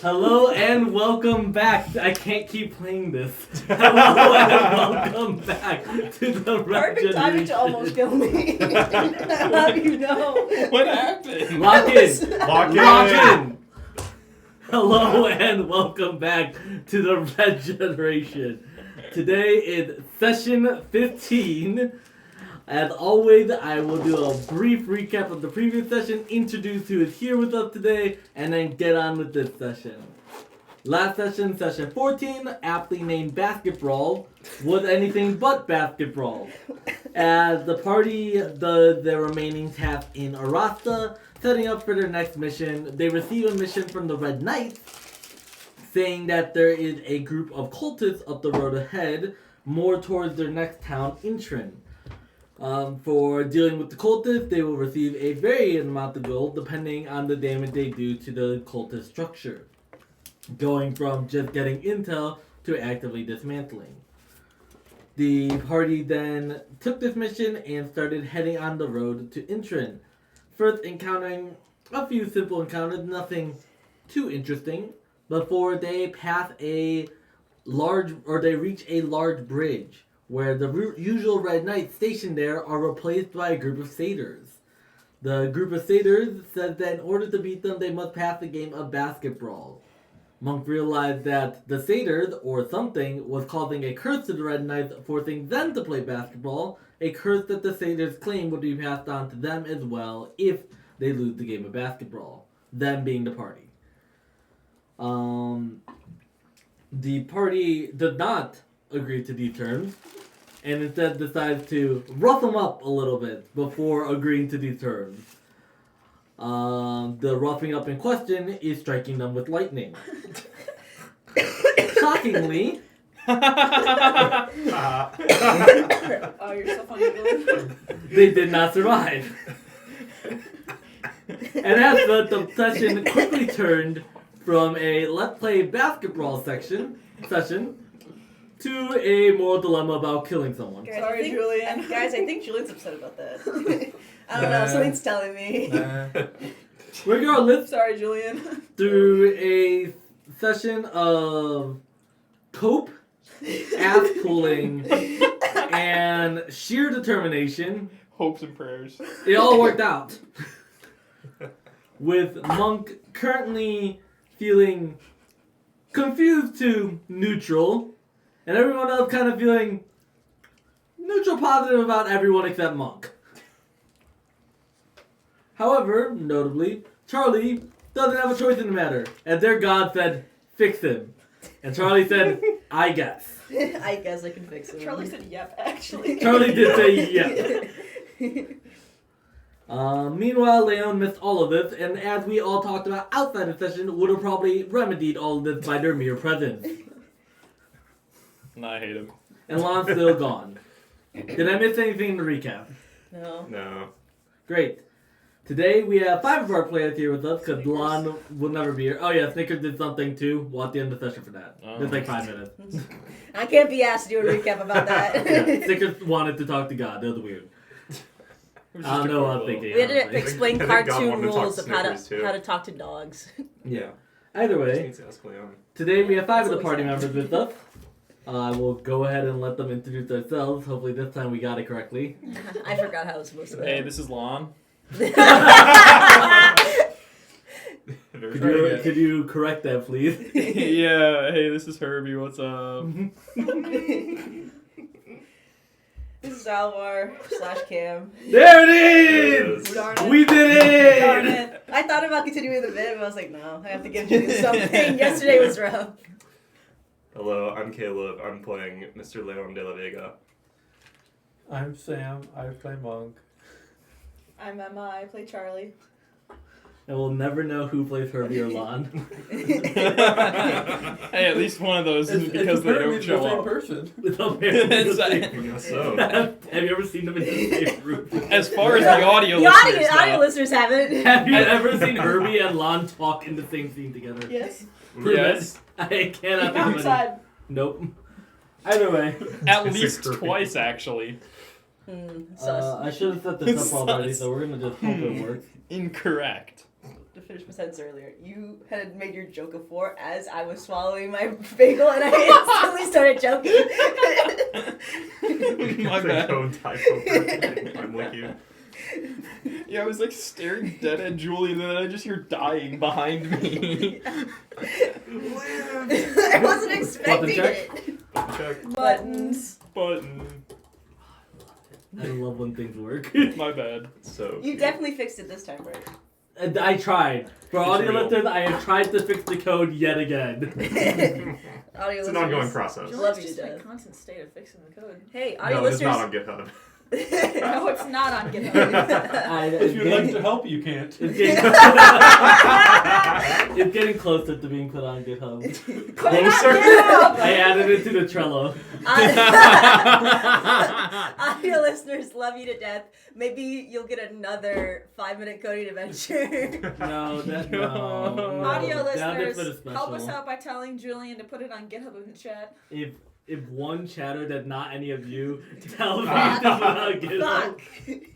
Hello and welcome back. I can't keep playing this. Hello and welcome back to the Perfect timing to almost kill me. How do you know? What happened? Lock in. Lock in. Hello and welcome back to the Red Generation. Today is session 15. As always, I will do a brief recap of the previous session, introduce who is here with us today, and then get on with this session. Last session, session 14, aptly named Basketball, was anything but basketball. As the party does their remaining tasks in Arasta, setting up for their next mission, they receive a mission from the Red Knights, saying that there is a group of cultists up the road ahead, more towards their next town, Intrin. For dealing with the cultists, they will receive a varying amount of gold depending on the damage they do to the cultist structure, going from just getting intel to actively dismantling. The party then took this mission and started heading on the road to Intrin, first encountering a few simple encounters, nothing too interesting, before they pass they reach a large bridge, where the usual Red Knights stationed there are replaced by a group of satyrs. The group of satyrs says that in order to beat them, they must pass the game of basketball. Monk realized that the satyrs, or something, was causing a curse to the Red Knights, forcing them to play basketball, a curse that the satyrs claim would be passed on to them as well if they lose the game of basketball, them being the party. The party did not agree to these terms, and instead decides to rough them up a little bit before agreeing to these terms. The roughing up in question is striking them with lightning. Shockingly, Oh, you're so funny, Billy. they did not survive. And as the session quickly turned from a let's play basketball session to a moral dilemma about killing someone. Guys, Sorry, Julian. Guys, I think Julian's upset about that. I don't know, something's telling me. Regardless, Sorry, Julian. through a session of cope, ass pulling, and sheer determination, Hopes and prayers. it all worked out. With Monk currently feeling confused to neutral, and everyone else kind of feeling neutral positive about everyone except Monk. However, notably, Charlie doesn't have a choice in the matter, as their god said, fix him. And Charlie said, I guess. I guess I can fix it. Charlie said yep, actually. Charlie did say yeah. Meanwhile, Leon missed all of this, and as we all talked about outside the session, would have probably remedied all of this by their mere presence. No, I hate him. And Lon's still gone. Did I miss anything in the recap? No. No. Great. Today we have 5 of our players here with us, because Lon will never be here. Oh yeah, Snickers did something too. We'll have to end the session for that. Oh. Just like 5 minutes. I can't be asked to do a recap about that. Yeah, Snickers wanted to talk to God. That was weird. I don't know what I'm thinking. We had to honestly. explain I think God cartoon wanted to talk rules to of how Snickers, too. to talk to dogs. Yeah. Either way, Needs to ask Leon. today we have 5 of That's the what party we said. members with us. We'll go ahead and let them introduce themselves. Hopefully this time we got it correctly. I forgot how it was supposed to Hey, go. this is Lon. Could you correct that, please? Yeah, hey, this is Herbie. What's up? This is Alvar / Cam. There it is! Darn it. We did Darn it! it. I thought about continuing the bit, but I was like, no, I have to give Julian something. Yesterday was rough. Hello, I'm Caleb. I'm playing Mr. Leon de la Vega. I'm Sam. I play Monk. I'm Emma. I play Charlie. And we'll never know who plays Herbie or Lon. Hey, at least one of those is because they don't show the same up. person. With apparently the same I group. guess so. Have you ever seen them in the same group? As far as the audio The listeners audio know. listeners haven't. Have you ever seen Herbie and Lon talk in the same scene together? Yes. Prove Yes. it. I cannot think of any. Outside. Nope. Either way. At It's least Herbie. twice, actually. Sus. I should have set this up already, Sus. so we're gonna just hope it works. Incorrect. to finish my sentence earlier. You had made your joke before as I was swallowing my bagel, and I instantly started joking. My bad. Code typo. I'm with you. Yeah, I was like staring dead at Julie, and then I just hear dying behind me. I wasn't expecting check? it. Check. Buttons. Button. I love when things work. My bad. So You definitely fixed it this time, right? And I tried. For It's audio real. listeners, I have tried to fix the code yet again. Audio It's an listeners, ongoing process. Love Julie's you just to in a death. constant state of fixing the code. Hey, audio No, it's listeners. not on GitHub. No, it's not on GitHub. If you'd like to help, you can't. It's getting, it's getting closer to being put on GitHub. Closer. I added it to the Trello. Audio listeners, love you to death. Maybe you'll get another 5-minute coding adventure. No, no. Audio Down there for the listeners, help us special. out by telling Julian to put it on GitHub in the chat. If one chatter that not any of you tell me to put on GitHub. Fuck.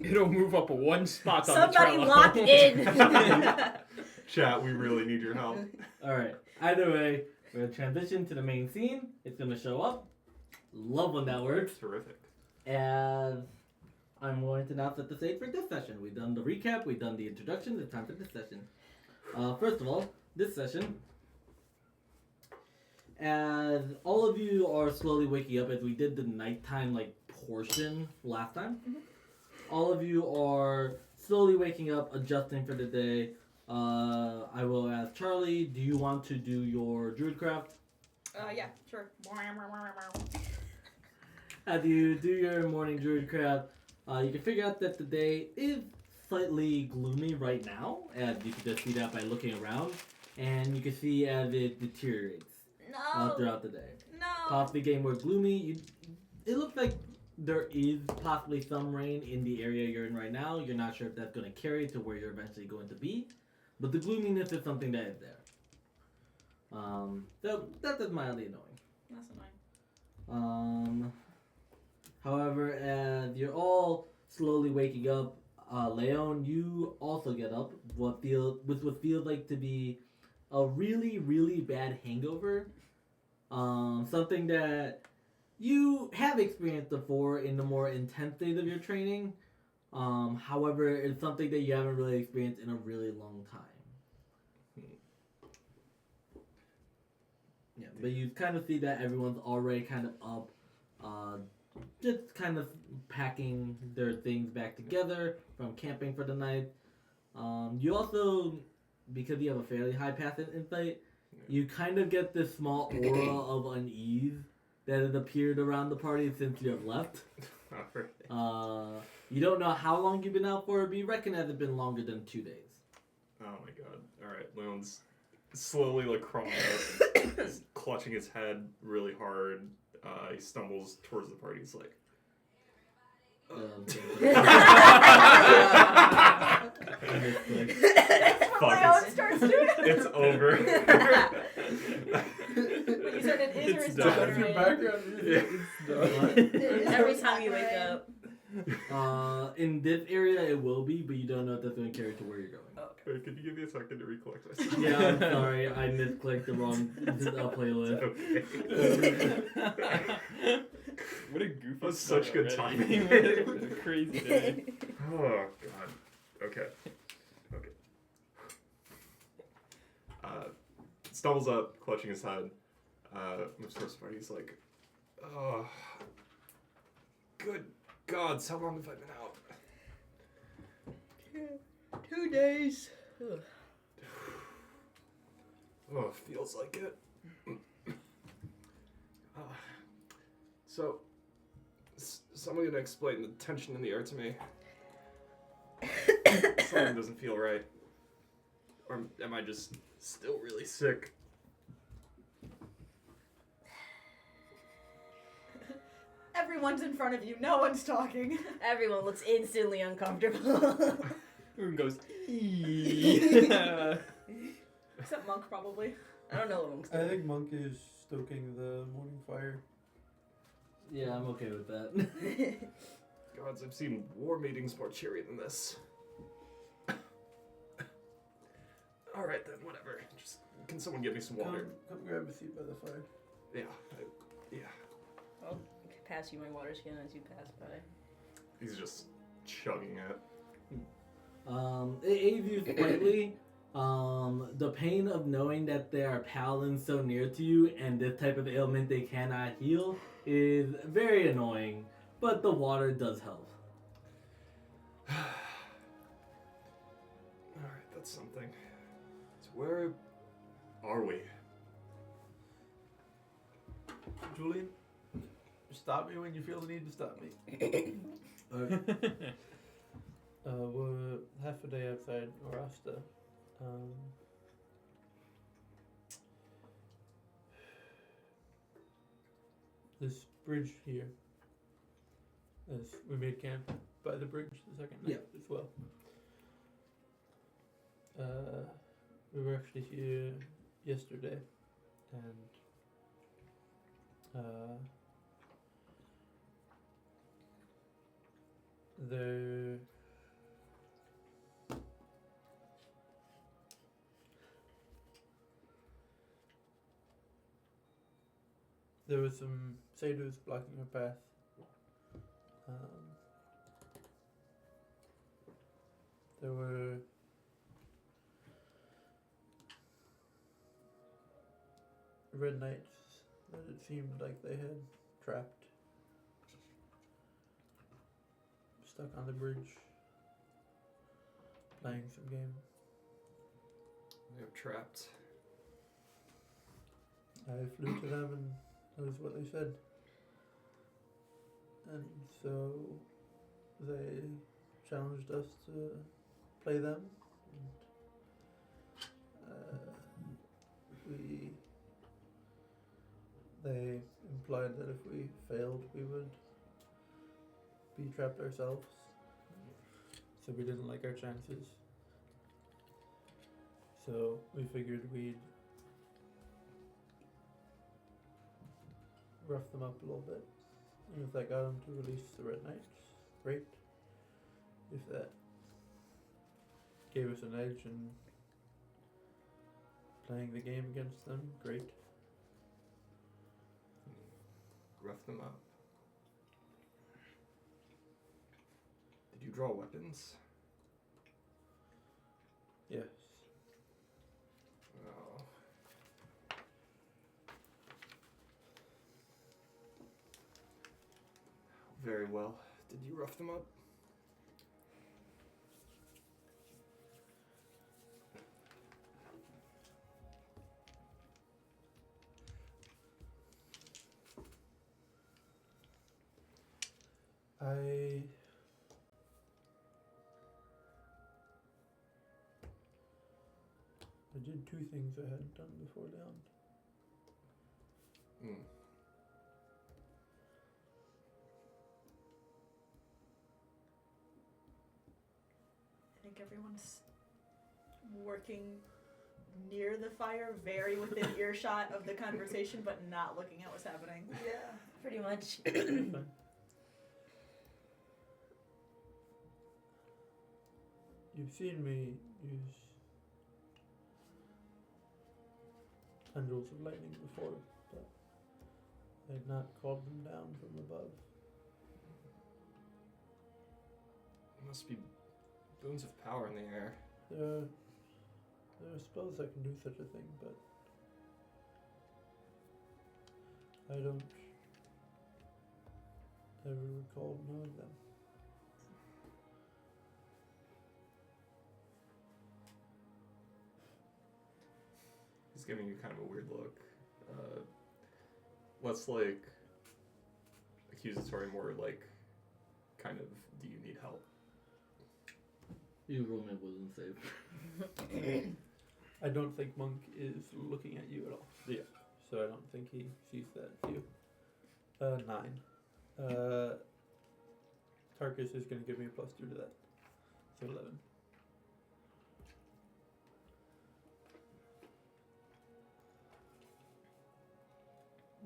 It'll move up one spot on Somebody the Trello. lock in. Chat, we really need your help. Alright, either way, we're going to transition to the main scene. It's going to show up. Love when that works. Terrific. And I'm going to now set the stage for this session. We've done the recap, we've done the introduction, it's time for this session. First of all, this session, as all of you are slowly waking up as we did the nighttime portion last time, all of you are slowly waking up, adjusting for the day. I will ask Charlie, do you want to do your druidcraft? Yeah, sure. As you do your morning druidcraft, you can figure out that the day is slightly gloomy right now, and you can just see that by looking around, and you can see as it deteriorates No. throughout the day. No. Possibly getting more gloomy. It looks like there is possibly some rain in the area you're in right now. You're not sure if that's going to carry to where you're eventually going to be, but the gloominess is something that is there. So that is mildly annoying. That's annoying. However, as you're all slowly waking up, Leon, you also get up with what feels like to be a really, really bad hangover. Something that you have experienced before in the more intense days of your training. However, it's something that you haven't really experienced in a really long time. Yeah, but you kind of see that everyone's already kind of up, just kind of packing their things back together from camping for the night. You also, because you have a fairly high passive insight, you kind of get this small aura of unease that has appeared around the party since you have left. You don't know how long you've been out for, but you reckon it hasn't been longer than 2 days. Oh my god. Alright, Leon's slowly crawling up, he's clutching his head really hard. He stumbles towards the party. He's like, Leon starts doing it. it's over. When you said it is or It's is done. not That's your right? background music. Every time you wake up. In this area, it will be, but you don't know if that's going to carry to where you're going. Wait, could you give me a second to recollect myself? Yeah, I'm sorry, I misclicked the wrong playlist. Okay. What a goofy That's start such good already. timing. What a crazy day. Oh god. Okay. Okay. Stumbles up, clutching his head. Moves towards the party. He's like, oh, good gods, how long have I been out? 2 days. Oh, feels like it. So, someone gonna explain the tension in the air to me. Something doesn't feel right. Or am I just still really sick? Everyone's in front of you. No one's talking. Everyone looks instantly uncomfortable. Everyone goes, Except Monk, probably. I don't know what I'm I saying. think Monk is stoking the morning fire. Yeah, I'm okay with that. Gods, I've seen war meetings more cheery than this. All right then, whatever. Just can someone get me some water? Come grab a seat by the fire. Yeah. Yeah. I'll pass you my water skin as you pass by. He's just chugging it. It aids you slightly. The pain of knowing that there are paladins so near to you and this type of ailment they cannot heal is very annoying, but the water does help. Alright, that's something. So where are we? Julian, stop me when you feel the need to stop me. We're half a day outside Orasta. This bridge here, as we made camp by the bridge the second night as well. We were actually here yesterday, and there were some satyrs blocking our path. There were red knights that it seemed like they had trapped, stuck on the bridge, playing some game. They're trapped. I flew to them and that was what they said. And so they challenged us to play them. And they implied that if we failed, we would be trapped ourselves. So we didn't like our chances. So we figured we'd rough them up a little bit. And if that got them to release the Red Knights, great. If that gave us an edge in playing the game against them, great. Rough them up. Did you draw weapons? Yes. Oh. Very well. Did you rough them up? I did two things I hadn't done before, Leon. I think everyone's working near the fire, very within earshot of the conversation, but not looking at what's happening. Yeah, pretty much. Fine. You've seen me use tendrils of lightning before, but I had not called them down from above. There must be boons of power in the air. There are spells that can do such a thing, but I don't ever recall knowing them. He's giving you kind of a weird look. Less like accusatory, more like kind of, do you need help? You roll my wisdom save. I don't think Monk is looking at you at all. Yeah. So I don't think he sees that view. 9. Tarkus is going to give me a +2 to that. So 11.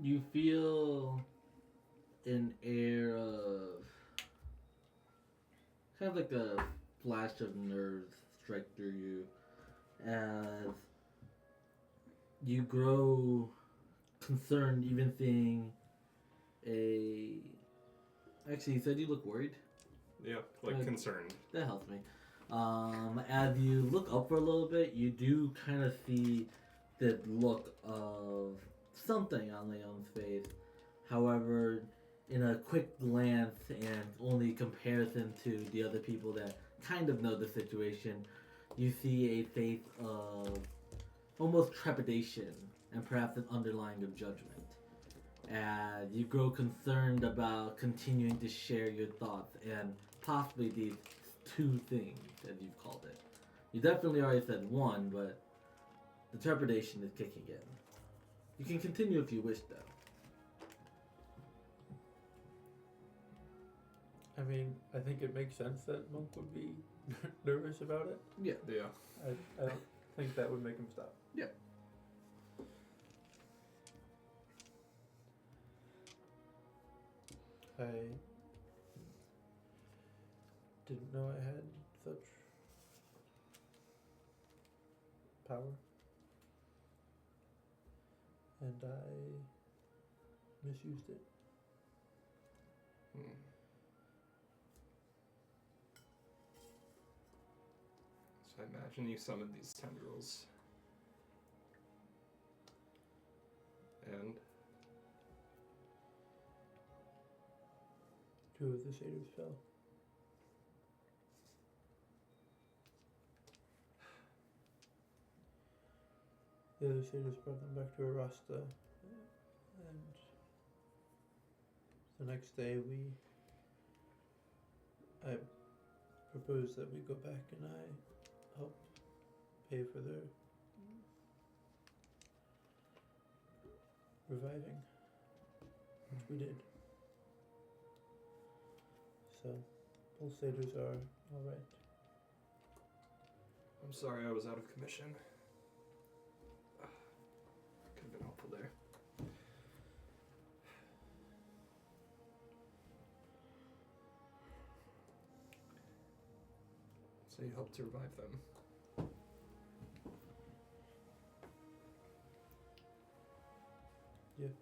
You feel an air of kind of like a flash of nerves strike through you, as you grow concerned, even seeing a. Actually, you said you look worried. Yeah, like Okay. concerned. That helps me. As you look up for a little bit, you do kind of see the look of something on Leon's face. However, in a quick glance and only comparison to the other people that kind of know the situation, you see a face of almost trepidation and perhaps an underlying of judgment. As you grow concerned about continuing to share your thoughts and possibly these two things, as you've called it. You definitely already said one, but the trepidation is kicking in. You can continue if you wish, though. I mean, I think it makes sense that Monk would be nervous about it. Yeah. Yeah. I don't think that would make him stop. Yep. I didn't know I had such power. And I misused it. Hmm. So I imagine you summoned these tendrils. And 2 of the satyrs fell. The other satyrs brought them back to Arasta, and the next day I proposed that we go back and I help pay for their reviving, which we did. So, both satyrs are alright. I'm sorry I was out of commission. Could have been helpful there. So you helped to revive them. Yeah.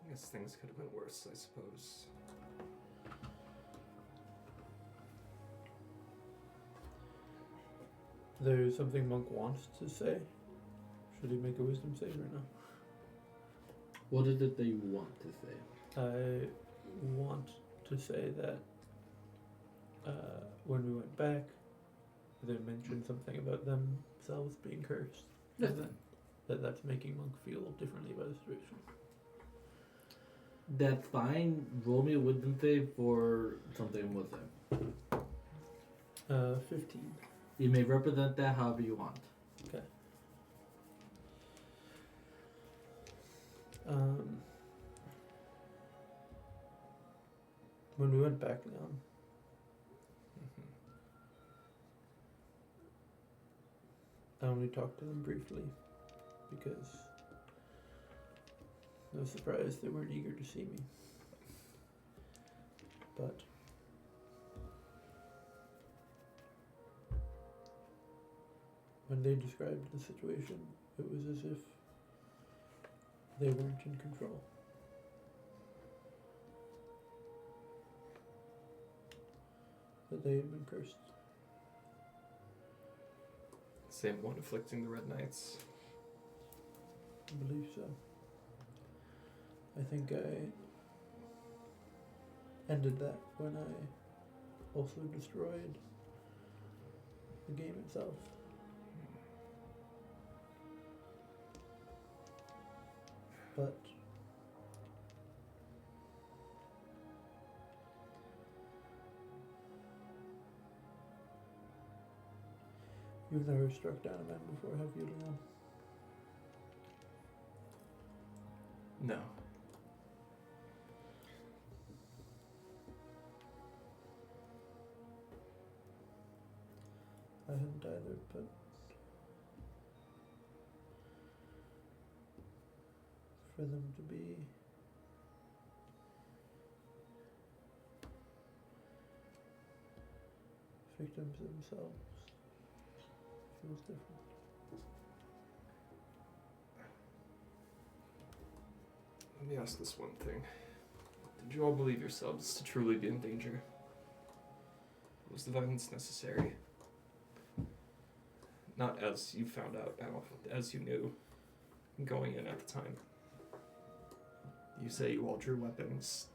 I guess things could have been worse, I suppose. There's something Monk wants to say. Should he make a wisdom save or no? What is it that you want to say? I want to say that when we went back, they mentioned something about themselves being cursed. Yes. And that's making Monk feel differently about the situation. That's fine. Roll me a wisdom save for something with them. 15. You may represent that however you want. Okay. When we went back down, I only talked to them briefly because I was surprised they weren't eager to see me. But when they described the situation, it was as if they weren't in control. That they had been cursed. Same one afflicting the Red Knights. I believe so. I think I ended that when I also destroyed the game itself. But you've never struck down a man before, have you, Leon? No. I haven't either, but for them to be victims themselves. Feels different. Let me ask this one thing. Did you all believe yourselves to truly be in danger? Was the violence necessary? Not as you found out now, as you knew going in at the time. You say you all drew weapons.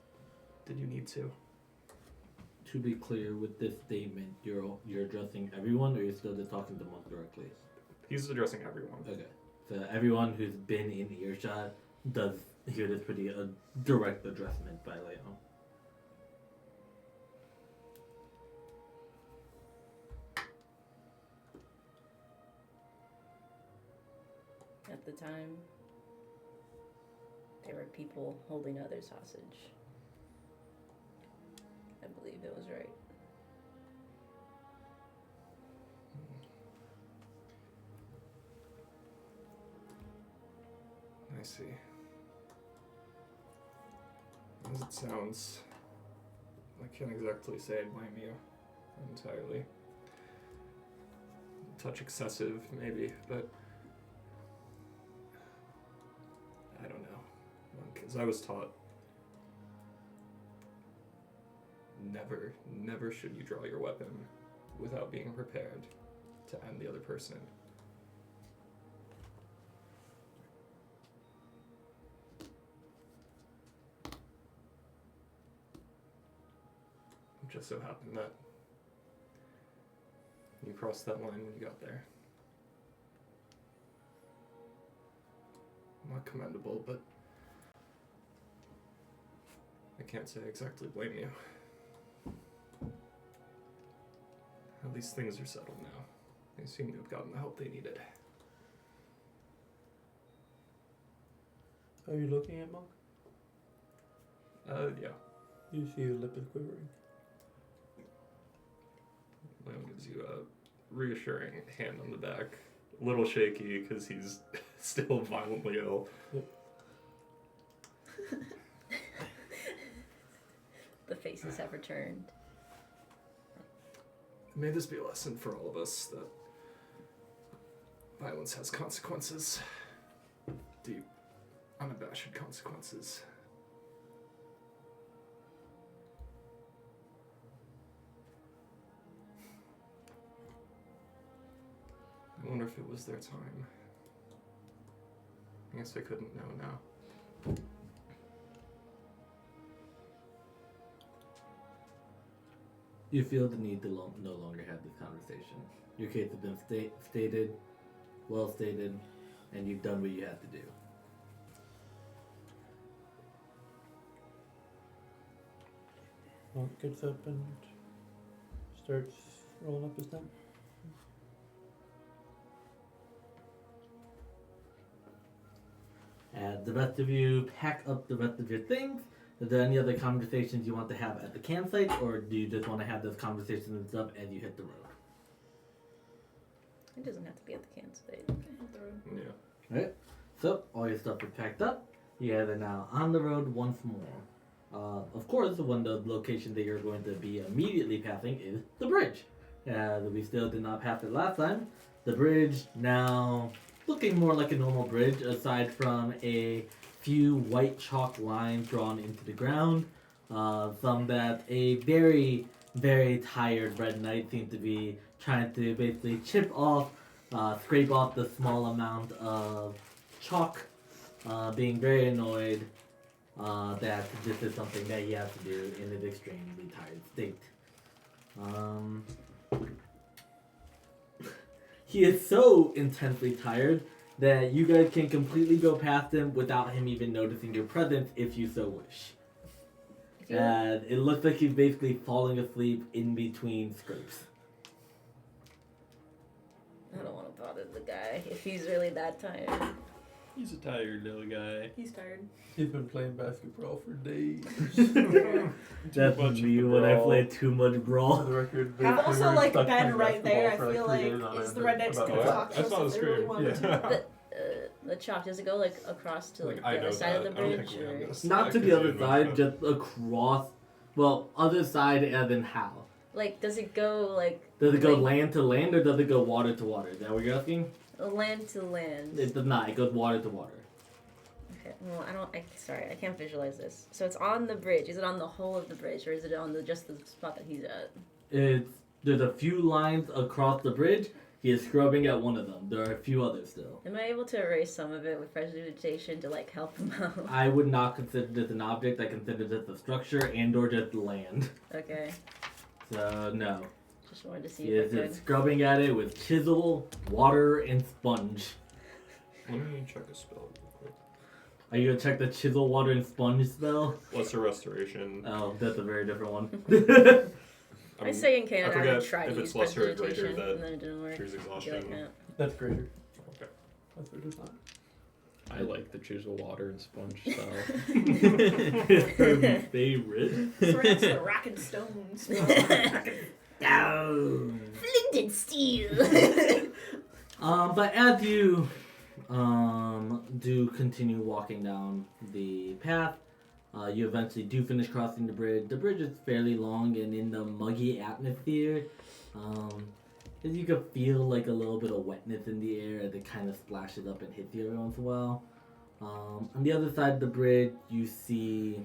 Did you need to? To be clear, with this statement, you're addressing everyone, or you're still just talking to Monk directly? He's addressing everyone. Okay. So everyone who's been in earshot does hear this pretty direct addressment by Leo. At the time, there were people holding others hostage. I believe it was right. I see. As it sounds, I can't exactly say I blame you entirely. A touch excessive, maybe, but I don't know. Because I was taught never should you draw your weapon without being prepared to end the other person. It just so happened that you crossed that line when you got there. Not commendable, but I can't say I exactly blame you. At least things are settled now. They seem to have gotten the help they needed. Are you looking at Monk? Yeah. You see your lip is quivering. Leon gives you a reassuring hand on the back. A little shaky because he's still violently ill. The faces have returned. May this be a lesson for all of us that violence has consequences. Deep, unabashed consequences. I wonder if it was their time. I guess I couldn't know now. You feel the need to no longer have this conversation. Your case has been stated, well stated, and you've done what you had to do. Monk gets up and starts rolling up his tent. The rest of you pack up the rest of your things. Is there any other conversations you want to have at the campsite, or do you just want to have those conversations and stuff as you hit the road? It doesn't have to be at the campsite. Yeah. Alright, so all your stuff is packed up. You guys are now on the road once more. Of course, one of the locations that you're going to be immediately passing is the bridge. We still did not pass it last time. The bridge now looking more like a normal bridge, aside from a few white chalk lines drawn into the ground. Some that a very, very tired Red Knight seems to be trying to basically chip off, scrape off the small amount of chalk, being very annoyed that this is something that he has to do in an extremely tired state. He is so intensely tired that you guys can completely go past him without him even noticing your presence if you so wish. And it looks like he's basically falling asleep in between scrapes. I don't want to bother the guy if he's really that tired. He's a tired little guy. He's tired. He's been playing basketball for days. That's much me of the when I brawl. play too much For brawl. the record, I've basically also we're like stuck Ben playing right there. I basketball for feel 3 like days on it's end the Red Knights about gonna that. talk to I us saw the if they really screen. wanted to. Yeah. The chalk, does it go like across to like, I the know other side of the that. I don't bridge? think we have Or this. Not to the other side, just across. Well, other side as in how? Like, does it go like? Does it go like, land to land or does it go water to water? Is that what you're asking? land to land? It does not. It goes water to water. Okay. Well, sorry, I can't visualize this. So it's on the bridge. Is it on the whole of the bridge, or is it on just the spot that he's at? There's a few lines across the bridge. He is scrubbing at one of them. There are a few others still. Am I able to erase some of it with prestidigitation to like help him out? I would not consider this an object. I consider this a structure and/or just land. Okay. So no. Just wanted to see He if I is could. just scrubbing at it with chisel, water, and sponge. Let me check a spell real quick. Are you gonna check the chisel, water, and sponge spell? Lesser restoration. Oh, that's a very different one. I say in Canada, I forget would try if to it's use lesser or greater prestidigitation, that and then it didn't work. Choose I feel exhaustion. like that. That's greater. Okay. That's what it's not. I like the chisel water and sponge style. Her favorite. So that's the rock and stones. Down. Flint and steel. But as you do continue walking down the path, you eventually do finish crossing the bridge. The bridge is fairly long, and in the muggy atmosphere, you can feel like a little bit of wetness in the air as it kind of splashes up and hits you every once in a while. On the other side of the bridge, you see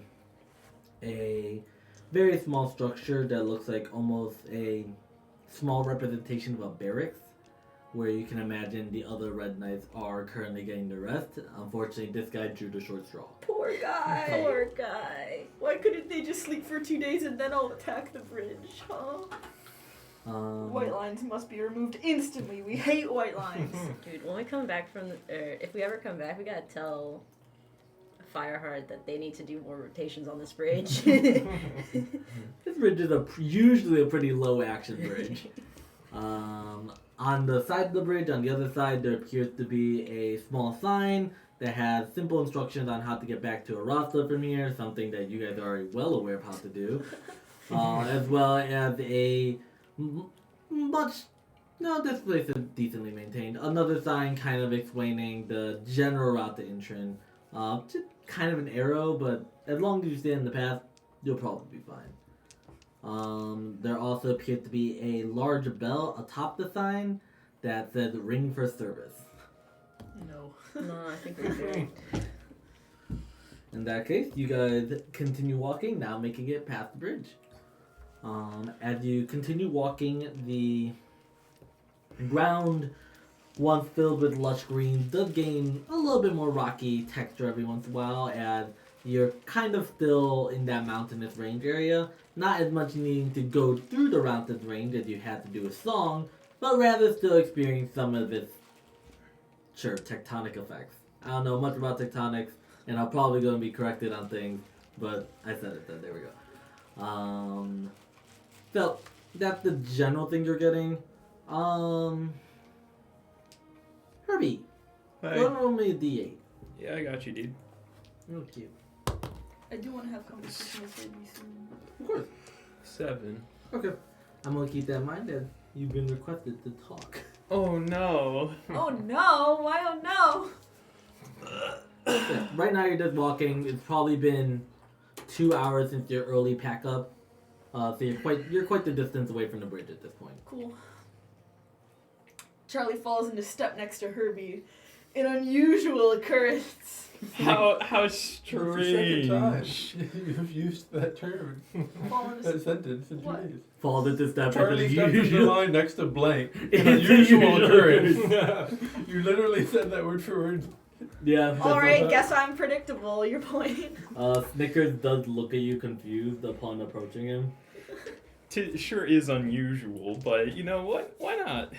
a very small structure that looks like almost a small representation of a barracks, where you can imagine the other Red Knights are currently getting their rest. Unfortunately, this guy drew the short straw. Poor guy. Poor guy. Why couldn't they just sleep for 2 days and then I'll attack the bridge, huh? White lines must be removed instantly. We hate white lines. Dude, when we come back from if we ever come back, we gotta tell Fireheart that they need to do more rotations on this bridge. This bridge is usually a pretty low action bridge. On the side of the bridge, on the other side, there appears to be a small sign that has simple instructions on how to get back to Arasta from here, something that you guys are already well aware of how to do, as well as a this place is decently maintained. Another sign kind of explaining the general route to Intrin. Just kind of an arrow, but as long as you stay in the path, you'll probably be fine. There also appears to be a large bell atop the sign that says "Ring for Service." No. No, I think we're good. In that case, you guys continue walking, now making it past the bridge. As you continue walking, the ground, once filled with lush green, does gain a little bit more rocky texture every once in a while, as you're kind of still in that mountainous range area. Not as much needing to go through the mountainous range as you had to do a song, but rather still experience some of its, tectonic effects. I don't know much about tectonics, and I'm probably going to be corrected on things, but I said it then, there we go. So, that's the general thing you're getting. Herbie, roll me a D8. Yeah, I got you, dude. Real cute. I do want to have conversation with Ruby soon. Of course. 7. Okay. I'm going to keep that in mind as you've been requested to talk. Oh no. Oh no! Why oh no? Yeah, right now you're just walking. It's probably been 2 hours since your early pack up. So you're quite the distance away from the bridge at this point. Cool. Charlie falls into step next to Herbie. An unusual occurrence. How That's the second time strange. you've used that term, Fall into that sentence in 2 What? days. Fall into step Charlie as stepped into the usual. line next to blank. It's An unusual unusual occurrence. You literally said that word for word. Yeah. Alright, guess I'm predictable. Your point. Snickers does look at you confused upon approaching him. Sure is unusual, but you know what? Why not?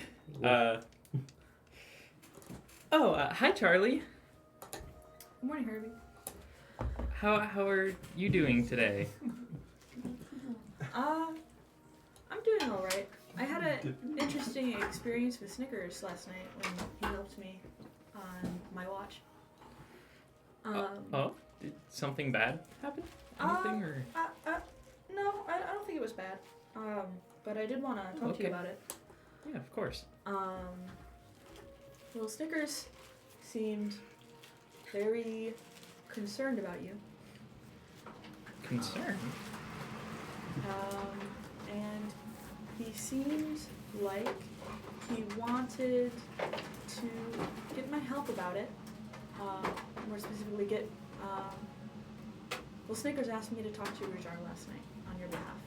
Hi Charlie. Good morning, Herbie. How are you doing today? I'm doing alright. I had an interesting experience with Snickers last night when he helped me on my watch. Did something bad happen? Anything or? No, I don't think it was bad. But I did want to talk to you Okay. about it. Yeah, of course. Well, Snickers seemed very concerned about you. Concern. And He seemed like he wanted to get my help about it. More specifically, well, Snickers asked me to talk to Rujar last night on your behalf.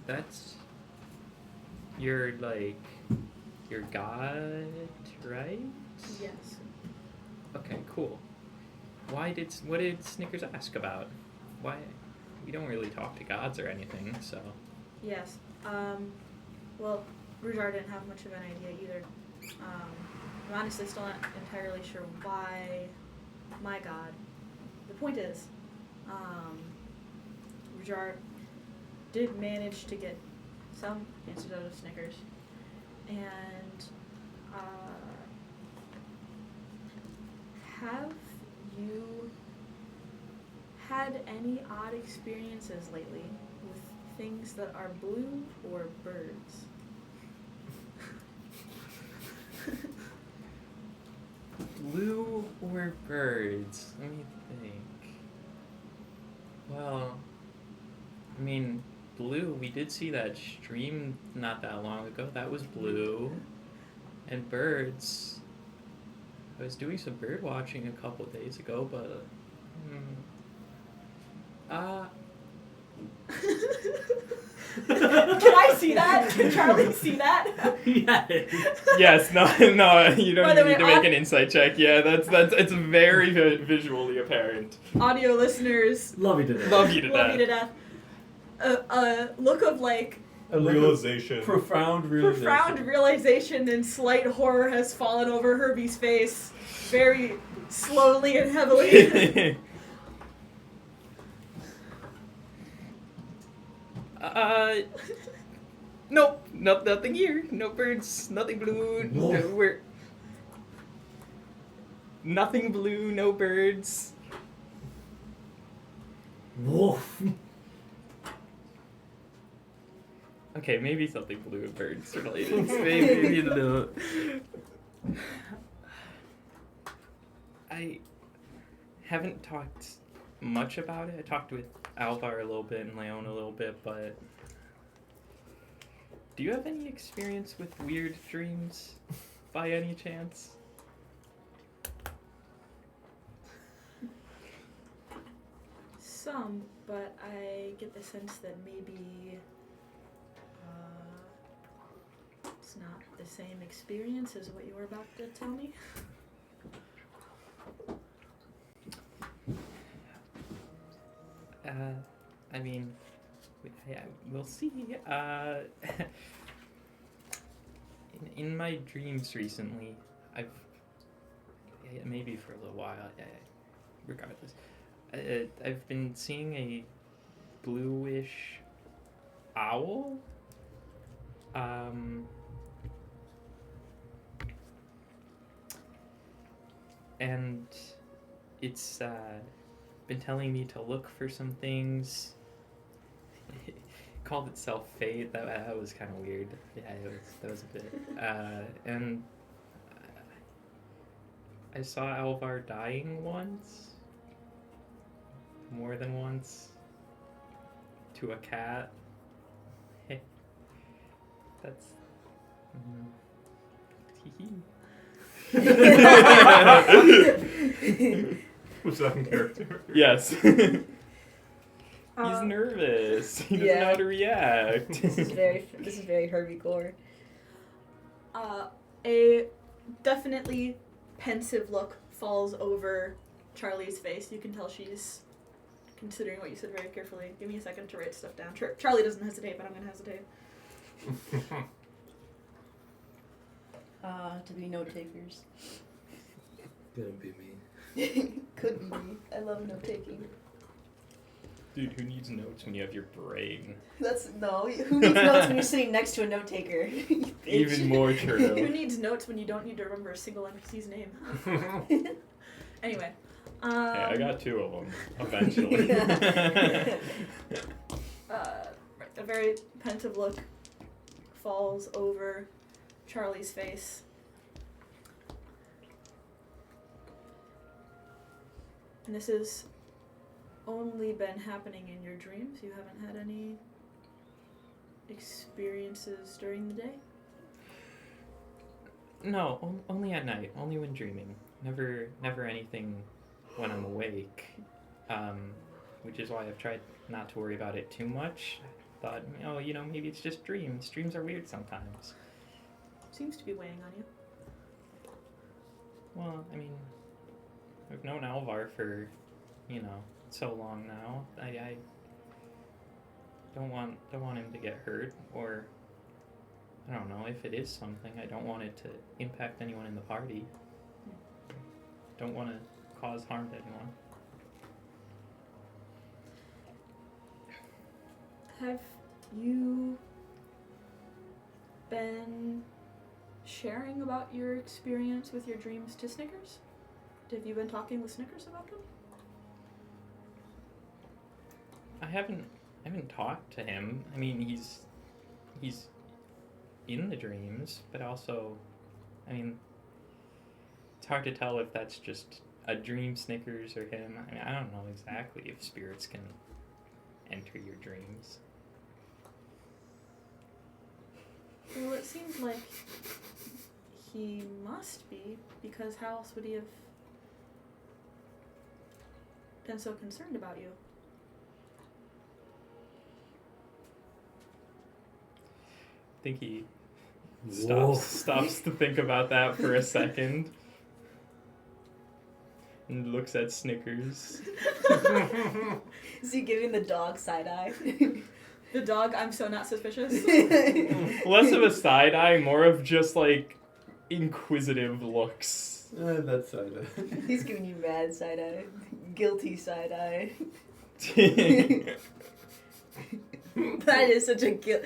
That's your god, right? Yes. Okay, cool. What did Snickers ask about? Why? We don't really talk to gods or anything, so. Yes. Well, Rujar didn't have much of an idea either. I'm honestly still not entirely sure why my god. The point is, Rujar did manage to get some answers out of Snickers, and have you had any odd experiences lately with things that are blue or birds? Blue or birds? Let me think. Well, I mean, blue, we did see that stream not that long ago. That was blue. And birds, I was doing some bird watching a couple days ago, but Can I see that? Can Charlie see that? Yes, no, you don't By the even way, need to make an insight check. Yeah, that's it's very visually apparent. Audio listeners, Love you to death. Love you to love you death. to death. A look of like A look of Realization. profound realization. profound realization and slight horror has fallen over Herbie's face, very slowly and heavily. Nope, nothing here. No birds, nothing blue. Whoa. Nothing blue, no birds. Wolf. Okay, maybe something blue and birds related. Maybe you know. I haven't talked much about it. I talked with Alvar a little bit and Leon a little bit, but do you have any experience with weird dreams by any chance? Some, but I get the sense that maybe it's not the same experience as what you were about to tell me. I mean, yeah, we'll see. In my dreams recently, maybe for a little while, regardless, I've been seeing a bluish owl. And it's been telling me to look for some things. It called itself Fate. That was kind of weird. Yeah, that was a bit. And I saw Alvar dying once. More than once. To a cat. That's. Was that in character? Yes. He's nervous. He doesn't yeah. know how to react. This is very Herbie core. A definitely pensive look falls over Charlie's face. You can tell she's considering what you said very carefully. Give me a second to write stuff down. Charlie doesn't hesitate, but I'm gonna hesitate. To be note takers. Couldn't be me. Couldn't be. I love note taking. Dude, who needs notes when you have your brain? Who needs notes when you're sitting next to a note taker? Even more Who true. needs notes when you don't need to remember a single NPC's name? Anyway. Hey, I got 2 of them. Eventually. A very pensive look falls over Charlie's face. And this is only been happening in your dreams? You haven't had any experiences during the day? No, only at night. Only when dreaming. Never anything when I'm awake. Which is why I've tried not to worry about it too much. Thought, maybe it's just dreams. Dreams are weird sometimes. Seems to be weighing on you. Well, I mean, I've known Alvar for, so long now. I don't want him to get hurt, or I don't know, if it is something, I don't want it to impact anyone in the party. Don't want to cause harm to anyone. Have you been sharing about your experience with your dreams to Snickers? Have you been talking with Snickers about them? I haven't talked to him. I mean, he's in the dreams, but also, I mean, it's hard to tell if that's just a dream Snickers or him. I mean, I don't know exactly if spirits can enter your dreams. Well, it seems like he must be, because how else would he have been so concerned about you? I think he Whoa. stops to think about that for a second. And looks at Snickers. Is he giving the dog side eye? The dog, I'm so not suspicious. Less of a side eye, more of just like inquisitive looks. That's side. He's giving you mad side eye. Guilty side eye. That is such a guilt.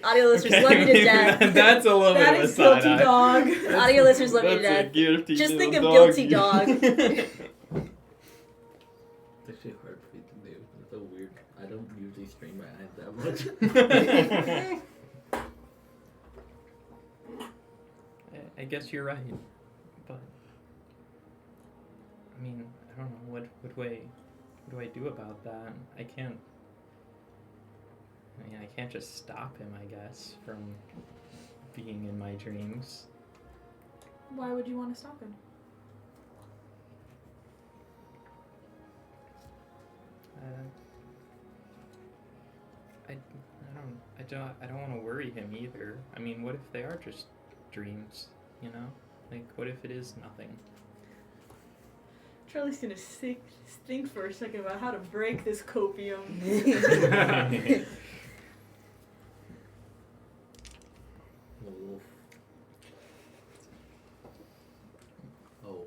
Audio listeners love you to death. That's a little That bit of a is side guilty eye. dog. Audio listeners love you to That's a death. guilty Just think of little guilty dog. It's actually hard for me to do. It's so weird. I don't usually strain my eyes that much. I guess you're right, but I mean, I don't know what do I do about that? I can't just stop him, I guess, from being in my dreams. Why would you want to stop him? I don't want to worry him either. I mean, what if they are just dreams? Like, what if it is nothing? Charlie's gonna think for a second about how to break this copium. Oh. Oh.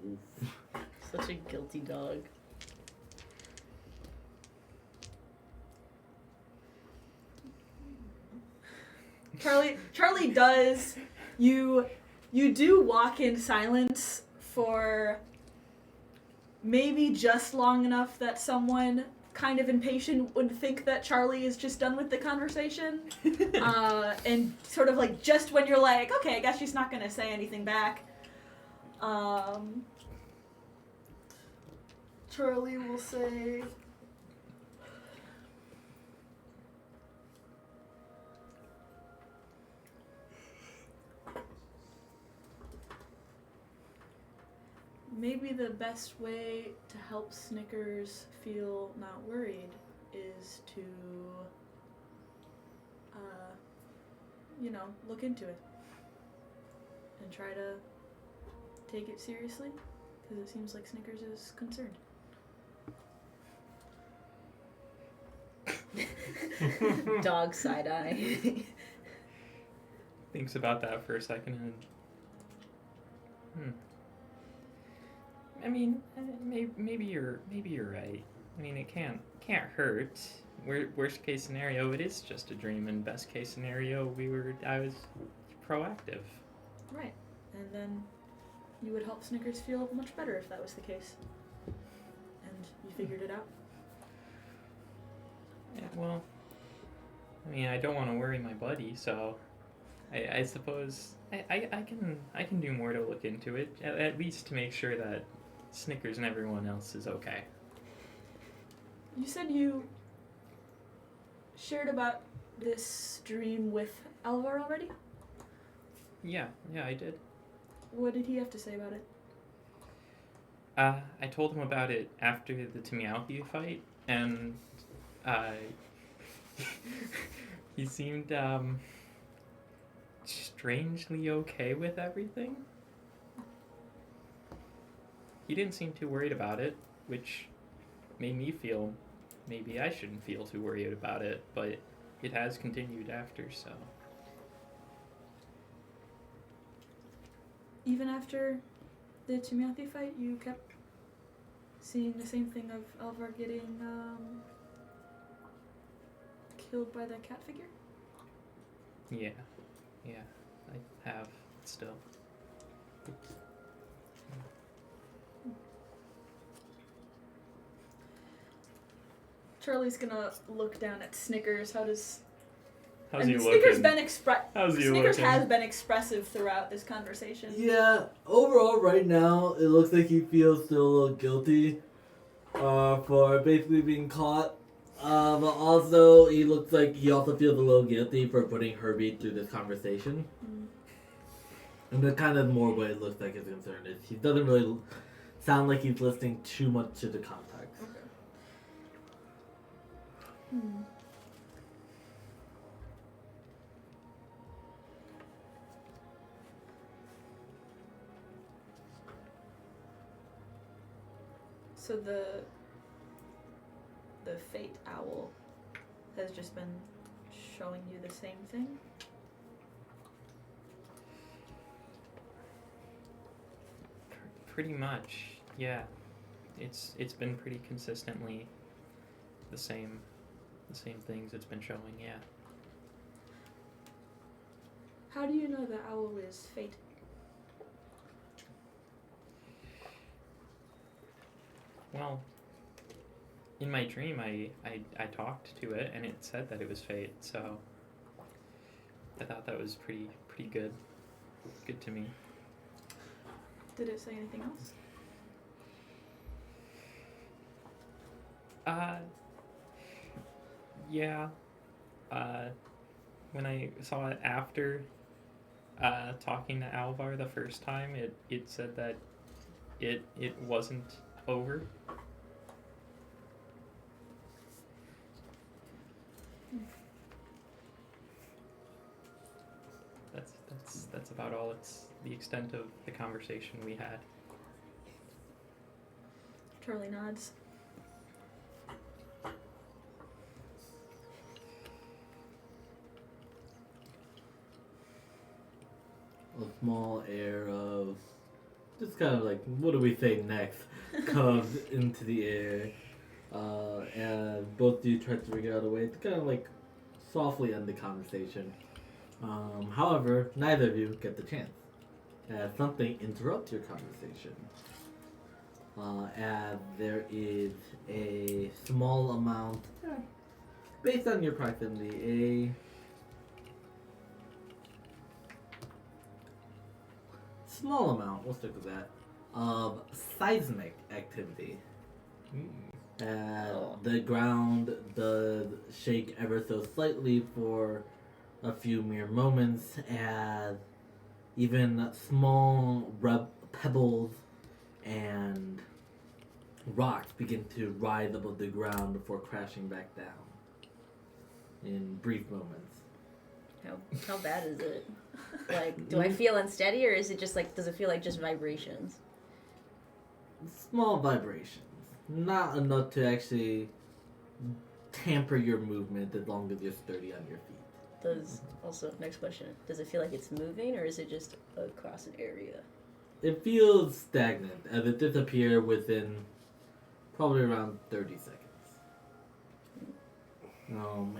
Such a guilty dog. Charlie does. You do walk in silence for maybe just long enough that someone kind of impatient would think that Charlie is just done with the conversation. And sort of like just when you're like, okay, I guess she's not gonna say anything back. Charlie will say, maybe the best way to help Snickers feel not worried is to, look into it and try to take it seriously, because it seems like Snickers is concerned. Dog side eye. Thinks about that for a second and I mean, maybe you're right. I mean, it can't hurt. Worst case scenario, it is just a dream, and best case scenario, I was proactive. Right. And then you would help Snickers feel much better if that was the case. And you figured it out. Yeah, well, I mean, I don't want to worry my buddy, so I suppose I can do more to look into it, at least to make sure that Snickers and everyone else is okay. You said you shared about this dream with Alvar already? Yeah, I did. What did he have to say about it? I told him about it after the Timialthi fight, and he seemed strangely okay with everything. He didn't seem too worried about it, which made me feel maybe I shouldn't feel too worried about it, but it has continued after, so. Even after the Timialthi fight, you kept seeing the same thing of Alvar getting killed by the cat figure? Yeah, I have still. Charlie's gonna look down at Snickers. How's and he Snickers looking? been Snickers has been expressive throughout this conversation. Yeah, overall, right now, it looks like he feels still a little guilty for basically being caught. But also, he looks like he also feels a little guilty for putting Herbie through this conversation. Mm. And that's kind of more what it looks like his concern is. He doesn't really sound like he's listening too much to the context. Hmm. So the fate owl has just been showing you the same thing? Pretty much, yeah. It's been pretty consistently the same things it's been showing, yeah. How do you know the owl is fate? Well, in my dream, I talked to it, and it said that it was fate. So I thought that was pretty good to me. Did it say anything else? Yeah. When I saw it after talking to Alvar the first time, it said that it wasn't over. That's about all. It's the extent of the conversation we had. Charlie nods. A small air of just kind of like, what do we say next, comes into the air. And both of you try to figure out a way to kind of like softly end the conversation. However, neither of you get the chance. As something interrupts your conversation. As there is a small amount, based on your proximity, small amount, we'll stick with that, of seismic activity. The ground does shake ever so slightly for a few mere moments as even small pebbles and rocks begin to rise above the ground before crashing back down in brief moments. How bad is it? Like, do I feel unsteady, or is it just like, does it feel like just vibrations? Small vibrations. Not enough to actually tamper your movement as long as you're sturdy on your feet. Next question, does it feel like it's moving, or is it just across an area? It feels stagnant as it disappears within probably around 30 seconds.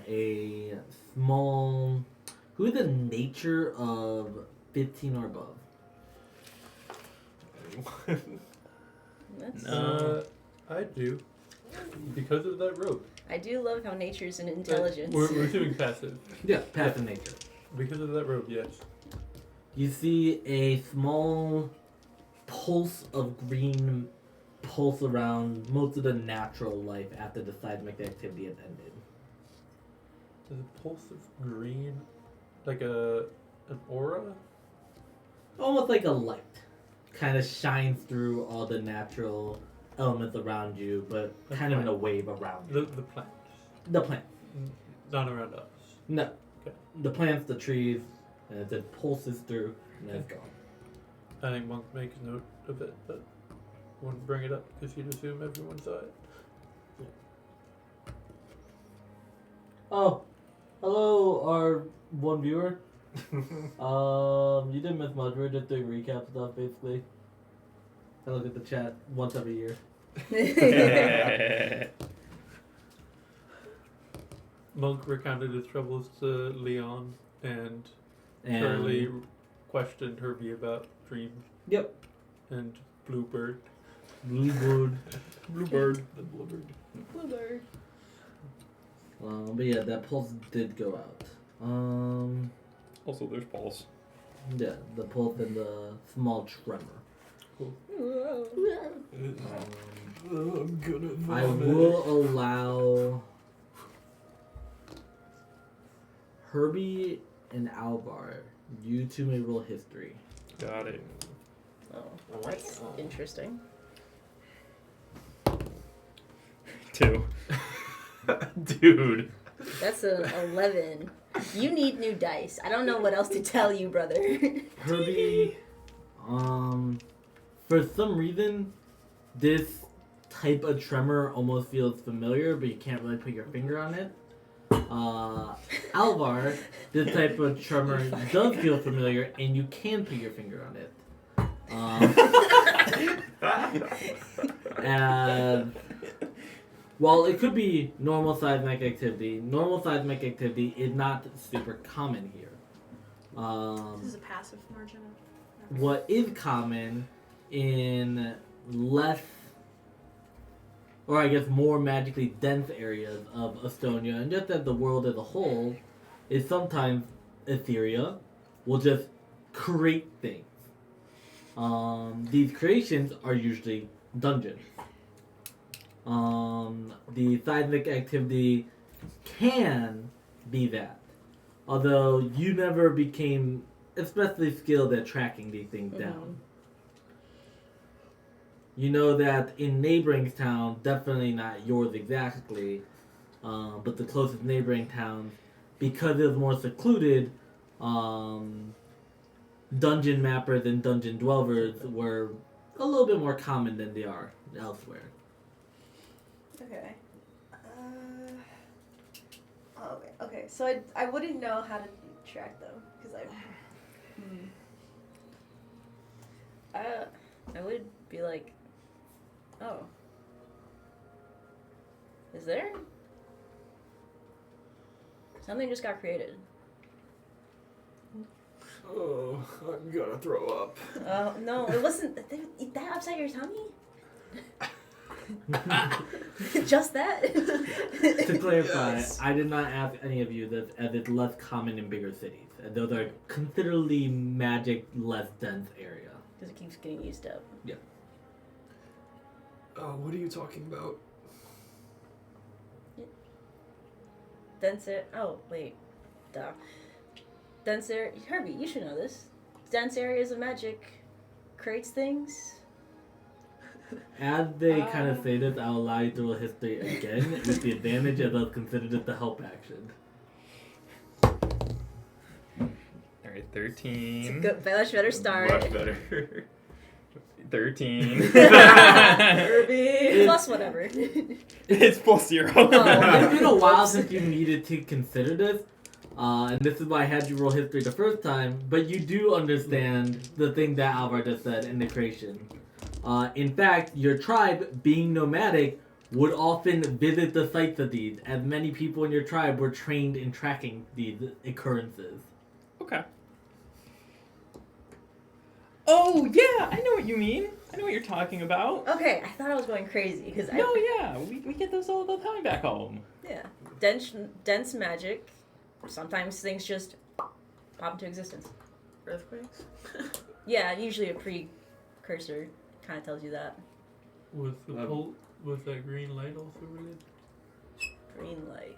A small... Who is the nature of 15 or above? That's, I do. Because of that rope. I do love how nature's an intelligence. We're doing passive. Yeah, passive nature. Because of that rope, yes. You see a small pulse of green pulse around most of the natural life after the seismic activity has ended. Is a pulse of green like an aura? Almost like a light. Kind of shines through all the natural elements around you, but A kind of in a plant. wave around you. The plants. The plant. Not around us. No. Okay. The plants, the trees, and it just pulses through, and then it's gone. I think Monk makes note of it, but wouldn't bring it up because you'd assume everyone saw it. Oh, hello, our one viewer. You didn't miss much. We're just doing recap stuff, basically. I look at the chat once every year. Monk recounted his troubles to Leon, and And Charlie questioned Herbie about dreams yep, and Bluebird. Bluebird. Bluebird. The Bluebird. Bluebird. But yeah, that pulse did go out. Also, there's Pulse. Yeah, the pulse and the small tremor. I'm gonna I will allow Herbie and Alvar. You two may roll history. Got it. Oh, that's interesting. 2. Dude. That's an 11. You need new dice. I don't know what else to tell you, brother. Herbie, for some reason, this type of tremor almost feels familiar, but you can't really put your finger on it. Alvar, this type of tremor does feel familiar, and you can put your finger on it. And while it could be normal seismic activity is not super common here. This is a passive margin of. What is common in less, or I guess more magically dense areas of Estonia, and just as the world as a whole, is sometimes Etheria will just create things. These creations are usually dungeons. The seismic activity can be that. Although you never became especially skilled at tracking these things down. You know that in neighboring town, definitely not yours exactly, but the closest neighboring town, because it was more secluded, dungeon mappers and dungeon dwellers were a little bit more common than they are elsewhere. Okay. Okay. So I wouldn't know how to track them because I would be like, oh, is there? Something just got created. Oh, I'm gonna throw up. No, it wasn't. That upset your tummy? Just that? To clarify, Yes. I did not ask any of you that, as it's less common in bigger cities. And those are considerably magic less dense area. Because it keeps getting used up. What are you talking about? Dense. Oh, wait. Duh. Dense area. Herbie, you should know this. Dense areas of magic creates things. As they kind of say this, I'll allow you to roll history again with the advantage as I've considered it the help action. Alright, 13. Good, much better start. Much better. 13. Herbie. Plus whatever. It's +0. It's been a while since you needed to consider this, and this is why I had you roll history the first time, but you do understand the thing that Alvar just said in the creation. In fact, your tribe, being nomadic, would often visit the sites of these, as many people in your tribe were trained in tracking these occurrences. Okay. Oh, yeah, I know what you mean. I know what you're talking about. Okay, I thought I was going crazy because No, yeah, we get those all the time back home. Yeah. Dense magic. Sometimes things just pop into existence. earthquakes. Yeah, usually a precursor kind of tells you that. Was was that green light also related? Green light.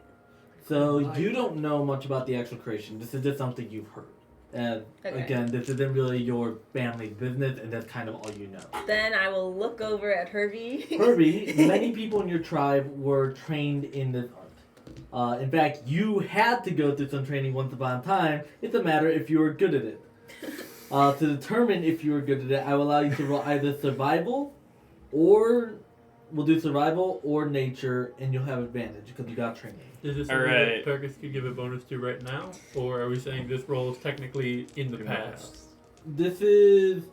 So you don't know much about the actual creation. This is just something you've heard. And again, this isn't really your family's business, and that's kind of all you know. Then I will look over at Herbie. Herbie, many people in your tribe were trained in this art. In fact, you had to go through some training once upon a time. It's a matter if you were good at it. To determine if you were good at it, I will allow you to roll either survival, or we'll do survival or nature, and you'll have advantage because you got training. Is this something that Turkus could give a bonus to right now, or are we saying this roll is technically in the past? This is.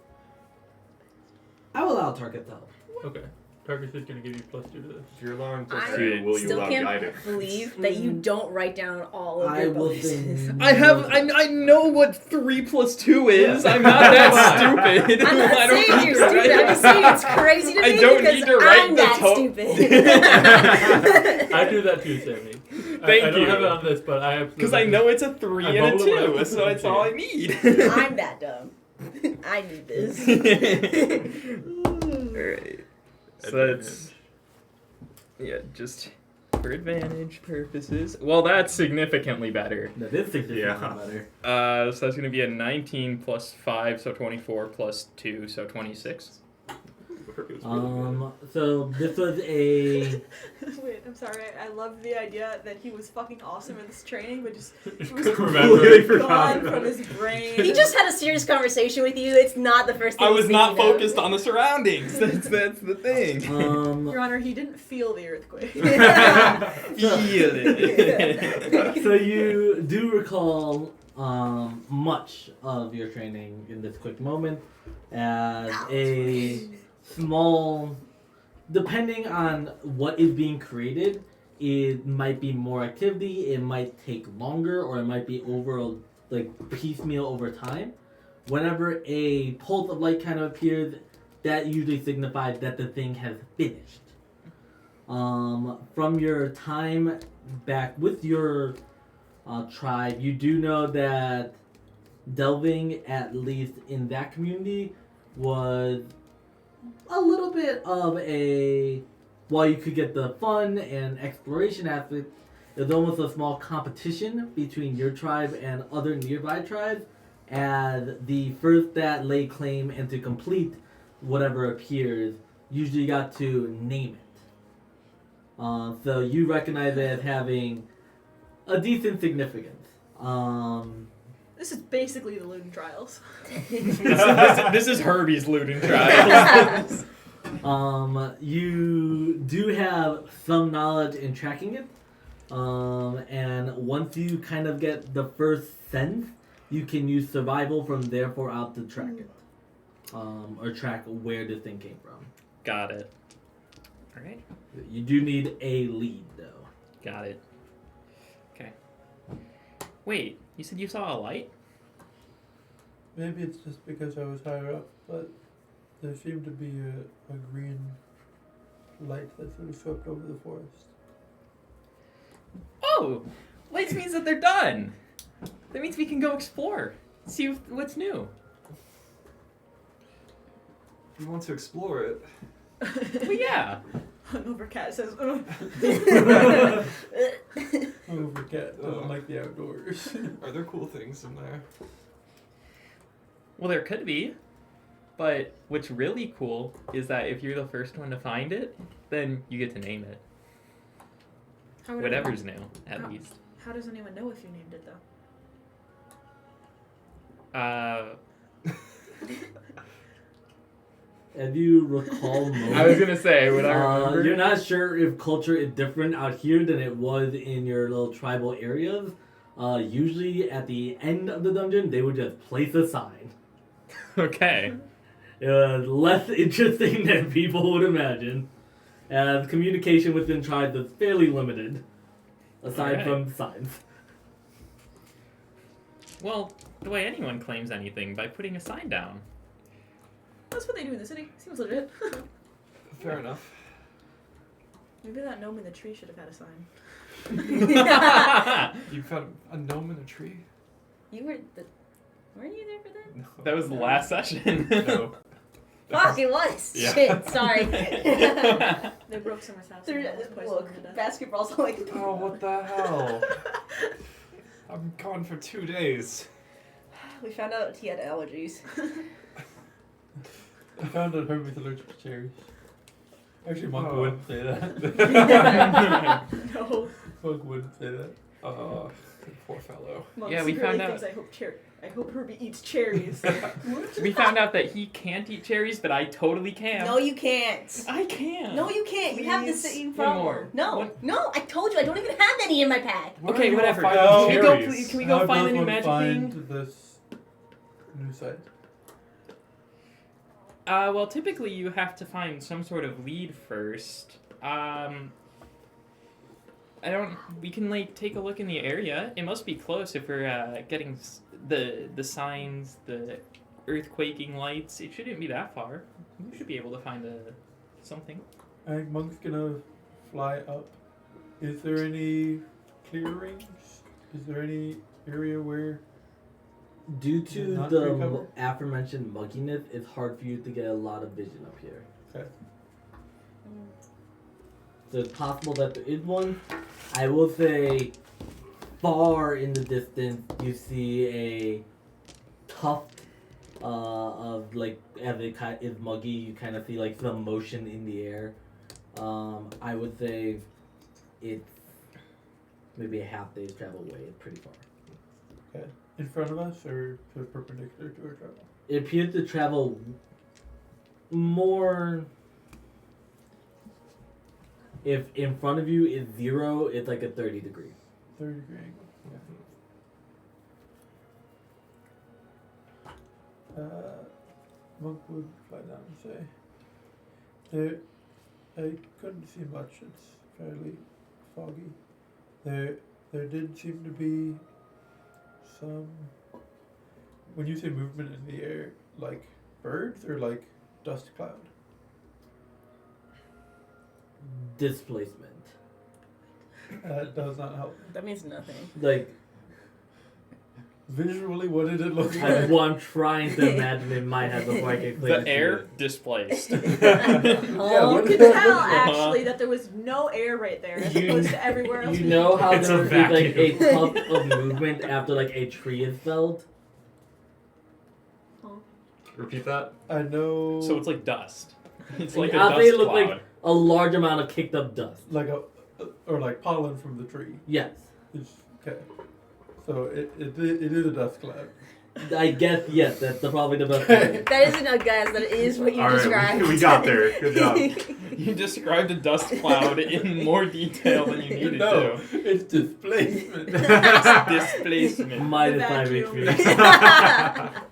I will allow Target to help. Okay. Turkus is going to give you +2 to this. If you're allowing I +2, will you still allow can't guidance? believe that you don't write down all of I your will bonuses. say I know what 3 + 2 is. I'm not that stupid. I'm not I don't saying you're need to stupid. write I'm just saying it's crazy to me I don't because need to write I'm the that stupid. I do that too, Sammy. Thank I don't you. have it on this, but I have. Because I know it's a 3 I and a bubbled it 2, up. so it's all I need. I'm that dumb. I need this. Alright. So that's... Yeah, just for advantage purposes. Well, that's significantly better. That is significantly Yeah. better. So that's going to be a 19 + 5, so 24 + 2, so 26. So this was a. Wait, I'm sorry. I love the idea that he was fucking awesome in this training, but just it was Couldn't remember it. gone from his brain. He just had a serious conversation with you. It's not the first thing I was he's not thinking of. focused on the surroundings. That's the thing. Your Honor, he didn't feel the earthquake. Feel it. So you do recall much of your training in this quick moment as a small, depending on what is being created, it might be more activity, it might take longer, or it might be over like piecemeal over time. Whenever a pulse of light kind of appears, that usually signifies that the thing has finished. From your time back with your tribe, you do know that delving, at least in that community, was a little bit of a, while you could get the fun and exploration aspect, there's almost a small competition between your tribe and other nearby tribes, as the first that lay claim and to complete whatever appears usually got to name it. So you recognize it as having a decent significance. This is basically the Loon Trials. This is Herbie's looting trial. You do have some knowledge in tracking it. And once you kind of get the first sense, you can use survival from therefore out to track it. Or track where this thing came from. Got it. Alright. You do need a lead, though. Got it. Okay. Wait, you said you saw a light? Maybe it's just because I was higher up, but there seemed to be a green light that sort of swept over the forest. Oh! Lights means that they're done! That means we can go explore. See what's new. If you want to explore it, Well, yeah. Hungover Cat says, Over cat doesn't like the outdoors. are there cool things in there? Well, there could be. But what's really cool is that if you're the first one to find it, then you get to name it. How would Whatever's new, at How- least. How does anyone know if you named it, though? If you recall most, I was gonna say, would I remember? you're not sure if culture is different out here than it was in your little tribal areas. Usually at the end of the dungeon, they would just place a sign. Okay. It was less interesting than people would imagine, as communication within tribes is fairly limited, aside Alright. from signs. Well, the way anyone claims anything, by putting a sign down. That's what they do in the city. Seems legit. Fair enough. Maybe that gnome in the tree should have had a sign. You found a gnome in a tree? You were weren't you there for that? No. That was the last session. No. Fuck, it was. Yeah. Shit, sorry. They broke Summer's house. and almost poisoned Look, him to death. basketball's all like. Oh, what the hell? I'm gone for 2 days. We found out he had allergies. I found out Herbie's allergic to cherries. Actually, Monk Oh. wouldn't say that. No. Monk wouldn't say that. Poor fellow. Monk Yeah, we secretly found out- thinks I hope Herbie eats cherries. We found out that he can't eat cherries, but I totally can. No, you can't. I can. No, you can't. You have the Please. same One problem. more. No, One- no. I told you I don't even have any in my pack. Where Okay, are you whatever. all Oh. finding Can we go? cherries? Can we I go find both the new want to magic find thing? this new site. Well, typically you have to find some sort of lead first. We can like take a look in the area. It must be close if we're getting the signs, the earthquaking lights. It shouldn't be that far. We should be able to find something. I think Monk's gonna fly up. Is there any clearings? Is there any area where? Due to Not the recover? aforementioned mugginess, it's hard for you to get a lot of vision up here. Okay. So it's possible that there is one. I will say, far in the distance, you see a tuft of like, as it is muggy, you kind of see like some motion in the air. I would say it's maybe a half day's travel away. It's pretty far. Okay. In front of us or to perpendicular to our travel? It appears to travel more. If in front of you is 0, it's like a 30 degree. 30-degree angle. Monk would fly down and say, "There, I couldn't see much. It's fairly foggy. There did seem to be some. When you say movement in the air, like birds or like dust cloud? Displacement. That does not help. That means nothing. Like, Visually, what did it look that's like? what I'm trying to imagine in my head before I can explain it The to air you. displaced. Yeah, You what could did that tell look like? actually that there was no air right there as You- opposed to everywhere else. You know how It's a there is like a vacuum. tuft of movement after like a tree is felled? Repeat that. I know. So it's like dust. It's like a I'll dust say it looked cloud. like a large amount of kicked up dust. like or like pollen from the tree. Yes. It's, okay. So it is a dust cloud. I guess, yes, that's probably the best Okay. way. That isn't a guess. That is what you All right, described. we got there. Good job. You described a dust cloud in more detail than you needed No, to. it's displacement. Displacement. Minus The 5 vacuum. HP.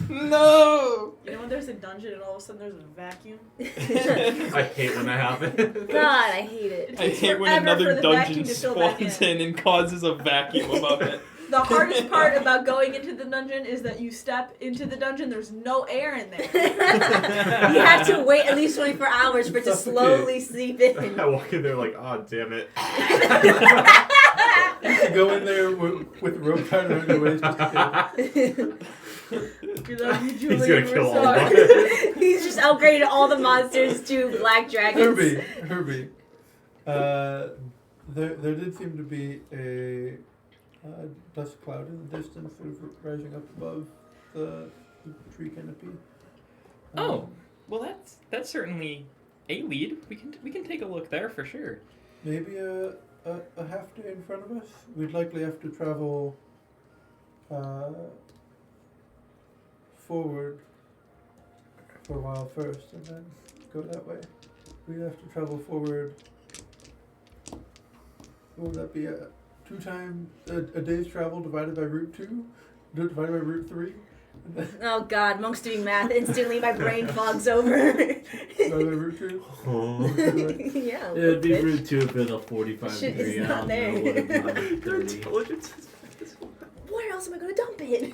No! You know when there's a dungeon and all of a sudden there's a vacuum? I hate when that happens. God, I hate it. It I takes hate when forever another for the dungeon vacuum to fill back spawns in. in and causes a vacuum above it. The hardest part about going into the dungeon is that you step into the dungeon, there's no air in there. You have to wait at least 24 hours for it to slowly seep in. I walk in there like, oh, damn it. You go in there with rope tied around your waist. We love you, He's Julie. gonna We're kill all of sorry. us. He's just upgraded all the monsters to black dragons. Herbie. There did seem to be a dust cloud in the distance, sort of rising up above the tree canopy. Oh, well that's certainly a lead. We can take a look there for sure. Maybe a half day in front of us. We'd likely have to travel forward for a while first, and then go that way. We'd have to travel forward. What would that be? A day's travel divided by route 2, divided by route 3, Oh God, Monk's doing math. Instantly, my brain fogs over. divided by route 2. Yeah. It would be bitch. rude too if it was a 45 Shit degree. is I not don't there. know what it'd be like Their 30. intelligence is Where else am I gonna dump it?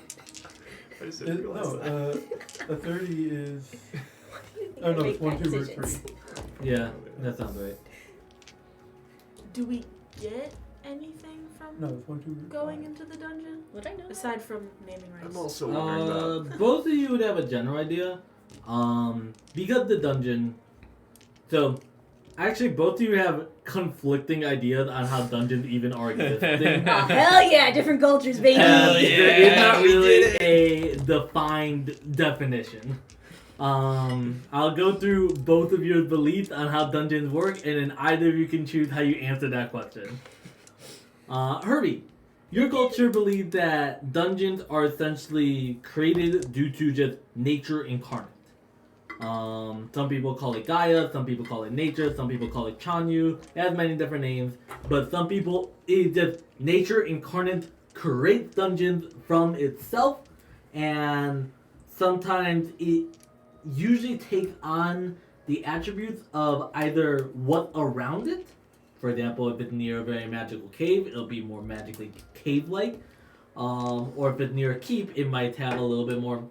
I just didn't realize that. A 30 is. Why do you think Oh I no, make it's 1, bad 2, route decisions? 3. Yeah, that sounds right. Do we get anything from No, it's 1, 2, route going 5. into the dungeon? Would I know? Aside from naming rights. I'm also wondering that. Both of you would have a general idea. Because the dungeon. So, actually, both of you have conflicting ideas on how dungeons even are existing. Oh, hell yeah, different cultures, baby. Hell yeah. There is not we really did a defined definition. I'll go through both of your beliefs on how dungeons work, and then either of you can choose how you answer that question. Herbie, your culture believes that dungeons are essentially created due to just nature incarnate. Some people call it Gaia, some people call it nature, some people call it Chanyu. It has many different names, but some people, it's just nature incarnate creates dungeons from itself, and sometimes it usually takes on the attributes of either what around it. For example, if it's near a very magical cave, it'll be more magically cave-like. Or if it's near a keep, it might have a little bit more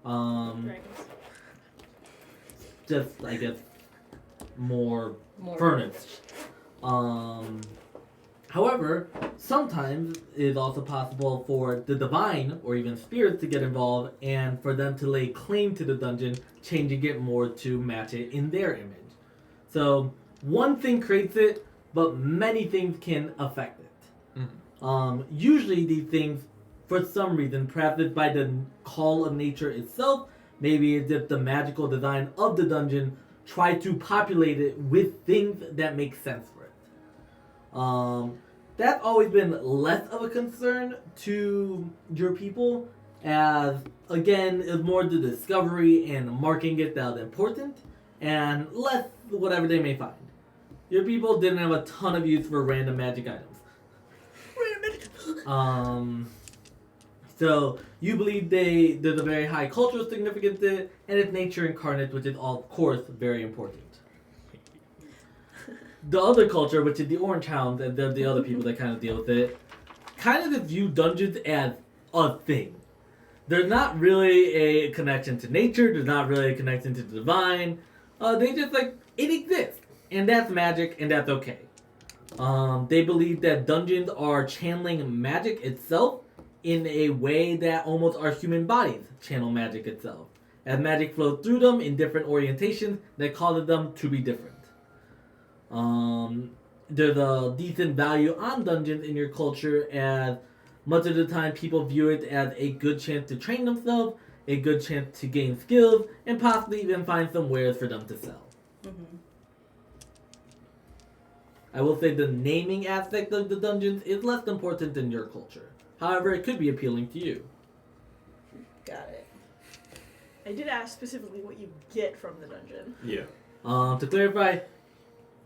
Dragons. just I guess more More furnished. However, sometimes it is also possible for the divine or even spirits to get involved and for them to lay claim to the dungeon, changing it more to match it in their image. So one thing creates it, but many things can affect it. Usually these things, for some reason, perhaps it's by the call of nature itself, maybe it's just the magical design of the dungeon, try to populate it with things that make sense for it. That's always been less of a concern to your people, as again, it's more the discovery and marking it that is important, and less whatever they may find. Your people didn't have a ton of use for random magic items. So you believe there's a very high cultural significance to it, and it's nature incarnate, which is of course very important. The other culture, which is the Orange Hounds, and they're the other people that kind of deal with it, kind of just view dungeons as a thing. There's not really a connection to nature, there's not really a connection to the divine. They just like, it exists, and that's magic, and that's okay. They believe that dungeons are channeling magic itself in a way that almost our human bodies channel magic itself. As magic flows through them in different orientations that causes them to be different. There's a decent value on dungeons in your culture, as much of the time people view it as a good chance to train themselves, a good chance to gain skills, and possibly even find some wares for them to sell. Mm-hmm. I will say the naming aspect of the dungeons is less important than your culture. However, it could be appealing to you. Got it. I did ask specifically what you get from the dungeon. Yeah. To clarify,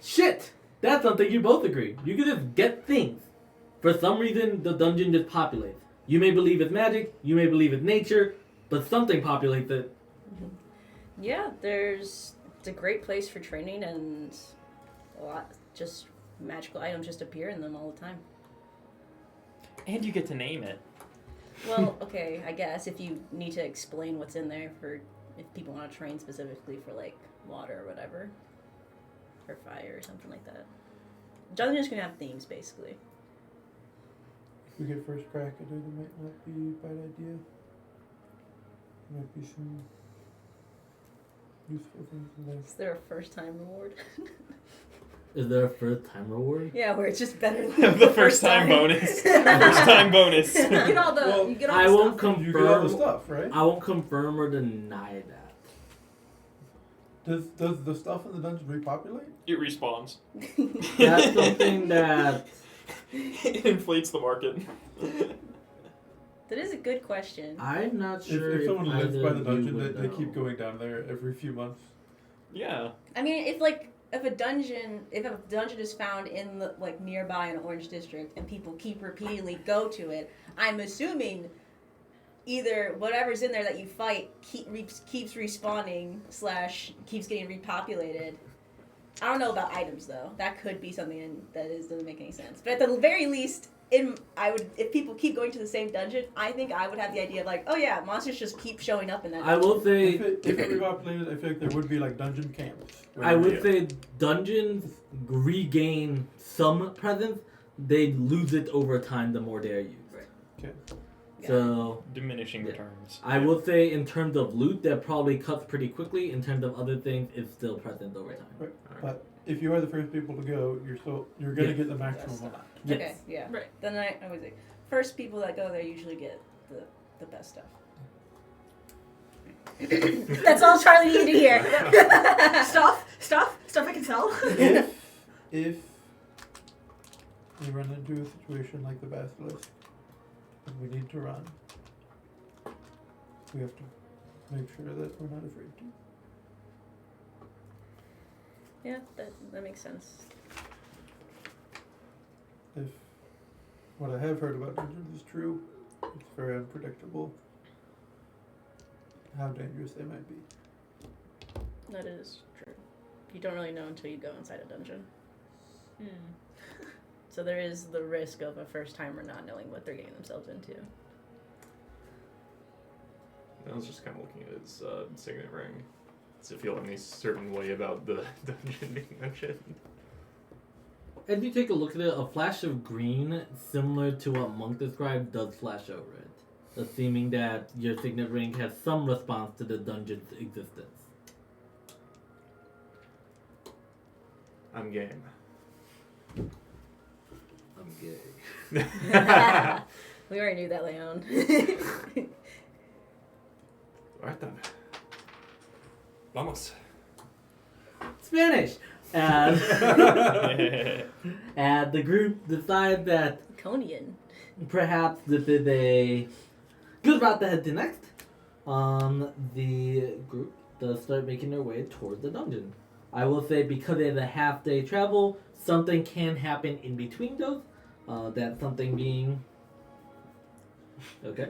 shit! That's something you both agree. You can just get things. For some reason, the dungeon just populates. You may believe it's magic, you may believe it's nature, but something populates it. Yeah, it's a great place for training, and a lot just magical items just appear in them all the time. And you get to name it. Well, okay, I guess if you need to explain what's in there for if people want to train specifically for like water or whatever, or fire or something like that. Dungeons can have themes basically. If we get first crack at it, it might not be a bad idea. There might be some useful things in there. Is there a first time reward? Is there a first time reward? Yeah, where it's just better than The first time bonus. First time bonus. You get all the. Well, you get all I the won't stuff. You get all the confirm. stuff, right? I won't confirm or deny that. Does the stuff in the dungeon repopulate? It respawns. That's something that It inflates the market. That is a good question. I'm not sure. If someone lives either by the of you dungeon, would they keep know. going down there every few months. Yeah. I mean, if a dungeon is found in the, like nearby an orange district and people keep repeatedly go to it, I'm assuming either whatever's in there that you fight keeps respawning / keeps getting repopulated. I don't know about items though. That could be something that doesn't make any sense. But at the very least, if people keep going to the same dungeon, I think I would have the idea of like, oh yeah, monsters just keep showing up in that. I will say. If it repopulated, I feel like there would be like dungeon camps. I would say dungeons regain some presence. They lose it over time the more they are used. Okay. So Diminishing Yeah. returns. I will say, in terms of loot, that probably cuts pretty quickly. In terms of other things, it's still present over time. Right. But if you are the first people to go, you're gonna Yeah. get the maximum amount. Yes. Okay, yeah. Right. Then I was like, first people that go there usually get the best stuff. That's all Charlie needed to hear. Stuff I can sell. If we run into a situation like the basilisk and we need to run, we have to make sure that we're not afraid to. Yeah, that makes sense. If what I have heard about dungeons is true, it's very unpredictable how dangerous they might be. That is true. You don't really know until you go inside a dungeon. So there is the risk of a first timer not knowing what they're getting themselves into. I was just kind of looking at his signet ring. Does it feel any certain way about the dungeon being mentioned? As you take a look at it, a flash of green, similar to what Monk described, does flash over it, assuming that your signet ring has some response to the dungeon's existence. I'm game. I'm gay. We already knew that, Leon. Alright then. Vamos. Spanish! And, and the group decides that Conian. perhaps this is a good route to head to next. The group does start making their way toward the dungeon. I will say, because it's a half-day travel, something can happen in between those. That something being... Okay.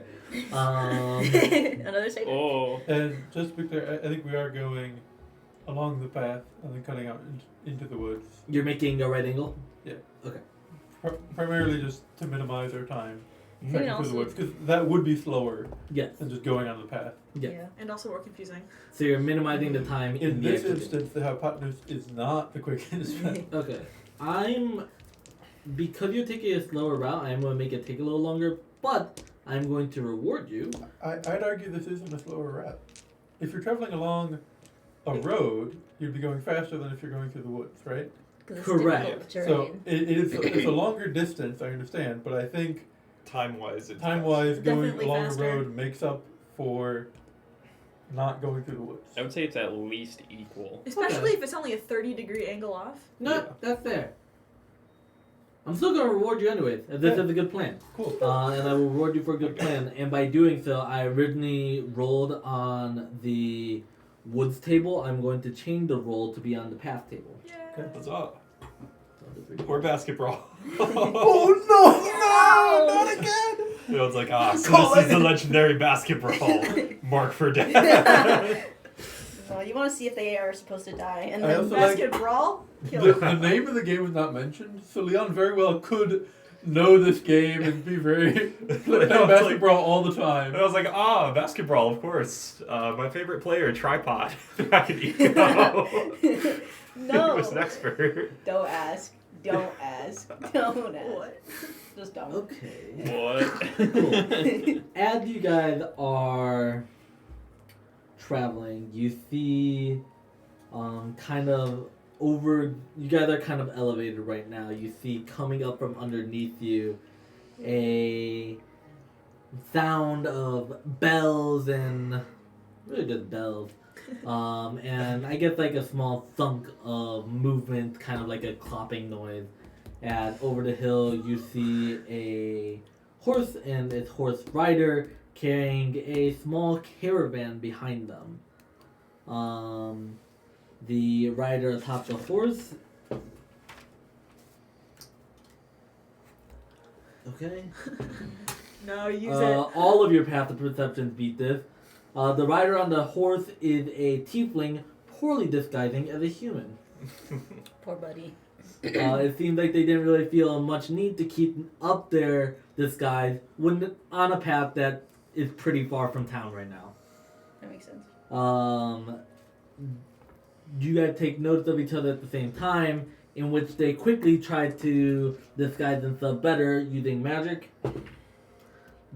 Another statement. Oh. And just to be clear, I think we are going along the path and then cutting out into the woods. You're making a right angle? Primarily just to minimize our time And cutting through also- the woods, because that would be slower Yes. than just going on the path. Yes. And also more confusing. So you're minimizing the time In the this extra instance, the hypotenuse is not the quickest. Okay. Because you're taking a slower route, I'm going to make it take a little longer, but I'm going to reward you. I'd argue this isn't a slower route. If you're traveling along a road, you'd be going faster than if you're going through the woods, right? 'Cause it's Correct. difficult terrain. So it's a longer distance, I understand, but I think Time-wise, it's time-wise, going Definitely along faster. a road makes up for not going through the woods. I would say it's at least equal. Especially if it's only a 30-degree angle off. No, Yeah. that's fair. I'm still going to reward you anyways, as this Yeah. is a good plan. Cool. And I will reward you for a good plan. And by doing so, I originally rolled on the woods table. I'm going to change the roll to be on the path table. Yeah. Okay. What's up? So this is- Or basketball. Oh no! Not again! You know, it's like, so Call this is it. the legendary basketball mark for death. Well, you want to see if they are supposed to die, and I then also like- Basket brawl? Kill The name of the game was not mentioned, so Leon very well could know this game and be very playing basketball all the time. And I was like, basketball, of course. My favorite player, Tripod. Back in Eco. No. He was an expert. Don't ask. Don't ask. Don't ask. What? Just don't. Okay. What? Cool. As you guys are traveling, you see you guys are kind of elevated right now. You see coming up from underneath you a sound of bells and really just bells. And I guess like a small thunk of movement, kind of like a clopping noise. And over the hill, you see a horse and its horse rider carrying a small caravan behind them. The rider atop the horse. Okay. No, use it. All of your path of perceptions beat this. The rider on the horse is a tiefling, poorly disguising as a human. Poor buddy. It seems like they didn't really feel much need to keep up their disguise when on a path that is pretty far from town right now. That makes sense. You guys take notice of each other at the same time, in which they quickly try to disguise themselves better using magic.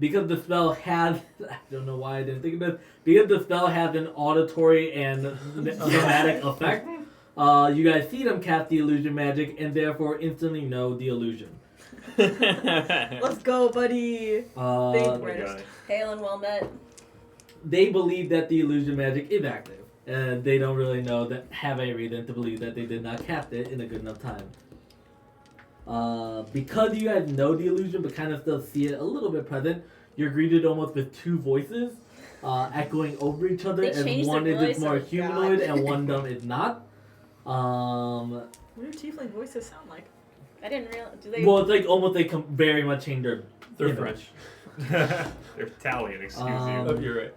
because the spell has, I don't know why I didn't think of this, because the spell has an auditory and somatic effect, you guys see them cast the illusion magic and therefore instantly know the illusion. Let's go, buddy. Hail and well met. They believe that the illusion magic is active, and they don't really know that have any reason to believe that they did not cast it in a good enough time. Because you guys know the illusion but kind of still see it a little bit present, you're greeted almost with two voices echoing over each other, They and changed one their is voice, more oh humanoid God. and one dumb is not. What do tiefling voices sound like? I didn't realize. Do they? Well, it's like almost they very much change their They're image. French. They're Italian, excuse Oh, you. you're right.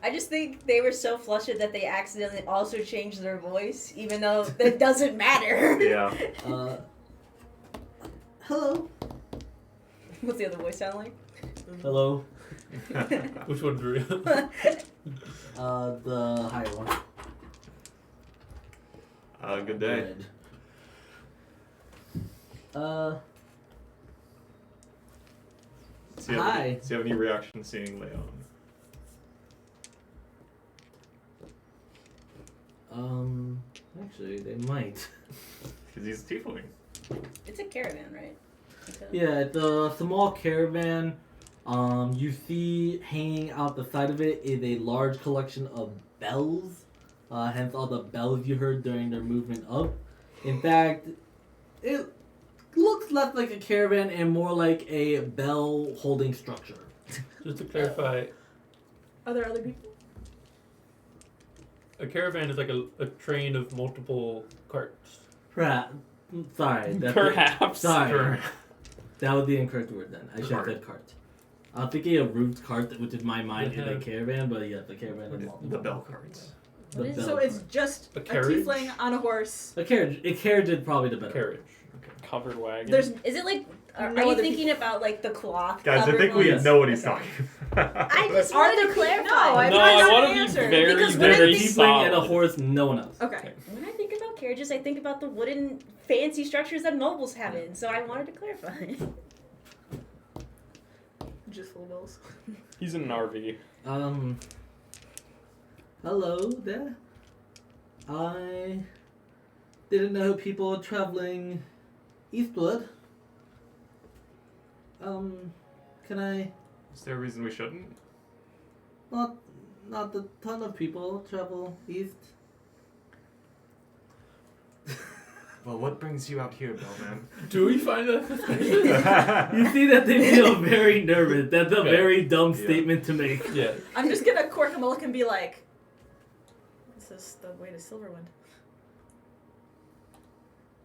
I just think they were so flustered that they accidentally also changed their voice, even though that doesn't matter. Yeah. Hello. What's the other voice sound like? Hello. Which one's real? The higher one. Good day. Good. So you have Hi. Any, so you have any reaction seeing Leon? Actually, they might. Because he's a tiefling. It's a caravan, right? Yeah, it's a small caravan. You see hanging out the side of it is a large collection of bells. Hence all the bells you heard during their movement up. In fact, it looks less like a caravan and more like a bell holding structure. Just to clarify, Are there other people? a caravan is like a train of multiple carts. Sorry. Perhaps. Sorry. That was the incorrect word then. I should have Cart. said cart. I'm thinking of Ruth's cart, which in my mind is a Yeah. caravan, but yeah, the caravan is The bell carts. the What is- bell So it's cart. just A a carriage? tiefling on a horse. A carriage is probably the better. Carriage. Covered wagon. There's Is it like? Are No you other thinking about like the cloth? Guys, I covered think we ones? know what he's Okay. talking about. I just Are wanted there to clarify. No, I no, don't I know want the to answer. be very, Because when There's a very tiefling solid. and a horse no one knows. Okay. When I think about carriages, I think about the wooden fancy structures that nobles have in. So I wanted to clarify. Just full bills. He's in an RV. Hello there. I didn't know people were traveling eastward. Can I? Is there a reason we shouldn't? Not a ton of people travel east. Well, what brings you out here, Bellman? Do we find that suspicious? You see that they feel very nervous. That's a Okay. very dumb Yeah. statement to make. Yeah. I'm just gonna quirk him a look and be like, "This is the way to Silverwind."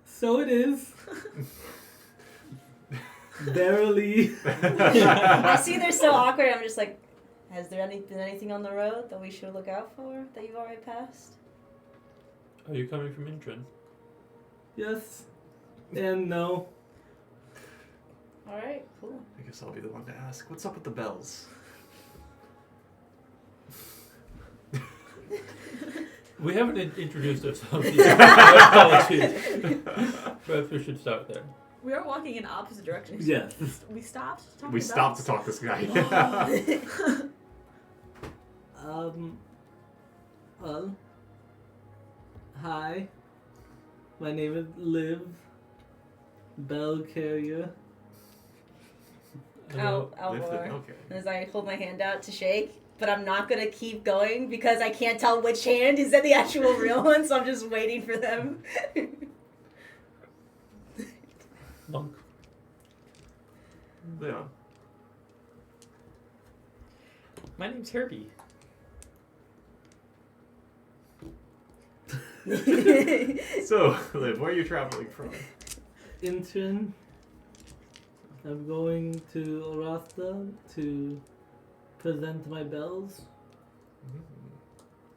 So it is. Verily. I see they're so awkward. I'm just like, has there been anything on the road that we should look out for that you've already passed? Are you coming from Intrin? Yes. And no. All right, cool. I guess I'll be the one to ask. What's up with the bells? We haven't introduced ourselves yet. Apologies. Perhaps we should start there. We are walking in opposite directions. Yes. We stopped. To talk We about stopped to this. talk to this guy. Well. Hi. My name is Liv. Bell Carrier. I'll Lift it, roar okay. as I hold my hand out to shake, but I'm not gonna keep going because I can't tell which hand is the actual real one, so I'm just waiting for them. Monk. Leon. My name's Herbie. So, Liv, where are you traveling from? Intern. I'm going to Orasta to present my bells.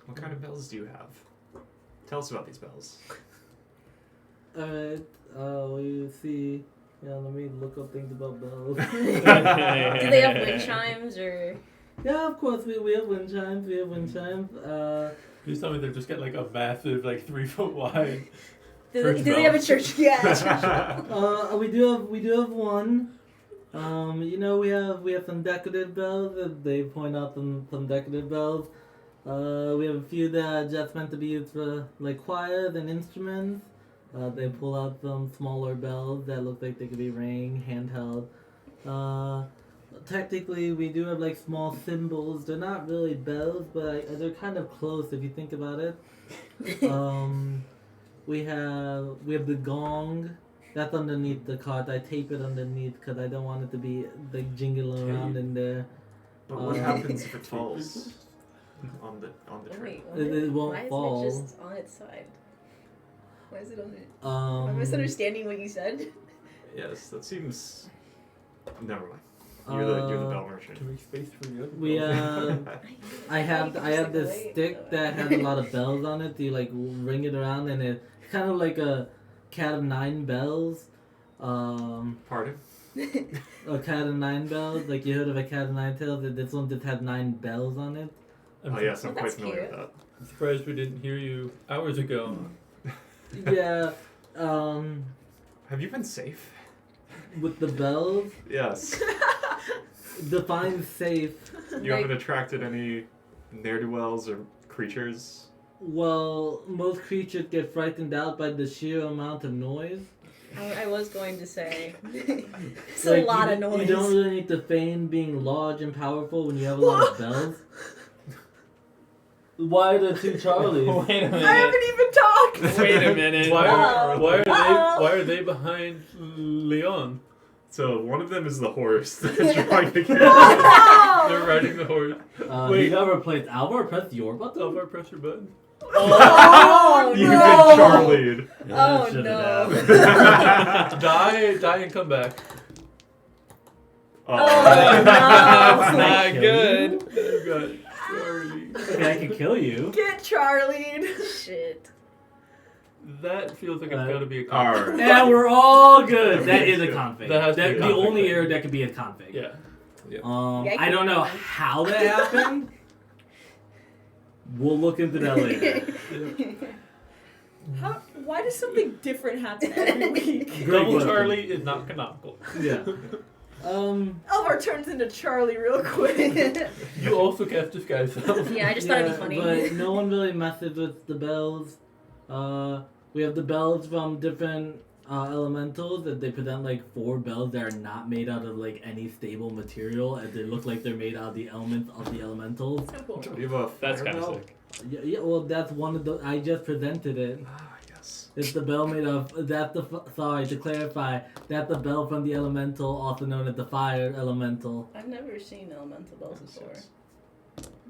What kind of bells do you have? Tell us about these bells. Alright, we see. Yeah, let me look up things about bells. Do they have wind chimes or? Yeah, of course, we have wind chimes. We have wind chimes. Please tell me they're just got like a massive, like 3 foot wide. Do Church they have a bells. church? Yeah, a church bell. We do have one. We have some decorative bells. They point out some decorative bells. We have a few that are just meant to be used for like choirs and instruments. They pull out some smaller bells that look like they could be ring, handheld. Technically, we do have like small cymbals. They're not really bells, but they're kind of close if you think about it. We have the gong. That's underneath the cart. I tape it underneath because I don't want it to be like jingling around in there. But what happens if it falls on the train? Wait, It won't why fall. isn't it just on its side? Why is it on it? Um, I'm misunderstanding what you said. Yes, that seems. Never mind. You're the bell merchant. To make space for the other. We I have this wait, stick that has a lot of bells on it. You like ring it around, and it's kind of like a cat of nine bells. Pardon? A cat of nine bells. Like you heard of a cat of nine tails? This one just had 9 bells on it. Oh yes, I'm quite That's familiar with cute. that. I'm surprised we didn't hear you hours ago. Yeah. Have you been safe? With the bells, Yes. define safe. You haven't attracted any ne'er-do-wells or creatures? Well, most creatures get frightened out by the sheer amount of noise. I was going to say. It's Like, a lot of noise. You don't really need to feign being large and powerful when you have a lot of bells. Why are there 2 Charlies? Wait a minute. I haven't even talked. Wait a minute. Why are they behind Leon? So one of them is the horse that's trying to get Oh! They're riding the horse. Wait, you ever played Alvar? Press your button? Alvar, press your button. Oh, You no. get Charlied. Oh, should've no. happened. Die and come back. Oh, That's no. not Kill good. You got Charlie. Okay, I can kill you. Get Charlie. Shit. That feels like it's Uh, gotta be a Alright. conflict. And we're all good. That is a config. That has to be a the config, only right? error that could be a config. Yeah. Yeah, I don't know how that happened. We'll look into that later. Why does something different happen every week? Great Double question. Charlie is not canonical. Yeah. Elvar turns into Charlie real quick. You also cast Disguise Self. Yeah, I just thought it'd be funny. But no one really messes with the bells. We have the bells from different elementals that they present like 4 bells that are not made out of like any stable material, and they look like they're made out of the elements of the elementals. So cool. Do you have a That's fire kind of bell? sick. Yeah, well, that's one of the. I just presented it. Ah, yes. It's the bell made of. Sorry, to clarify, that's the bell from the elemental, also known as the fire elemental. I've never seen elemental bells before.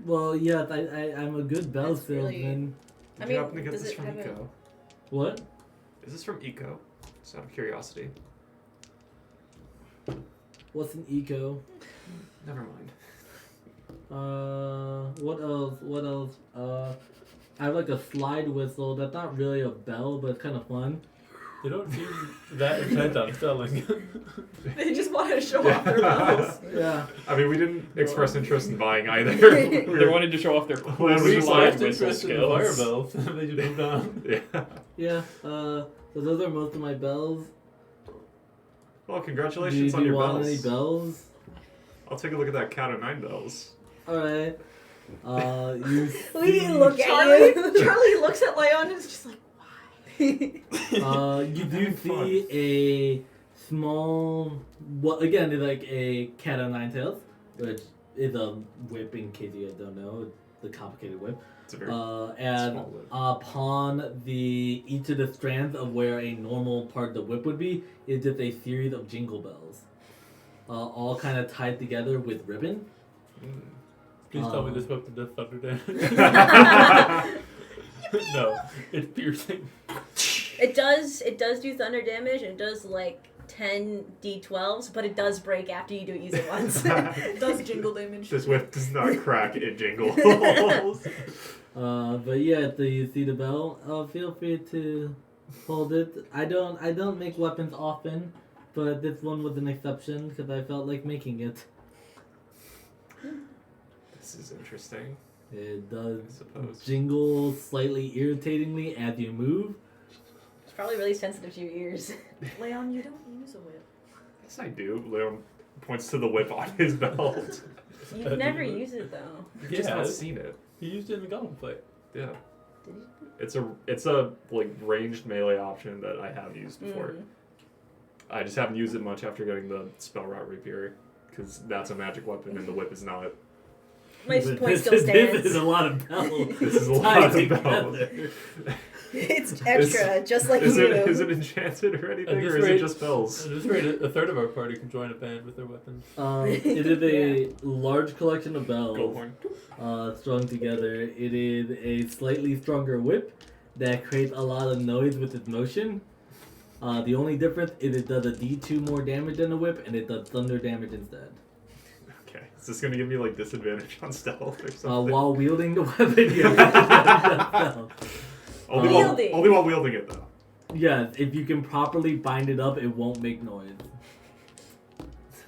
Well, yes, I'm a good bell That's really- salesman. I Did mean, you happen to get does this it from have a- Eco? What? Is this from Eco? Just out of curiosity. What's an eco? Never mind. What else? What else? I have like a slide whistle. That's not really a bell, but it's kind of fun. They don't seem that intent on selling. They just wanted to show off their bells. Yeah. I mean, we didn't express interest in buying either. They wanted to show off their Well, cool we slide just whistle interested in the fire skills. bells. They just moved on. Yeah. Yeah. So those are most of my bells. Well, Do congratulations on you your want bells. any bells? I'll take a look at that cat of 9 bells. All right. You. We didn't look at Charlie, you. Charlie looks at Leon and is just like, You do see a small. Well, again, it's like a cat o' nine tails, which is a whip. In case you don't know, the complicated whip. It's a very And small whip. upon each of the strands of where a normal part of the whip would be is just a series of jingle bells, all kind of tied together with ribbon. Please tell me this weapon does thunder damage. No, it's piercing. It does do thunder damage, and it does like 10 d12s, but it does break after you use it once. it does jingle damage. This whip does not crack, it jingles. But yeah, so you see the bell. Feel free to hold it. I don't make weapons often, but this one was an exception because I felt like making it. This is interesting, It I does suppose. jingle slightly irritatingly as you move. It's probably really sensitive to your ears. Leon, you don't use a whip. Yes, I do. Leon points to the whip on his belt. You've never used it though. You've just not seen it. He used it in the Goblin fight. Yeah. Did you? It's a like ranged melee option that I have used before. I just haven't used it much after getting the Spell Route Rapier, because that's a magic weapon and the whip is not. My But point still This stands. is a lot of bells. This is a tied lot of together. bells. It's extra, just like Is you. it enchanted or anything, or is it just bells? At this rate, a third of our party can join a band with their weapons. It is a large collection of bells Goldhorn. strung together. It is a slightly stronger whip that creates a lot of noise with its motion. The only difference is it does a D2 more damage than the whip, and it does thunder damage instead. Okay, is this gonna give me like disadvantage on stealth or something? While wielding the weapon, you have disadvantage on stealth. Only while wielding it though. Yes, if you can properly bind it up, it won't make noise.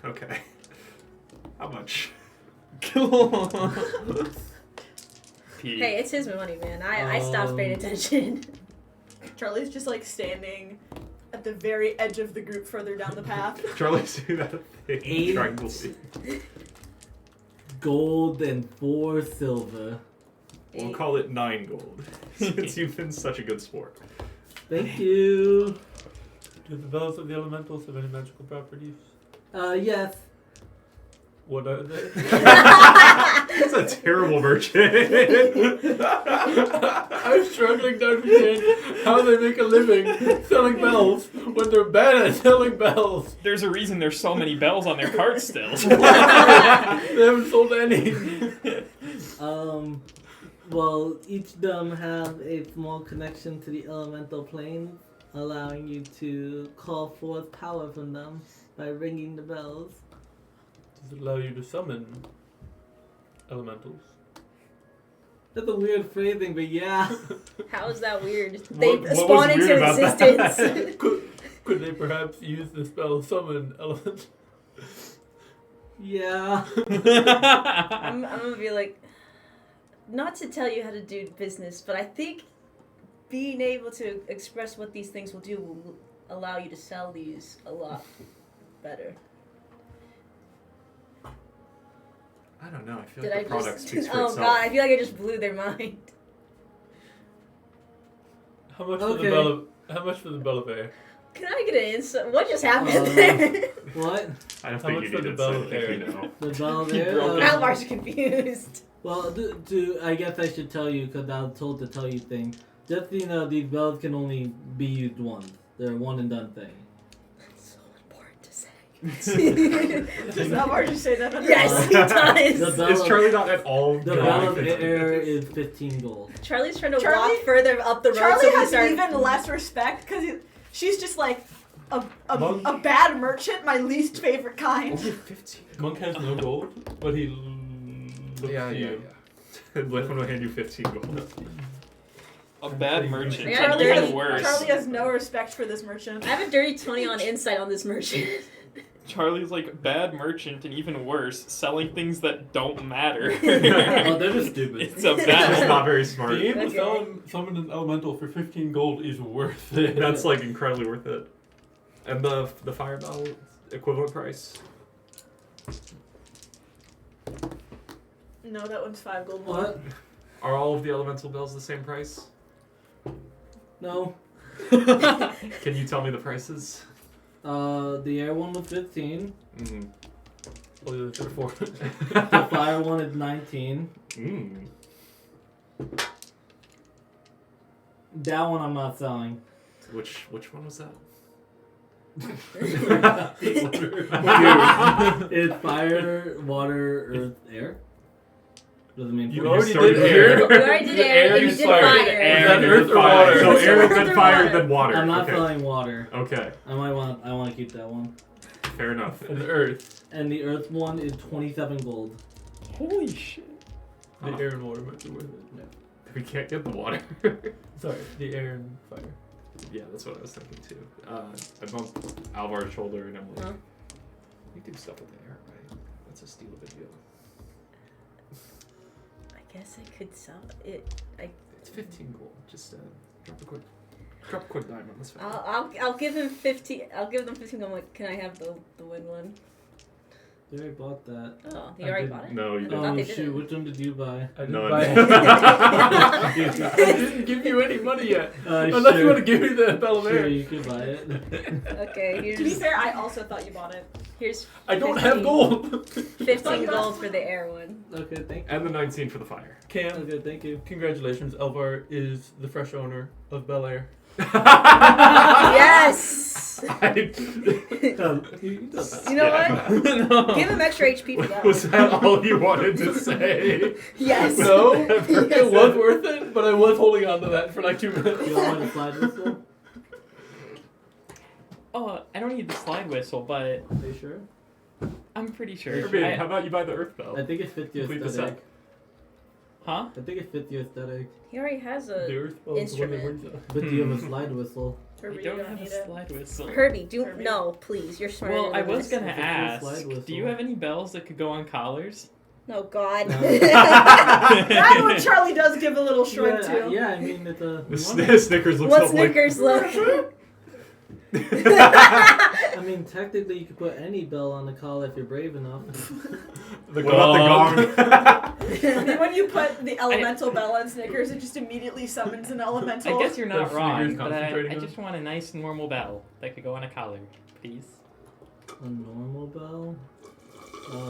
Okay. How much? Hey, it's his money, man. I stopped paying attention. Charlie's just like standing at the very edge of the group further down the path. Charlie's do that thing. 8 Triangle C. gold and 4 silver. We'll call it 9 gold, since you've been such a good sport. Thank you. Do the bells of the elementals have any magical properties? Yes. What are they? That's a terrible merchant. I'm struggling to understand how they make a living selling bells when they're bad at selling bells. There's a reason there's so many bells on their cart still. They haven't sold any. Well, each of them have a small connection to the elemental plane, allowing you to call forth power from them by ringing the bells. Does it allow you to summon elementals? That's a weird phrasing, but yeah. How is that weird? They What was spawn weird into about existence. Could they perhaps use the spell summon elementals? Yeah. I'm gonna be like, not to tell you how to do business, but I think being able to express what these things will do will allow you to sell these a lot better. I don't know. I feel Did like I the product just? speaks for Oh itself. god, I feel like I just blew their mind. How much Okay. How much for the bell of air? Can I get an insight? What just happened Uh, there? What? I don't How think much you for need the it, bell so I of think we air? know. The bell He there? broke it. Alvar's confused. Well, I guess I should tell you, because I was told to tell you things. Just so you know, these bells can only be used once. They're a one and done thing. That's so important to say. Does Alvar just say that? Under Yes, he The does. bell Is of- Charlie not at all The drawing bell of attention to air this? is 15 gold. Charlie's trying to Charlie- walk further up the road Charlie so we has start. even less respect because she's just like Monk? a bad merchant, my least favorite kind. Only 15. Monk has no gold, but he looks Yeah, to yeah, you. yeah. Lynn will hand you 15 gold. A bad merchant. Yeah, Charlie, dirty- has, Even worse. Charlie has no respect for this merchant. I have a dirty 20 on insight on this merchant. Charlie's like bad merchant and even worse, selling things that don't matter. Oh, they're just stupid. It's a It's just bad. not very smart. Being able to Okay. summon an elemental for 15 gold is worth it. That's like incredibly worth it. And the fireball equivalent price? No, that one's 5 gold more. What? Are all of the elemental bells the same price? No. Can you tell me the prices? The air one was 15. Mm-hmm. Oh, the other 4. The fire one is 19. Mm. That one I'm not selling. Which one was that? It's fire, water, earth, air. Doesn't mean You four. already started did air. air. You already did The air, and you is did fire. fire. Air. Is that and earth or fire. water? So It's air, earth then or fire, water. then water. I'm not Okay. selling water. Okay, I want to keep that one. fair enough. And the earth. And the earth one is 27 gold. Holy shit. The Huh. air and water might be worth it. We can't get the water. Sorry, the air and fire. Yeah, that's what I was thinking too. I bumped Alvar's shoulder and I'm like, Huh? you do stuff with the air, right? That's a steal of a deal. I guess I could sell it. It's 15 gold. Just drop a quick dime on this fella. I'll give him 50. I'll give them 15. I'm like, can I have the win one? You already bought that. Oh, you I already didn't. bought it? No, you I didn't. thought Oh they shoot! didn't. Which one did you buy? I didn't No, buy I it. I didn't give you any money yet. Unless Sure. you want to give me the Bell of Sure, Air. you can buy it. Okay, To be here's fair, I also thought you bought it. I don't have 15. gold. 15 gold for the air one. Okay, thank you. And the 19 for the fire. Cam, Okay, thank you. congratulations. Elvar is the fresh owner of Bel Air. Yes! You did that. You know what? No. Give him extra HP for that. Was that all you wanted to say? Yes. No, it was worth it, but I was holding on to that for like 2 minutes. You want me to slide whistle? Oh, I don't need the slide whistle, but Are you sure? I'm pretty sure. Irvin, I- how about you buy the Earth Bell? I think it fits your Complete the aesthetic. huh? I think it fits your aesthetic. He already has The a Earth Bell is the one that instrument. wins it. But do you have a slide whistle? Herbie, I you don't don't have need a it. slide whistle. Herbie. Do Herbie. no, please. You're smarter. Well, I than was this. gonna It's a cool ask, slide do whistle. you have any bells that could go on collars? Oh God. No. That one Charlie does give a little shrug yeah, to. yeah, I mean it's a. The Snickers looks What up like... Snickers look? I mean, technically, you could put any bell on the collar if you're brave enough. The What about the gong? I mean, when you put the elemental bell on Snickers, it just immediately summons an elemental. I guess you're not That's wrong, Snickers but I concentrating on. just want a nice normal bell that could go on a collar, please. A normal bell?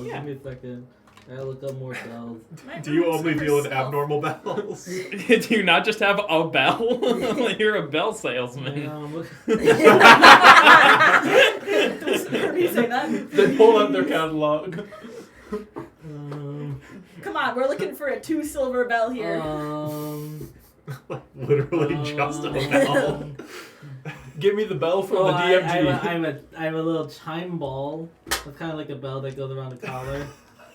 Yeah. Give me a second. I gotta look up more bells. Do you only deal with Herself. abnormal bells? Do you not just have a bell? You're a bell salesman. Yeah, I'm look- Does Herbie say that? They pull out their catalog. Come on, we're looking for a 2 silver bell here. Literally just a bell. Give me the bell from Oh, the I DMG. have a little chime ball. It's kind of like a bell that goes around the collar.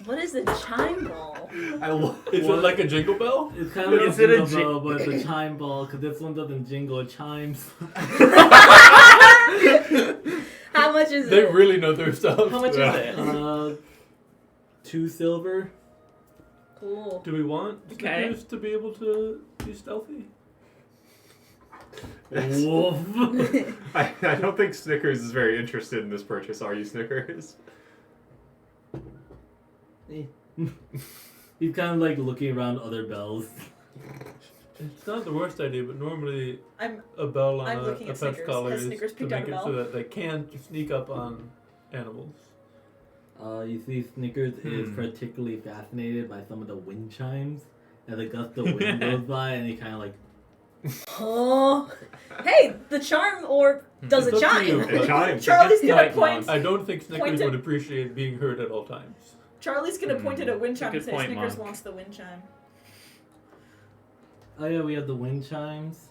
What is the chime ball? Is it like a jingle bell? It's kind of like Is a it a jingle bell, but it's a chime ball because this one doesn't jingle, it chimes. How much is They it? really know their stuff. How much Yeah. is it? 2 silver. Cool. Do we want Okay. Snickers to be able to be stealthy? Woof. I don't think Snickers is very interested in this purchase, are you, Snickers? He's kind of like looking around other bells. It's not the worst idea, but normally I'm a bell on I'm a looking at pet's Snickers. collar Has is Snickers to picked make out a it bell? so that they can't sneak up on animals. You see, Snickers is Hmm. particularly fascinated by some of the wind chimes. As a gust of wind goes by, and he kind of like. Oh. Hey, the charm orb does It's a up to you. chime. It chimes. Charlie's gonna Like point. Monk. I don't think Snickers Pointed- would appreciate being heard at all times. Charlie's gonna point at a wind chime Good and say point, Snickers Monk. wants the wind chime. Oh yeah, we have the wind chimes.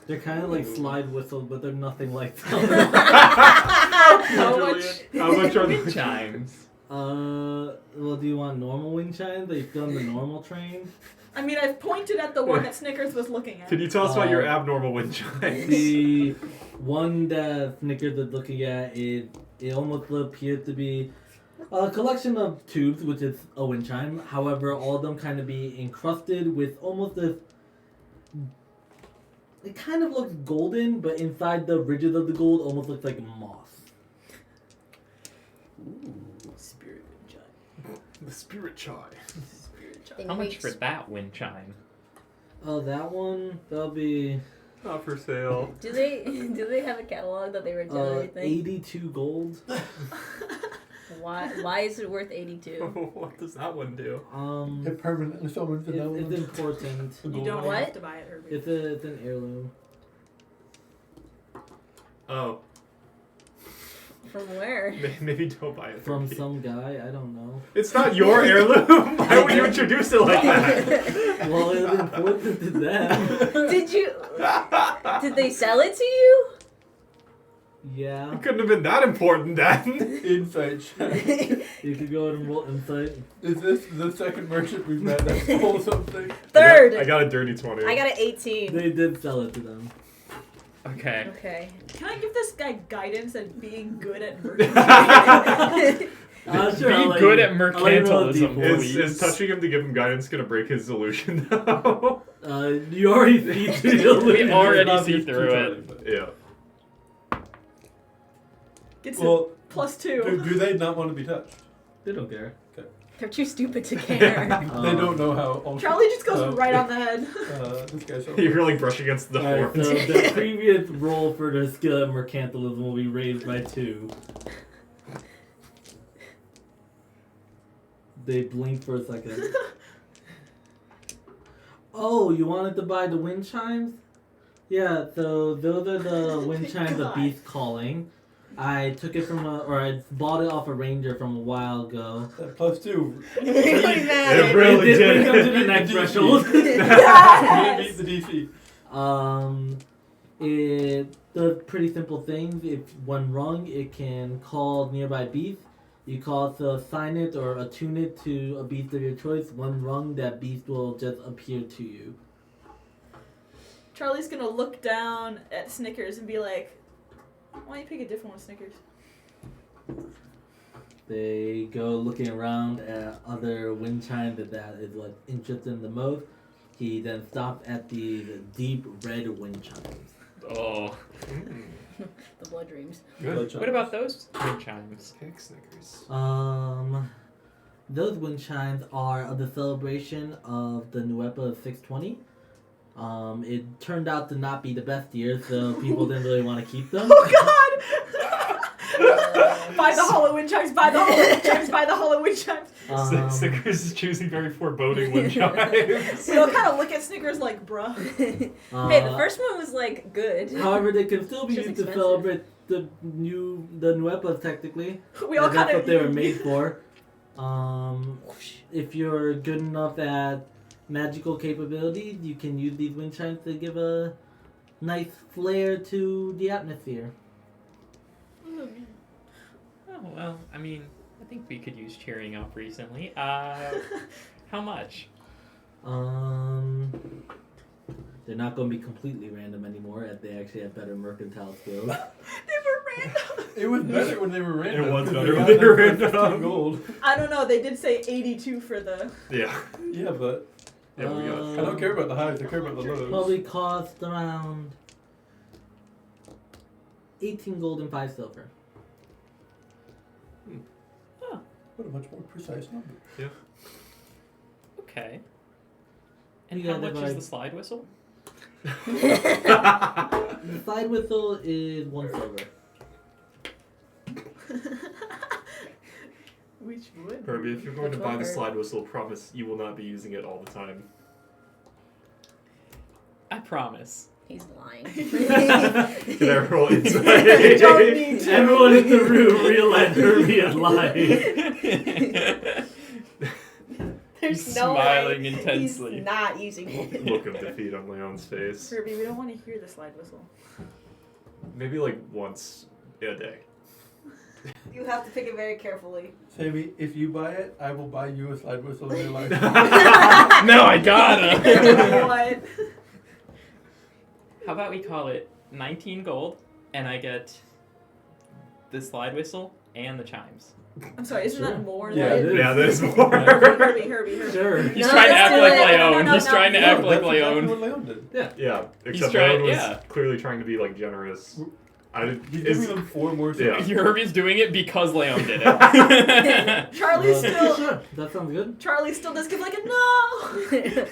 They're kind of like slide whistles, but they're nothing like them. How much? How much are Wind the chimes. Well, do you want normal wind chimes? They've done the normal train. I mean, I've pointed at the one that Snickers was looking at. Can you tell us about your abnormal wind chimes? The one that Snickers is looking at, it almost appears to be a collection of tubes, which is a wind chime. However, all of them kind of be encrusted with almost this. It kind of looks golden, but inside the ridges of the gold almost looks like moss. Spirit wind chime. The spirit chime. Spirit chime. How much for that wind chime? Oh, that one, that'll be Not for sale. Do they have a catalog that they regenerate things? 82 gold. Why is it worth 82? What does that one do? It permanently summons an It's element. important. You don't What? have to buy it, Herbie. It's an heirloom. Oh, From where? maybe don't buy it From me. some guy, I don't know. It's not your heirloom. Why would you introduce it like that? Well, it's important to them. Did they sell it to you? Yeah. It couldn't have been that important then. Insight check. You could go and roll insight. Is this the second merchant we've met that stole something? Third. I got a dirty 20. I got an 18. They did sell it to them. Okay. Okay. Can I give this guy guidance at being good at merchant? Sure, Be I'll let good you- at I'll let you roll a mercantilism, D4. Is touching him to give him guidance gonna break his illusion though? You already see through the illusion. We already It's see obvious through to it. Charlie. Yeah. Gets Well, a +2. do they not want to be touched? They don't care. They're too stupid to care. They don't know how. Charlie just goes right on the head. This guy's so. You're like brushing against the Alright, floor. so the previous roll for the skill at mercantilism will be raised by 2. They blink for a second. Oh, you wanted to buy the wind chimes? Yeah, so those are the wind chimes of God. Beast Calling. I took it I bought it off a ranger from a while ago. That +2. Really matter. It really It did. come to the next threshold. You beat the DC. It does pretty simple things. If when rung, it can call nearby beasts. You call it to assign it or attune it to a beast of your choice. When rung, that beast will just appear to you. Charlie's gonna look down at Snickers and be like, why don't you pick a different one, Snickers? They go looking around at other wind chimes that is what interests him the most. He then stops at the deep red wind chimes. Oh. The blood dreams. Good. What about those wind chimes? Cake Snickers. Those wind chimes are the celebration of the Nuepa 620. It turned out to not be the best year, so people didn't really want to keep them. Oh God! Buy the hollow wind chimes, buy the hollow wind chimes, buy the hollow wind chimes. Snickers is choosing very foreboding wind chimes. We all kind of look at Snickers like, bruh. Hey, the first one was like good. However, they can still be Just used to expensive. celebrate the Nuepas technically. We all And that's kind what of. they were made for. If you're good enough at magical capabilities, you can use these wind chimes to give a nice flair to the atmosphere. Oh, well, I mean, I think we could use cheering up recently. How much? They're not going to be completely random anymore, as they actually have better mercantile skills. They were random. It was better when they were random. It was 'cause better got when they were them for random. 15 gold. I don't know, they did say 82 for the. Yeah. Yeah, but Yeah, we got. I don't care about the highs. I care about the lows. Probably cost around 18 gold and 5 silver. What a much more precise number. Okay. And You how got much it, is bud. the slide whistle? The side whistle is 1 silver. Which would? Herbie, if you're going to Which buy one, the Herb? slide whistle, promise you will not be using it all the time. I promise. He's lying. Can I roll insight? Don't need to. Everyone in the room realized Herbie is lying. There's He's no smiling way intensely. He's not using it. Look of defeat on Leon's face. Herbie, we don't want to hear the slide whistle. Maybe like once a day. You have to pick it very carefully. Sammy, if you buy it, I will buy you a slide whistle in your life. No, I gotta. What? How about we call it 19 gold, and I get the slide whistle and the chimes. I'm sorry, isn't Sure. that more Yeah, than. it is. Yeah, there's more. Herbie. Sure. He's No, trying to let's act do like it. Leon. No, He's trying to no. act like That's exactly Leon. what Leon did. Yeah, He's except trying- Leon was yeah. clearly trying to be like generous. He's giving them 4 more Yeah. seconds. Herbie's doing it because Leon did it. Charlie still. Sure, that sounds good. Charlie still does give like a no.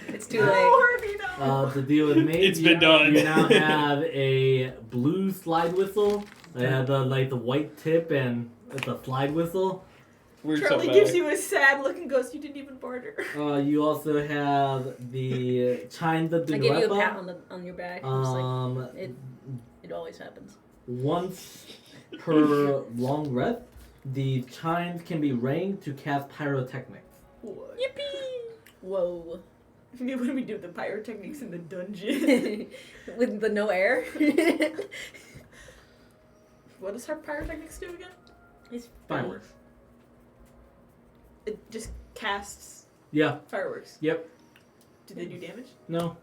It's too No, late. Herbie, no. The deal is made. It's been done. You now have a blue slide whistle. It has the white tip and it's a slide whistle. We're Charlie so gives bad. you a sad look and goes, "You didn't even barter." You also have the chimes of the I give you a Nuepa. pat on your back. I'm just like, it always happens. Once per long rest, the chimes can be rang to cast pyrotechnics. What? Yippee! Whoa. What do we do with the pyrotechnics in the dungeon? With the no air. What does our pyrotechnics do again? It's Fireworks. It just casts Yeah. fireworks. Yep. Do they do damage? No.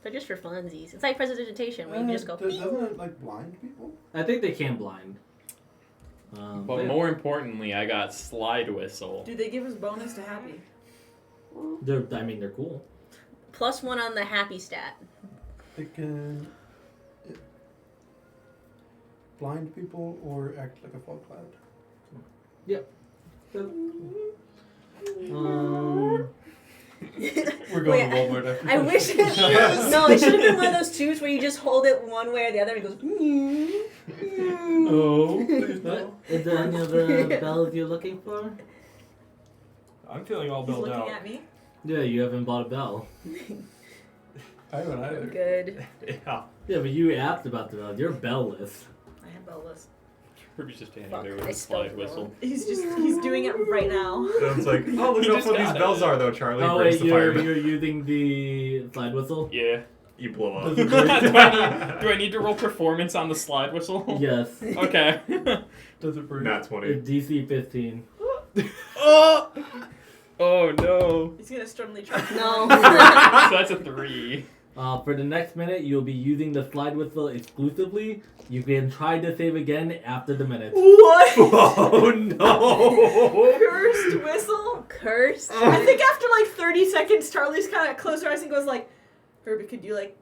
They're just for funsies. It's like prestidigitation where you can just go. Doesn't it like blind people? I think they can blind. But more importantly, I got slide whistle. Do they give us bonus to happy? they're cool. +1 on the happy stat. They can blind people or act like a fog cloud. We're going to Walmart after I this. wish no, it should have been one of those tubes where you just hold it one way or the other and it goes. No, please What? no. Is there any other bells you're looking for? I'm feeling all He's belled looking out. at me. Yeah, you haven't bought a bell. I haven't either. Good. Yeah. Yeah, but you asked about the bell. You're bell-less. I am bellless. Herbie's just standing Fuck, there I with a spelled slide it whistle. He's doing it right now. It's like, oh, look He how just fun these got bells it. are, though, Charlie. Oh Brings wait, the you're fireman. using the slide whistle? Yeah. You blow up. Does do, it break? I need to roll performance on the slide whistle? Yes. Okay. Does it break? Nat 20. It's DC 15. Oh! Oh no. He's gonna sternly try. No. So that's a 3. For the next minute, you'll be using the slide whistle exclusively. You can try to save again after the minute. What? Oh no! Cursed whistle? Cursed. I think after like 30 seconds, Charlie's kind of closed her eyes and goes like, Herbie, could you like,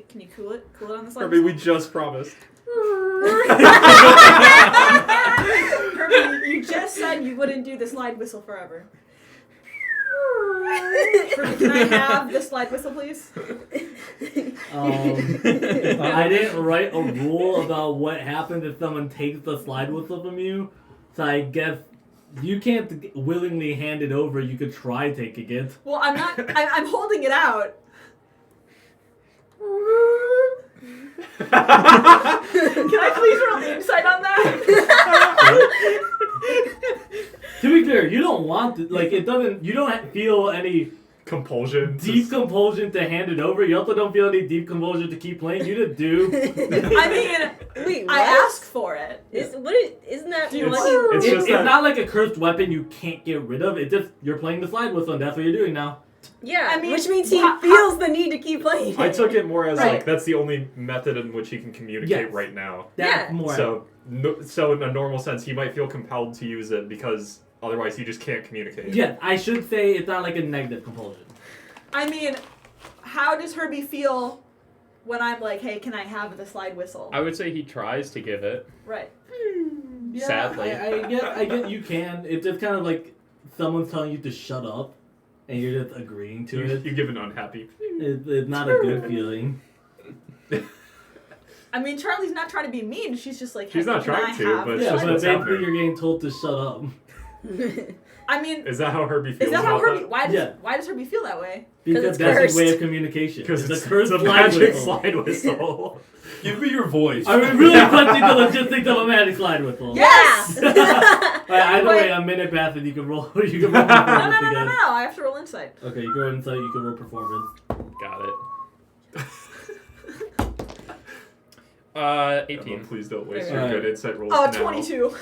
can you cool it? Cool it on the slide Herbie, we whistle? just promised. Herbie, you just said you wouldn't do the slide whistle forever. Herbie, can I have the slide whistle, please? I didn't write a rule about what happens if someone takes the slide whistle from you, so I guess you can't willingly hand it over. You could try taking it. Well, I'm not. I'm holding it out. Can I please roll the insight on that? To be clear, you don't want to, like, it doesn't, you don't feel any Compulsion. deep compulsion to hand it over. You also don't feel any deep compulsion to keep playing. You just do. I mean, Wait, what? I asked for it. Isn't that Do you what want- you? It's It's just that- not like a cursed weapon you can't get rid of. It's just, you're playing the slide whistle and that's what you're doing now. Yeah, I mean, which means he how- feels the need to keep playing. I took it more as Right. like that's the only method in which he can communicate Yes. right now. That's Yeah. more. So, so in a normal sense, he might feel compelled to use it because otherwise he just can't communicate. Yeah, I should say it's not like a negative compulsion. I mean, how does Herbie feel when I'm like, hey, can I have the slide whistle? I would say he tries to give it. Right. Yeah, Sadly. I get you can. It's just kind of like someone's telling you to shut up, and you're just agreeing to it. You give an unhappy. It's not a good feeling. I mean, Charlie's not trying to be mean. She's just like, hey, She's not can trying I to, have but the it's Yeah, just slide but what's whistle? basically happening. you're getting told to shut up. I mean, Is that how Herbie feels is that how about Herbie? Why does Yeah. why does Herbie feel that way? Because it's that's his way cursed. of communication. Because It's it's a cursed a slide magic whistle. slide whistle. Give me your voice. Are we really questioning the logistics of a magic slide whistle? Yes! Alright, either Wait. way, a minute passes. You can roll. You can roll No, performance no, again. I have to roll insight. Okay, you can roll insight. You can roll performance. Got it. 18. Please don't waste Alright. your good insight rolls Oh, now. 22.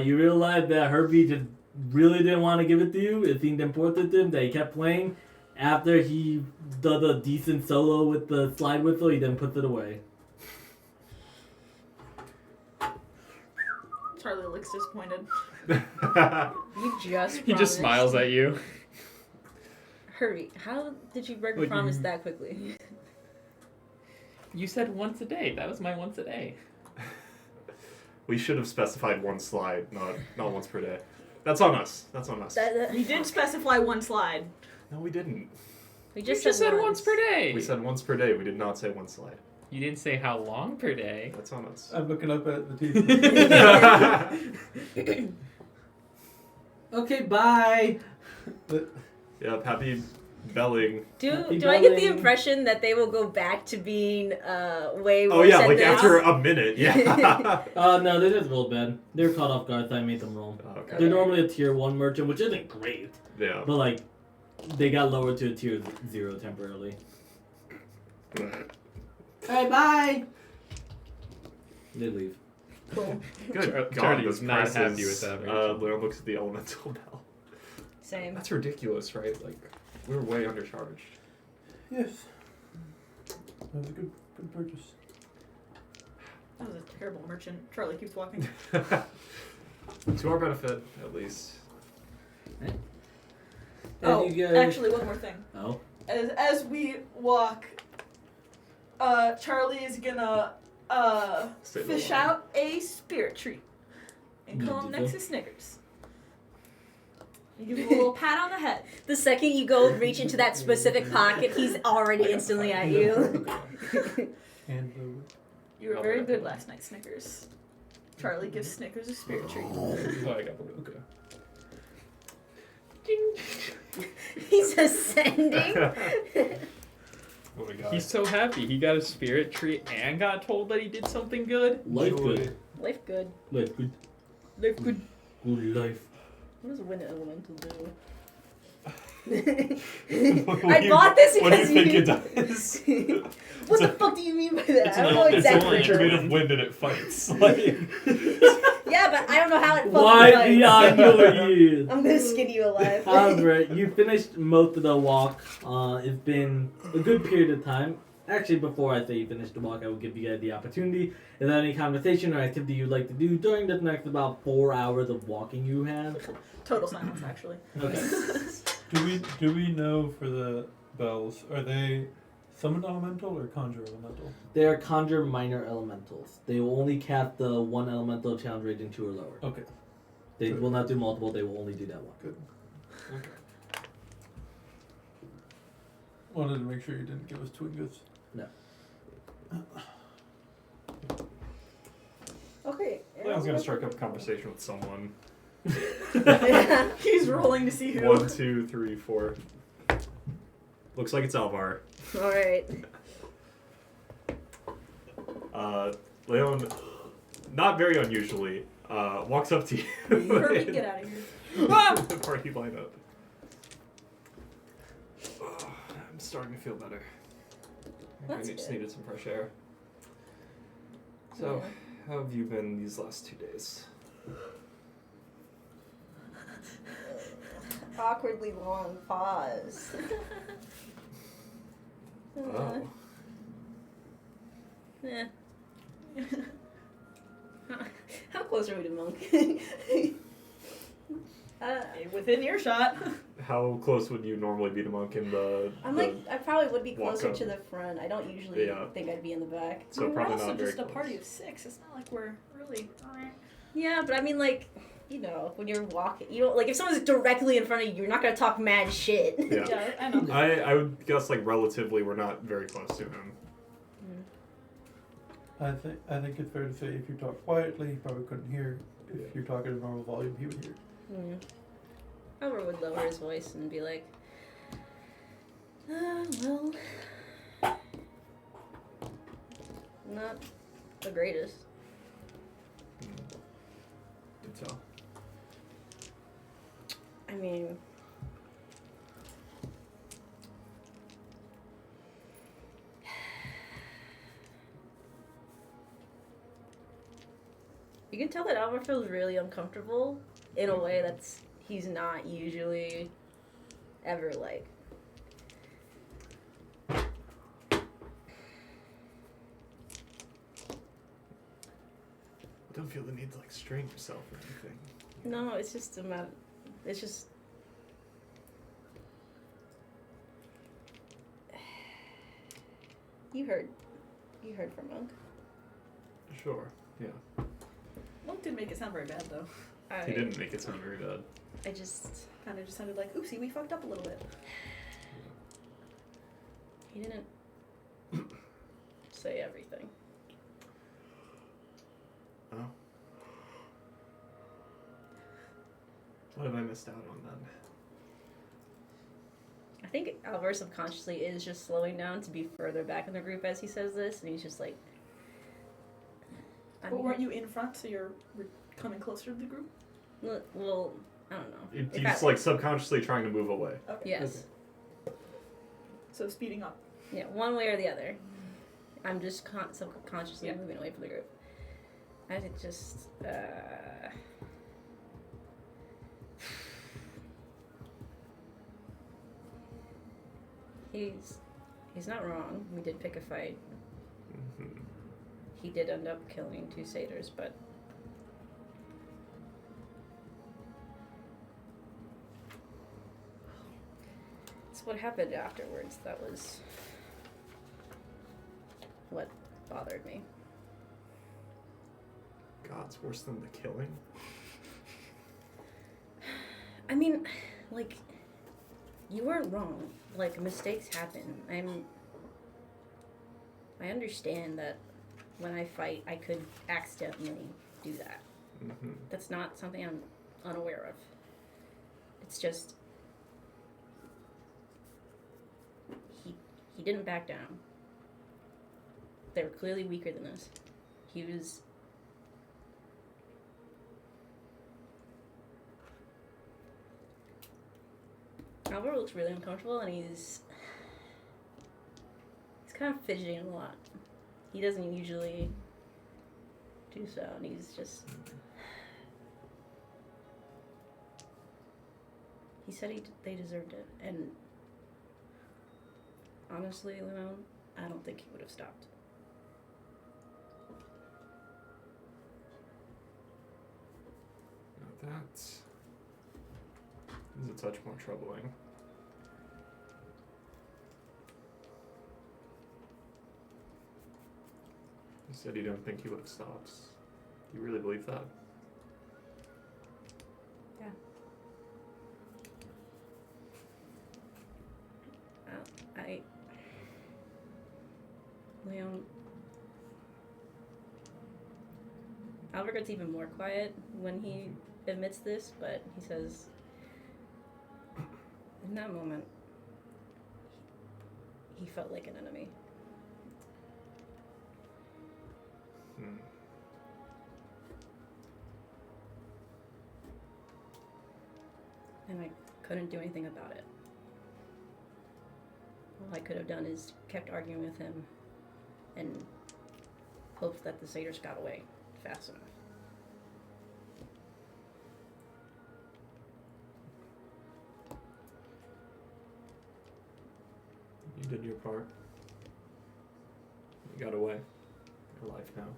You realize that Herbie just really didn't want to give it to you. It seemed important to him that he kept playing. After he did a decent solo with the slide whistle, he then puts it away. Charlie looks disappointed. You just He just smiles at you. Herbie, how did you break a Like promise you- that quickly? You said once a day. That was my once a day. We should have specified one slide, not once per day. That's on us. That's on us. We did specify one slide. No, we didn't. We You just just said once per day. We said once per day. We did not say one slide. You didn't say how long per day. That's on us. I'm looking up at the TV. Okay, bye. Yep, happy belling. Do Happy I get the belling. impression that they will go back to being way Oh worse yeah, at like this? after a minute. Yeah. No, they just rolled bad. They're caught off guard, so I made them roll. Okay. They're normally a tier 1 merchant, which isn't great. Yeah. But, like, they got lowered to a tier 0 temporarily. Alright, bye! They leave. Cool. Good Char- God, Charlie those is not prices. happy with that, Rachel. Leon looks at the elemental bell. Same. That's ridiculous, right? Like, we're way undercharged. Yes. That was a good purchase. That was a terrible merchant. Charlie keeps walking. To our benefit, at least. Oh, And you guys- actually, one more thing. Oh. As we walk, Charlie is gonna Stay fish alive. out a spirit tree and come next to Snickers. You give him a little pat on the head. The second you go reach into that specific pocket, he's already instantly at you. And You were very good last night, Snickers. Charlie gives Snickers a spirit treat. Oh, I got the okay. He's ascending. What we got? He's so happy. He got a spirit treat and got told that he did something good. Life good. Life good. Life good. Life good. Good life. What does wind elemental do? I bought this What do you because think you- it does? What the fuck do you mean by that? It's I don't know It's a exactly. creature made of wind and it fights. Like, Yeah, but I don't know how it fucking Why fights. beyond your years? I'm gonna skin you alive. However, you finished most of the walk. It's been a good period of time. Actually, before I say you finished the walk, I will give you guys the opportunity. Is there any conversation or activity you'd like to do during the next about 4 hours of walking you have? Total silence, actually. Okay. do we know for the bells, are they summon elemental or conjure elemental? They are conjure minor elementals. They will only cast the one elemental challenge rating 2 or lower. Okay. They Good. will not do multiple, they will only do that one. Good. Wanted to make sure you didn't give us Twingas. Okay. I was gonna strike up a conversation with someone. He's rolling to see who. 1, 2, 3, 4. Looks like it's Alvar. Alright. Leon, not very unusually, walks up to you. Kirby, get out of here. The party lineup. I'm starting to feel better. I That's just good. needed some fresh air. So, how have you been these last 2 days? Awkwardly long pause. Oh. Yeah. How close are we to Monk? Within earshot. How close would you normally be to Monk in the... I'm like, I probably would be walk closer up. to the front. I don't usually Yeah. think I'd be in the back. So we're probably also not very just a close. party of 6. It's not like we're really. Yeah, but I mean, like, you know, when you're walking, you don't, like, if someone's directly in front of you, you're not gonna talk mad shit. Yeah. Yeah, I know. I would guess, like, relatively, we're not very close to him. I think it's fair to say if you talk quietly, he probably couldn't hear. If you're talking at normal volume, he would hear. Albert would lower his voice and be like, well, not the greatest. Good tell. I mean, you can tell that Albert feels really uncomfortable in a way that's he's not usually ever like. I don't feel the need to, like, strain yourself or anything. No, it's just a matter. It's just. You heard from Monk. Sure, yeah. Monk didn't make it sound very bad, though. He didn't make it sound very bad. I just. Kind of just sounded like, oopsie, we fucked up a little bit. He didn't say everything. Oh. What have I missed out on then? I think Albert subconsciously is just slowing down to be further back in the group as he says this, and he's just like. But weren't you in front, so you're coming closer to the group? Well, I don't know. He's just, like, subconsciously trying to move away. Okay. Yes. So speeding up. Yeah, one way or the other. I'm just subconsciously moving away from the group. I think just. He's not wrong. We did pick a fight. Mm-hmm. He did end up killing 2 satyrs, but it's what happened afterwards that was what bothered me. God's worse than the killing? I mean, like, you weren't wrong. Like, mistakes happen. I understand that when I fight, I could accidentally do that. Mm-hmm. That's not something I'm unaware of. It's just he didn't back down. They were clearly weaker than us. He was Albert looks really uncomfortable, and he's kind of fidgeting a lot. He doesn't usually do so, and he's just. He said they deserved it, and honestly, Leon, I don't think he would have stopped. Now that is a touch more troubling. You said you don't think he would have stopped. Do you really believe that? Yeah. Leon. Albert gets even more quiet when he admits this, but he says, in that moment, he felt like an enemy. And I couldn't do anything about it. All I could have done is kept arguing with him and hoped that the satyrs got away fast enough. You did your part. You got away. Your life now.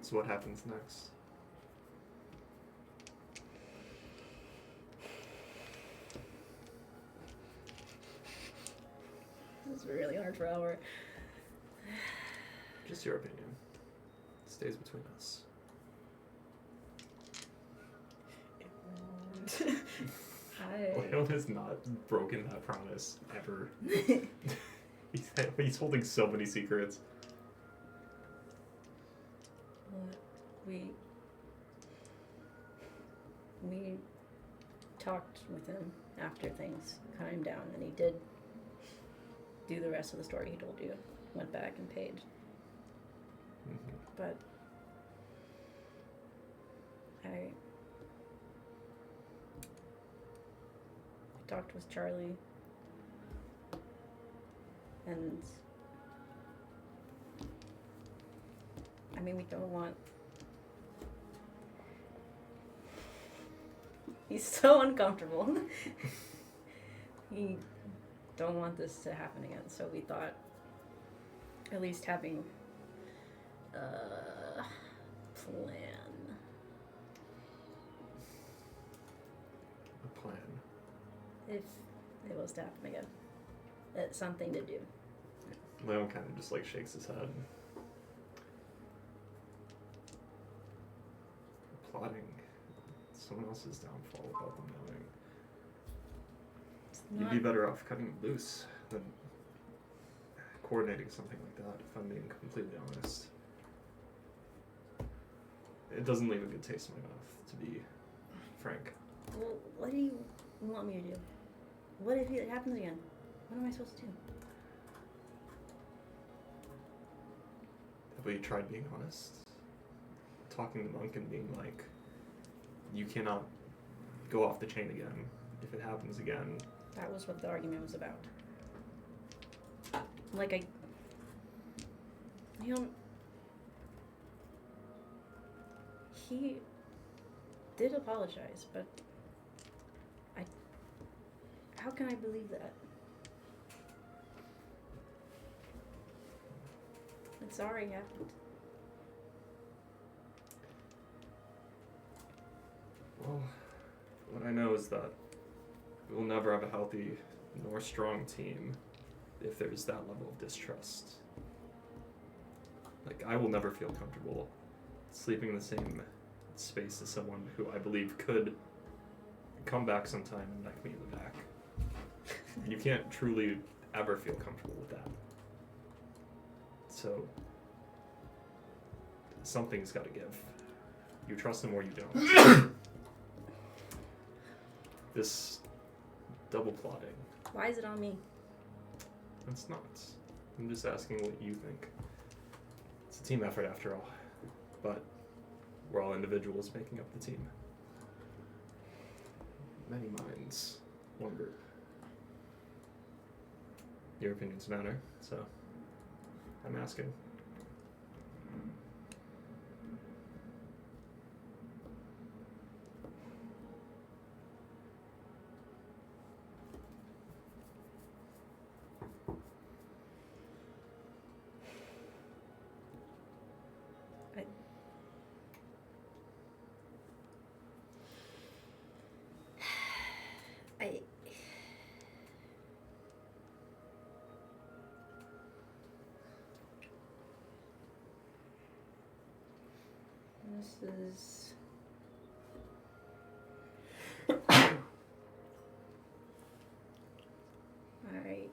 So what happens next? This is really hard for Albert. Just your opinion. It stays between us. Leon has not broken that promise ever. He's holding so many secrets. We talked with him after things calmed down, and he did do the rest of the story he told you. Went back and paid. Mm-hmm. But I talked with Charlie, and I mean, we don't want. He's so uncomfortable. We don't want this to happen again, so we thought at least having a plan. A plan. If it was to happen again. It's something to do. Leon kind of just like shakes his head. Plotting someone else's downfall without them knowing. You'd be better off cutting it loose than coordinating something like that, if I'm being completely honest. It doesn't leave a good taste in my mouth, to be frank. Well, what do you want me to do? What if it happens again? What am I supposed to do? Have we tried being honest? Talking to Monk and being like, you cannot go off the chain again if it happens again. That was what the argument was about. Like, he did apologize, but how can I believe that? It's already happened. Well, what I know is that we'll never have a healthy nor strong team if there's that level of distrust. Like, I will never feel comfortable sleeping in the same space as someone who I believe could come back sometime and knife me in the back. You can't truly ever feel comfortable with that. So, something's got to give. You trust him or you don't. This double plotting. Why is it on me? It's not. I'm just asking what you think. It's a team effort after all. But we're all individuals making up the team. Many minds, one group. Your opinions matter, so I'm asking. This is. I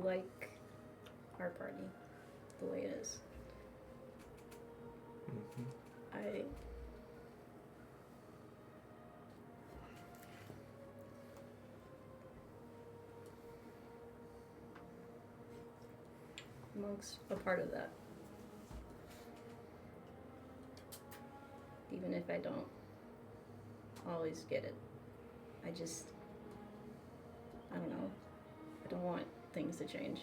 like our party the way it is. Mm-hmm. Monk's a part of that. Even if I don't always get it. I don't know. I don't want things to change.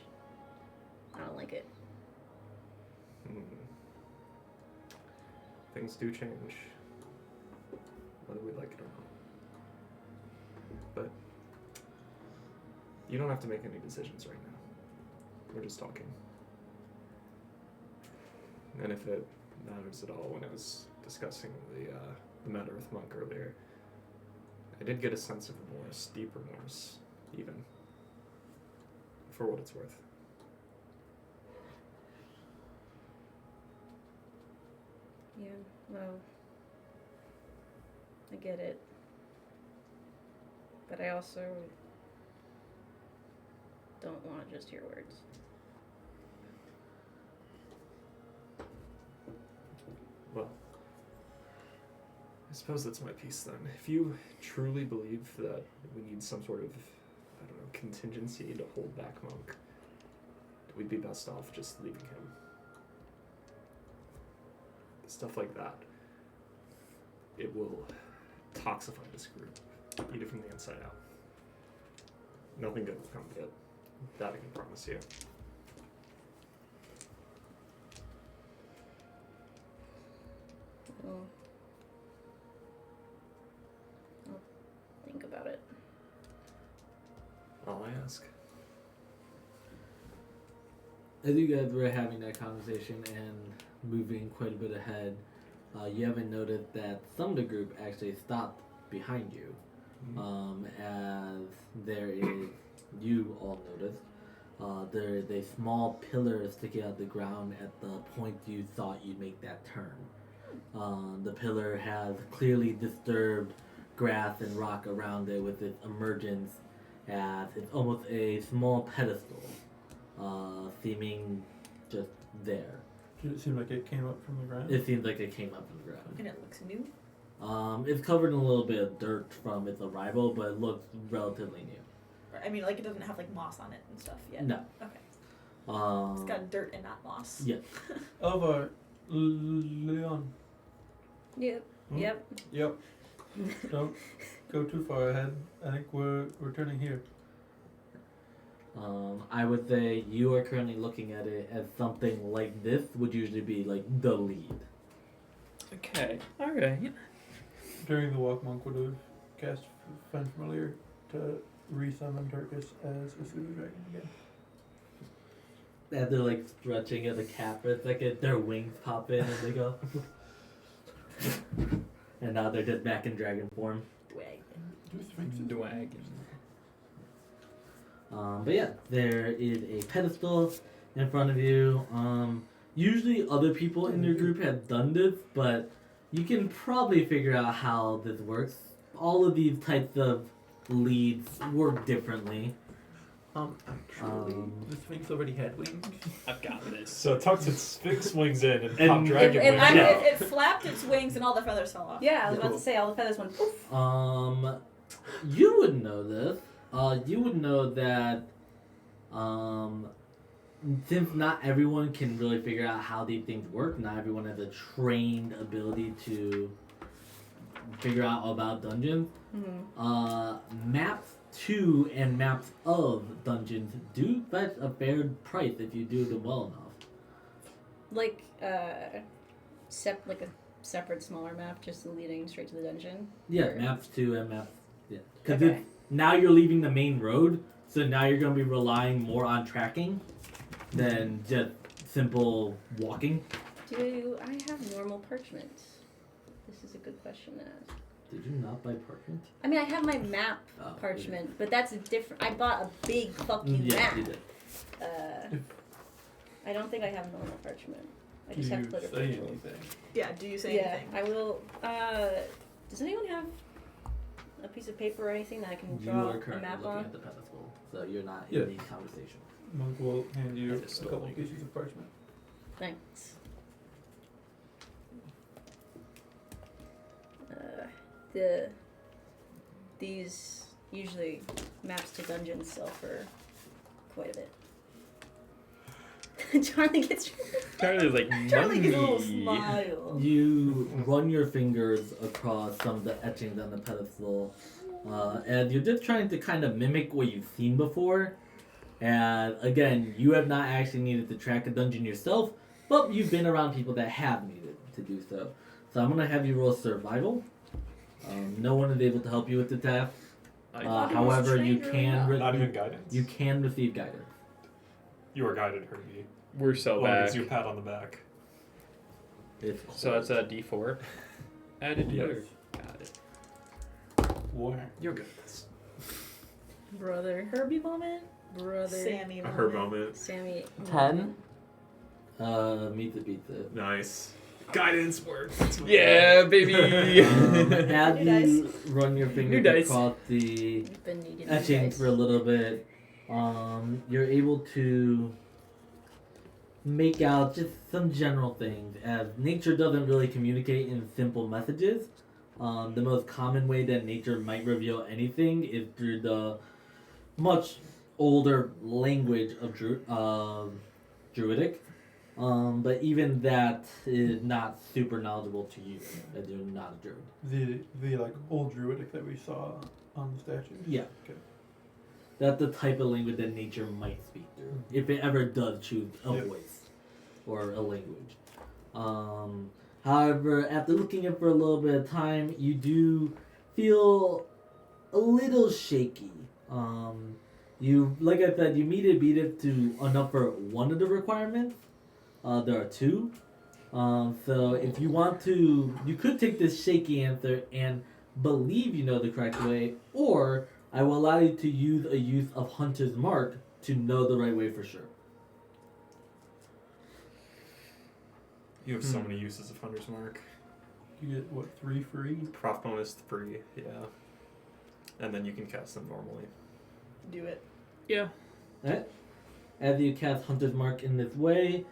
I don't like it. Things do change, whether we like it or not. But you don't have to make any decisions right now. We're just talking. And if it matters at all, when I was discussing the matter with Monk earlier, I did get a sense of remorse, deep remorse, even, for what it's worth. Yeah, well, I get it. But I also don't want to just hear words. Well, I suppose that's my piece then. If you truly believe that we need some sort of, I don't know, contingency to hold back Monk, we'd be best off just leaving him. Stuff like that, it will toxify this group, eat it from the inside out. Nothing good will come of it. That I can promise you. Well, I'll think about it. All I ask. As you guys were having that conversation and moving quite a bit ahead, you haven't noticed that some of the group actually stopped behind you. As there is, you all noticed, there is a small pillar sticking out the ground at the point you thought you'd make that turn. The pillar has clearly disturbed grass and rock around it with its emergence, as it's almost a small pedestal, seeming just there. Did it seem like it came up from the ground? It seems like it came up from the ground. And it looks new. It's covered in a little bit of dirt from its arrival, but it looks relatively new. I mean, like, it doesn't have, like, moss on it and stuff yet. No. Okay. It's It's got dirt and not moss. Yeah. Over Leon. Yep. Hmm? Yep. Yep. Don't go too far ahead. I think we're turning here. I would say you are currently looking at it as something like this would usually be like the lead. Okay. All right. During the walk, Monk would have cast Find Familiar to resummon Turkus as a pseudo dragon again. As they're like stretching at the cap for a second, their wings pop in and they go. And now they're just back in dragon form. Dwag. Do sphinxes. Dwag. But yeah, there is a pedestal in front of you. Usually other people in your group have done this, but you can probably figure out how this works. All of these types of leads work differently. Actually, the Sphinx already had wings. I've got this. So it tucks its fixed wings in and And- pop dragon If- wings if- out. It flapped its wings and all the feathers fell off. Yeah, I was about to say all the feathers went poof. You would know this. You would know that, since not everyone can really figure out how these things work, not everyone has a trained ability to figure out about dungeons. Maps to and maps of dungeons do fetch a fair price if you do them well enough. Like a separate smaller map just leading straight to the dungeon. Yeah, Or- maps to and maps. Yeah, because Okay. now you're leaving the main road, so now you're going to be relying more on tracking than just simple walking. Do I have normal parchment? This is a good question to ask. Did you not buy parchment? I mean, I have my map Oh, parchment, but that's a different. I bought a big fuck you Yeah, map. you did. I don't think I have normal parchment. I Do just have you glitter say parchment. anything? Yeah, do you say Yeah, anything? I will. Does anyone have a piece of paper or anything that I can You draw are a currently map looking on? at the pedestal, so you're not Yeah. in the conversation. Monk will hand you I a just couple stole it. pieces of parchment. Thanks. These usually maps to dungeons sell for quite a bit. Charlie gets Charlie's like, Charlie gets a little money. smile. You run your fingers across some of the etchings on the pedestal, and you're just trying to kind of mimic what you've seen before. And again, you have not actually needed to track a dungeon yourself, but you've been around people that have needed to do so. So I'm going to have you roll survival. No one is able to help you with the task. However, you can Not even guidance. you can receive guidance. You are guided, Herbie. We're so Well, back. gives you a pat on the back. It's So that's a D4 added to Yes. it. Got it. War. You're good at this. Brother. Herbie moment? Brother. Sammy A moment. her moment. Sammy. 10? Meet the pizza. Nice. Guidance works. That's what Yeah, baby. As New you run your fingers dice. across the You've been needing these etchings dice. for a little bit, you're able to make out just some general things, as nature doesn't really communicate in simple messages. The most common way that nature might reveal anything is through the much older language of Druidic. But even that is not super knowledgeable to you, as you're not a druid. The like old druidic that we saw on the statues. Yeah. Okay. That's the type of language that nature might speak through, if it ever does choose a Yep. voice or a language. However, after looking at it for a little bit of time, you do feel a little shaky. You, like I said, you beat it to enough for one of the requirements. There are two. So if you want to, you could take this shaky answer and believe you know the correct way, or I will allow you to use a use of Hunter's Mark to know the right way for sure. You have so many uses of Hunter's Mark. You get what, 3 free? Prof bonus 3, yeah. And then you can cast them normally. Do it. Yeah. Alright. As you cast Hunter's Mark in this way,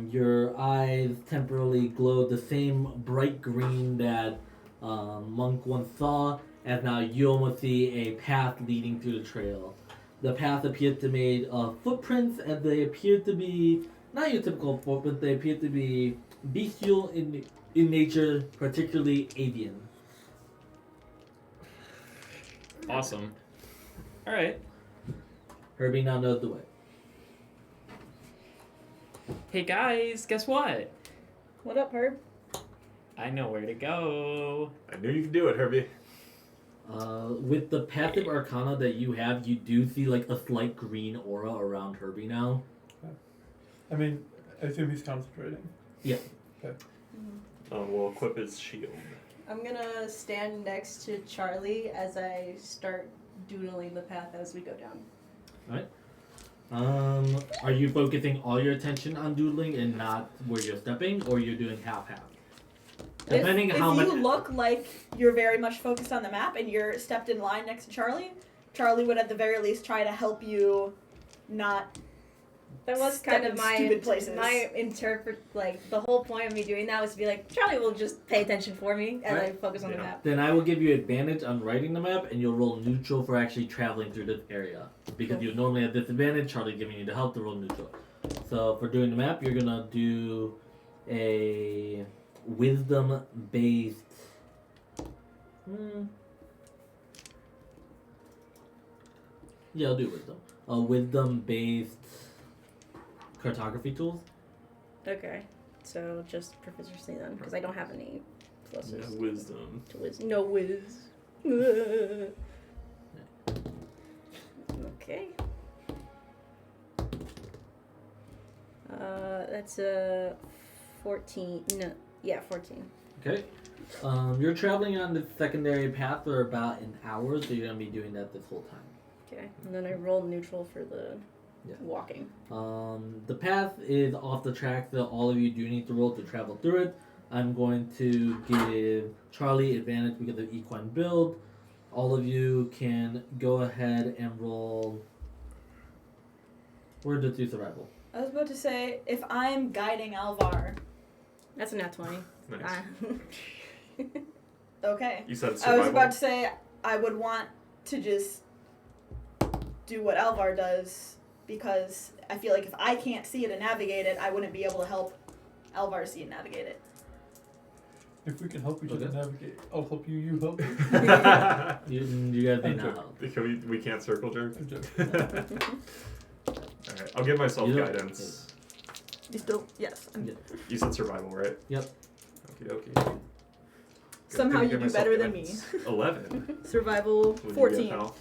your eyes temporarily glow the same bright green that Monk once saw, as now you almost see a path leading through the trail. The path appears to be made of footprints, and they appear to be not your typical footprints. They appear to be bestial in nature, particularly avian. Awesome. All right. Herbie now knows the way. Hey guys, guess what? What up, Herb? I know where to go. I knew you could do it, Herbie. With the passive arcana that you have, you do see like a slight green aura around Herbie now. I mean, I assume he's concentrating. Yeah. Okay. We'll equip his shield. I'm gonna stand next to Charlie as I start doodling the path as we go down. Are you focusing all your attention on doodling and not where you're stepping, or you're doing half-half? Depending if how much. you look like you're very much focused on the map and you're stepped in line next to Charlie, Charlie would at the very least try to help you not. That was Step kind of in my stupid places. my the whole point of me doing that was to be like, Charlie will just pay attention for me and Right. like focus on the map. Then I will give you advantage on writing the map, and you'll roll neutral for actually traveling through this area. Because you normally have disadvantage, Charlie giving you the help to roll neutral. So for doing the map, you're gonna do a wisdom-based. Yeah, I'll do wisdom. A wisdom-based cartography tools. Okay, so just proficiency then, because I don't have any pluses. Yeah, wisdom. To whiz. No whiz. Okay. That's a 14. No, yeah, 14. Okay. You're traveling on the secondary path for about an hour, so you're gonna be doing that this whole time. Okay, and then I roll neutral for the Yeah. walking. The path is off the track, so all of you do need to roll to travel through it. I'm going to give Charlie advantage because of equine build. All of you can go ahead and roll. We're just do survival. I was about to say, if I'm guiding Alvar. That's a nat 20. Nice. Okay. You said I survival. was about to say, I would want to just do what Alvar does, because I feel like if I can't see it and navigate it, I wouldn't be able to help Alvar see and navigate it. If we can help each other Okay. navigate, I'll help you, you help me. You guys may I'm not joking. help. we can't circle jerk. I'm joking. Alright, I'll give myself You don't- guidance. You still, yes. Yeah. You said survival, right? Yep. Okie dokie. Somehow Gonna you give do myself better than guidance. 11. Survival What do you 14. get, pal?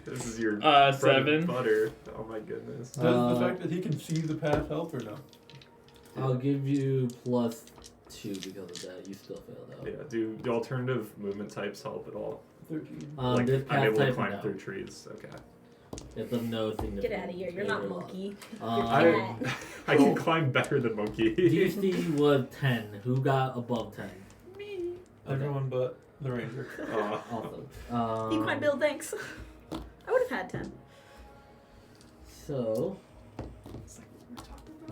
This is your bread 7. and butter. Oh my goodness. Does the fact that he can see the path help or no? I'll give you +2 because of that. You still failed out. Yeah, do alternative movement types help at all? 13. Like, This I'm path able to type climb no. through trees. Okay. It's of no significant. Get out of here. You're not favor. monkey. I, cat. I can climb better than Monkey. DC was 10. Who got above 10? Me. Everyone but the ranger. Awesome. Equine build, thanks. I would have had 10. So,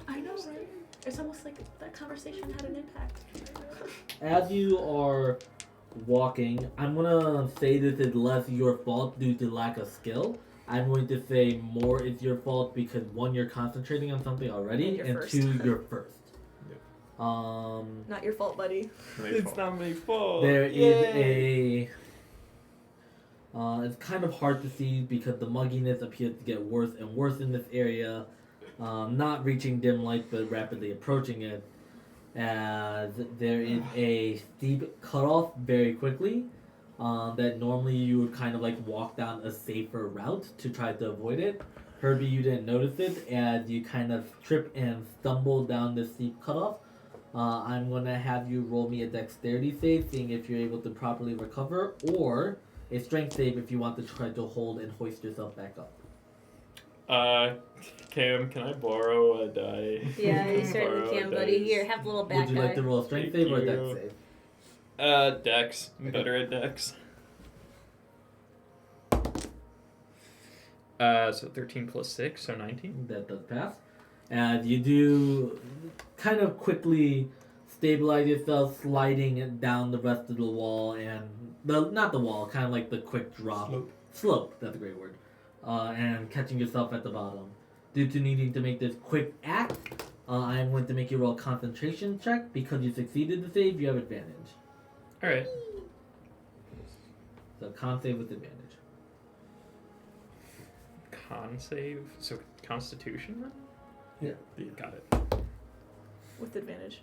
I know, right? It's almost like that conversation had an impact. as you are walking, I'm gonna say this is less your fault due to lack of skill. I'm going to say more is your fault because 1, you're concentrating on something already, And you're and first. 2, you're first. Yep. Not your fault, buddy. It's not my fault. There is a. It's kind of hard to see because the mugginess appears to get worse and worse in this area. Not reaching dim light, but rapidly approaching it, as there is a steep cutoff very quickly. That normally you would kind of like walk down a safer route to try to avoid it. Herbie, you didn't notice it as you kind of trip and stumble down the steep cutoff. I'm gonna have you roll me a dexterity save, seeing if you're able to properly recover, or a strength save if you want to try to hold and hoist yourself back up. Cam, can I borrow a die? Yeah, you Borrow certainly a can, buddy. dice. Here, have a little back Would you like to guy. roll a strength Thank save or a dex you. save? Dex. I'm Okay. better at Dex. So 13 plus 6, so 19. That does pass. And you do kind of quickly stabilize yourself, sliding down the rest of the wall and not the wall, kind of like the quick drop. Slope, that's a great word. And catching yourself at the bottom. Due to needing to make this quick act, I am going to make you roll a concentration check. Because you succeeded the save, you have advantage. Alright. So con save with advantage. Con save. So Constitution then? Yeah. Got it. With advantage.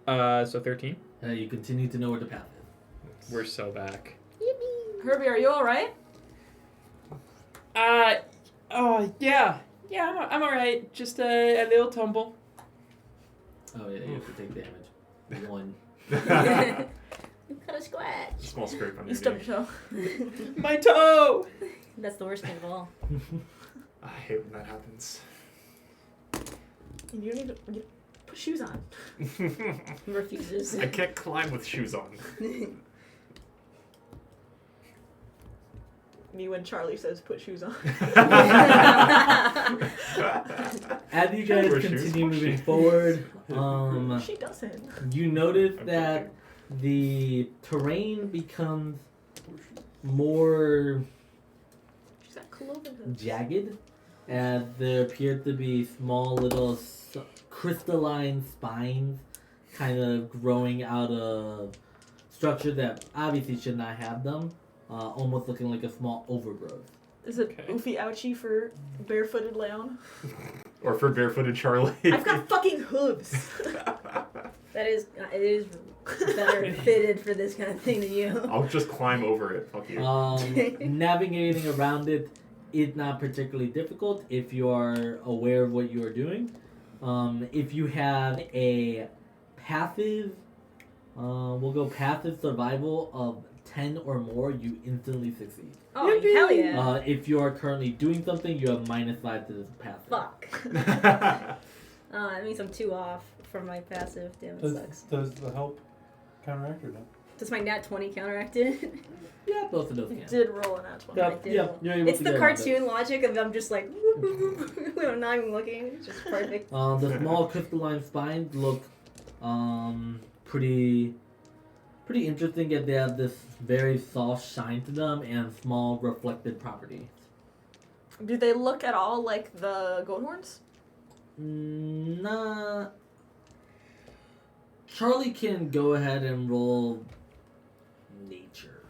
So 13. You continue to know where the path is. We're so back. Herbie, are you alright? Yeah. Yeah, I'm alright. Just a little tumble. Oh yeah, you have to take damage. 1. You cut a scratch. A small scrape on You your stubbed knee. your toe. My toe! That's the worst thing of all. I hate when that happens. And you don't need to put shoes on. He refuses. I can't climb with shoes on. Me when Charlie says put shoes on. As you guys Wear shoes? continue moving forward, She doesn't. you notice I'm that the terrain becomes more She's got cloven hooves. jagged, as there appear to be small little crystalline spines kind of growing out of structure that obviously should not have them, almost looking like a small overgrowth. Is it Okay. oofy ouchie for barefooted Leon? Or for barefooted Charlie. I've got fucking hooves. It is better fitted for this kind of thing than you. I'll just climb over it. Fuck you. Navigating around it is not particularly difficult if you are aware of what you are doing. If you have a passive, we'll go passive survival of 10 or more, you instantly succeed. Oh, hell yeah. If you are currently doing something, you have -5 to this passive. Fuck. That means I'm 2 off from my passive. Damn, it sucks. Does the help counteract or no? Does my nat 20 counteract it? Yeah, both of those You can. did roll an at one. Yeah, I did yeah, roll. you're able It's to the get around it. cartoon logic of I'm just like, I'm not even looking. It's just perfect. The small crystalline spines look pretty interesting, as they have this very soft shine to them and small reflected properties. Do they look at all like the goat horns? Nah. Charlie can go ahead and roll nature.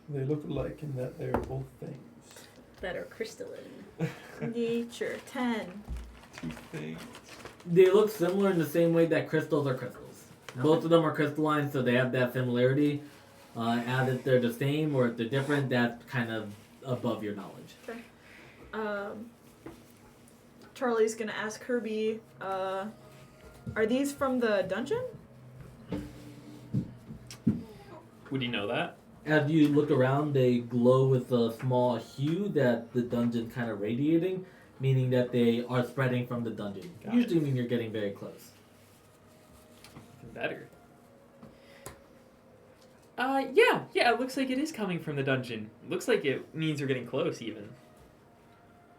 They look alike in that they're both things. That are crystalline. Nature 10. Two things. They look similar in the same way that crystals are crystals. Both of them are crystalline, so they have that similarity. As if they're the same or if they're different, that's kind of above your knowledge. Charlie's gonna ask Herbie, are these from the dungeon? Would you know that? As you look around, they glow with a small hue that the dungeon's kind of radiating, meaning that they are spreading from the dungeon. Got Usually mean you're getting very close. Even better. Yeah, it looks like it is coming from the dungeon. Looks like it means we're getting close, even.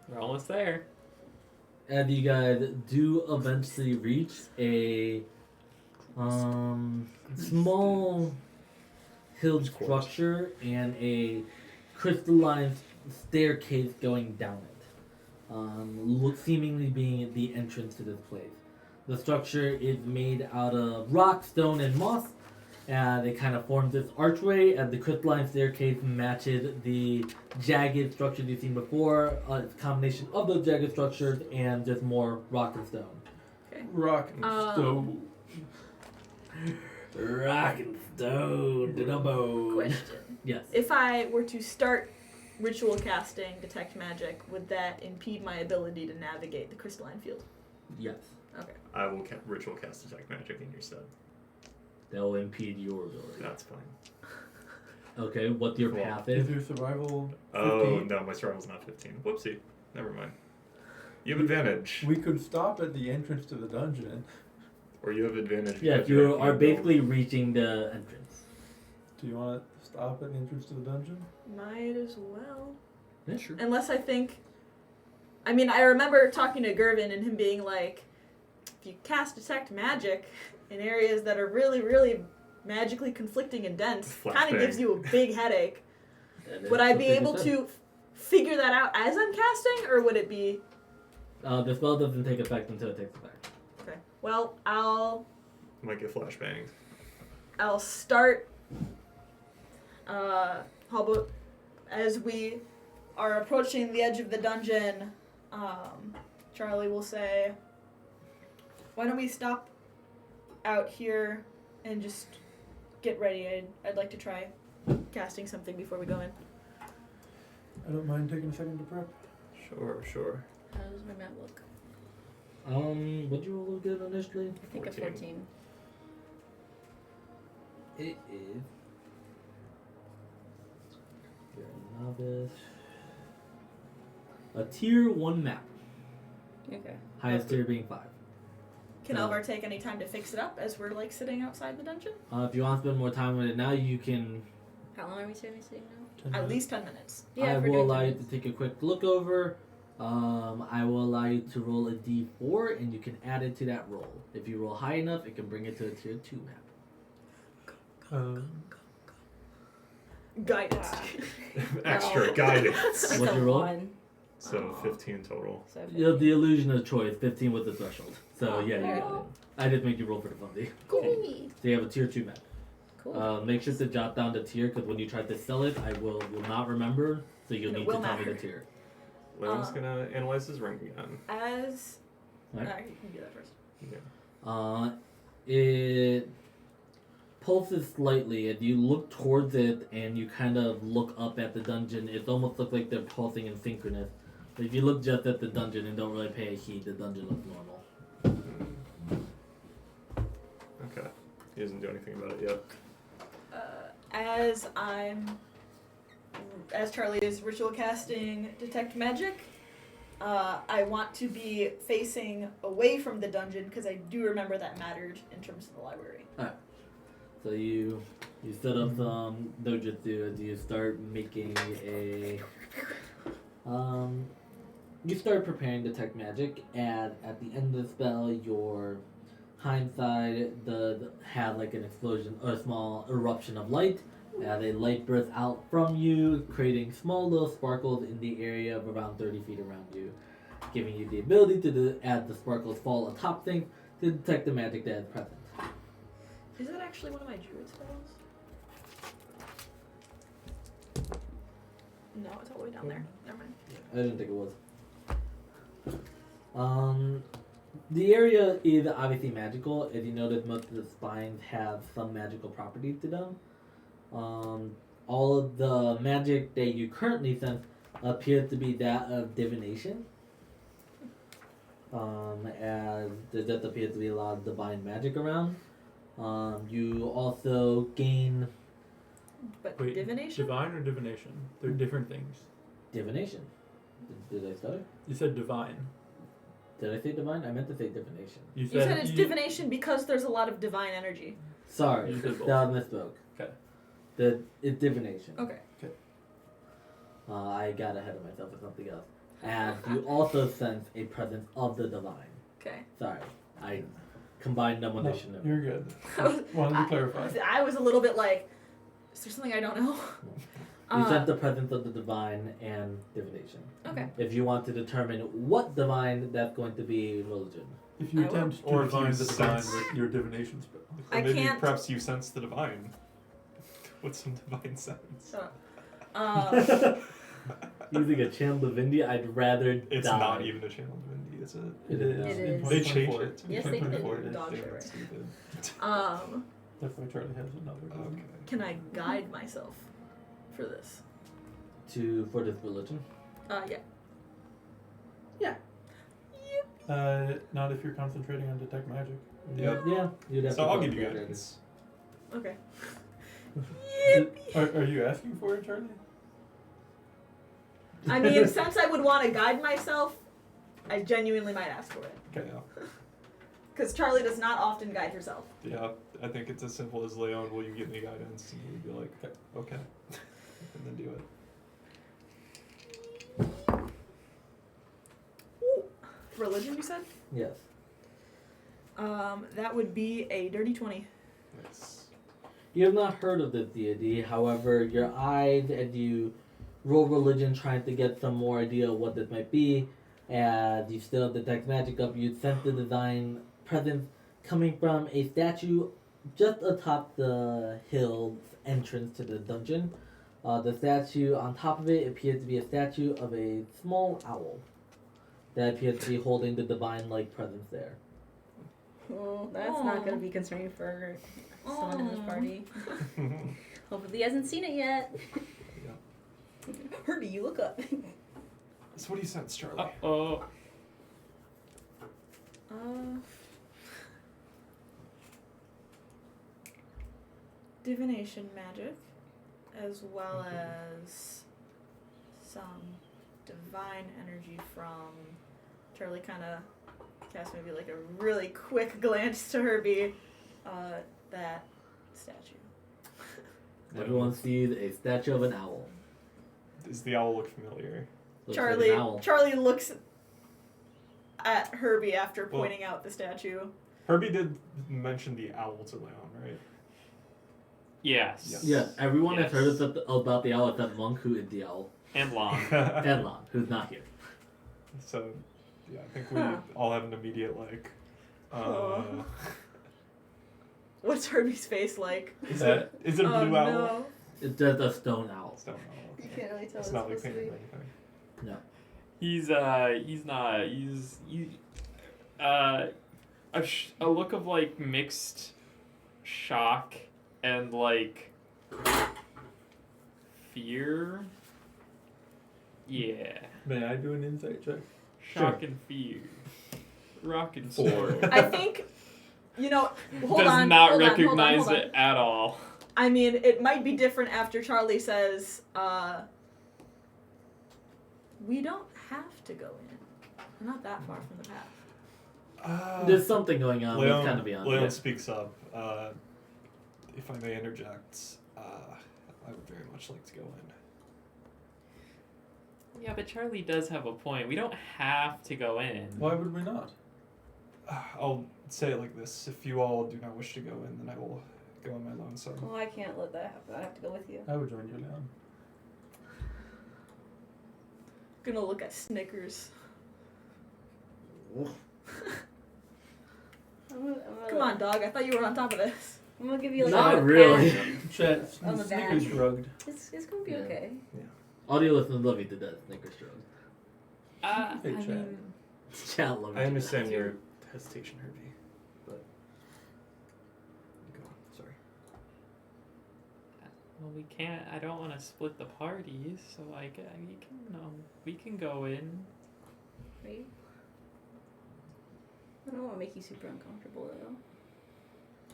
We're almost there. As you guys do eventually reach a small hilled structure and a crystalline staircase going down it, seemingly being the entrance to this place. The structure is made out of rock, stone, and moss. They kind of form this archway, and the crystalline staircase matches the jagged structures you've seen before. It's a combination of those jagged structures and just more rock and stone. Rock and stone. Rock and stone, Dumbo. Question. Yes. If I were to start ritual casting detect magic, would that impede my ability to navigate the crystalline field? Yes. Okay. I will ritual cast detect magic in your stead. They'll impede your ability. That's fine. Okay, what's your Cool. path Is is? your survival 15? Oh, no, my survival's not 15. Whoopsie. Never mind. You have advantage. We could stop at the entrance to the dungeon. Or you have advantage. Yeah, because you you're are build. basically reaching the entrance. Do you want to stop at the entrance to the dungeon? Might as well. Yeah, sure. Unless I think... I mean, I remember talking to Gervin and him being like, if you cast detect magic in areas that are really, really magically conflicting and dense, kind of gives you a big headache. Would I be able to figure that out as I'm casting, or would it be... The spell doesn't take effect until it takes effect. Okay. Well, I'll Might get flashbanged. start. How about as we are approaching the edge of the dungeon, Charlie will say, "Why don't we stop out here and just get ready? I'd like to try casting something before we go in." I don't mind taking a second to prep. Sure. How does my map look? What'd you roll good initially? I think a 14. It is Novice. A tier 1 map. Okay. Highest tier being 5. Can Alvar take any time to fix it up as we're like sitting outside the dungeon? If you want to spend more time with it now, you can. How long are we sitting now? 10 At minutes. least 10 minutes. I if we're will doing allow you minutes. to take a quick look over. I will allow you to roll a d4, and you can add it to that roll. If you roll high enough, it can bring it to a tier 2 map. Guidance. Extra No. guidance. It's What'd a you roll? 1. So 15 total. So You have the illusion of choice, 15 with the threshold. So yeah, you Alright. got it. I just make you roll for the fundy. Cool. So you have a tier 2 map. Cool. Make sure to jot down the tier, because when you try to sell it, I will not remember. So you'll And it need will to tell me matter. the tier. Leon's gonna analyze his ring again. As. Right. Alright, you can do that first. Yeah. It pulses slightly. If you look towards it and you kind of look up at the dungeon, it almost looks like they're pulsing in synchronous. But if you look just at the dungeon and don't really pay heed, the dungeon looks normal. Okay. He doesn't do anything about it yet. As Charlie is ritual casting detect magic, I want to be facing away from the dungeon because I do remember that mattered in terms of the library. So you set up some dojutsu as you start making a you start preparing detect magic, and at the end of the spell your hindside have like an explosion or a small eruption of light. A light bursts out from you, creating small little sparkles in the area of around 30 feet around you, giving you the ability to, as the sparkles fall atop things, to detect the magic that is present. Is that actually one of my druid spells? No, it's all the way down there. Never mind. I didn't think it was. The area is obviously magical. As you notice, most of the spines have some magical property to them. All of the magic that you currently sense appears to be that of divination. As there just appears to be a lot of divine magic around. You also gain But Wait, divination? divine or divination? They're different things. divination. Did I stutter? You said divine. Did I say divine? I meant to say divination. You said it's divination because there's a lot of divine energy. Sorry, You did both. that was misspoke. Okay. It's divination. Okay. I got ahead of myself with something else. And you also sense a presence of the divine. Okay. Sorry, I combined them on No, initiative. you're good. I was- Wanted to clarify. I was a little bit like, is there something I don't know? You sense the presence of the divine and divination. Okay. If you want to determine what divine, that's going to be religion. If you I will. attempt Or to if you define the divine sense- with your divination spell. Or I maybe can't- perhaps you sense the divine. What's some divine sense? So, Using a channel divinity, I'd rather It's die. not even a channel divinity, is it? It is. It in is. They changed 2024. it. Yes, they did. 2024 it is. Dog shit, Damn, right? stupid. That's why Charlie has another. Okay. can I guide myself for this? For this religion. Yeah. Not if you're concentrating on detect magic. Yep. Yeah, you'd have So to I'll go give you with that. guidance. Okay. Are you asking for it, Charlie? I mean, since I would want to guide myself, I genuinely might ask for it. Okay. Because Charlie does not often guide herself. Yeah, I think it's as simple as Leon, will you give me guidance? And you'd be like, okay. And then do it. Ooh. Religion, you said? Yes. That would be a dirty 20. Nice. You have not heard of this deity, however, your eyes as you roll religion trying to get some more idea of what this might be, as you still detect magic up, you sense the divine presence coming from a statue just atop the hill's entrance to the dungeon. The statue on top of it appears to be a statue of a small owl that appears to be holding the divine-like presence there. Well, that's not going to be concerning for someone in this party. Hopefully he hasn't seen it yet. Herbie, you look up. So what do you sense, Charlie? Divination magic, as well as some divine energy from Charlie. Kind of cast maybe like a really quick glance to Herbie. That statue. Everyone sees a statue of an owl. Does the owl look familiar? Looks like an owl. Charlie looks at Herbie after pointing out the statue. Herbie did mention the owl to Leon, right? Yes. Yeah, everyone has heard about the owl except Monk, who is the owl. And Long. And Lon, who's not here. So, yeah, I think we all have an immediate, like, What's Herbie's face like? Is it a blue owl? No. It's just a stone owl. Stone owl, You okay. can't really tell. It's It's not like supposed to painted be. or anything. No. He's not. A look of like mixed shock and like fear. Yeah. May I do an insight check? Shock and fear. Rock and sword. I think, hold Does on. not hold on, recognize hold on. it at all. I mean, it might be different after Charlie says, we don't have to go in. We're not that far from the path. There's something going on. Leon, It's kind of beyond. Leon Yeah. speaks up. If I may interject, I would very much like to go in. Yeah, but Charlie does have a point. We don't have to go in. Why would we not? I'll say it like this. If you all do not wish to go in, then I will go on my lonesome. Well, I can't let that happen. I have to go with you. I would join you, Leon. Gonna look at Snickers. Come on, dog. I thought you were on top of this. I'm gonna give you like Not a really. pat. Chat, On the Snickers back. shrugged. It's gonna be Yeah. okay. Audio listeners love you to death, Snickers Stroke. I Hey, Chad. mean, Chat love you I to understand death. your hesitation, Herbie, but go on. Sorry. well, we can't. I don't want to split the parties, so we can go in. Right? I don't want to make you super uncomfortable though.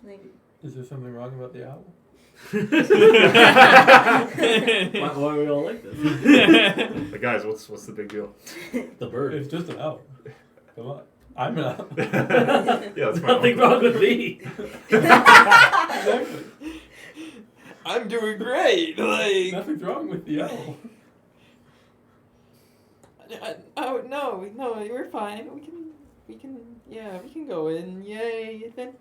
I think Is there something wrong about the owl? Why are we all like this? But guys, what's the big deal? The bird. It's just an owl. Come on. I'm an owl. Yeah, that's fine. Nothing wrong with me. Exactly. I'm doing great. Like, Nothing's wrong with the owl. oh no, you're fine. We can go in. Yay! Then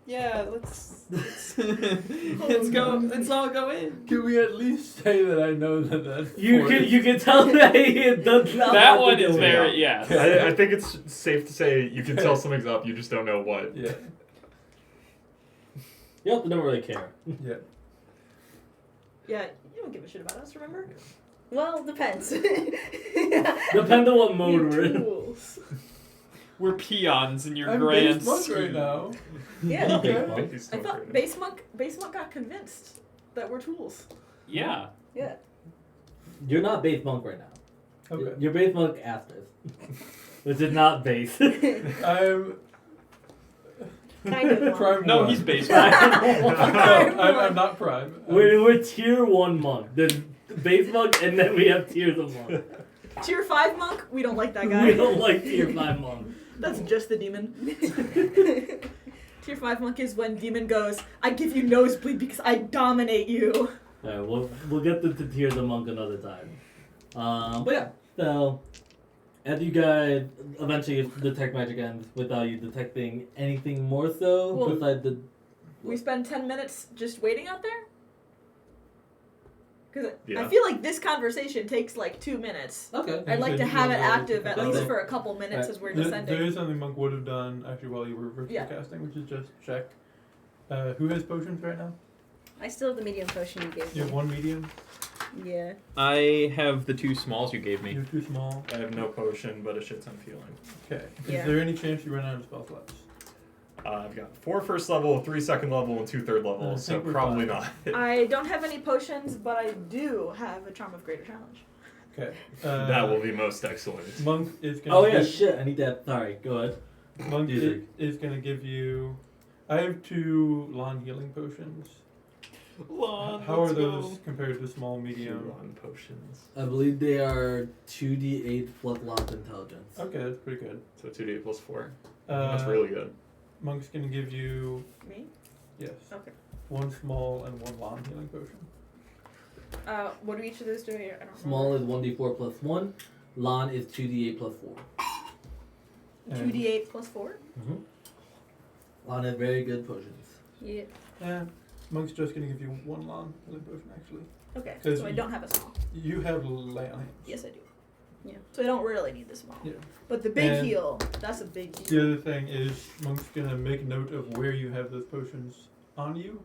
let's let's go. Let's all go in. Can we at least say that I know that that's You can tell that he does not. That want one to is do it. very yes. I think it's safe to say you can tell something's up, you just don't know what. Yeah. You don't really care. Yeah. Yeah, you don't give a shit about us, remember? well, depends. Depends on what mode we're in. Tools. We're peons in your I'm grand base monk scheme. right now. Yeah. Okay. I think he's I still thought afraid. Base Monk got convinced that we're tools. Yeah. Yeah. You're not base monk right now. Okay. You're base monk Astus, which is not base. I'm Kind of. prime No, one. he's base. No, I'm not prime. we're tier 1 monk. There's base monk, and then we have tiers of monk. Tier 5 Monk, we don't like that guy. We don't like tier 5 monk. That's just the demon. Tier 5 Monk is when demon goes, I give you nosebleed because I dominate you. Alright, we'll get to tiers of monk another time. But yeah, so as you guys eventually detect magic ends without you detecting anything more so Well, besides the. We spend 10 minutes just waiting out there? Because I Yeah. feel like this conversation takes like 2 minutes. Okay. I'd like to have it active at Okay. least for a couple minutes as we're descending. There is something Monk would have done actually while you were virtual Yeah. casting, which is just check. Who has potions right now? I still have the medium potion you gave You have me. one medium. Yeah. I have the 2 smalls you gave me. You're too small. I have no potion, but a shit ton of healing. Okay. Yeah. Is there any chance you run out of spell slots? I've got 4 first level, 3 second level, and 2 third level, I so think we're probably fine. not. I don't have any potions, but I do have a Charm of Greater Challenge. Okay. That will be most excellent. Monk is gonna. Oh yeah, give- shit! I need that. Sorry, go ahead. Monk Music. is gonna give you. I have 2 lawn healing potions. Lon, How are let's those go. compared to small, Two medium? on potions. I believe they are 2d8 plus Lon's intelligence. Okay, that's pretty good. So 2d8 plus 4. That's really good. Monk's gonna give you Me? yes. Okay. One small and one long healing potion. What do each of those do here? I don't Small remember. is 1d4 plus 1. Lon is 2d8 plus 4. And, 2d8 plus 4? Mm-hmm. Lon has very good potions. Yeah. and Monk's just gonna give you one long healing potion actually. Okay, Does so I he- don't have a small. You have lay on hands. Yes, I do. Yeah. So I don't really need the small. Yeah. But the big And- heal, that's a big The heal. other thing is Monk's gonna make note of where you have those potions on you,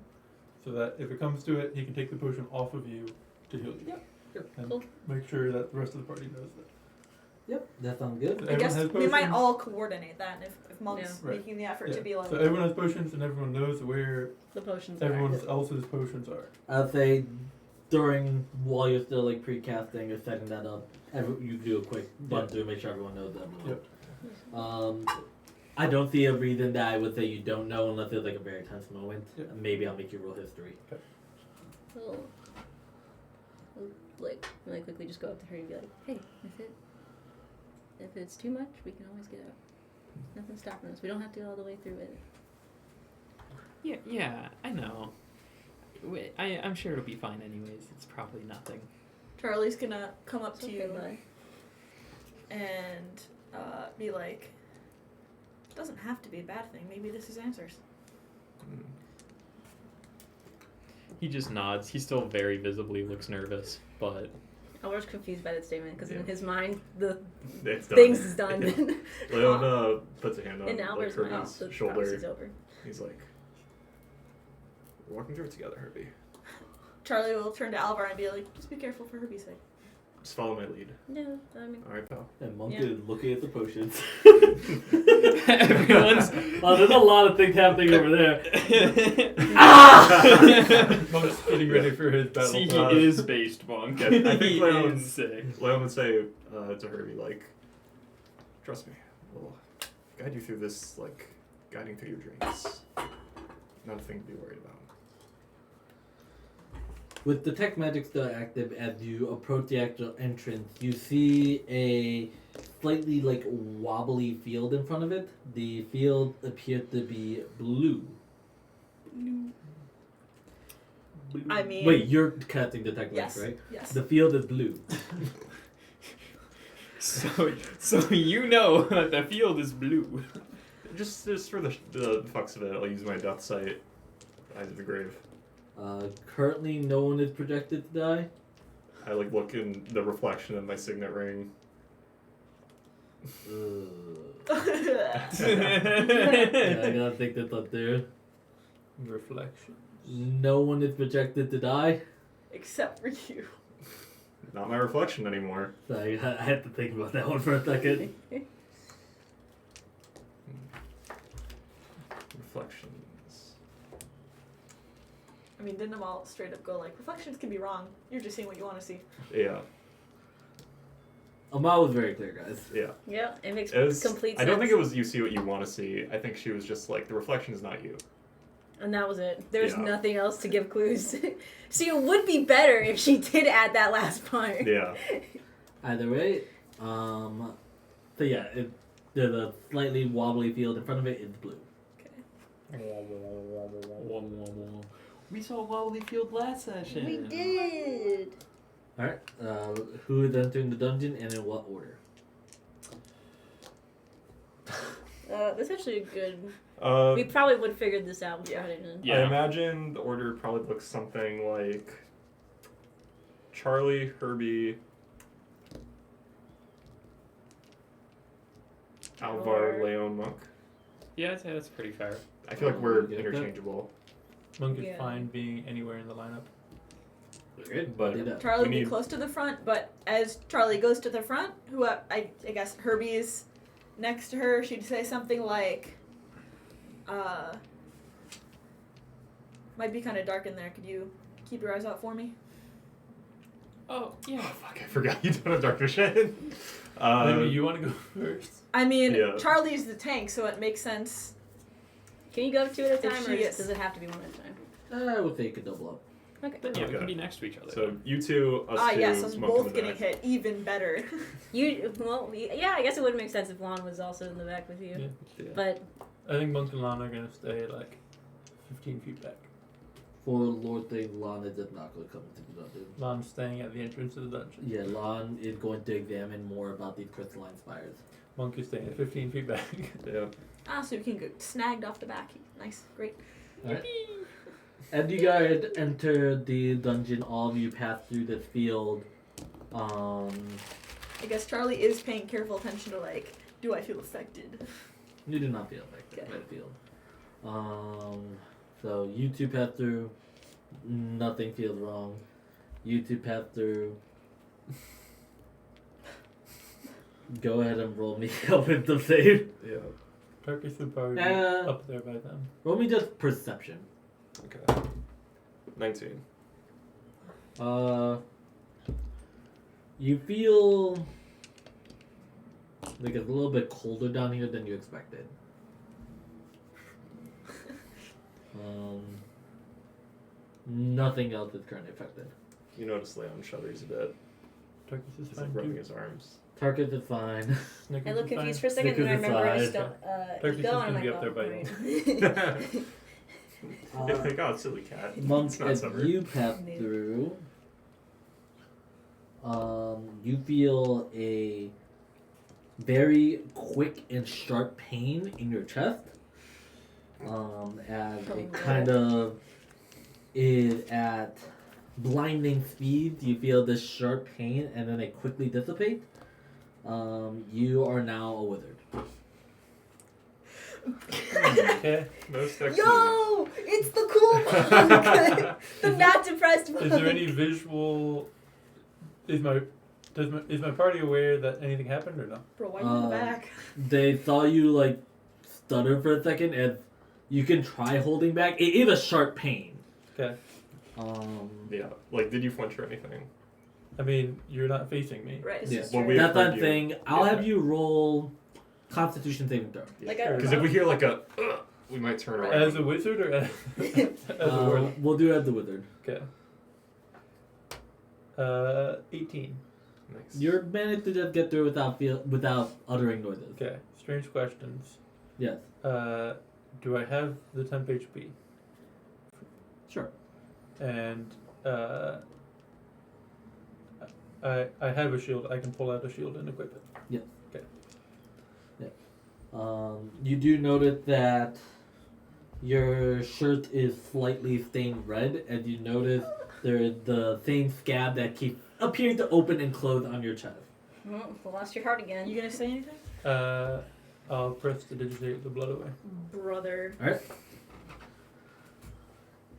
so that if it comes to it, he can take the potion off of you to heal you. Yep. And Cool. make sure that the rest of the party knows that. Yep, that sounds good. I Everyone guess has we might potions. all coordinate that, and if Monk's Yeah. Right. making the effort Yeah. to be like, So everyone has potions, and everyone knows where The potions everyone are. else's potions are. I'd say while you're still like pre-casting or setting that up, you do a quick run through, make sure everyone knows that. Yep. I don't see a reason that I would say you don't know unless there's like a very tense moment. Yep. Maybe I'll make you roll history. We'll, like really quickly just go up to her and be like, hey, if it's too much, we can always get out. Nothing's stopping us. We don't have to go all the way through it. Yeah, I know. I'm sure it'll be fine anyways. It's probably nothing. Charlie's gonna come up It's to okay, you bye. and be like, it doesn't have to be a bad thing. Maybe this is answers. Mm. He just nods. He still very visibly looks nervous, but I was confused by that statement because Yeah. in his mind, the It's done. things is done. Leon puts a hand on In like Albert's mind, Herbie's the shoulder. prophecy's over. He's like, we're walking through it together, Herbie. Charlie will turn to Alvar and be like, just be careful for Herbie's sake. Just follow my lead. No, I mean, All right, pal. And Monk Yeah. is looking at the potions. everyone's. Oh, there's a lot of things happening over there. Monk's getting ready for his battle. See, pass. he is based monk. Yeah, I think he Leon's- is sick. Leon would say to Herbie, like, trust me, we'll guide you through this, like, guiding through your dreams. Not a thing to be worried about. With Detect Magic still active, as you approach the actual entrance, you see a slightly like wobbly field in front of it. The field appears to be blue. I mean, Wait, you're casting Detect yes, Magic, right? yes. The field is blue. So you know that the field is blue. Just for the fucks of it, I'll use my death sight, Eyes of the Grave. Currently, no one is projected to die. I like look in the reflection of my signet ring. Yeah, I gotta think that's up there. Reflection. No one is projected to die. Except for you. Not my reflection anymore. So I had to think about that one for a second. Reflections. I mean, didn't them all straight up go like, reflections can be wrong. You're just seeing what you want to see. Yeah, Amal was very clear, guys. yeah. yeah, it makes It was, complete sense. I don't think it was you see what you want to see. I think she was just like, the reflection is not you. And that was it. There's Yeah. nothing else to give clues. See, it would be better if she did add that last part. Yeah. Either way, so yeah, there's a slightly wobbly field in front of it. It's blue. We saw Wobbly Field last session. We did. All right. Who is entering the dungeon and in what order? That's actually a good. Uh, We probably would have figured this out before Yeah. heading in. Yeah. I imagine the order probably looks something like Charlie, Herbie, Alvar, Or- Leon, Monk. Yeah, I'd say that's pretty fair. I feel like we're Yeah. interchangeable. Monk is Yeah. fine being anywhere in the lineup. Good, But- do that. Charlie We will be need- close to the front, but as Charlie goes to the front, I guess Herbie is next to her. She'd say something like, might be kind of dark in there. Could you keep your eyes out for me? Oh, yeah. Oh, fuck, I forgot you don't have dark vision. Maybe you want to go first. I mean, Yeah. Charlie's the tank, so it makes sense. Can you go two at a If time, she or is- does it have to be one at a time? I would say you could double up. Okay. Then yeah, we Okay. can be next to each other. So you two, us Ah, two, yes, us Monk in both the getting back. hit. Even better. Yeah, I guess it would make sense if Lon was also in the back with you. Yeah. Yeah. But I think Monk and Lana are gonna stay like 15 feet back. For Lord Thing, Lon is not going to come into the dungeon. Lana's staying at the entrance of the dungeon. Yeah, Lon is going to examine more about these crystalline spires. Monk is staying at 15 feet back. Yeah. So we can get snagged off the back. Nice, great. Alright. As you guys enter the dungeon, all of you pass through this field. I guess Charlie is paying careful attention to like, do I feel affected? You do not feel affected Okay. by the field. So you two pass through. Nothing feels wrong. You two pass through. Go ahead and roll me a wisdom save. Yeah. Turkish would probably be Uh, up there by then. Roll me just perception. Okay. 19. You feel like it's a little bit colder down here than you expected. Nothing else is currently affected. You notice Leon shudders a bit. Turkish is He's like fine rubbing too. his arms. Tarkus is fine. Snickers I look is fine. confused for a second, and then I Snickers remember I aside. still Turkish is Ego, and gonna I'm be like, up there by right. Yeah, like, oh, silly cat. Monk, It's not as summer. you pass through, you feel a very quick and sharp pain in your chest. As it kind of is at blinding speed. You feel this sharp pain, and then it quickly dissipates. You are now a wizard. Okay. Most excellent. Yo, it's the cool monk, the not depressed monk. Is there any visual? Is my party aware that anything happened or no? Bro, why are you in the back? They saw you like stutter for a second, and you can try holding back. It is a sharp pain. Okay. Yeah. Like, did you flinch or anything? I mean, you're not facing me. Right. This Yeah. is Well, true. we- That's heard that you. thing. I'll Yeah. have you roll Constitution saving throw. Like Sure. Because if we hear like a, we might turn around. As a wizard or as a warlock? We'll do it as the wizard. Okay. 18. Nice. You're managed to just get through without uttering noises. Okay. Strange questions. Yes. Do I have the temp HP? Sure. And I have a shield. I can pull out a shield and equip it. You do notice that your shirt is slightly stained red, and you notice there is the same scab that keeps appearing to open and close on your chest. Well, you lost your heart again. You gonna say anything? I'll press the digitate the blood away. Brother. Alright.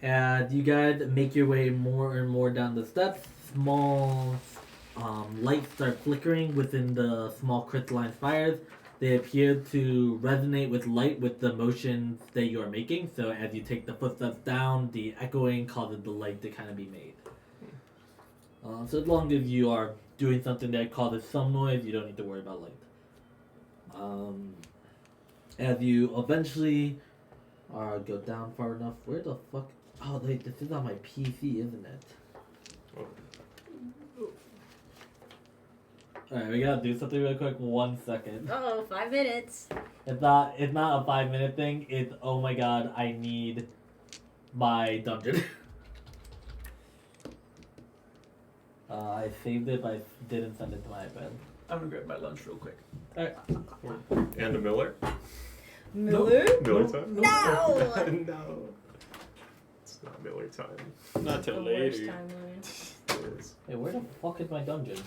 And you guys make your way more and more down the steps. Small lights start flickering within the small crystalline spires. They appear to resonate with light with the motions that you are making. So as you take the footsteps down, the echoing causes the light to kind of be made. So as long as you are doing something that causes some noise, you don't need to worry about light. As you eventually go down far enough, where the fuck? Oh, wait, this is on my PC, isn't it? Oh. Alright, we gotta do something real quick. 1 second. Oh, 5 minutes. It's not a 5-minute thing. It's, oh my god, I need my dungeon. I saved it, but I didn't send it to my iPad. I'm gonna grab my lunch real quick. And a Miller? Miller? Miller time? No! No. It's not Miller time. Not The till worst later. timeline. It is. Hey, where the fuck is my dungeon?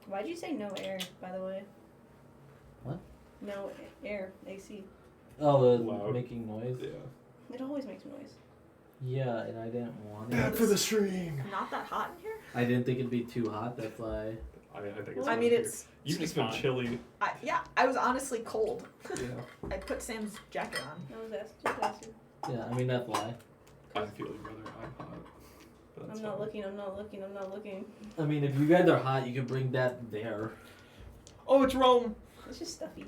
Why'd you say no air, by the way? What? No air, AC. Oh, Loud. making noise? Yeah. It always makes noise. Yeah, and I didn't want Bad it. for the stream. Not that hot in here? I didn't think it'd be too hot, that's why. I think it's I mean, it's. You've just been fine. chilly. I was honestly cold. Yeah. I put Sam's jacket on. I was just asking. Yeah, I mean, that's why. I feel you, brother. I'm hot. But that's I'm not fine. looking, I'm not looking, I'm not looking. I mean, if you guys are hot, you can bring that there. Oh, it's Rome! It's just stuffy.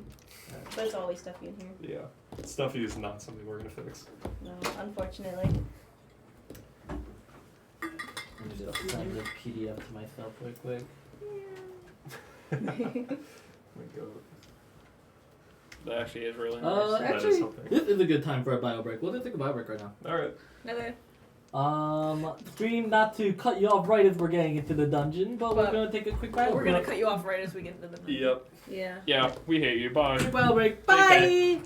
But it's always stuffy in here. Yeah. Stuffy is not something we're gonna fix. No, unfortunately. Let me just send the PDF to myself real quick. That actually is really Uh, nice. That is actually, something. this is a good time for a bio break. We'll just take a bio break right now. All right. Okay. Stream, not to cut you off right as we're getting into the dungeon, but we're But- gonna take a quick bio We're break. gonna cut you off right as we get into the. Yep. Yeah. Yeah, we hate you. Bye. Quick bio break. Take Bye.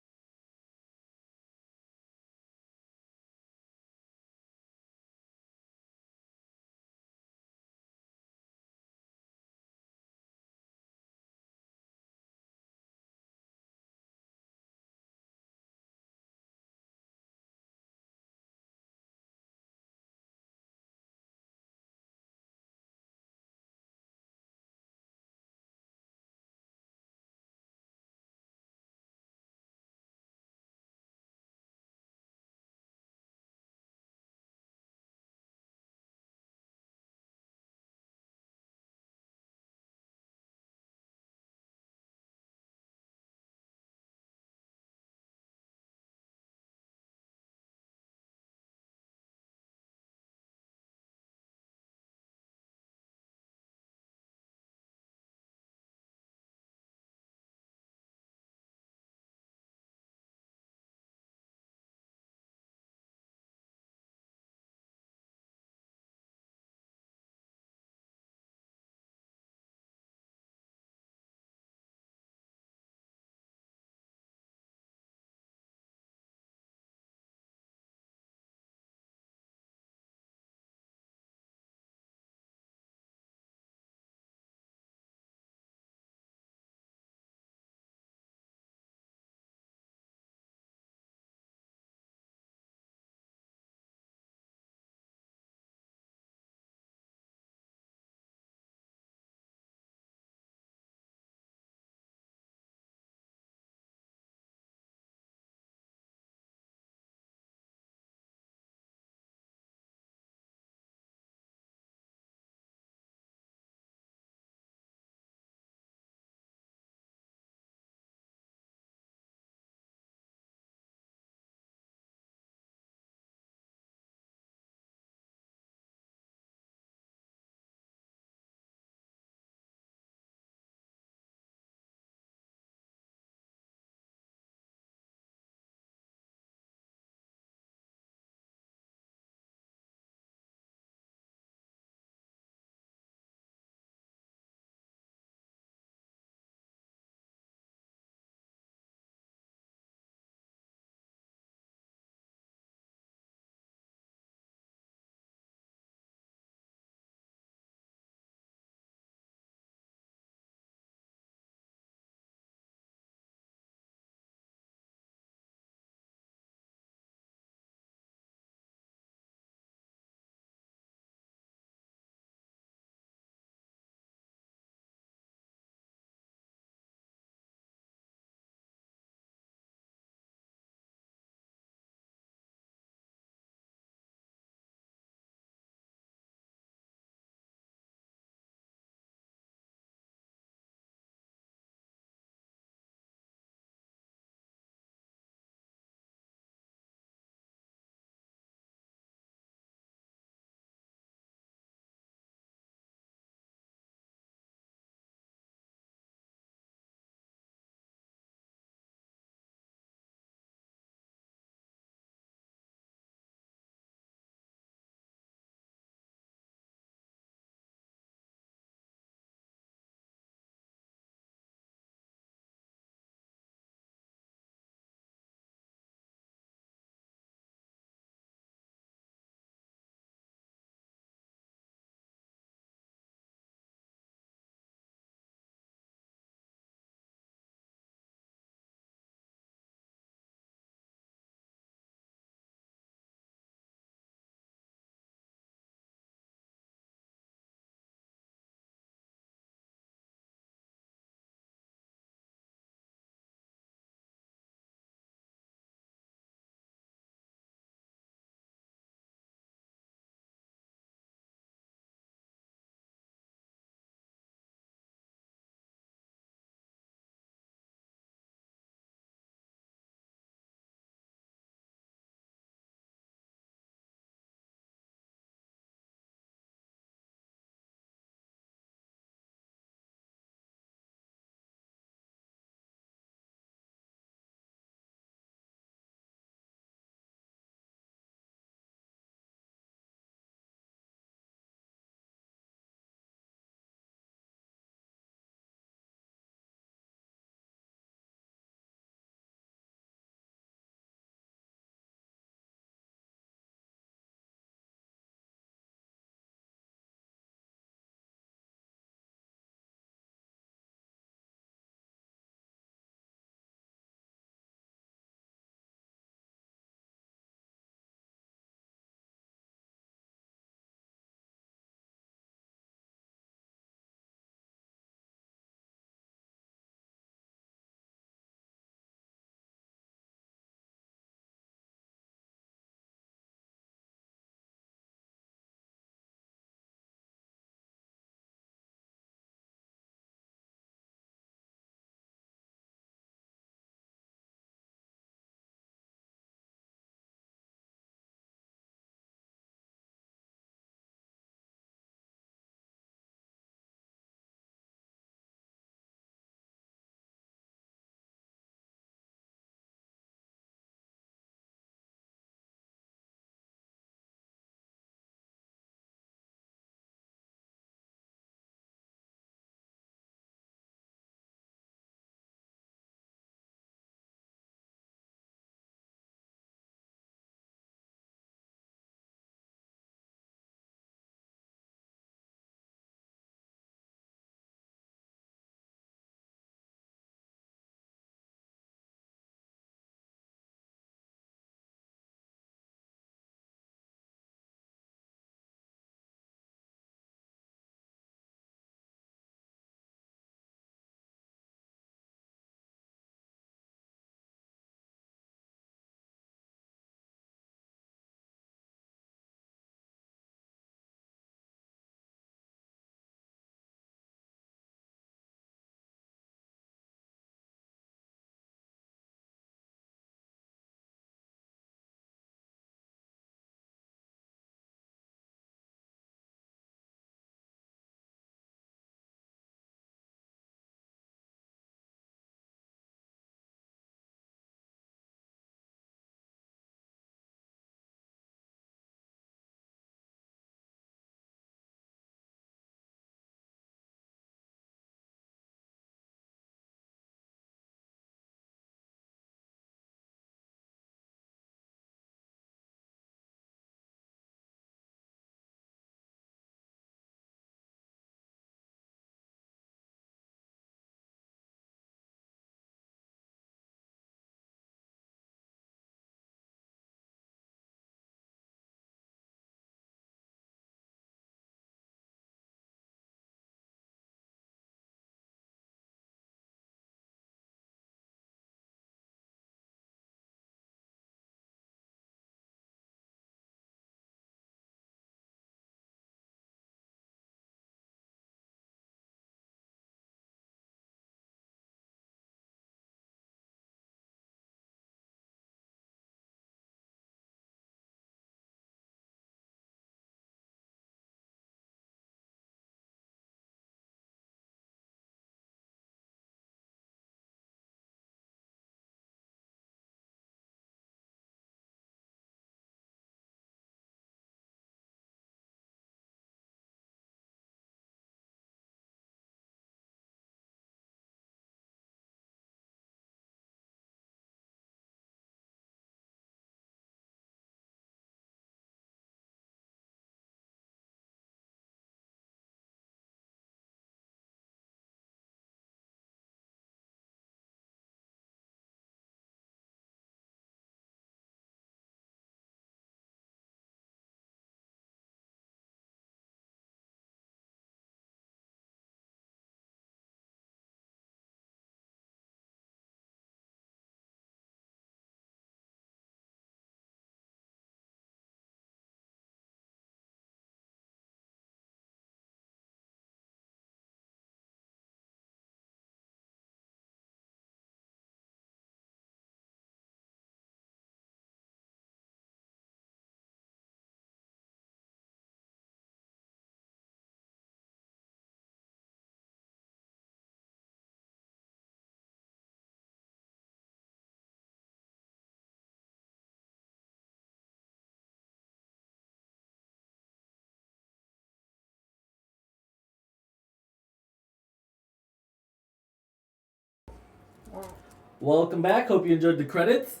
Welcome back. Hope you enjoyed the credits.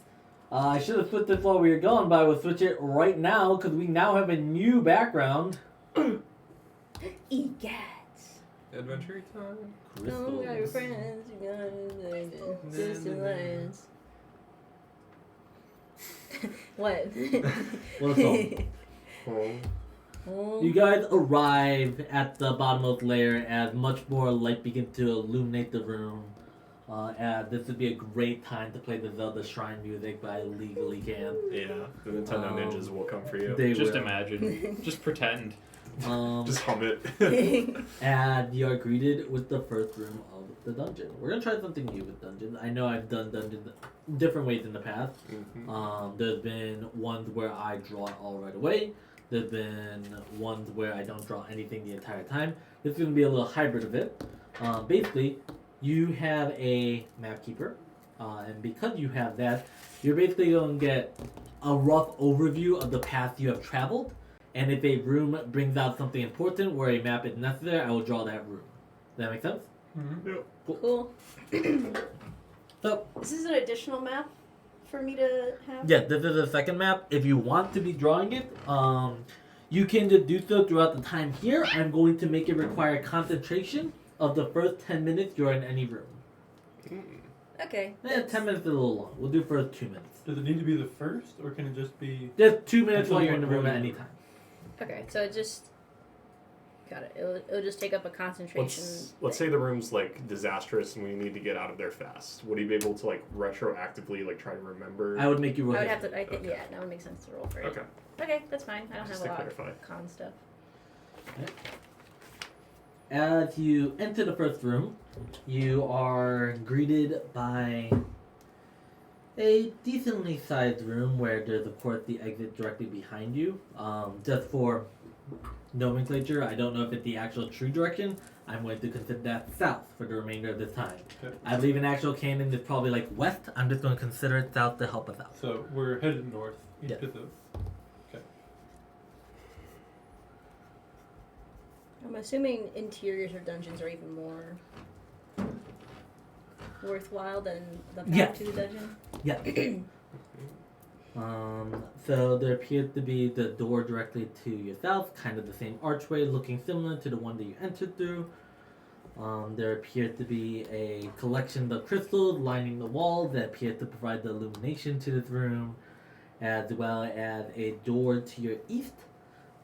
I should have put this while we were going, but I will switch it right now because we now have a new background. Egats. Adventure time. Oh, got your friends, you got distant lands. What? What a song. Oh. You guys arrive at the bottommost layer as much more light begins to illuminate the room. And this would be a great time to play the Zelda Shrine music, but I legally can't. Yeah, the Nintendo Ninjas will come for you. They Just will. imagine. Just pretend. Just hum it. And you are greeted with the first room of the dungeon. We're gonna try something new with dungeons. I know I've done dungeons different ways in the past. There's been ones where I draw it all right away. There's been ones where I don't draw anything the entire time. This is gonna be a little hybrid of it. Basically, you have a map keeper, and because you have that, you're basically gonna get a rough overview of the path you have traveled. And if a room brings out something important where a map is necessary, I will draw that room. Does that make sense? Cool. So, Is this an additional map for me to have? yeah, this is a second map. If you want to be drawing it, you can just do so throughout the time here. I'm going to make it require concentration of the first 10 minutes you're in any room. Okay. 10 minutes is a little long. We'll do first 2 minutes. Does it need to be the first, or can it just be? Just 2 minutes Until while you're in the what room at room? any time. Okay, so it just got it. It'll just take up a concentration. Let's say the room's like disastrous and we need to get out of there fast. Would you be able to like retroactively like try to remember? I would make you roll. I would hit. have to. I think Okay. yeah, that would make sense to roll for it. Okay. Okay, that's fine. I don't Just have a to lot clarify. of con stuff. As you enter the first room, you are greeted by a decently sized room where there's, of course, the exit directly behind you. Just for nomenclature, I don't know if it's the actual true direction. I'm going to consider that south for the remainder of this time. Okay. I believe in actual canon it's probably like west. I'm just going to consider it south to help us out. So we're headed north. Yeah. East of. I'm assuming interiors or dungeons are even more worthwhile than the path Yeah. to the dungeon. Yeah. So there appears to be the door directly to your south, kind of the same archway, looking similar to the one that you entered through. There appears to be a collection of crystals lining the walls that appear to provide the illumination to this room, as well as a door to your east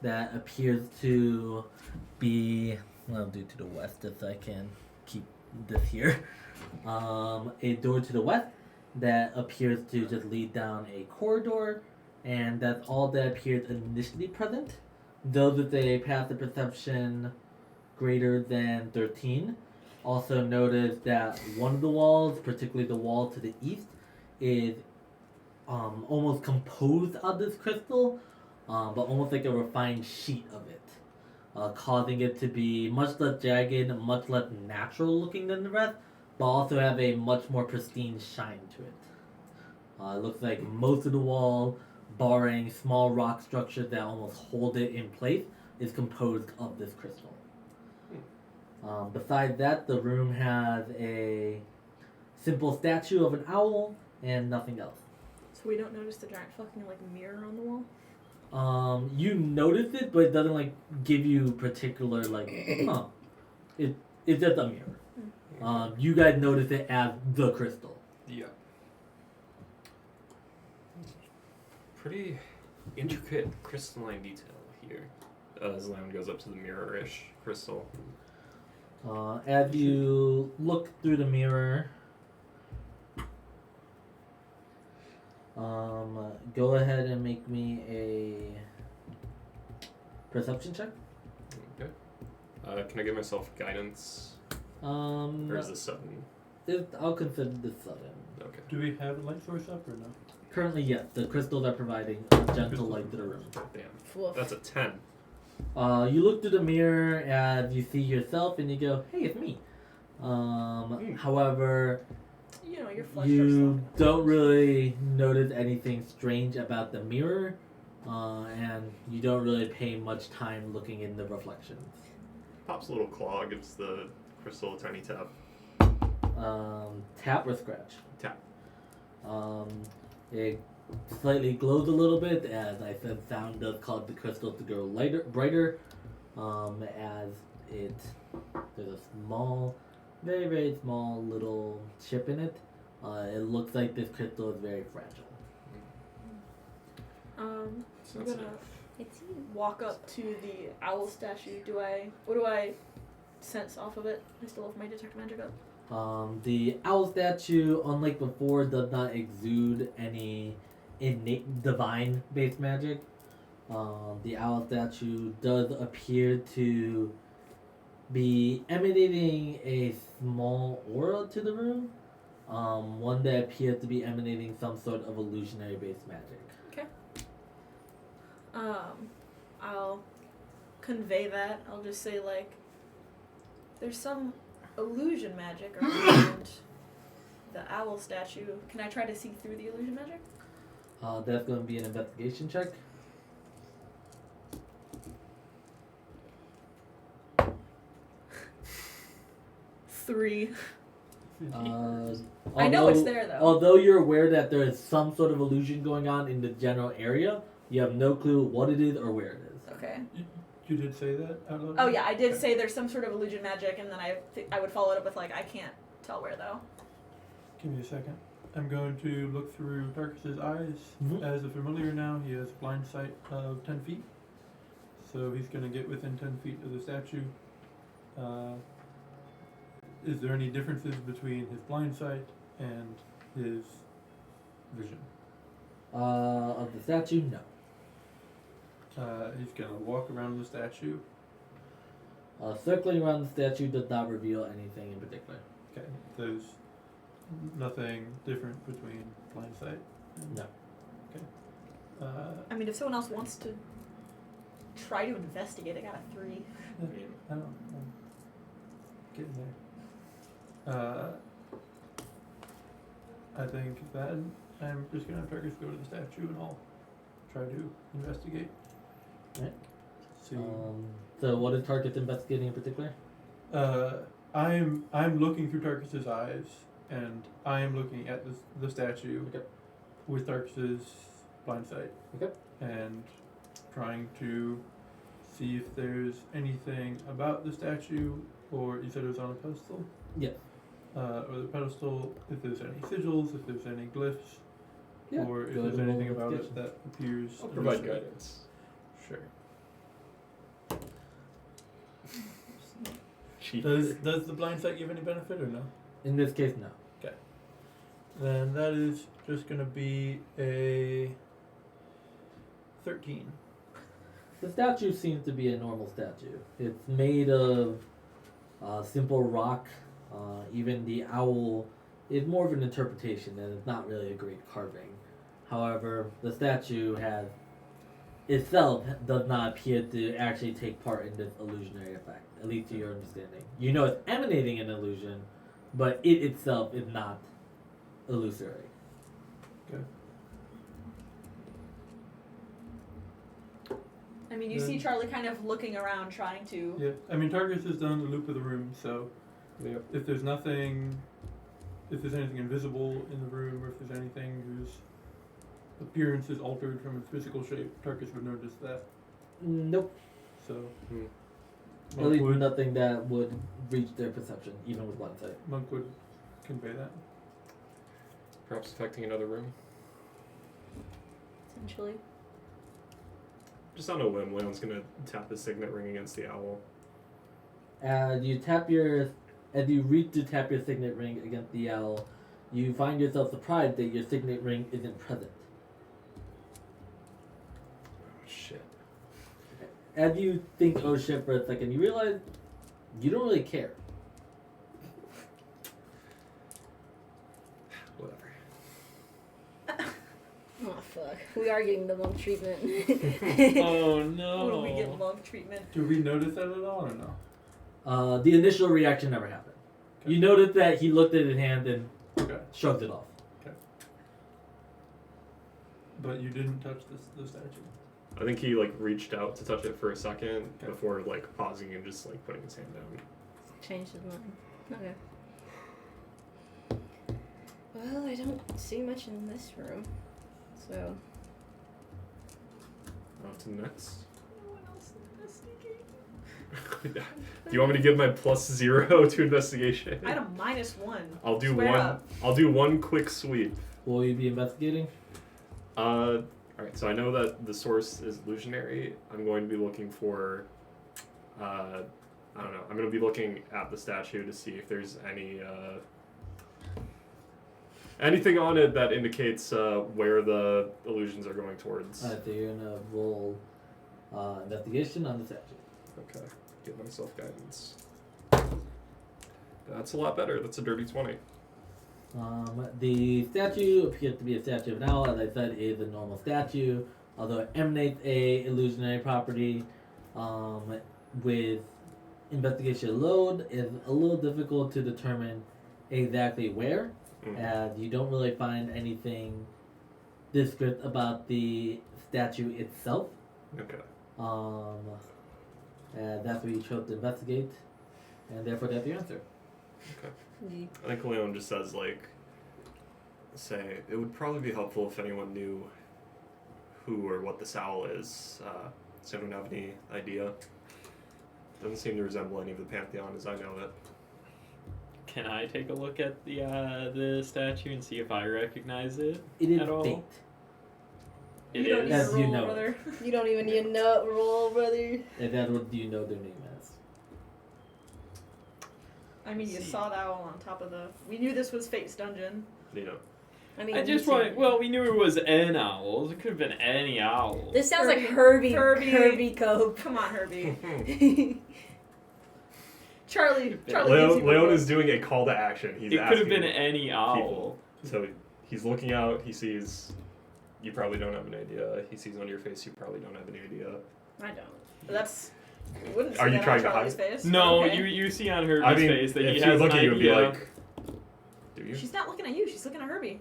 that appears to be, well, I'll do to the west if I can keep this here. A door to the west that appears to just lead down a corridor, and that's all that appears initially present. Those with a passive perception greater than 13 also notice that one of the walls, particularly the wall to the east, is almost composed of this crystal, but almost like a refined sheet of it, causing it to be much less jagged, much less natural looking than the rest, but also have a much more pristine shine to it. It looks like most of the wall, barring small rock structures that almost hold it in place, is composed of this crystal. Besides that, the room has a simple statue of an owl and nothing else. So we don't notice the giant fucking like mirror on the wall? You notice it, but it doesn't like give you particular like, it's just a mirror. You guys notice it as the crystal. Yeah. Pretty intricate crystalline detail here. As Leon goes up to the mirror-ish crystal. As you look through the mirror, go ahead and make me a perception check. Okay. Can I give myself guidance? Or is this sudden? I'll consider this sudden. Okay. Do we have a light source up or no? Currently, yes, the crystals are providing a gentle light to the room. Damn. Woof. That's a 10. You look through the mirror as you see yourself and you go, hey, it's me. However, You know, your flesh you don't really notice anything strange about the mirror, and you don't really pay much time looking in the reflections. Pops a little claw, gives the crystal a tiny tap. Tap or scratch? Tap. It slightly glows a little bit, as I said, sound does cause the crystals to grow brighter. As there's a small, very, very small little chip in it. It looks like this crystal is very fragile. I'm Sensitive. gonna It's you. walk up to the owl statue. What do I sense off of it? I still have my detect magic up. The owl statue, unlike before, does not exude any innate divine-based magic. The owl statue does appear to be emanating a small aura to the room. One that appears to be emanating some sort of illusionary-based magic. I'll convey that. I'll just say, like, there's some illusion magic around the owl statue. Can I try to see through the illusion magic? That's going to be an investigation check. Three. I know it's there, though. Although you're aware that there is some sort of illusion going on in the general area, you have no clue what it is or where it is. Okay. You did say that out loud? Oh yeah, I did Okay. say there's some sort of illusion magic, and then I would follow it up with like I can't tell where though. Give me a second. I'm going to look through Tarkus's eyes. Mhm. As a familiar now, he has blind sight of 10 feet. So he's going to get within 10 feet of the statue. Is there any differences between his blind sight and his vision? Of the statue, no. He's going to walk around the statue. Circling around the statue does not reveal anything in particular. Okay, there's nothing different between blind sight and... No. Okay. I mean, if someone else wants to try to investigate, I got a 3. I don't know. Getting there. I think that I'm just gonna have Tarkus go to the statue and I'll try to investigate. Right. See. So what is Tarkus investigating in particular? I'm looking through Tarkus's eyes and I am looking at the statue Okay. with Tarkus's blind sight. Okay. And trying to see if there's anything about the statue, or you said it was on a pedestal? Yes. Or the pedestal, if there's any sigils, if there's any glyphs, Yeah. or if Go there's ahead and roll anything about it investigation. that appears. I'll provide illusory. guidance. Sure. Cheap. Does the blind sight give any benefit or no? In this case, no. Then that is just gonna be a 13. The statue seems to be a normal statue. It's made of simple rock. Even the owl is more of an interpretation, and it's not really a great carving. However, the statue itself does not appear to actually take part in this illusionary effect, at least to your understanding. You know it's emanating an illusion, but it itself is not illusory. I mean, you see Charlie kind of looking around, trying to. Yeah, I mean Tarkus has done the loop of the room, so Yep. if there's anything invisible in the room, or if there's anything whose appearance is altered from its physical shape, Tarkus would notice that. Nope. So, At Monk least would, nothing that would reach their perception, even with blind sight. Monk would convey that. Perhaps affecting another room. Essentially. Just on a whim, Leon's gonna tap the signet ring against the owl. As you reach to tap your signet ring against the owl, you find yourself surprised that your signet ring isn't present. Oh, shit. As you think, oh shit, for a second, you realize you don't really care. Whatever. Oh fuck. We are getting the monk treatment. Oh no. When we get monk treatment. Do we notice that at all or no? The initial reaction never happened. Okay. You noticed that he looked at his hand and Okay. shrugged it off. But you didn't touch the statue. I think he like reached out to touch it for a second Okay. before like pausing and just like putting his hand down. Changed his mind. Okay. Well, I don't see much in this room, so. On to the next. No one else investigate. Do you want me to give my +0 to investigation? I had a -1. I'll do Square one. up. I'll do one quick sweep. Will you be investigating? All right. So I know that the source is illusionary. I'm going to be looking for. I don't know. I'm going to be looking at the statue to see if there's any. Anything on it that indicates where the illusions are going towards. Alright, so you're gonna roll investigation on the statue. Okay. Get myself guidance. That's a lot better. That's a dirty 20. The statue appears to be a statue of an owl. As I said, is a normal statue, although it emanates a illusionary property. With investigation load, is a little difficult to determine exactly where, as you don't really find anything descriptive about the statue itself. Okay. That's what you chose to investigate, and therefore that's your answer. Okay. I think Leon just says, say, it would probably be helpful if anyone knew who or what this owl is. Does anyone have any idea? Doesn't seem to resemble any of the Pantheon as I know it. Can I take a look at the statue and see if I recognize it? It is At all? fate. It You don't is. need to As you roll, know. brother. You don't even need to know roll, brother. And that's what you know their name as. I mean, you See. saw that all on top of the. We knew this was Fate's dungeon. You know. I mean, I you just see- want. Well, we knew it was an owl. It could have been any owl. This sounds like Herbie. Herbie Cope. Come on, Herbie. Charlie gives you Leon a is doing a call to action. He's it could have asking been any owl. people. So he's looking out. He sees. You probably don't have an idea. He sees on your face. You probably don't have any idea. I don't. That's. You wouldn't see Are you that trying on to Charlie's hide? face. No, Okay. you see on Herbie's I mean, face that if he she has would look an at you and be idea. like, "Do you?" She's not looking at you. She's looking at Herbie.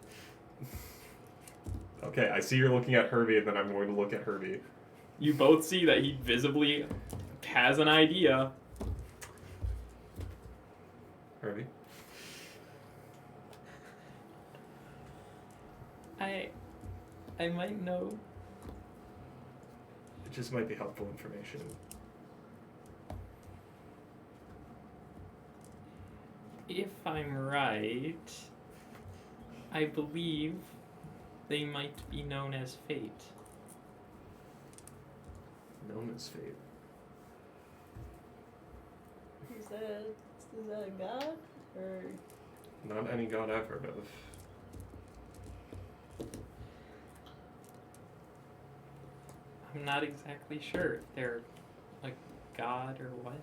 Okay, I see you're looking at Herbie, and then I'm going to look at Herbie. You both see that he visibly has an idea. Herbie. I might know. It just might be helpful information. If I'm right, I believe they might be known as Fate. Known as Fate. Is that a god? Or Not any god I've heard of. I'm not exactly sure if they're like god or what.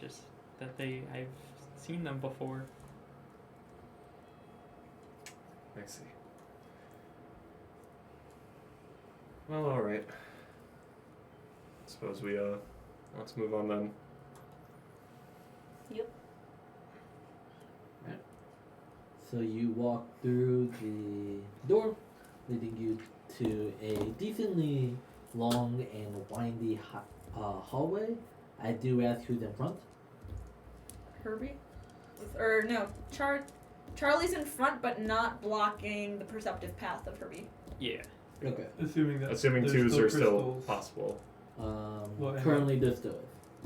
Just that I've seen them before. I see. Well, alright. Suppose we, let's move on then. So you walk through the door, leading you to a decently long and windy hallway. I do ask who's in front. Herbie? Charlie's in front, but not blocking the perceptive path of Herbie. Yeah. Okay. Assuming that Assuming there's twos are still crystals. possible. Well, and- Currently there still is.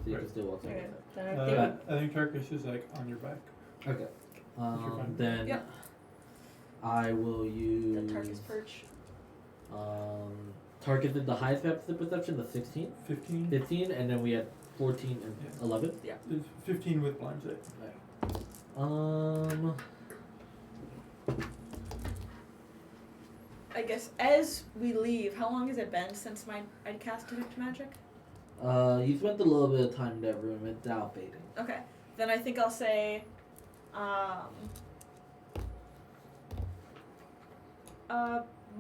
So you Right. can still walk through okay. it. Then I think I think Tarkus is like on your back. Okay. fine. Then Yep. I will The use Tarkus perch. Tarkus is the highest perception, the 16, 15. 15, and then we had 14 and Yeah. 11. It's 15 with blind sight. I guess as we leave, how long has it been since I cast Detect Magic? You spent a little bit of time in that room. It's now fading. Okay. Then I think I'll say,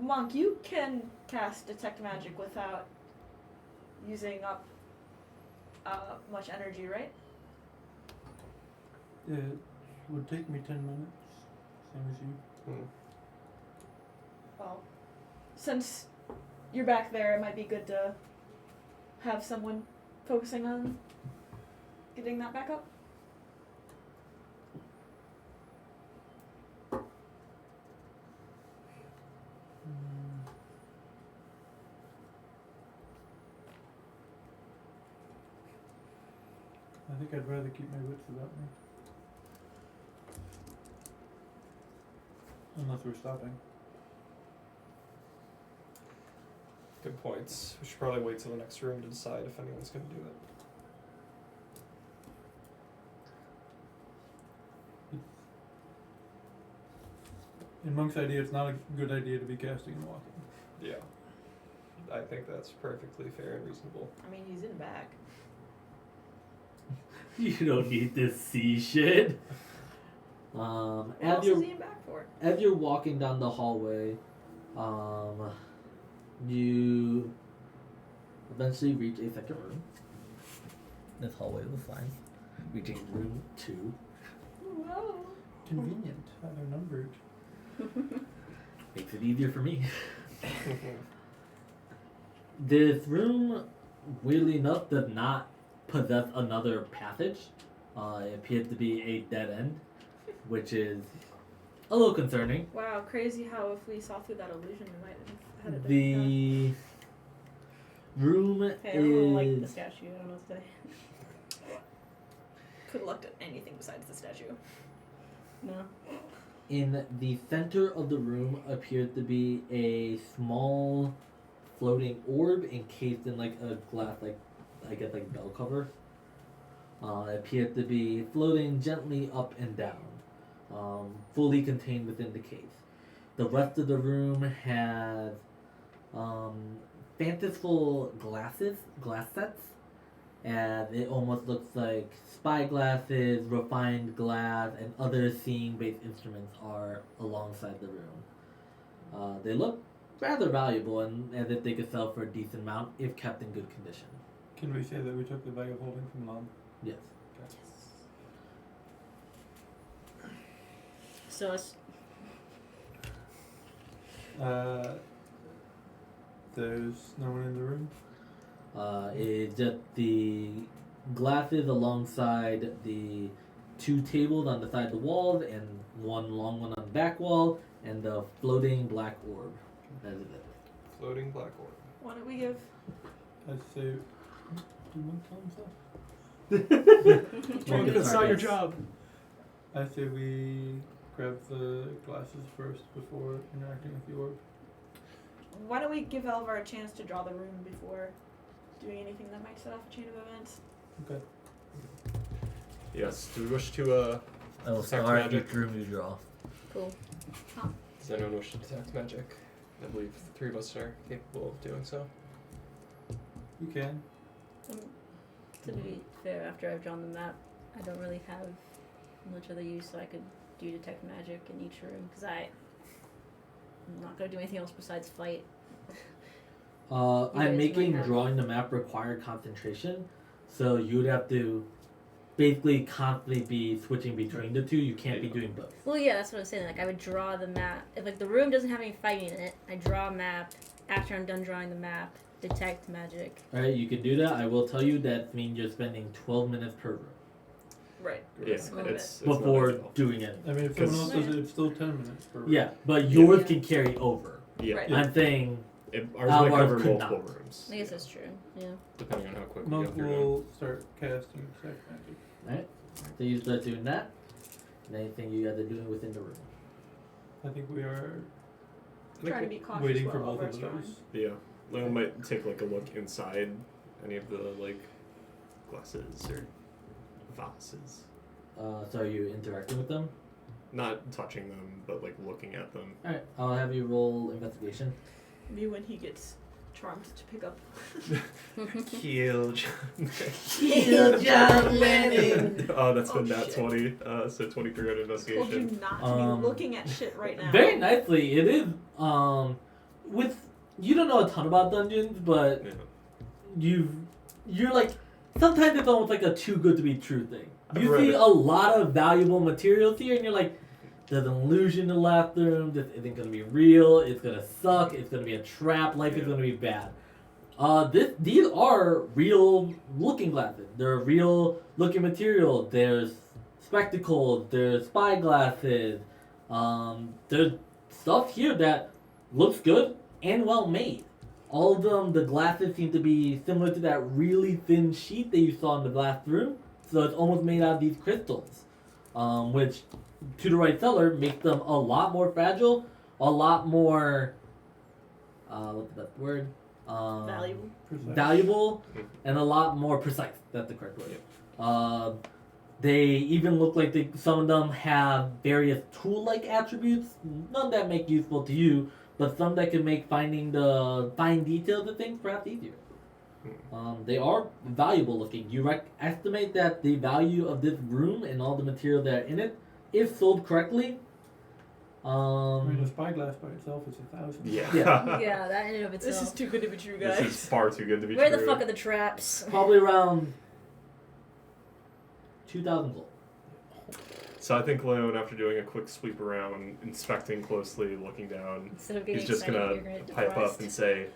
Monk, you can cast Detect Magic without using up much energy, right? It would take me 10 minutes. Same as you. Well, since you're back there, it might be good to have someone focusing on getting that back up. I think I'd rather keep my wits about me. Unless we're stopping. Good points. We should probably wait till the next room to decide if anyone's going to do it. In Monk's idea, it's not a good idea to be casting and walking. Yeah. I think that's perfectly fair and reasonable. I mean, he's in back. You don't need to see shit. What As else you're is he in back for? as you're walking down the hallway, you eventually reach a second room. This hallway was fine. Reaching room 2. Whoa. Convenient. How they're numbered. Makes it easier for me. This room, weirdly enough, does not possess another passage. It appears to be a dead end, which is a little concerning. Wow, crazy how if we saw through that illusion, we might have had a different The room Hey, I don't really like the is statue. I don't know what to say. Could have looked at anything besides the statue. No. in the center of the room. Appears to be a small floating orb encased in like a glass, like I guess like bell cover. It appears to be floating gently up and down, fully contained within the case. The rest of the room has fanciful glass sets, and it almost looks like spy glasses, refined glass, and other seeing-based instruments are alongside the room. They look rather valuable and as if they could sell for a decent amount if kept in good condition. Can we say that we took the bag of holding from Mom? Yes. So it's There's no one in the room. It's just the glasses alongside the 2 tables on the side of the walls and one long one on the back wall and the floating black orb. That is it. Floating black orb. Why don't we give? I'd say. Do one time stuff? Monk, that's not your job. I say we grab the glasses first before interacting with the orb. Why don't we give Elvar a chance to draw the room before doing anything that might set off a chain of events? Okay. Yes. Do we wish to I will Detect start magic. each room you draw. cool. Does anyone wish to detect magic? I believe the 3 of us are capable of doing so. You can. To be fair, after I've drawn the map, I don't really have much other use, so I could do detect magic in each room because I'm not gonna do anything else besides fight. I'm guys making might have- drawing the map require concentration, so you would have to basically constantly be switching between the two. You can't be doing both. Well, yeah, that's what I'm saying. Like, I would draw the map. If like the room doesn't have any fighting in it, I draw a map. After I'm done drawing the map, detect magic. Alright, you can do that. I will tell you that means you're spending 12 minutes per room Right. Yeah, It's a little it's before not ideal. doing it. I mean, if someone else Because- does it, it's still 10 minutes per room. Yeah, but yours Yeah. can carry over. Yeah. Right. I'm saying Ours Ours might cover could multiple not. rooms. I guess that's true. Yeah. Depending on how quick we Monk go through them. will start casting detect magic. Alright, so you start doing that. And anything you guys are doing within the room. I think we are I think Trying to be cautious waiting while for both Elvar's of drawing. those. Yeah. Leon might take like a look inside any of the like glasses or vases. So are you interacting with them? Not touching them, but like looking at them. Alright, I'll have you roll investigation. Maybe when he gets charmed to pick up. Kill John. Kill John Lennon. Oh, that's Oh, been that shit. 20. So 23 on Told you investigation. not to Um, be looking at shit right now. Very nicely, it is. With you don't know a ton about dungeons, but Yeah. you're like sometimes it's almost like a too good to be true thing. I've You read see it. a lot of valuable materials here, and you're like, there's an illusion in the last room. This isn't gonna be real. It's gonna suck. It's gonna be a trap. Life is Yeah. gonna be bad. These are real looking glasses. They're real looking material. There's spectacles. There's spy glasses. There's stuff here that looks good and well made. All of them, the glasses seem to be similar to that really thin sheet that you saw in the last room. So it's almost made out of these crystals, which, to the right seller, makes them a lot more fragile, a lot more, what's that word? Valuable. Precise. Valuable, and a lot more precise. That's the correct word. They even look like some of them have various tool-like attributes, none that make useful to you, but some that can make finding the fine details of things perhaps easier. They are valuable looking. You estimate that the value of this room and all the material that are in it, if sold correctly, I mean, a spyglass by itself is 1,000. Yeah. Yeah, that in and of itself. This is too good to be true, This guys. is far too good to be Where true. the fuck are the traps? probably around 2,000 gold. So I think Leon, after doing a quick sweep around, inspecting closely, looking down, Instead of getting he's just excited, gonna you're gonna get pipe up depressed. and say,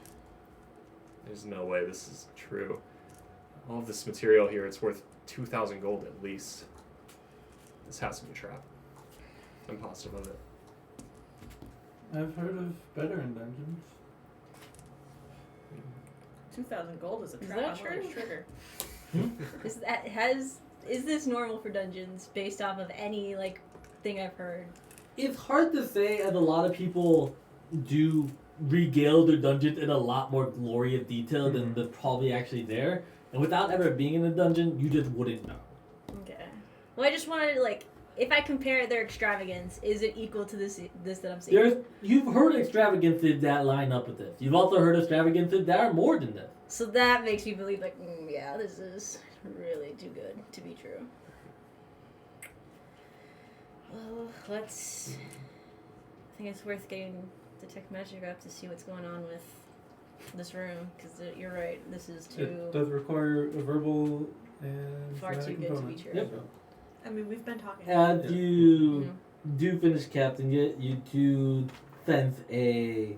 "There's no way this is true. All of this material here, it's worth 2,000 gold at least. This has to be a trap. I'm positive of it." I've heard of better in dungeons. 2,000 gold is a Is trap. that I'm willing to true? trigger. Is this normal for dungeons based off of any like thing I've heard? It's hard to say, as a lot of people do regale their dungeons in a lot more glorious detail than the probably actually there. And without ever being in a dungeon, you just wouldn't know. Okay. Well, I just wanted to like, if I compare their extravagance, is it equal to this that I'm seeing? You've heard extravagances that line up with this. You've also heard extravagances that are more than this. So that makes me believe like, yeah, this is really too good to be true. Well, let's. I think it's worth getting Detect Magic up to see what's going on with this room, because you're right. This is too It does require a verbal and far too phonetic good to be component. true. Yep. I mean, we've been talking. As Yeah. you Mhm. do finish casting it, you do sense a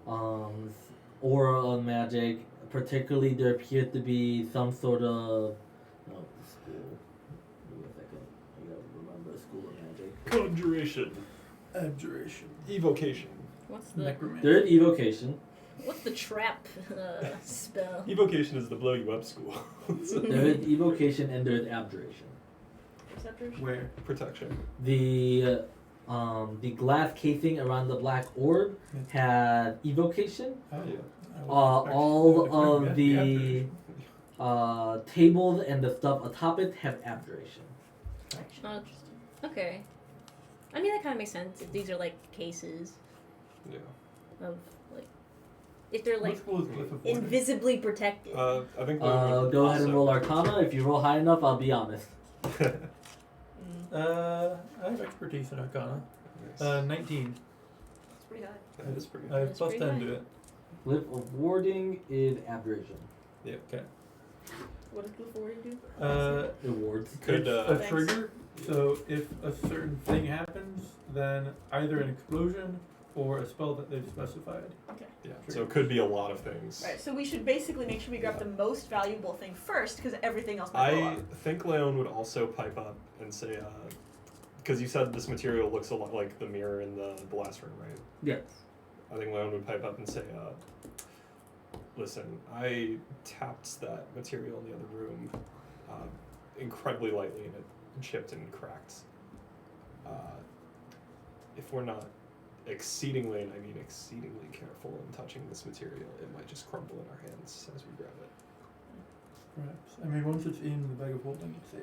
aura of magic. Particularly, there appears to be some sort of school. Give me a second. I gotta remember school of magic. Conjuration. Abjuration. Evocation. What's the Necromancy. There is evocation. what's the trap spell? Evocation is the blow you up school. There is evocation and there is abjuration. Receptors? Where? Protection. The glass casing around the black orb had evocation. Oh, Yeah. I would expect All that of if the abjuration. tables and the stuff atop it have abjuration. Oh, interesting. Okay. I mean, that kind of makes sense if these are like cases Yeah. of like, if they're like What school is Glyph of Warning? invisibly protected. I think. Leon would Go ahead and also- roll Arcana. If you roll high enough, I'll be honest. I have expertise in Arcana. 19. That's pretty high. That is pretty I good. have That's plus pretty 10 high. to it. Glyph of warding is abjuration. Okay. What does Blue Forwarding do? It wards. Could, It's a Thanks. trigger, so if a certain thing happens, then either an explosion or a spell that they've specified. Okay. Yeah. So it could be a lot of things. Right, so we should basically make sure we grab the most valuable thing first, because everything else might go I up. think Leon would also pipe up and say, because you said this material looks a lot like the mirror in the last room, right? Yes. I think Leon would pipe up and say, listen, I tapped that material in the other room incredibly lightly and it chipped and cracked. If we're not exceedingly, and I mean exceedingly careful in touching this material, it might just crumble in our hands as we grab it. Perhaps. I mean, once it's in the bag of holding, it's safe.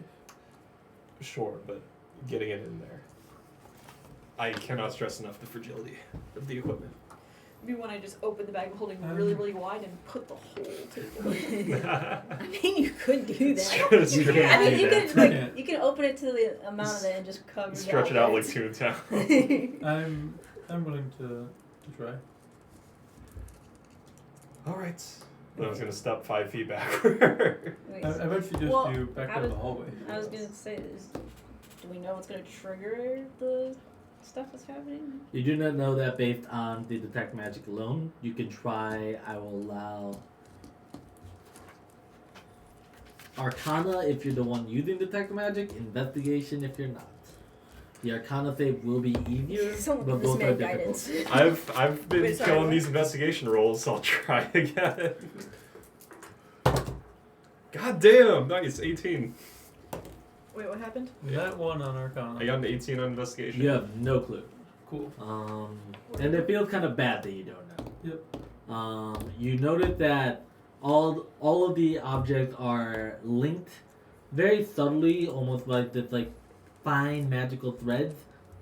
Sure, but getting it in there. I cannot stress enough the fragility of the equipment. Maybe when I just open the bag of holding really, really wide and put the whole table in. I mean, you could do that. Stretch I mean, you that. could like Yeah. you can open it to the amount of it and just cover it out like Toontown. I'm willing to try. All right. Then I was gonna step 5 feet backward. I eventually just Well, do back I down was- the hallway. I was gonna say this. Do we know what's gonna trigger the stuff that's happening? You do not know that based on the detect magic alone. You can try. I will allow Arcana if you're the one using detect magic. Investigation if you're not. The Arcana save will be easier, Someone but give this both are man difficult. guidance. I've been Wait, sorry, killing what? these investigation rolls, so I'll try again. God damn! Nice, 18. Wait, what happened? That one on Arcana. I got an 18 on investigation. You have no clue. Cool. And it feels kind of bad that you don't know. Yep. You noted that all of the objects are linked very subtly, almost like this like fine magical threads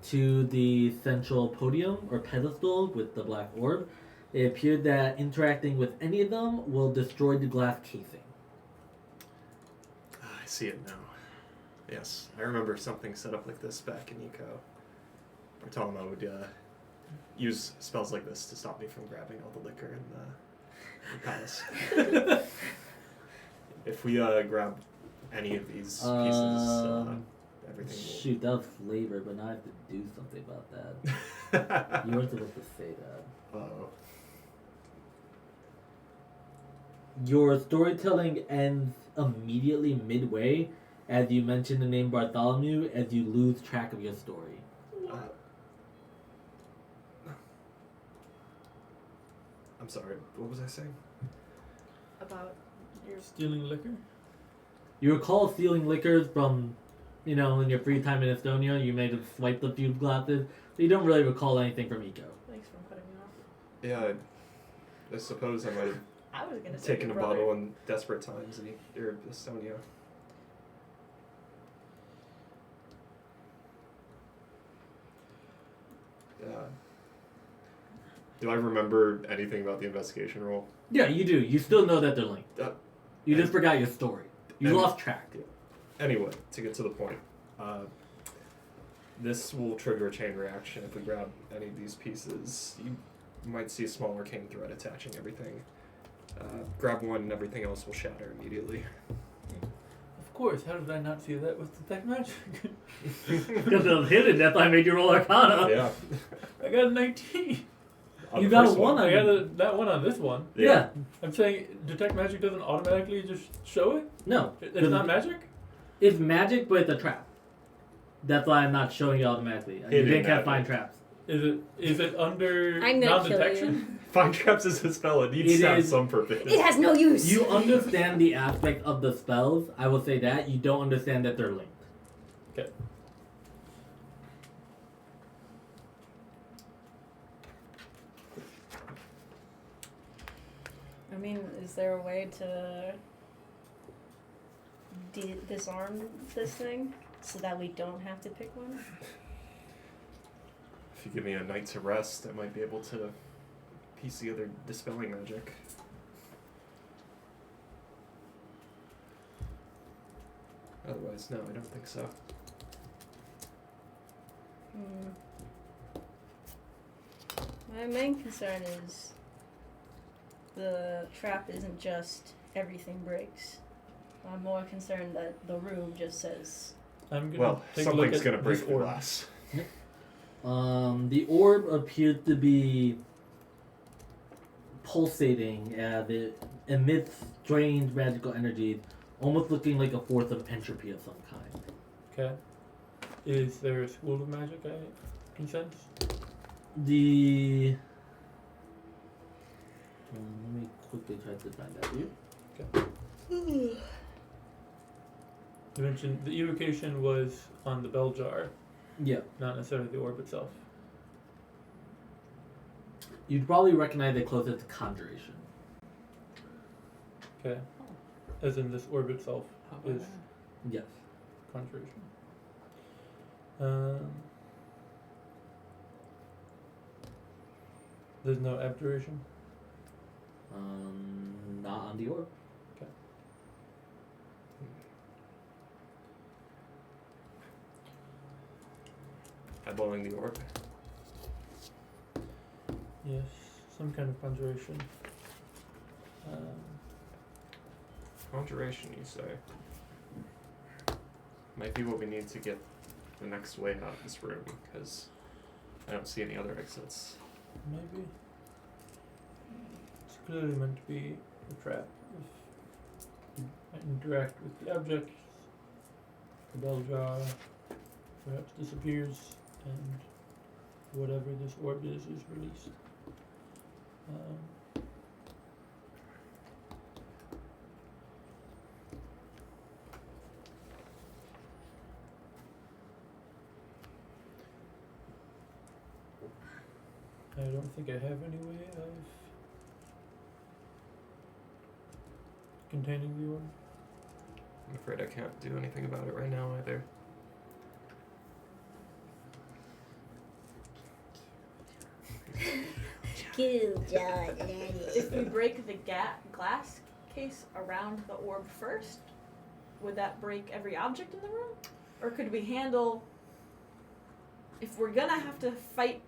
to the central podium or pedestal with the black orb. It appeared that interacting with any of them will destroy the glass casing. I see it now. Yes, I remember something set up like this back in Eco. Bartolomeo would use spells like this to stop me from grabbing all the liquor in the palace. If we grab any of these pieces, everything will... Shoot, that was flavor, but now I have to do something about that. You weren't supposed to say that. Uh-oh. Your storytelling ends immediately midway as you mention the name Bartholomew as you lose track of your story. I'm sorry, what was I saying? About your... Stealing liquor? You recall stealing liquors from, in your free time in Estonia. You may have swiped a few glasses, but you don't really recall anything from Eco. Thanks for cutting me off. Yeah, I suppose I might have I was gonna say taken a your brother. bottle in desperate times in Estonia. Do I remember anything about the investigation roll? Yeah, you do. You still know that they're linked. You just forgot your story. You lost track. Anyway, to get to the point, this will trigger a chain reaction if we grab any of these pieces. You might see a small arcane thread attaching everything. Grab one and everything else will shatter immediately. Of course, how did I not see that with detect magic? Because it was hidden, that's why I made you roll Arcana. Yeah. I got a 19. On You the got a first 1 on I it. got that one on this one. Yeah. I'm saying detect magic doesn't automatically just show it? No. It's not magic? It's magic, but it's a trap. That's why I'm not showing you automatically. You Hidden didn't have magic. find traps. Is it under I'm gonna kill non-detection? Find traps is a spell. It needs It to have is- some purpose. It has no use. You understand the aspect of the spells. I will say that. You don't understand that they're linked. Okay. I mean, is there a way to disarm this thing so that we don't have to pick one? If you give me a night to rest, I might be able to piece together dispelling magic. Otherwise, no, I don't think so. My main concern is the trap isn't just everything breaks. I'm more concerned that the room just says I'm gonna Well, take a look something's at gonna break this the orb. glass. The orb appears to be pulsating as it emits strange magical energies, almost looking like a force of entropy of some kind. Okay. Is there a school of magic I can sense? The let me quickly try to find that here. You mentioned the evocation was on the bell jar, Yeah, not necessarily the orb itself. you'd probably recognize it closer to conjuration. Okay. As in this orb itself is Yes. conjuration. There's no abjuration. Not on the orb. Eyeballing the orb. Yes, some kind of conjuration. Conjuration, you say? Might be what we need to get the next way out of this room, because I don't see any other exits. Maybe. It's clearly meant to be a trap. If you interact with the objects, the bell jar perhaps disappears, and whatever this orb is released. I don't think I have any way of containing the orb. I'm afraid I can't do anything about it right now either. If we break the glass case around the orb first, would that break every object in the room? Or could we handle... If we're gonna have to fight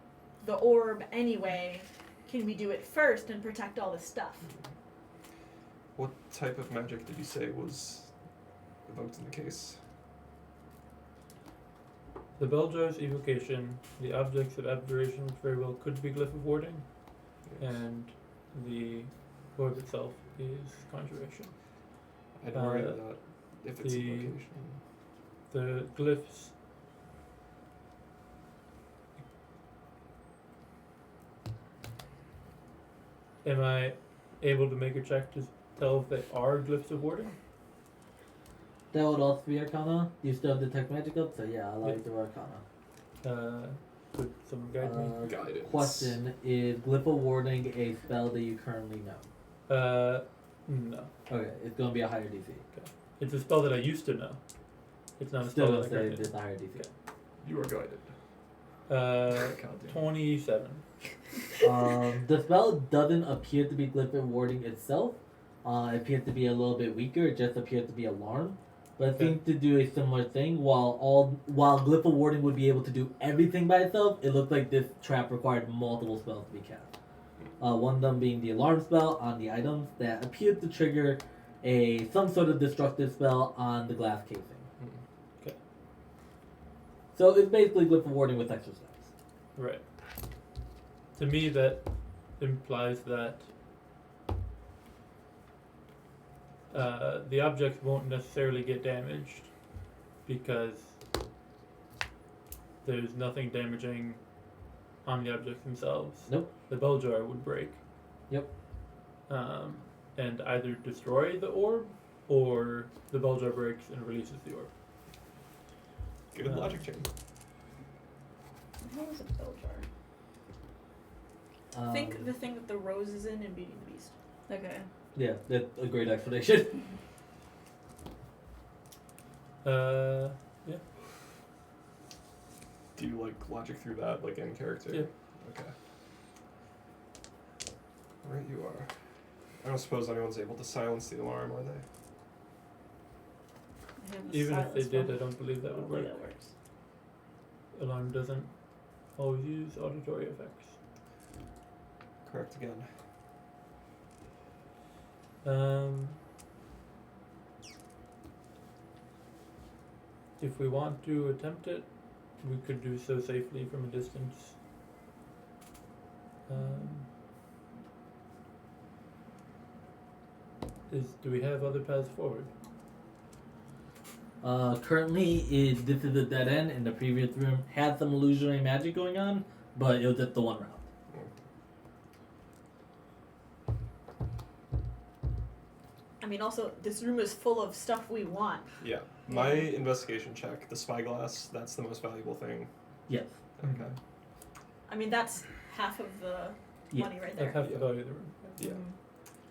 the orb anyway, can we do it first and protect all the stuff? What type of magic did you say was evoked in the case? The bell jar's evocation, the objects of abjuration, which very well could be glyph of warding, and the orb itself is conjuration. I'd worry that if it's the- evocation. The glyphs. Am I able to make a check to tell if they are glyphs of warding? That would also be Arcana. You still have Detect Magic up, so yeah, I'll allow Yeah. you to roll Arcana. Could someone guide me? Guidance. Question, is Glyph of Warding a spell that you currently know? No. Okay, it's going to be a higher DC. It's a spell that I used to know. It's not a Still spell going to that I say currently it's a higher DC. You are guided. know. 27. The spell doesn't appear to be Glyph of Warding itself. It appears to be a little bit weaker. It just appears to be Alarm. But it Okay. seems to do a similar thing. While Glyph of Warding would be able to do everything by itself, it looked like this trap required multiple spells to be cast. One of them being the Alarm spell on the items that appeared to trigger some sort of destructive spell on the glass casing. Okay. So it's basically Glyph of Warding with extra steps. Right. To me, that implies that the objects won't necessarily get damaged because there's nothing damaging on the objects themselves. Nope. The bell jar would break. Yep. And either destroy the orb or the bell jar breaks and releases the orb. Good logic chain. What was a bell jar? Think the thing that the rose is in Beauty and the Beast. Okay. Yeah, that's a great explanation. Yeah. Do you like logic through that, like in character? Yeah. Okay. Right, you are. I don't suppose anyone's able to silence the alarm, are they? I have a Even if they silence did, one. I don't believe that I would don't think work. that works. Alarm doesn't always use auditory effects. Correct again. If we want to attempt it, we could do so safely from a distance. Do we have other paths forward? Currently, this is a dead end, and the previous room had some illusionary magic going on, but it was just the one round. I mean, also, this room is full of stuff we want. Yeah. My investigation check, the spyglass, that's the most valuable thing. Yes. Okay. I mean, that's half of the Yeah. money right Like there. half the value of the room. Yeah.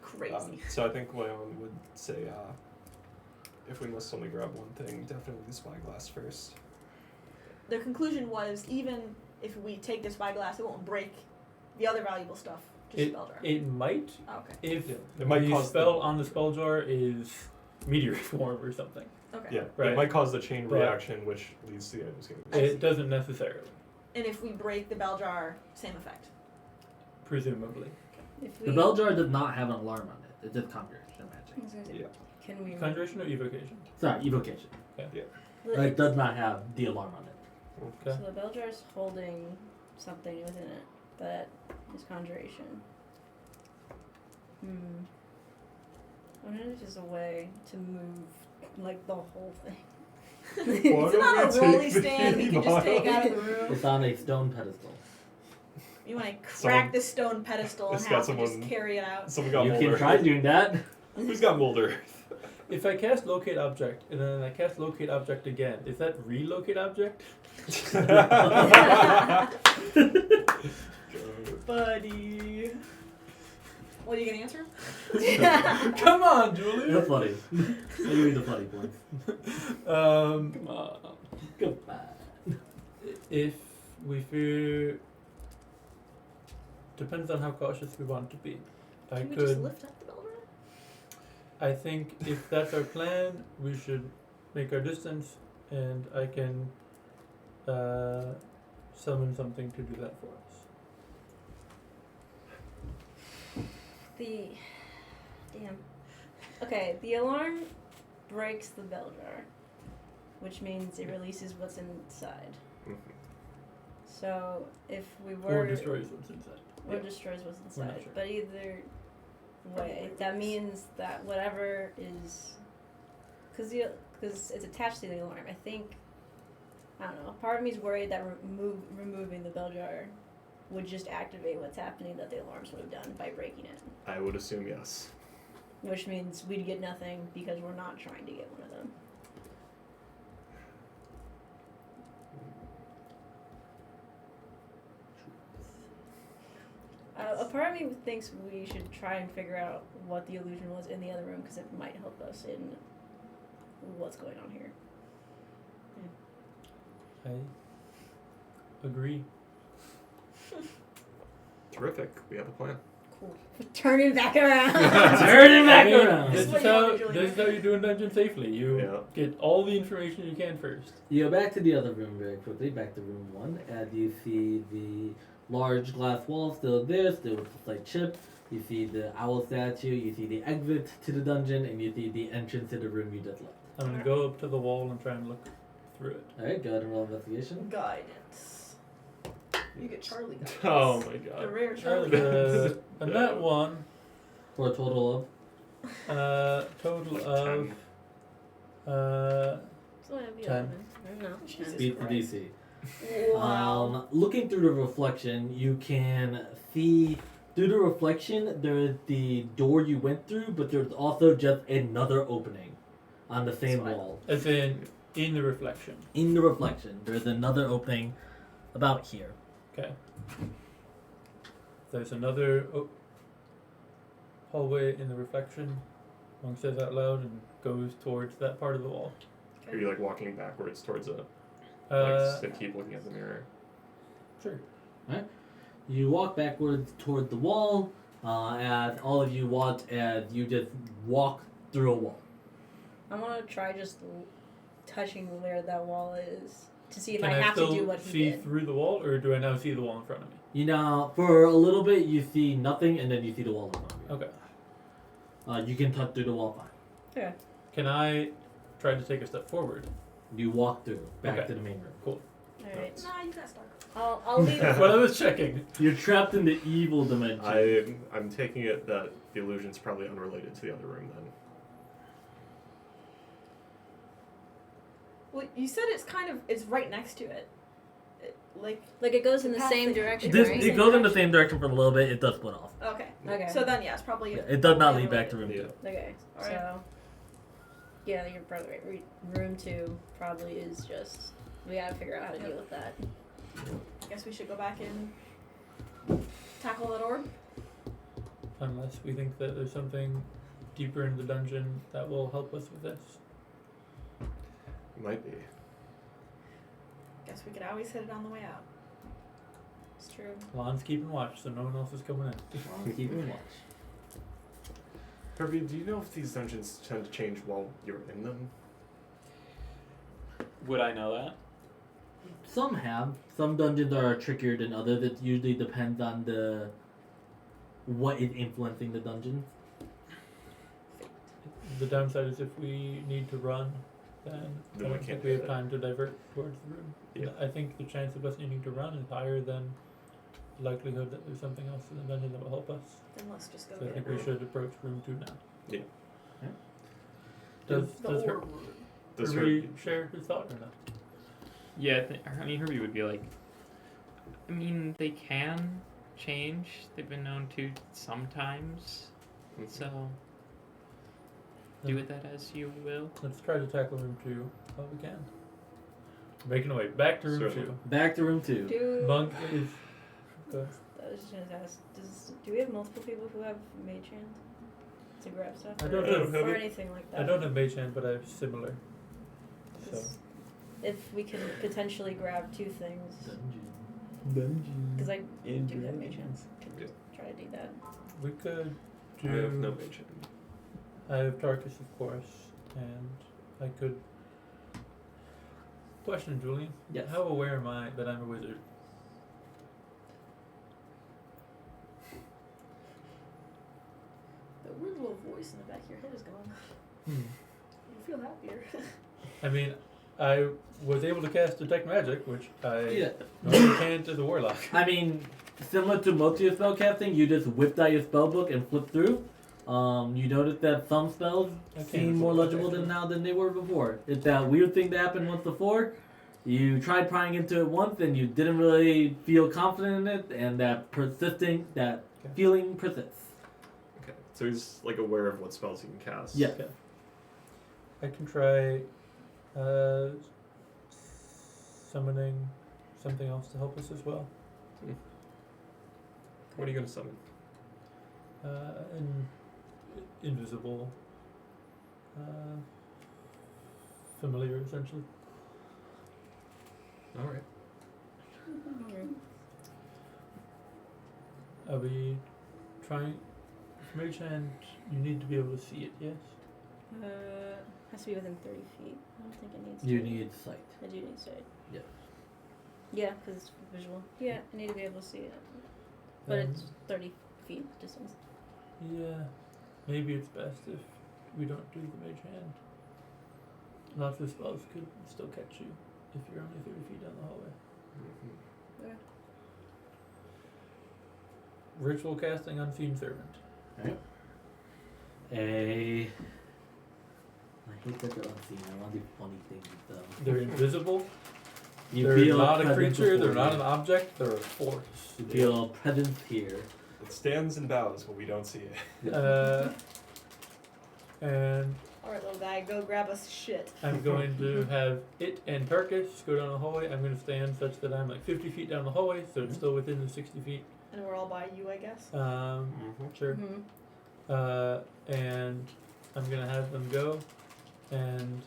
Crazy. So I think Leon would say, if we must only grab one thing, definitely the spyglass first. Their conclusion was, even if we take the spyglass, it won't break the other valuable stuff. Just It, spell jar. it might Oh, okay. if Yeah. It might the cause spell the- on the spell jar is meteor form or something. Okay. Yeah. Right. It might cause the chain But- reaction, which leads to the items getting. I see. It doesn't necessarily, And if we break the bell jar, same effect. presumably. If we, The bell jar does not have an alarm on it. It's just conjuration magic. Yeah. Can we? Conjuration or evocation? Sorry, evocation. But The, it does not have the alarm on it. Okay. So the bell jar is holding something within it that is conjuration. I wonder if there's a way to move like the whole thing. Why It's don't not we a rolly take the stand we can just take out of the room. It's on a stone pedestal. You want to crack Someone- the stone pedestal in It's got half and just someone- carry it out. Someone got You Mulder. can try doing that. Who's got Mulder? If I cast locate object and then I cast locate object again, is that relocate object? buddy. What are you gonna answer? Come on, Julie. The funny. I'll give you the funny points. Come on. Goodbye. If we fear, depends on how cautious we want to be. Can we just lift up the bell drive? I think if that's our plan, we should make our distance, and I can summon something to do that for us. Okay, the alarm breaks the bell jar, which means it releases what's inside. So if we were Or destroys what's inside. or Yeah. destroys what's We're not inside, sure. but either way, that means that whatever is, because it's attached to the alarm. I think, I don't know. Part of me's worried that removing the bell jar would just activate what's happening that the alarms would have done by breaking it. I would assume yes. Which means we'd get nothing because we're not trying to get one of them. A part of me thinks we should try and figure out what the illusion was in the other room because it might help us in what's going on here. I agree. Terrific. We have a plan. Cool. Turn it back around. Turn it back I mean, around. This This is is what you how want, Julie. this is how you do a dungeon safely. You Yeah. get all the information you can first. You go back to the other room very quickly, back to room 1, and you see the large glass wall still there, still with the slight chip. You see the owl statue, you see the exit to the dungeon, and you see the entrance to the room you just left. I'm gonna go up to the wall and try and look through it. Alright, go ahead and roll investigation. Guidance. You get Charlie guidance. Oh my The god. rare Charlie And guidance. that one, For a total of total of So that'd be 10. 11. No. Jesus beat the Christ. DC. Wow. Looking through the reflection, you can see through the reflection there's the door you went through, but there's also just another opening on the same Sweat. wall. as in the reflection. In the reflection, there's another opening about here. Okay. There's another hallway in the reflection. Monk says out loud and goes towards that part of the wall. Are you like walking backwards towards it? Uh, Like keep looking at the mirror. sure. You walk backwards toward the wall, as all of you watch as you just walk through a wall. I want to try just touching where that wall is to see if Can I have still to do what he see did. through the wall, or do I now see the wall in front of me? You know, for a little bit you see nothing, and then you see the wall in front of you. Okay. You can touch through the wall fine. Okay. Can I try to take a step forward? You walk through, back Okay. to the main room. All right. Nah, you got stuck. I'll leave. Well, I was checking. You're trapped in the evil dimension. I'm taking it that the illusion's probably unrelated to the other room then. Well, you said it's right next to it. Like Like it goes in the Past same the- direction, This, right? it goes in the same direction for a little bit, it does split off. okay. Okay. So then yes, probably. Yeah, it does not probably lead back to unrelated. room 2. Okay. Alright. So. Yeah, you're probably right. Room 2 probably is just. We gotta figure out how to deal with that. I guess we should go back and tackle that orb. Unless we think that there's something deeper in the dungeon that will help us with this. Might be. Guess we could always hit it on the way out. It's true. Lon's keeping watch, so no one else is coming in. Well, keep in watch. Kirby, do you know if these dungeons tend to change while you're in them? Would I know that? Some have. Some dungeons are trickier than others. It usually depends on what is influencing the dungeon. The downside is if we need to run, then I Then we don't can't think we do have that. time to divert towards the room. Yeah. I think the chance of us needing to run is higher than the likelihood that there's something else in the dungeon that will help us. Then let's just go So I get think it. we should approach room 2 now. Yeah. Does The her, orb. Does Herbie share his thought or not? Yeah, I mean, Herbie would be like, I mean, they can change. They've been known to sometimes. So, do with that as you will. Let's try to tackle room 2 while we can. Making our way back to room Certainly. 2. Back to room 2. Dude. Monk is. Go ahead. was just gonna ask, do we have multiple people who have mage hand to grab stuff? I don't or, have or it. anything like that. I don't have mage hand, but I have similar. So. 'Cause if we can potentially grab 2 things, Dungeon. because I And do have mage hand, Yeah. can try to do that. We could I have no do. mage hand. I have Tarkus, of course, and I could. Question, Julian. Yes. How aware am I that I'm a wizard? The weird little voice in the back of your head is gone. Hmm. You feel happier. I mean, I was able to cast Detect Magic, which I Yeah. normally can't as a warlock. I mean, similar to most of your spell casting, you just whipped out your spell book and flipped through. You notice that some spells I can't seem more afford legible protection. now than they were before. It's that weird thing that happened once before. You tried prying into it once and you didn't really feel confident in it, and that Okay. feeling persists. Okay, so he's like aware of what spells he can cast. Yeah. Okay. I can try summoning something else to help us as well. What are you gonna summon? Invisible. Familiar, essentially. All right. Are we trying? Mage hand, you need to be able to see it, yes? Has to be within 30 feet. I don't think it needs You to. need sight. I do need sight. Yeah. Yeah, because it's visual. Yeah, I need to be able to see it. But it's 30 feet distance. Yeah, maybe it's best if we don't do the mage hand. Lots of spells could still catch you if you're only 30 feet down the hallway. Mm-hmm. Yeah. Ritual casting Unseen Servant. I hate that they're unseen. I want to do funny things with them. They're invisible. You They're feel not a presence creature. before They're not you. an object. They're a force. You feel presence here. It stands and bows, but we don't see it. And Alright, little guy, go grab us shit. I'm going to have it and Tarkus go down the hallway. I'm going to stand such that I'm like 50 feet down the hallway, so it's still within the 60 feet. And we're all by you, I guess. Sure. Mm-hmm. And I'm going to have them go. And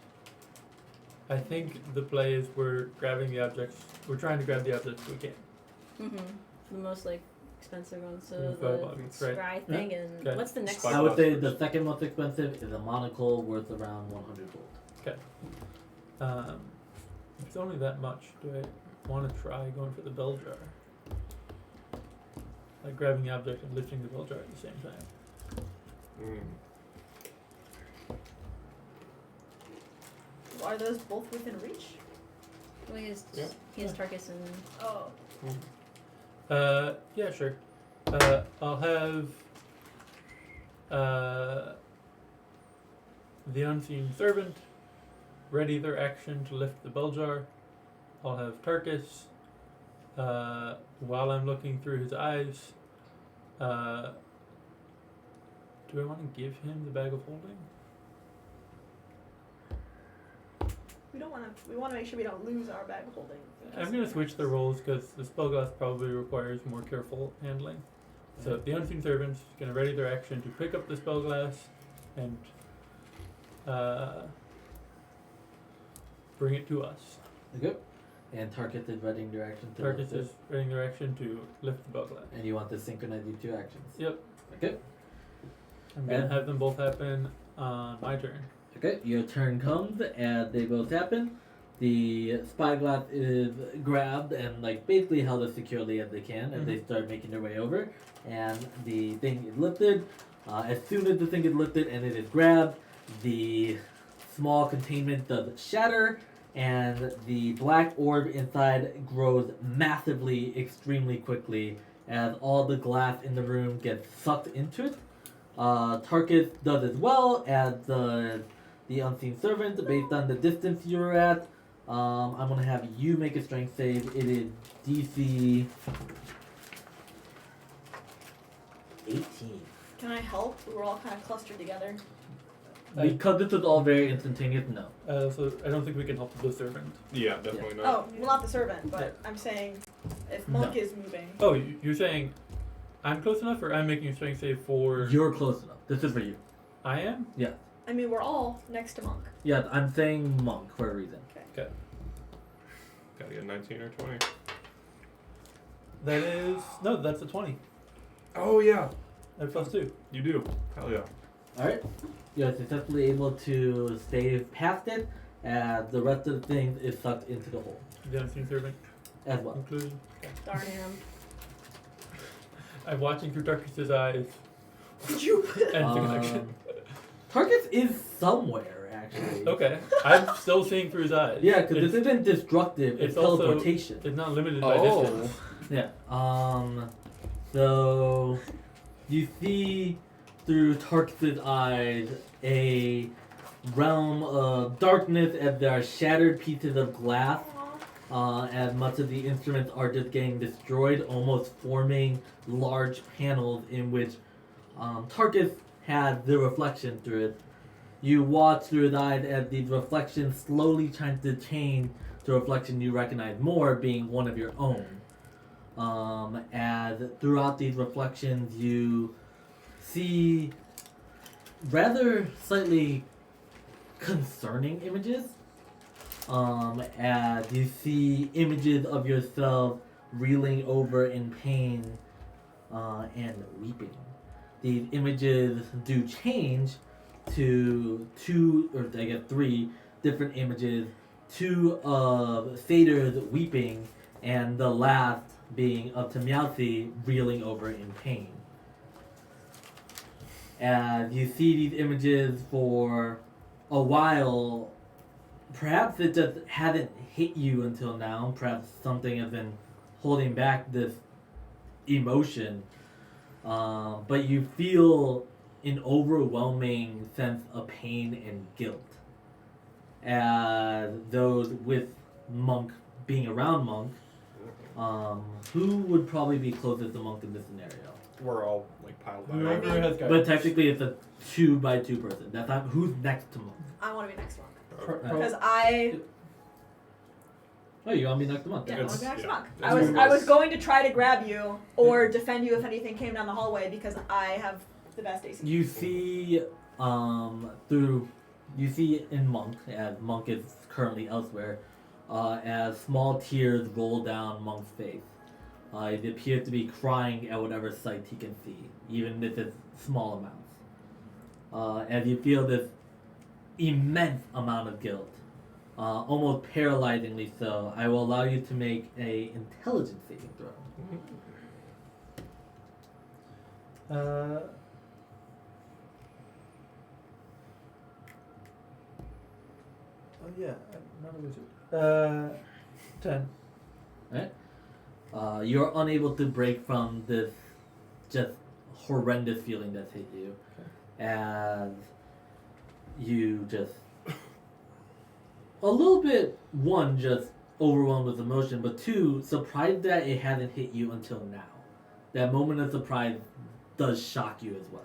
I think the play is we're grabbing the objects. We're trying to grab the objects we can. Mm-hmm. The most like expensive ones. So The the right. scry thing and Okay. what's the next? Spy- I would say the second most expensive is a monocle worth around 100 gold. If it's only that much, do I want to try going for the bell jar? Like grabbing the object and lifting the bell jar at the same time. Are those both within reach? Well, he has Yeah. Tarkus and Oh. Yeah, sure. I'll have the Unseen Servant ready their action to lift the bell jar. I'll have Tarkus, while I'm looking through his eyes, do I want to give him the bag of holding? We want to make sure we don't lose our bag of holding. I'm going to switch the roles because the spellglass probably requires more careful handling. So the Unseen Servant's going to ready their action to pick up the spellglass and bring it to us. Okay. And Tarkus is readying their action to Tarkus lift is it. readying their action to lift the spellglass. And you want to synchronize your 2 actions. Yep. Okay. I'm going to And- have them both happen on my turn. Okay, your turn comes and they both happen. The spyglass is grabbed and like basically held as securely as they can as they start making their way over. And the thing is lifted. As soon as the thing is lifted and it is grabbed, the small containment does shatter and the black orb inside grows massively, extremely quickly as all the glass in the room gets sucked into it. Tarkus does as well as the Unseen Servant, based on the distance you're at. I'm gonna have you make a strength save. It is DC 18. Can I help? We were all kind of clustered together. Because this is all very instantaneous, no. So I don't think we can help the servant. Yeah, definitely not. Oh, well, not the servant, but I'm saying if Monk No. is moving. Oh, you're saying I'm close enough, or I'm making a strength save for. You're close enough. This is for you. I am. I mean, we're all next to Monk. Yeah, I'm saying monk for a reason. Okay. Gotta get 19 or 20. That is no. That's a 20. Oh yeah, At +2. you do. Hell yeah. Alright. You're successfully able to stave past it, and the rest of the thing is sucked into the hole The unseen servant as well. included. Darn him. I'm watching through Darkness's eyes. You. And connection. Tarkus is somewhere, actually. Okay. I'm still seeing through his eyes. Yeah, because It's- this isn't destructive, it's also- teleportation. It's not limited by Oh. distance. Yeah. So you see through Tarkus's eyes a realm of darkness as there are shattered pieces of glass. As much of the instruments are just getting destroyed, almost forming large panels in which Tarkus had the reflection through it. You watch through his eyes as these reflections slowly trying to change to a reflection you recognize more, being one of your own. As throughout these reflections you see rather slightly concerning images. As you see images of yourself reeling over in pain and weeping. These images do change to two, or I guess three, different images. Two of satyrs weeping, and the last being of Tamyasi reeling over in pain. As you see these images for a while, perhaps it just hadn't hit you until now. Perhaps something has been holding back this emotion. But you feel an overwhelming sense of pain and guilt. As those with Monk being around Monk, who would probably be closest to Monk in this scenario? We're all like piled by. Whoever has guidance. But technically it's a 2x2 person. That's not who's next to Monk. I want to be next to Monk. Okay. Because I. Oh, you want me next to Monk? Yeah, I want to be next to yeah. Monk. It's I was going to try to grab you or defend you if anything came down the hallway because I have the best AC. You see you see in Monk, as Monk is currently elsewhere, as small tears roll down Monk's face. He appears to be crying at whatever sight he can see, even if it's small amounts. As you feel this immense amount of guilt, almost paralyzingly so, I will allow you to make a intelligence saving throw. Oh yeah, I'm not a wizard. 10. You're unable to break from this just horrendous feeling that's hit you, as you just a little bit, one, just overwhelmed with emotion, but two, surprised that it hasn't hit you until now. That moment of surprise does shock you as well.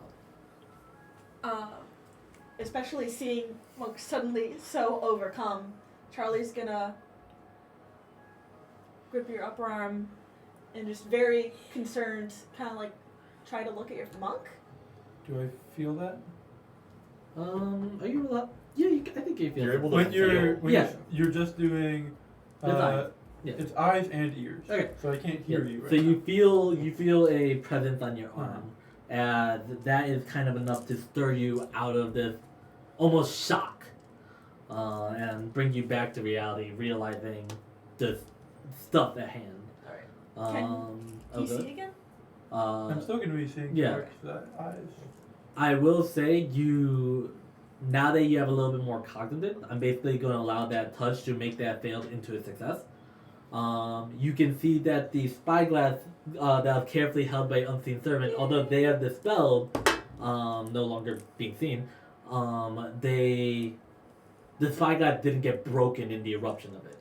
Especially seeing Monk suddenly so overcome, Charlie's gonna grip your upper arm and just very concerned, kind of like try to look at your Monk. Do I feel that? Are you allowed? Yeah, I think you feel You're it. able to When feel. Yeah. you're just doing. It's eyes. Yeah. It's eyes and ears. Okay. So I can't hear Yeah. you right So now. you feel a presence on your arm, and that is kind of enough to stir you out of this almost shock, and bring you back to reality, realizing the stuff at hand. Do you see it again? I'm still going to be seeing yeah. Dark's eyes. I will say now that you have a little bit more cognitive, I'm basically going to allow that touch to make that failed into a success. You can see that the spyglass that was carefully held by Unseen Servant, although they have dispelled, no longer being seen, the spyglass didn't get broken in the eruption of it.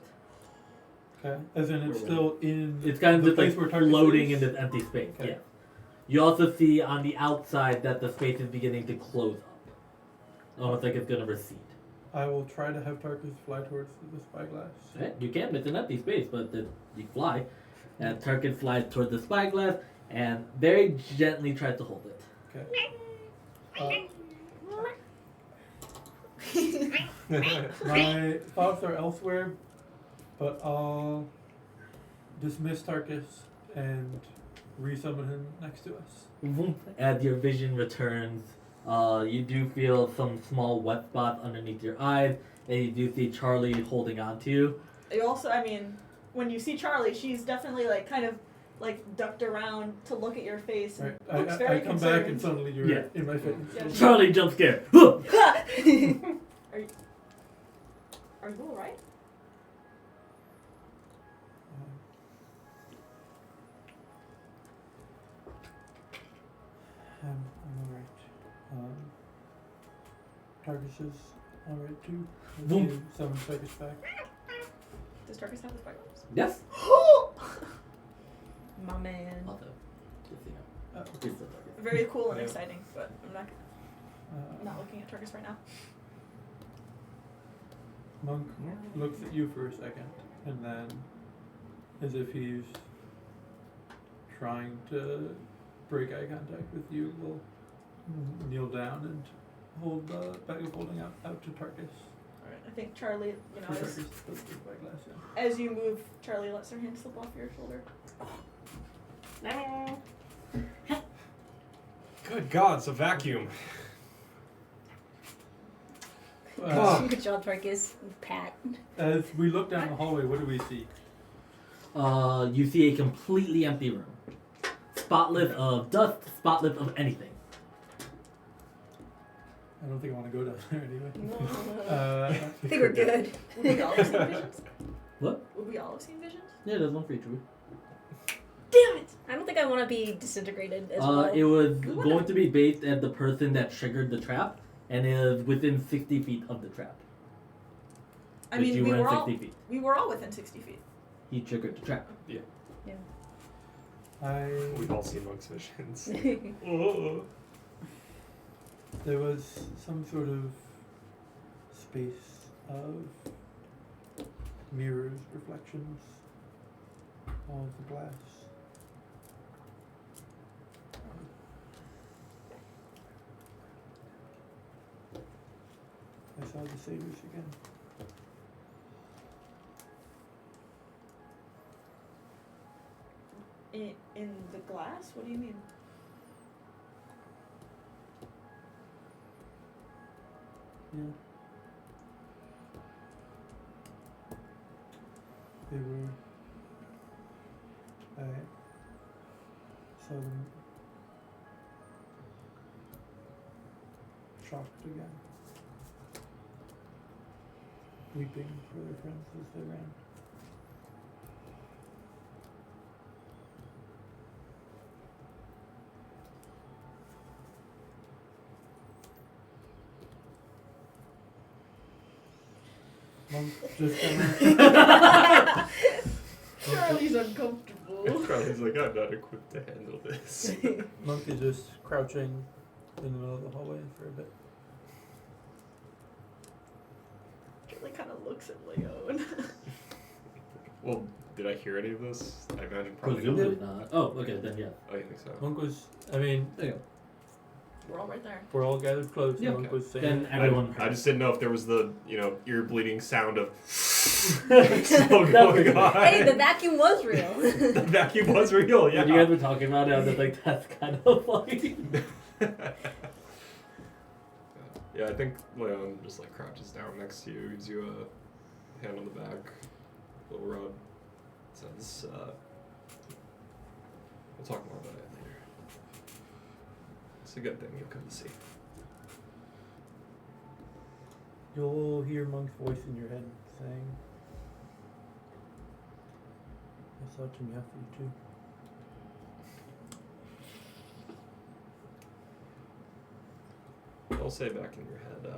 Okay. As in it's still in. It's kind of the just like place where Tarkus floating is? in this empty space. Okay. Yeah. You also see on the outside that the space is beginning to close up, almost like it's gonna recede. I will try to have Tarkus fly towards the spyglass. Right? You can, it's an empty space, but you fly. And Tarkin flies towards the spyglass. and very gently tries to hold it. My thoughts are elsewhere, but I'll dismiss Tarkus and resummon him next to us. As your vision returns, you do feel some small wet spots underneath your eyes, and you do see Charlie holding on to you. You also, I mean, when you see Charlie, she's definitely like kind of like ducked around to look at your face. And Right. looks I very come concerned. back and suddenly you're Yeah. in my face. Yeah. Charlie jump scare. Are you alright? I'm alright. Tarkus is alright too. Boom. You summon Tarkus back. Does Tarkus have the spikes? Yes. My man. Although, just so you know, it's still Tarkus. Very cool and Yeah. exciting, but I'm not looking at Tarkus right now. Monk looks at you for a second, and then, as if he's trying to break eye contact with you, will kneel down and hold the bag of holding out to Tarkus. Alright, I think Charlie, you know, Tarkus puts the bag glass in. as you move, Charlie lets her hand slip off your shoulder. Good God, it's a vacuum. Good job, Tarkus. Pat. As we look down the hallway, what do we see? You see a completely empty room. Spotless of dust, spotless of anything. I don't think I want to go down there anyway. I think we're good. Would we all have seen visions? What? Would we all have seen visions? Yeah, there's one for each room. Damn it! I don't think I want to be disintegrated as well. It was We going wanna- to be based at the person that triggered the trap, and is within 60 feet of the trap. I But mean, you we were were in all 60 feet. within 60 feet. He triggered the trap. We've all seen Monk's visions. There was some sort of space of mirrors, reflections, all of the glass. I saw the satyrs again. In the glass? What do you mean? Yeah. They were. I saw them shocked again, weeping for their friends as they ran. Monk just kinda Charlie's uncomfortable. Charlie's like, I'm not equipped to handle this. Monk is just crouching in the middle of the hallway for a bit. Charlie kind of looks at Leon. Well, did I hear any of this? I imagine probably not. Presumably not. Oh, okay, then yeah. Oh, you think so? Monk was, I mean, There you go. We're all right there. we're all gathered close. Yeah, Monk okay. was saying, Then everyone. I just didn't know if there was the, ear bleeding sound of That still was going good. on. Hey, the vacuum was real. The vacuum was real, yeah. When you guys were talking about it, I was just like, that's kind of funny. Yeah, I think Leon just like crouches down next to you, gives you a hand on the back, little rub, says, we'll talk more about it later. It's a good thing you'll come to see. you'll hear Monk's voice in your head saying, I saw Timothy too. I'll say back in your head,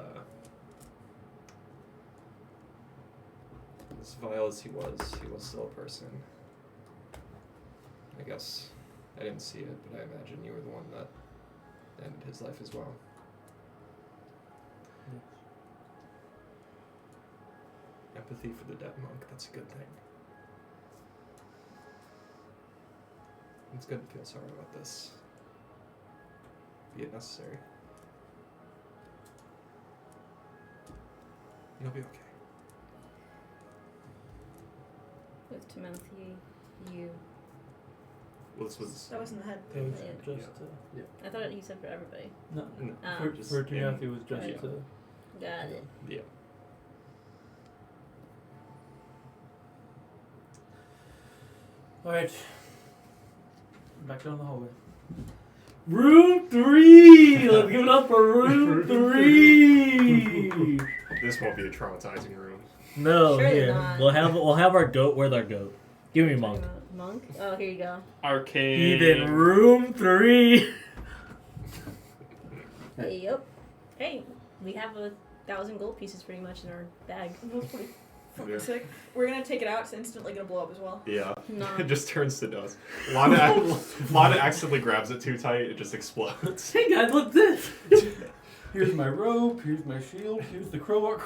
as vile as he was still a person. I guess I didn't see it, but I imagine you were the one that ended his life as well. Yes. Empathy for the dead monk, that's a good thing. It's good to feel sorry about this. Be it necessary. You'll be okay. With Timothy, you. Well, this was. That was in the head. That was Yeah. just I thought you said for everybody. no. No, Oh. just For Timothy in- was just Right. Got it. Yeah. all right. Back down the hallway. Room 3! Let's give it up for room 3! This won't be a traumatizing room. No, Surely here. not. We'll have our goat. Where's our goat? Give me monk. Monk? Oh, here you go. Arcade. He's in room 3. Yep. Hey, we have 1,000 gold pieces pretty much in our bag. That's pretty fucking Yeah. sick. We're gonna take it out. It's instantly gonna blow up as well. Yeah. No. It just turns to dust. Lana accidentally grabs it too tight. It just explodes. Hey guys, look this! Here's my rope. Here's my shield. Here's the crowbar.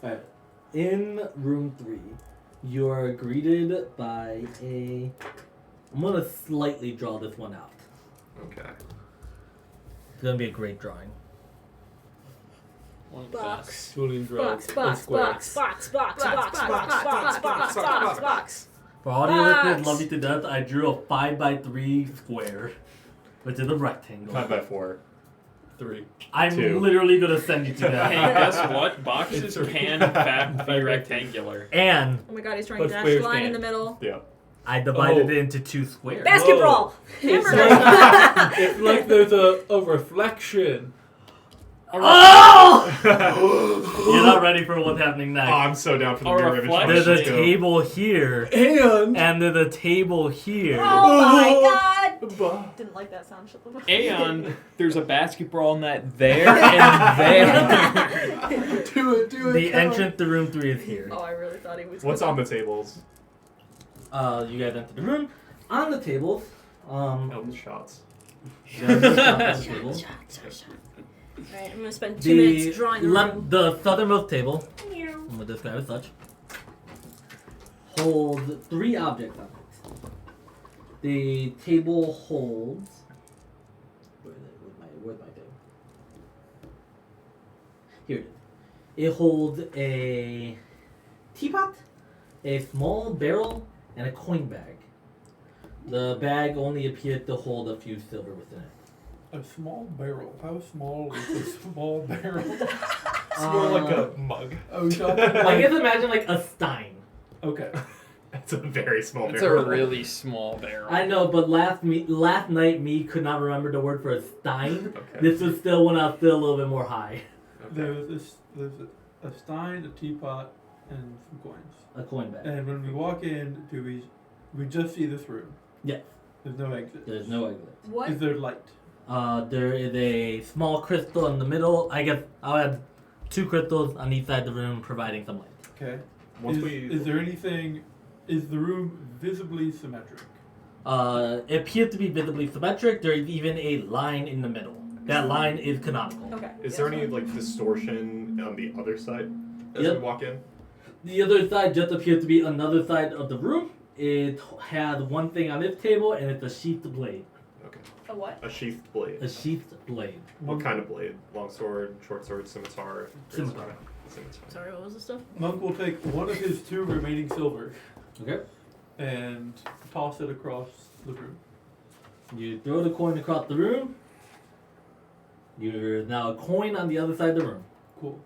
Alright. In room 3, you are greeted by a. I'm gonna slightly draw this one out. Okay. It's gonna be a great drawing. One Box. Julian draws Box. For For audio Box. listeners, love you to death. I drew a 5x3 square, which is a rectangle. 5x4. 3. I'm 2. literally gonna send you to Hey, that. guess what? Boxes can in fact be rectangular. And Oh my god, he's trying to But dash squares the line in can't. the middle. Yeah. I divided Oh. it into 2 squares. basketball. It's Hamburger. like, it's like there's a reflection. Oh! You're not ready for what's happening next. Oh, I'm so down for the Or mirror image. reflection. There's a Let's go. table here, And and there's a table here. Oh my god. Didn't like that sound. Shut the fuck up. And there's a basketball net there and there. do it. The come on. entrance to room 3 is here. Oh, I really thought he was. What's on the tables? You guys enter the room. On the tables, Elton shots. you guys look up at the table. Alright, I'm gonna spend 2 minutes drawing the room. The southernmost table, I'm gonna describe as such, holds 3 objects on it. The table holds. Where's my thing? Here it is. It holds a teapot, a small barrel, and a coin bag. The bag only appeared to hold a few silver within it. A small barrel. How small is a small barrel? It's more like a mug. Oh, we're talking I like, guess imagine like a stein. okay. It's a very small It's barrel. a really small barrel. I know, but last night me could not remember the word for a stein. Okay. This was still when I was still a little bit more high. There's a stein, a teapot, and some coins. A coin bag. And when we walk in, we just see this room? Yes. There's no exit. There's no exit. What? Is there light? There is a small crystal in the middle. I guess I'll add 2 crystals on each side of the room, providing some light. Okay. Once Is there anything? Is the room visibly symmetric? It appears to be visibly symmetric. There is even a line in the middle. That line is canonical. Okay. Is there any like distortion on the other side as Yep. we walk in? The other side just appears to be another side of the room. It has one thing on this table, and it's a sheathed blade. Okay. A what? A sheathed blade. A sheathed blade. What kind of blade? Long sword, short sword, scimitar? Scimitar. Scimitar. Sorry, what was the stuff? Monk will take one of his 2 remaining silver Okay. and toss it across the room. You throw the coin across the room. There's now a coin on the other side of the room. Cool.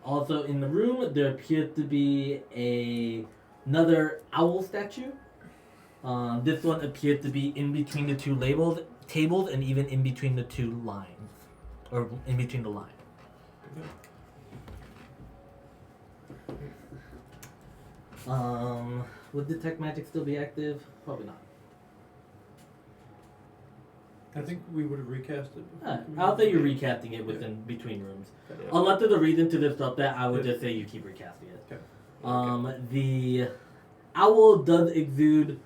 Also in the room, there appears to be another owl statue. This one appears to be in between the 2 tables, and even in between the 2 lines, or in between the line. Would detect magic still be active? Probably not. I think we would have recast it. I'll say you're recasting it within between rooms. Yeah. Unless there's a reason to disrupt that, I would just say you keep recasting it. Okay. The owl does exude.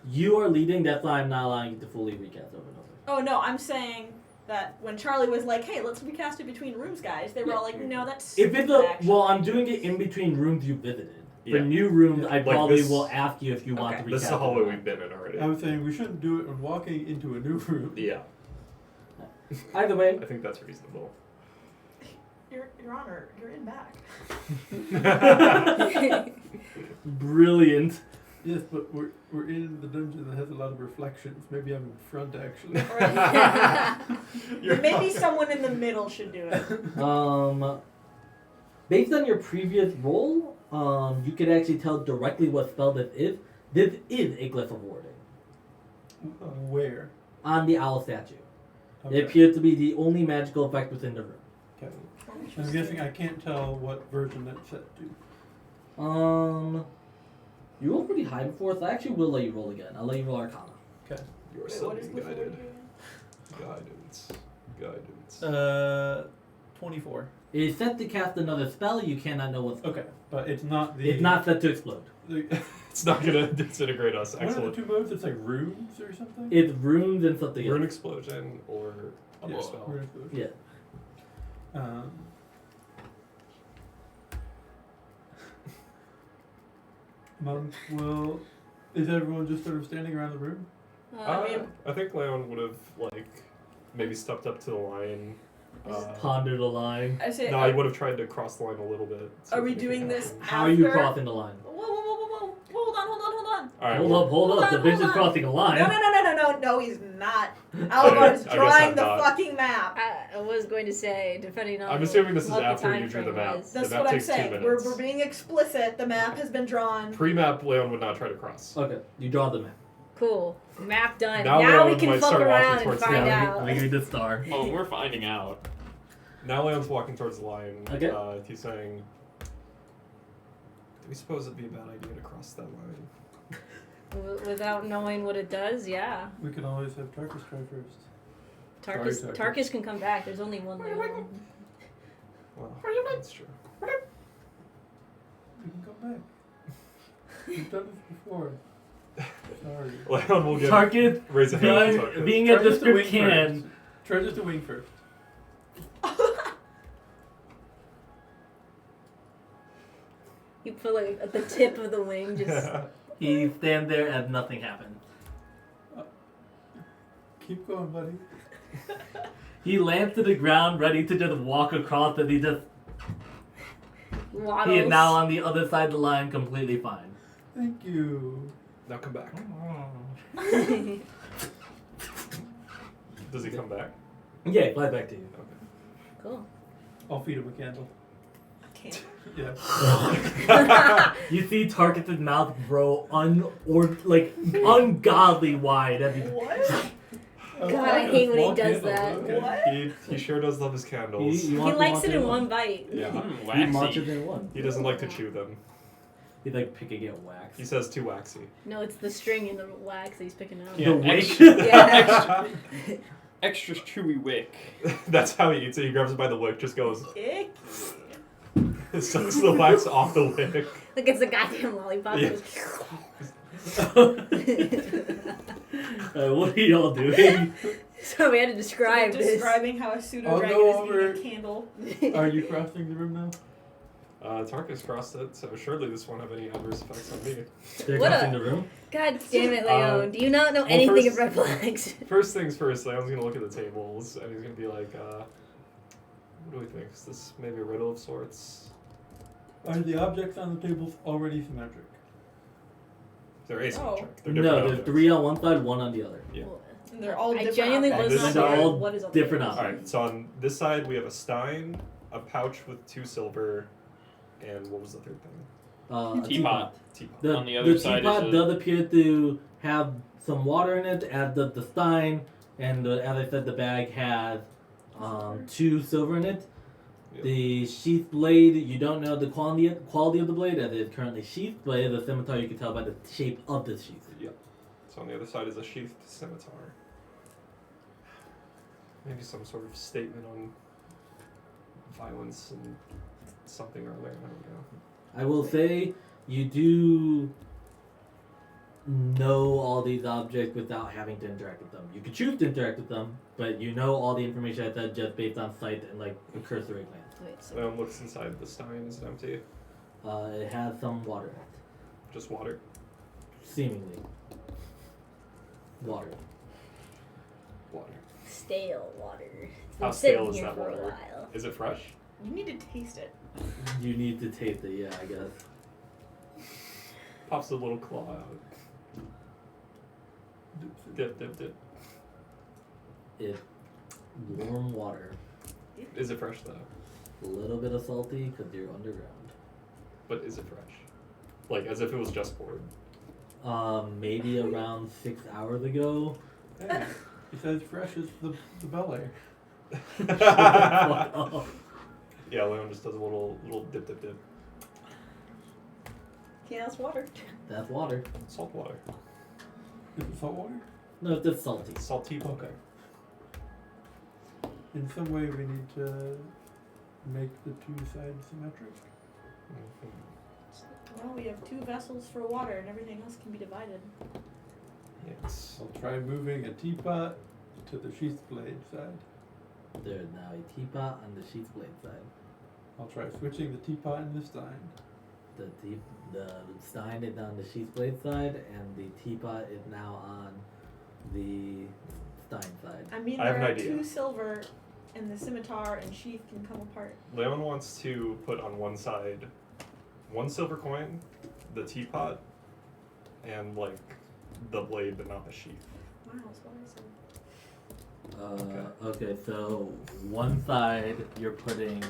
You are leading. That's why I'm not allowing you to fully recast over and over. Oh no, I'm saying that when Charlie was like, "Hey, let's recast it between rooms, guys," they were all like, "No, that's If it's stupid, a actually." well, I'm doing it in between rooms you visited. For new rooms, I Like probably this- will ask you if you want to recap. This is the hallway we've been in already. I was saying we shouldn't do it when walking into a new room. Yeah, Either way, I think that's reasonable. Your Honor, you're in back. brilliant. Yes, but we're in the dungeon that has a lot of reflections. Maybe I'm in front actually. Maybe someone in the middle should do it. Based on your previous roll, you could actually tell directly what spell this is. This is a glyph of warding Where? on the owl statue. Okay. It appears to be the only magical effect within the room. Okay. I'm guessing I can't tell what version that's set to. You rolled pretty high before, so I actually will let you roll again. I'll let you roll Arcana. Okay. You are Wait, still what is being the guided. word Guidance. 24. It is set to cast another spell. You cannot know what. Okay, but it's not the. It's not set to explode. It's not gonna disintegrate us. What are the Excellent. two modes? It's like runes or something. It's runes and something Rune else. explosion or other Yeah, spell. rune explosion. Yeah. Well, is everyone just sort of standing around the room? I think Leon would have maybe stepped up to the line. Ponder the line. I say, No, he would have tried to cross the line a little bit. see are if we anything doing this happened. How are you after- crossing the line? Whoa. Hold on. All right, Hold well, up, hold up. The bitch is crossing a line. No, he's not. Alvar is I guess drawing I'm the not. fucking map. I was going to say, depending on. I'm assuming this is what the after time you drew the frame map. was. That's The map what I'm takes 2 saying. minutes. We're being explicit. The map has been drawn. Pre-map, Leon would not try to cross. Okay, you draw the map. Cool. Map done. Now Now we Leon can might fuck start walking around and towards find the out. We need the star. Oh, we're finding out. Now Leon's walking towards the line. Okay. He's saying, "Do we suppose it'd be a bad idea to cross that line?" Without knowing what it does, yeah. We can always have Tarkus try first. Tarkus, Sorry, Tarkus can come back. There's only one Leon. Well, that's true. We can come back. We've done this before. Sorry. Leon will raise a hand. to Tarkus. Being Try at the just to wing script can. first. Try just to wing first. You put like at the tip of the wing, just. He stands there as nothing happened. Keep going, buddy. He lands to the ground, ready to just walk across, and he is Waddles. now on the other side of the line, completely fine. Thank you. Now come back. Does he come back? Yeah, fly back to you. Okay. Cool. I'll feed him a candle. Can't. Yeah. You see Tarkus' mouth grow ungodly wide as he What? God, I hate when he does that. Okay. What? He sure does love his candles. He likes it in one bite. Yeah. He Waxy. munches in one. He doesn't like to chew them. He's like picking at wax. He says too waxy. No, it's the string in the wax that he's picking out. Yeah, The wick. Yeah. Extra chewy wick. That's how he eats it. He grabs it by the wick, just goes, Icky. sucks the wax off the wick. Like it's a goddamn lollipop. Yeah. What are y'all doing? So we had to describe this. Describing how a pseudo I'll dragon go is over- eating a candle. Are you crossing the room now? Tarkus crossed it, so surely this won't have any adverse effects on me. They're What crossing a- the room. God damn it, Leon. Do you not know well, anything first- of red flags? First things first, Leon's gonna look at the tables, and he's gonna be like, what do we think? Is this maybe a riddle of sorts? Are the objects on the tables already symmetric? They're asymmetric. They're different No, there's objects. 3 on one side, 1 on the other. Yeah. And they're all I different. genuinely objects. was This not side- sure what is on different the objects. Alright, so on this side we have a stein, a pouch with 2 silver, and what was the third thing? A Teapot. Teapot. The, On the other side is teapot a- does appear to have some water in it, as does the stein, and as I said, the bag has 2 silver in it. Yep. The sheath blade, you don't know the quality of the blade as it is currently sheathed, but it is a scimitar you can tell by the shape of the sheath. Yep. So on the other side is a sheathed scimitar. Maybe some sort of statement on violence and something or other. I don't know. I will say you do know all these objects without having to interact with them. You could choose to interact with them, but you know all the information I said just based on sight and like a cursory glance. Wait, so Leon looks inside the stein. Is it empty? It has some water in it. Just water. Seemingly. Water. Water. Stale water. It's How been sitting stale is here that for a water? while. Is it fresh? You need to taste it. You need to taste it, yeah, I guess. Pops a little claw out. Dip, dip, dip. It's warm water. Is it fresh though? A little bit of salty because you're underground. But is it fresh? Like as if it was just poured. Maybe around 6 hours ago. Hey, it's as fresh as the Bel Air. Yeah, Leon just does a little dip, dip, dip. Yeah, it's water. That's water. Salt water. Is it salt water? No, it's just salty. Salty water. In some way, we need to make the two sides symmetric. Well, we have 2 vessels for water, and everything else can be divided. Yes. I'll try moving a teapot to the sheath blade side. There's now a teapot on the sheath blade side. I'll try switching the teapot and the stein. The stein is on the sheath blade side, and the teapot is now on the stein side. I mean, I have there an are idea. 2 silver, and the scimitar and sheath can come apart. Leon wants to put on one side 1 silver coin, the teapot, and like the blade, but not the sheath. Wow, that's what I said. Okay, so one side you're putting.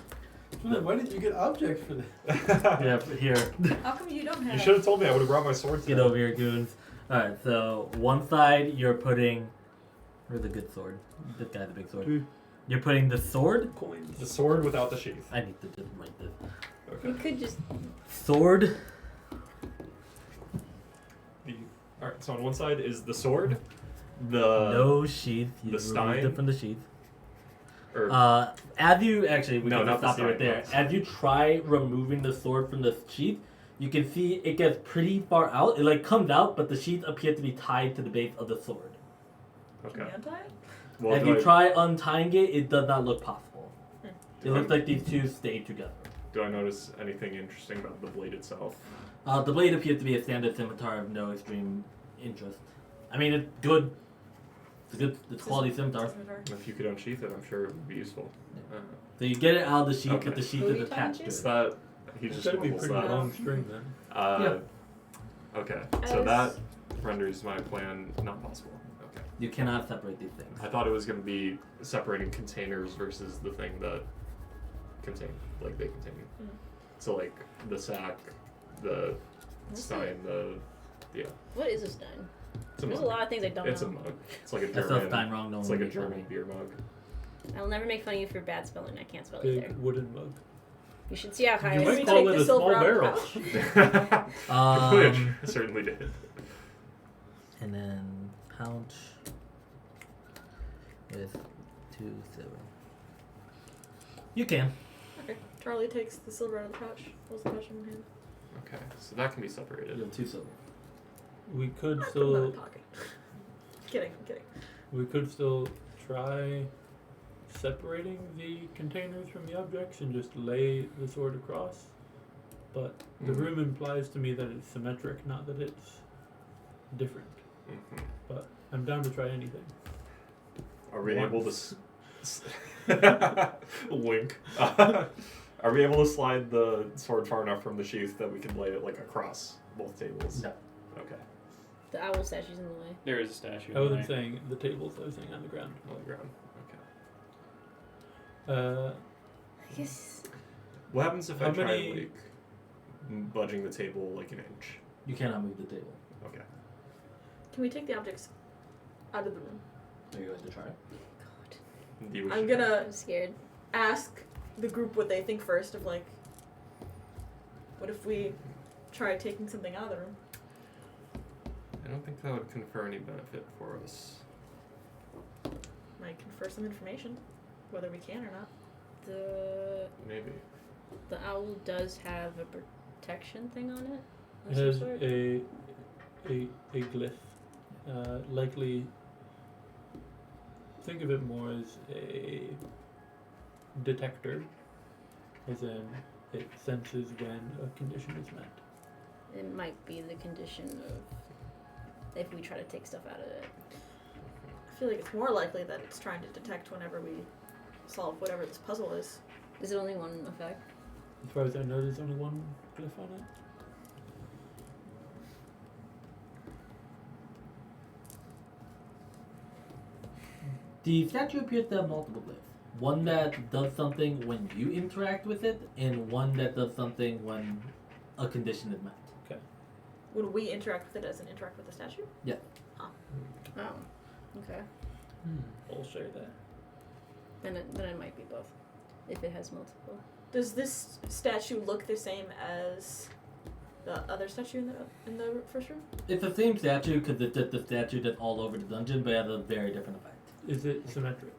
Why didn't you get objects for this? Yeah, here. How come you don't have? You should have told me. I would have brought my sword. Get today. over here, goons. Alright, so one side you're putting. Where's the good sword? This guy's a big sword. Two You're putting the sword? coins. The sword without the sheath. I need to just write this. You Okay. could just. Sword. Alright, so on one side is the sword, the No sheath. You the removed stein? it from the sheath. or As you actually, we No, can not stop the you right stein, there. not the stein. As you try removing the sword from the sheath, you can see it gets pretty far out. It like comes out, but the sheath appears to be tied to the base of the sword. Can okay. you untie it? Well, As do you I, try untying it, it does not look possible. It do, looks I, like these two stay together. do I notice anything interesting about the blade itself? The blade appears to be a standard scimitar of no extreme interest. I mean, it's good. It's a good. It's quality scimitar. Scimitar. If you could unsheath it, I'm sure it would be useful. So you get it out of the sheath, Okay. but the sheath Who are is you attached talking to to? Is it. that he It's just gotta be mumbles pretty that? long string then. Okay, so As- that renders my plan not possible. Okay. You cannot separate these things. I thought it was going to be separating containers versus the thing that contain, like they contain. Mm. So like the sack, the What's stein, What is a stein? it's a There's a mug. lot of things I don't It's know. a mug. It's like a That's German. not Stein wrong. No It's one like a makes fun of German me. beer mug. I'll never make fun of you for bad spelling. I can't spell Big either. wooden mug. You should see how high You I might we am. call take it the a small silver out of the barrel. pouch? Which Um, I certainly did. and then pouch with 2 silver. You can. Okay. Charlie takes the silver out of the pouch. Holds the pouch in hand. Okay, so that can be You separated. have 2 silver. We could I put them in my still pocket. Kidding. try separating the containers from the objects and just lay the sword across. But the Mhm. room implies to me that it's symmetric, not that it's different. Mhm. But I'm down to try anything. Are we able to? Once. Wink. Are we able to slide the sword far enough from the sheath that we can lay it like across both tables? No. Okay. The owl statue's in the way. There is a statue. I wasn't in the way. saying the tables, I was saying on the ground. On the ground. Okay. I guess. What happens if I How try many- like budging the table like an inch? You cannot move the table. Okay. Can we take the objects out of the room? Are you going to try? God. Do you wish I'm to- gonna I'm scared. ask the group what they think first of like, what if we try taking something out of the room? I don't think that would confer any benefit for us. Might confer some information, whether we can or not. The Maybe. owl does have a protection thing on it. It Of some has sort. a glyph. Likely, think of it more as a detector, as in it senses when a condition is met. It might be the condition of if we try to take stuff out of it. I feel like it's more likely that it's trying to detect whenever we solve whatever this puzzle is. Is it only one effect? As far as I know, there's only one glyph on it. The statue appears to have multiple glyphs. One that does something when you interact with it, and one that does something when a condition is met. Would we interact with it as an interact with the statue? Oh. Okay. I'll share that. Then it might be both. If it has multiple. Does this statue look the same as the other statue in the first room? It's the same statue because it's just the statue that's all over the dungeon, but it has a very different effect. Is it symmetric?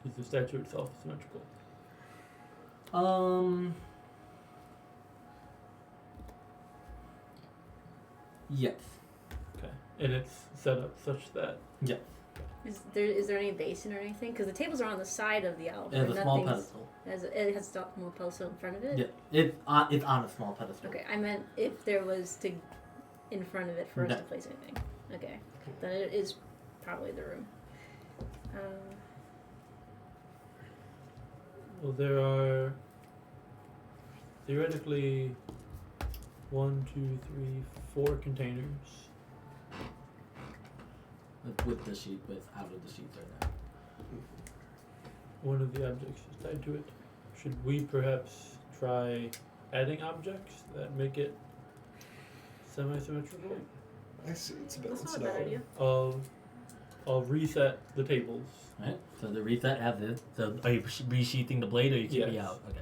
Is the statue itself symmetrical? Yes. Okay. And it's set up such that Yes. Is there any basin or anything? Because the tables are on the side of the owl. It has a small Nothing's- pedestal. It has a small pedestal in front of it? Yeah. It's on a small pedestal. Okay, I meant if there was to in front of it for us No. to place anything. Okay. Then it is probably the room. Well, there are theoretically 1, 2, 3, 4 containers. With the sheet, without of the sheets right now. One of the objects is tied to it. Should we perhaps try adding objects that make it semi-symmetrical? I see. It's a That's balance. not a bad idea. I'll reset the tables. Right? So the reset as is. So are you resheathing the blade or are you keeping it Yes. out? Okay.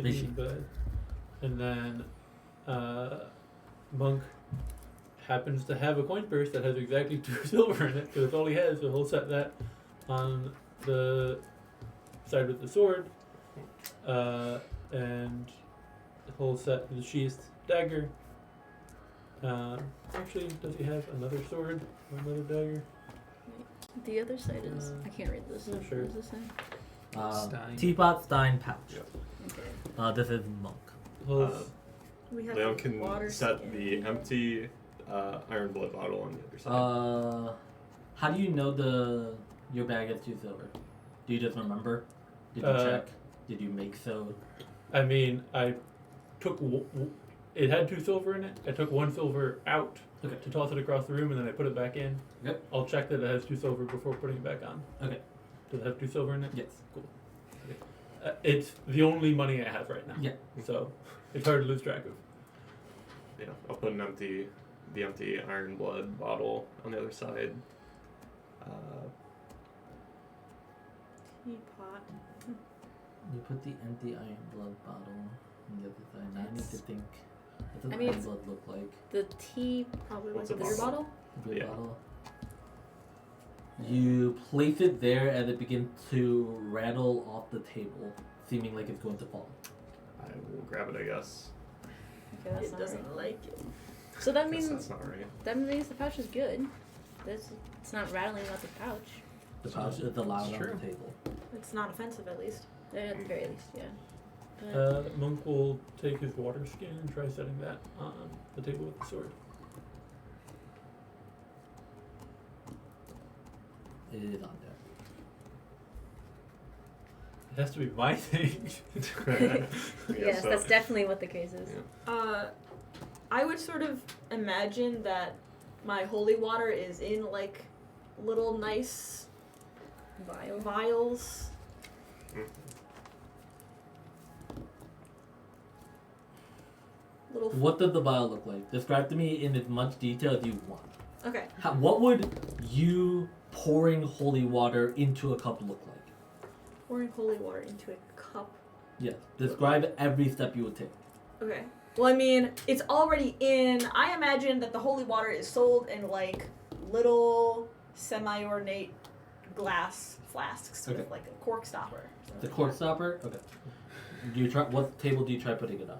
Resheathing the bed. And then Monk happens to have a coin purse that has exactly 2 silver in it, because it's all he has, so he'll set that on the side with the sword, and he'll set the sheathed dagger. Actually, does he have another sword or another dagger? The other side is. I can't read this. Yeah, sure. What does this say? Stein. Teapot, Stein, pouch. Yep. Okay. This is Monk. He'll We have Leon can water set skin. the empty iron blood bottle on the other side. How do you know your bag has 2 silver? Do you just remember? Did you check? Did you make so? I mean, I took it had 2 silver in it. I took 1 silver out Okay. to toss it across the room, and then I put it back in. Okay. I'll check that it has 2 silver before putting it back on. Okay. Does it have 2 silver in it? Yes. Cool. It's the only money I have right now. Yeah. So it's hard to lose track of. Yeah, I'll put the empty iron blood bottle on the other side. Teapot. You put the empty iron blood bottle on the other side. Now I need to think. What does I mean, iron it's- blood look like? The tea. Probably What's like a a beer bottle? bottle. Blue Yeah. bottle. You place it there as it begins to rattle off the table, seeming like it's going to fall. I will grab it, I guess. Okay, that's It not doesn't right. like it. So that Guess means that's not right. the pouch is good. It's not rattling out the pouch. The pouch is allowed It's on true. the table. It's not offensive, at least. At the very least, yeah. But Monk will take his water skin and try setting that on the table with the sword. It is on there. It has to be my thing. yes, so- that's definitely what the case is. Yeah. I would sort of imagine that my holy water is in like little nice Vile. vials. Little. What does the vial look like? Describe to me in as much detail as you want. Okay. What would you pouring holy water into a cup look like? Pouring holy water into a cup. Yes. Describe every step you would take. Okay. Well, I mean, it's already in. I imagine that the holy water is sold in like little semi-ornate glass flasks Okay. with like a cork stopper. The cork stopper? Okay. Do you try? What table do you try putting it on?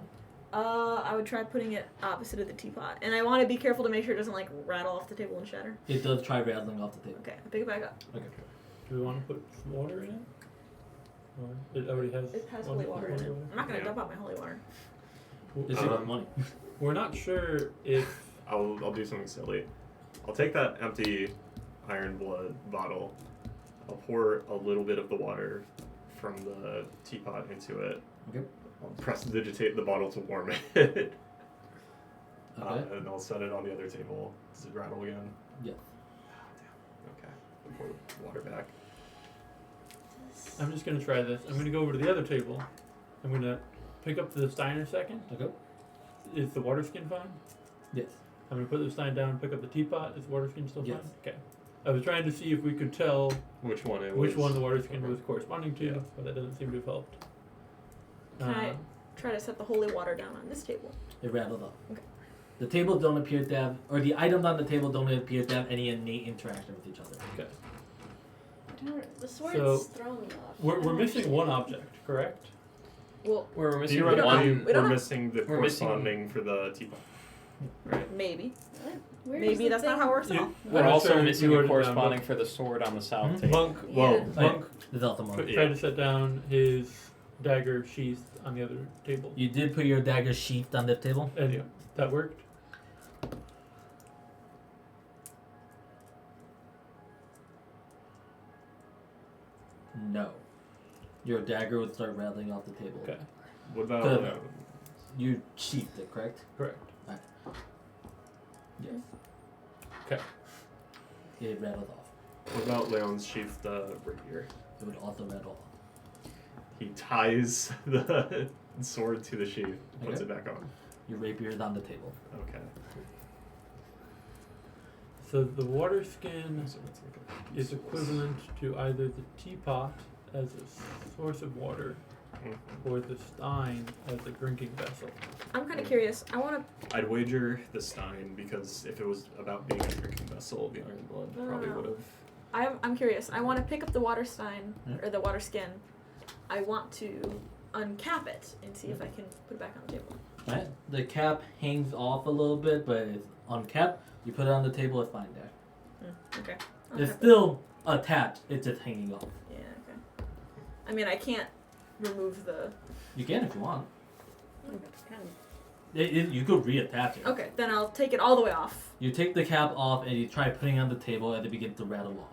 I would try putting it opposite of the teapot, and I want to be careful to make sure it doesn't like rattle off the table and shatter. It does try rattling off the table. Okay, I pick it back up. Okay. Do we want to put some water in it? It already has. It has one holy water in it. holy I'm not gonna Yeah. dump out my holy water. It's about money. We're not sure if. I'll do something silly. I'll take that empty iron blood bottle. I'll pour a little bit of the water from the teapot into it. Okay. I'll prestidigitate the bottle to warm it. Okay. And I'll set it on the other table. Does it rattle again? Yeah. Okay. I'll pour the water back. I'm just gonna try this. I'm gonna go over to the other table. I'm gonna pick up the stein in a second. Okay. Is the water skin fine? Yes. I'm gonna put the stein down and pick up the teapot. Is the water skin still Yes. fine? Okay. I was trying to see if we could tell Which one it was? which one the water skin Okay. was corresponding to, Yeah. but that doesn't seem to have helped. Can I try to set the holy water down on this table? It rattled off. Okay. The tables don't appear to have, or the items on the table don't appear to have any innate interaction with each other. Okay. The sword's So, throwing me off. We're missing one object, correct? Well, We're missing Theoretically, one. we don't we're have- missing the we're missing- corresponding for the teapot. maybe. Where is Maybe the that's not thing? how it works at You- all. We're I'm also sorry, missing you a wrote it down, corresponding for the sword on the south Mhm. table. Monk, Yeah. Monk It's also more. Yeah. tried to set down his dagger sheathed on the other table. You did put your dagger sheathed on the table? And Yeah. that worked? No. Your dagger would start rattling off the table. Okay. What about Good. You sheathed it, correct? Correct. Yes. Okay. It rattled off. what about Leon's sheath rapier? It would also rattle off. He ties the sword to the sheath, puts Okay. it back on. Your rapier is on the table. Okay. So the water skin So let's look at is equivalent to either the teapot as a source of water Mhm. or the stein as a drinking vessel. I'm kind of curious. I want I'd wager the stein because if it was about being a drinking vessel, the iron blood probably No. would have. I'm curious. I want to pick up the water stein Yeah. or the water skin. I want to uncap it and see if I can put it back on the table. Right? The cap hangs off a little bit, but it's uncapped. You put it on the table, it's fine there. Okay. It's Uncap it. still attached, it's just hanging off. Yeah. Okay. I mean, I can't remove the. You can if you want. Kind of- You could reattach it. Okay. Then I'll take it all the way off. You take the cap off and you try putting it on the table and it begins to rattle off.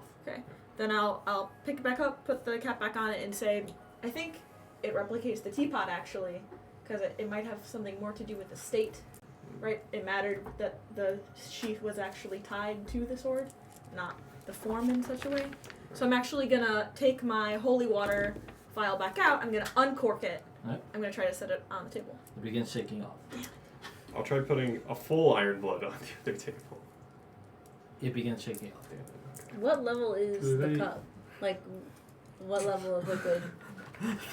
Then I'll pick it back up, put the cap back on it, and say, I think it replicates the teapot actually, because it might have something more to do with the state, right? It mattered that the sheath was actually tied to the sword, not the form in such a way. So I'm actually gonna take my holy water vial back out. I'm gonna uncork it. Right. I'm gonna try to set it on the table. It begins shaking off. I'll try putting a full iron blood on the other table. It begins shaking off. What level is Do we the have any- cup? Like, what level of liquid?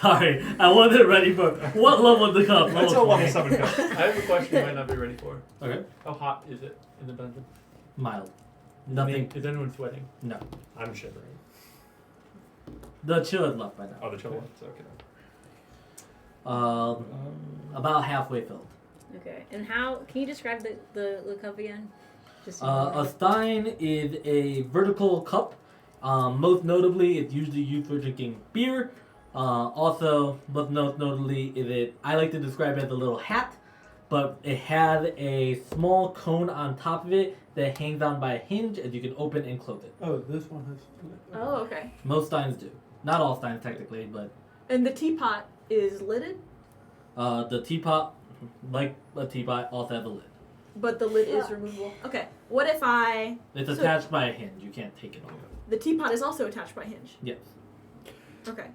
Sorry, I wasn't ready for what level of the cup? That's a level 7 cup. I have a question you might not be ready for. Okay. How hot is it in the dungeon? Mild. Nothing. Is anyone sweating? No. I'm shivering. The chill is left by now. Oh, the chill ones? Okay. About halfway filled. Okay. And how? Can you describe the cup again? Just. A stein is a vertical cup. Most notably, it's usually used for drinking beer. Also, most notably, I like to describe it as a little hat, but it has a small cone on top of it that hangs on by a hinge, and you can open and close it. Oh, this one has. Oh, okay. Most steins do. Not all steins, technically, but And the teapot is lidded, the teapot, like a teapot, also has a lid. but the lid is removable. Okay. What if It's So- attached by a hinge. You can't take it off. the teapot is also attached by a hinge? Yes. Okay.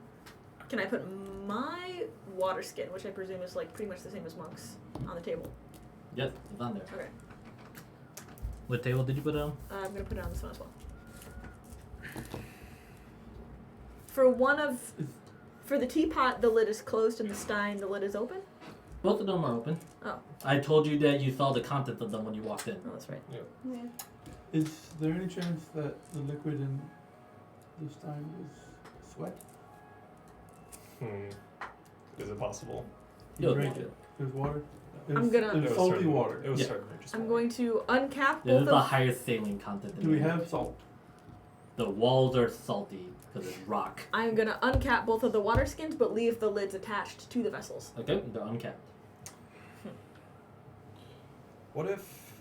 Can I put my water skin, which I presume is like pretty much the same as Monk's, on the table? Yes, it's on there. Okay. What table did you put it on? I'm gonna put it on this one as well. For the teapot, the lid is closed, and the stein, the lid is open. Both of them are open. Oh. I told you that you saw the contents of them when you walked in. Oh, that's right. Yeah. Is there any chance that the liquid in this time is sweat? Is it possible? Yo, You drank water. it. There's water. I'm gonna- It was It was salty certainly- water. It was Yeah. certainly just I'm water. going to uncap This both is the of. highest saline content. in Do we the have language. salt? The walls are salty because it's rock. I'm gonna uncap both of the water skins, but leave the lids attached to the vessels. Okay, they're uncapped. What if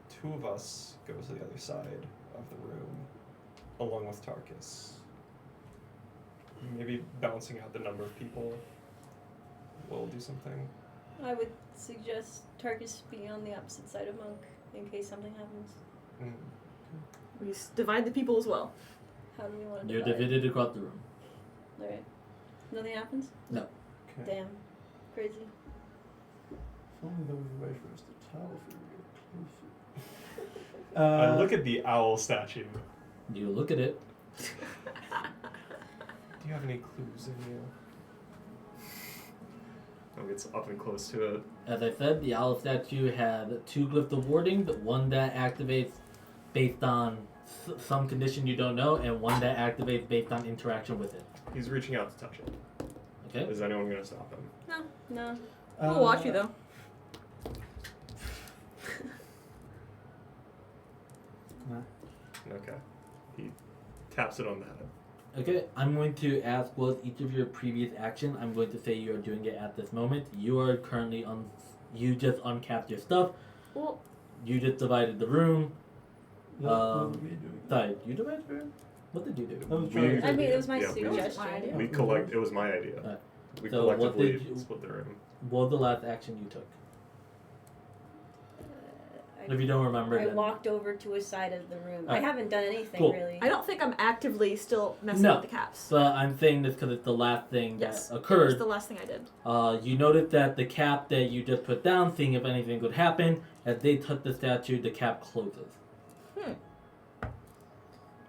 two of us go to the other side of the room, along with Tarkus? Maybe balancing out the number of people will do something. I would suggest Tarkus be on the opposite side of Monk in case something happens. We divide the people as well. How do we want to You're divide? divided across the room. Alright. Nothing happens? No. Okay. Damn. Crazy. If only there was a way for us to tell if we were closer. I look at the owl statue. You look at it. Do you have any clues in you? Oh, it's up and close to it. As I said, the owl statue had 2 glyphs of warding, one that activates based on some condition you don't know, and one that activates based on interaction with it. He's reaching out to touch it. Okay? Is anyone going to stop him? No. We'll watch you though. Okay. He taps it on the head. Okay, I'm going to ask what each of your previous action. I'm going to say you are doing it at this moment. You are currently you just uncapped your stuff. Well, You just divided the room. What were we doing? Sorry, you divided the room? What did you do? I was trying to I mean, it was my Yeah, we- suggestion. my idea. We it was my idea. Alright. We So what collectively did you- split the room. What was the last action you took? If I, you don't remember, I then walked over to a side of the room. I Alright. haven't done anything Cool. really. I don't think I'm actively still messing No. with the caps. So I'm saying this because it's the last thing Yes, that It was occurred. the last thing I did. You noticed that the cap that you just put down, seeing if anything would happen, as they touch the statue, the cap closes.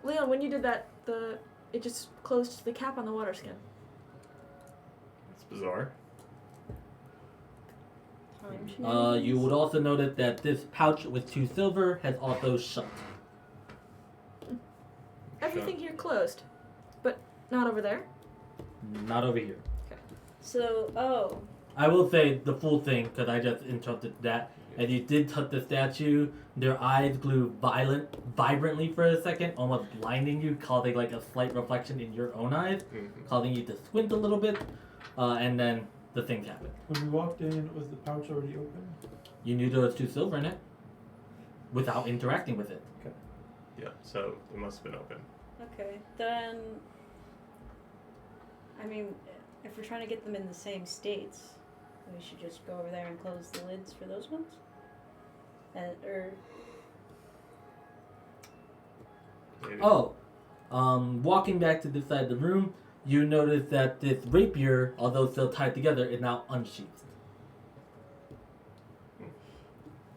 Leon, when you did that, it just closed the cap on the water skin. It's bizarre. Time You shenanigans. would also notice that this pouch with 2 silver has also shut. Everything here closed, but not over there. Not over here. So, I will say the full thing because I just interrupted that. As you did touch the statue, their eyes grew vibrantly for a second, almost blinding you, causing like a slight reflection in your own eyes, causing you to squint a little bit, and then the thing happened. When we walked in, was the pouch already open? You knew there was 2 silver in it, without interacting with it. Yeah, so it must have been open. okay. Then, I mean, if we're trying to get them in the same states, we should just go over there and close the lids for those ones? Or Maybe. Oh, walking back to this side of the room, you notice that this rapier, although still tied together, is now unsheathed.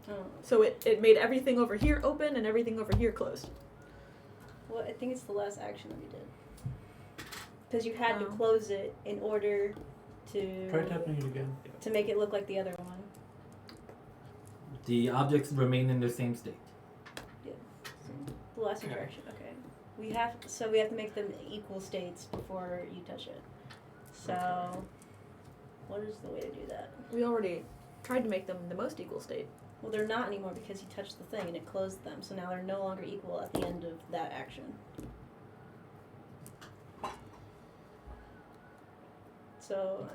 oh, So it made everything over here open and everything over here closed. well, I think it's the last action that we did. Because you had to Oh. close it in order Try tapping it again. to make it look like the other one. The objects remain in their same state. The last Okay. interaction. Okay. We have to make them equal states before you touch it. So, Okay. what is the way to do that? We already tried to make them the most equal state. Well, they're not anymore because you touched the thing and it closed them. So now they're no longer equal at the end of that action. So,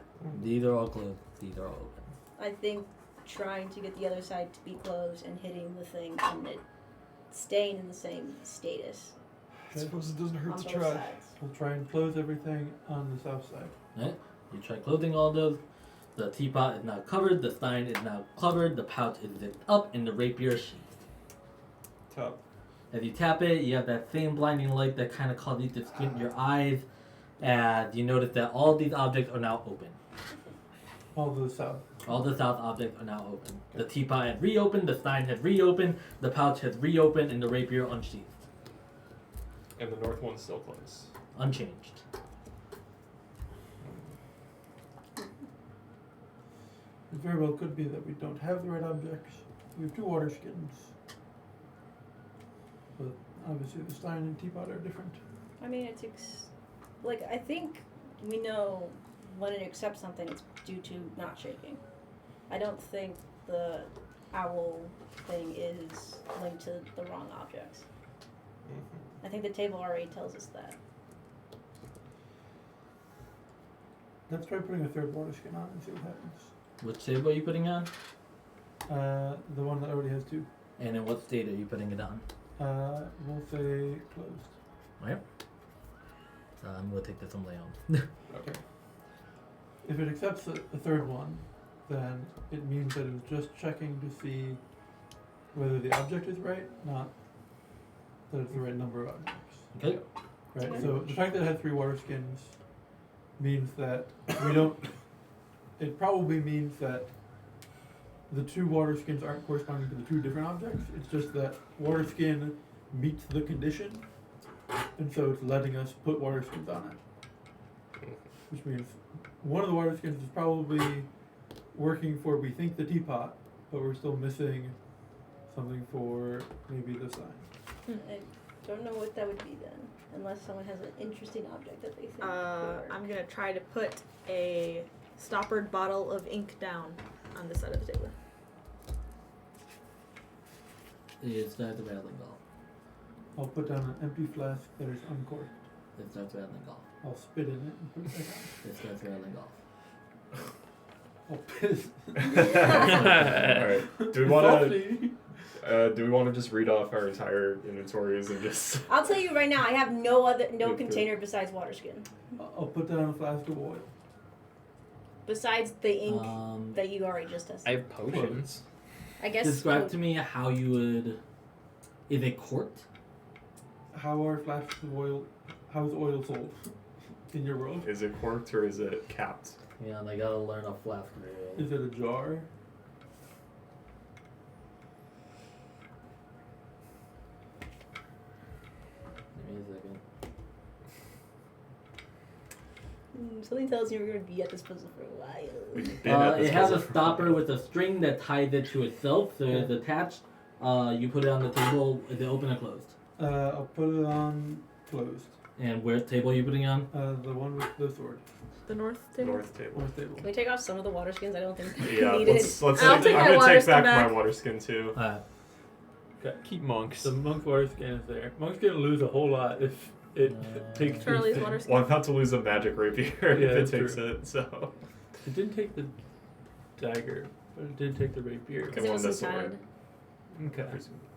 These are all closed. These are all open. I think trying to get the other side to be closed and hitting the thing and it staying in the same status I suppose it doesn't on hurt both to try. sides. We'll try and close everything on the south side. Right? You try closing all those. The teapot is now covered. The stein is now covered. The pouch is zipped up, and the rapier is sheathed. Top. As you tap it, you have that same blinding light that kind of causes you to squint your eyes. And you notice that all these objects are now open. All to the south. All the south objects are now open. The teapot has reopened, the stein has reopened, the pouch has reopened, and the rapier unsheathed. And the north one's still closed. Unchanged. It very well could be that we don't have the right objects. We have 2 water skins. But obviously the stein and teapot are different. I mean, I think we know when it accepts something, it's due to not shaking. I don't think the owl thing is linked to the wrong objects. I think the table already tells us that. Let's try putting a third water skin on and see what happens. Which table are you putting on? The one that already has 2. And in what state are you putting it on? We'll say closed. Right. I'm gonna take this one down. Okay. If it accepts the third one, then it means that it's just checking to see whether the object is right, not that it's the right number of objects. Okay. Right. Okay. So the fact that it had 3 water skins means that we don't. It probably means that the 2 water skins aren't corresponding to the 2 different objects. It's just that water skin meets the condition, and so it's letting us put water skins on it. Which means one of the water skins is probably working for, we think, the teapot, but we're still missing something for maybe the sign. I don't know what that would be then, unless someone has an interesting object that they think. I'm gonna try to put a stoppered bottle of ink down on this side of the table. It starts rattling off. I'll put down an empty flask that is uncorked. It starts rattling off. I'll spit in it and put it back on. It starts rattling off. I'll piss. Alright. Do we want to? Softly. Do we want to just read off our entire inventories and just? I'll tell you right now, I have no Okay. container besides water skin. I'll put down a flask of oil. Besides the ink I that you already just tested. I have potions. I guess. describe to me how you would. Is it corked? How are flasks of oil? How is oil sold in your world? Is it corked or is it capped? Yeah, they gotta learn a flask rule. Is it a jar? Give me a second. Something tells me we're going to be at this puzzle for a while. We've been at this It has a puzzle for- stopper with a string that ties it to itself, so it's attached. You put it on the table. Is it open or closed? I'll put it on closed. And where table are you putting on? The one with the sword. The north table. North table. North table. Can we take off some of the water skins? I don't think they're Yeah, needed. let's I'll take I'm my gonna water take skin back back. my water skin too. Okay. Keep monks. The monk's water skin is there. Monk's gonna lose a whole lot if it takes. Charlie's these water things. skin. Well, I'm about to lose a magic rapier Yeah, if it that's takes true. it. So. It didn't take the dagger, but it did take the rapier. Okay, Because it well, was this inside. Okay.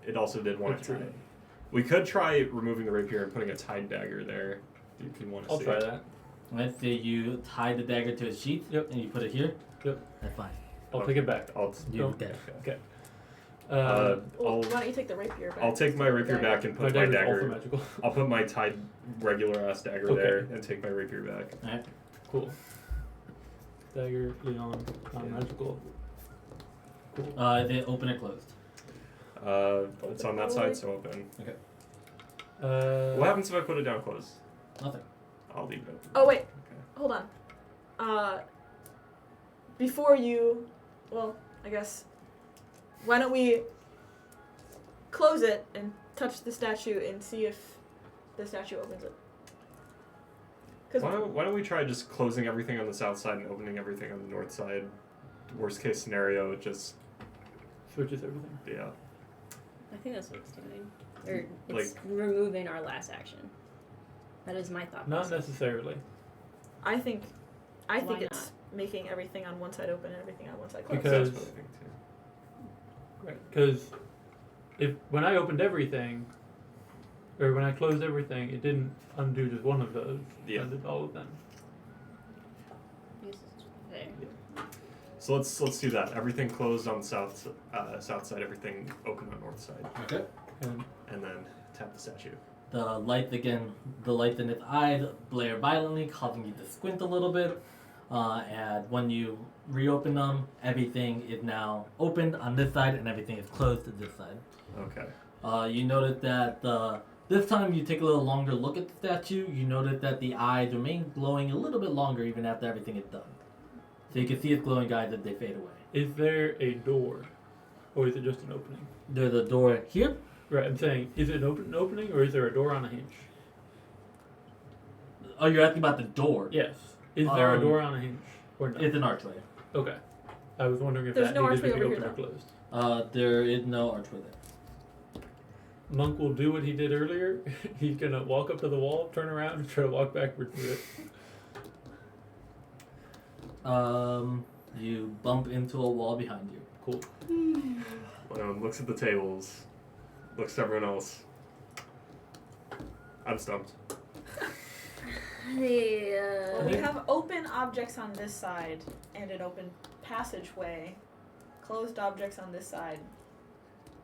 It also did want That's to true. tie. We could try removing the rapier and putting a tied dagger there. If you want to I'll see. try that. Let's say you tie the dagger to a sheath. Yep. And you put it here. Yep. That's fine. I'll take it back. I'll You Don't- get it. Okay. Well, I'll why don't you take the rapier back? I'll take my rapier Dagger. back and my put my dagger's also dagger. magical. I'll put my tied regular ass dagger Okay. there and take my rapier back. Alright. Cool. Dagger, Leon, non-magical. Cool. Is it open or closed? It's on that side, so open. Uh, What happens if I put it down closed? Nothing. I'll leave it open. Oh wait, Okay. hold on. Before you, well, I guess, why don't we close it and touch the statue and see if the statue opens it? Why don't we try just closing everything on the south side and opening everything on the north side? Worst case scenario, it just switches everything. yeah. I think that's what it's doing. Or it's removing our last action. That is my thought Not process. necessarily. I think Why it's making everything on one side open and everything on one side closed. Because- That's what I think too. Right. Because when I opened everything, or when I closed everything, it didn't undo just one of those. Yeah. It undid all of them. Okay. So let's do that. Everything closed on south side. Everything open on north side, Okay. and then tap the statue. The lights in its eyes blare violently, causing you to squint a little bit. And when you reopen them, everything is now opened on this side, and everything is closed on this side. Okay. You notice that this time you take a little longer look at the statue. You notice that the eyes remain glowing a little bit longer even after everything is done. So you can see its glowing eyes as they fade away. Is there a door, or is it just an opening? There's a door here. Right. I'm saying, is it an opening, or is there a door on a hinge? Oh, you're asking about the door. Yes. Is there a Um, door on a hinge, or not? It's an archway. Okay. I was wondering if There's that no needed to archway be over open here, or closed. There is no archway there. Monk will do what he did earlier. He's gonna walk up to the wall, turn around, and try to walk backwards through it. You bump into a wall behind you. Cool. Leon looks at the tables, looks at everyone else. I'm stumped. Well, we have open objects on this side and an open passageway. Closed objects on this side.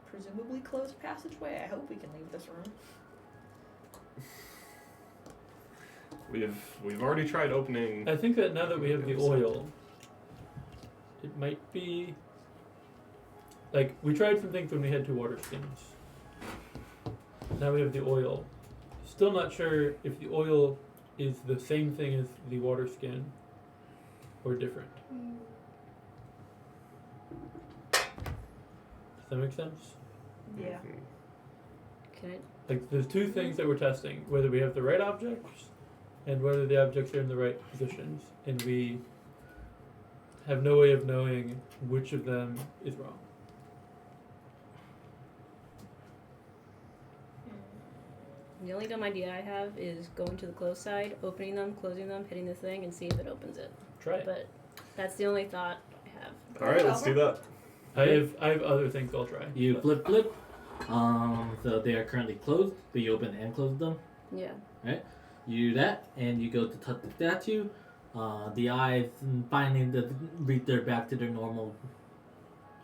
Presumably closed passageway. I hope we can leave this room. We've already tried opening. I think that now that we have the oil, it might be like we tried some things when we had 2 water skins. Now we have the oil. Still not sure if the oil is the same thing as the water skin or different. Does that make sense? Yeah. Can I? Like there's 2 things that we're testing, whether we have the right objects and whether the objects are in the right positions, and we have no way of knowing which of them is wrong. The only dumb idea I have is going to the closed side, opening them, closing them, hitting the thing, and see if it opens it. Try it. But that's the only thought I have. All right, let's do that. I have other things I'll try. You flip. So they are currently closed, but you open and close them. Yeah. You do that, and you go to touch the statue. The eyes finally return back to their normal,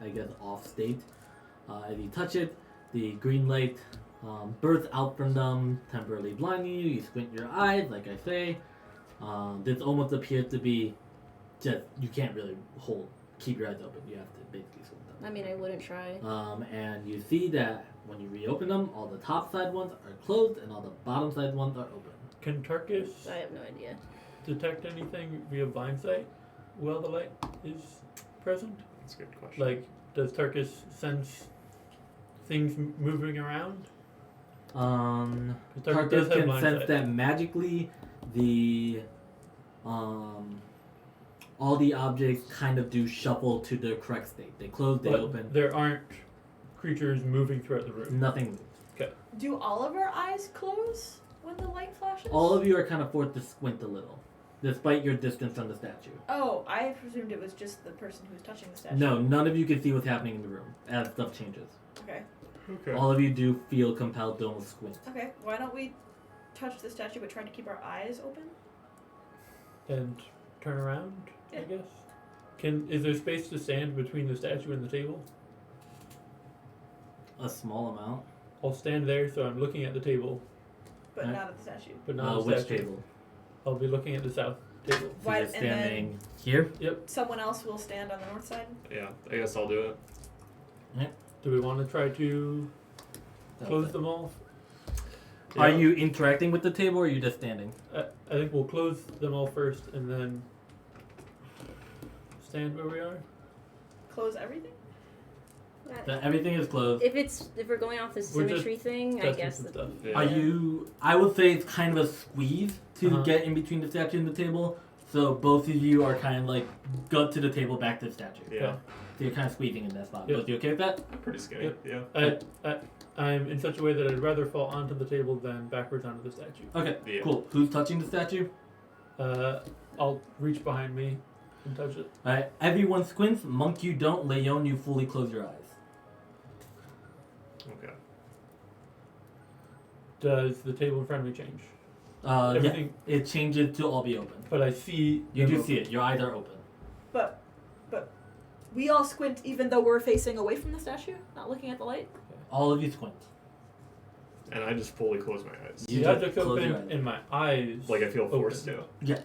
I guess, off state. As you touch it, the green light bursts out from them, temporarily blinding you. You squint your eyes, like I say. This almost appears to be just, you can't really keep your eyes open. You have to basically squint them. I mean, I wouldn't try. And you see that when you reopen them, all the top side ones are closed and all the bottom side ones are open. Can Tarkus I have no idea. detect anything via blind sight while the light is present? That's a good question. Like, does Tarkus sense things moving around? 'Cause Tarkus does Tarkus have can blind sense sight. that magically the all the objects kind of do shuffle to their correct state. They close, they But open. there aren't creatures moving throughout the room. Nothing moves. Do all of our eyes close when the light flashes? All of you are kind of forced to squint a little, despite your distance from the statue. Oh, I presumed it was just the person who's touching the statue. No, none of you can see what's happening in the room as stuff changes. Okay. Okay. All of you do feel compelled to almost squint. Okay. Why don't we touch the statue but try to keep our eyes open? And turn around, I Yeah. guess. Is there space to stand between the statue and the table? A small amount. I'll stand there so I'm looking at the table, But Right. not at the statue. but not the Which statue. table? I'll be looking at the south table. So Why- you're and then- standing here. Someone else will stand on the north side. Yeah, I guess I'll do it. Do we want to try to close them all? Are you interacting with the table or are you just standing? I think we'll close them all first and then stand where we are. Close everything? Everything is closed. If we're going off the We're just symmetry thing, I Testing guess some that, stuff. Yeah. Are you? I would say it's kind of a squeeze to Uh-huh. get in between the statue and the table. So both of you are kind of like gut to the table, back to the statue. Yeah, So you're kind of squeezing in that spot. Yeah. Both you okay with that? pretty skinny. Yep. Yeah. I'm in such a way that I'd rather fall onto the table than backwards onto the statue. Okay. Yeah. Cool. Who's touching the statue? I'll reach behind me and touch it. Alright. Everyone squints. Monk, you don't. Leon, you fully close your eyes. Okay. Does the table in front of me change? Yeah. Everything, It changes to all be open. but I see. You them do open. see it. Your eyes are open. But we all squint even though we're facing away from the statue, not looking at the light. All of you squint. And I just fully close my eyes. You The just object's close open your eyes. and my eyes. Like I feel forced open. to. Yes.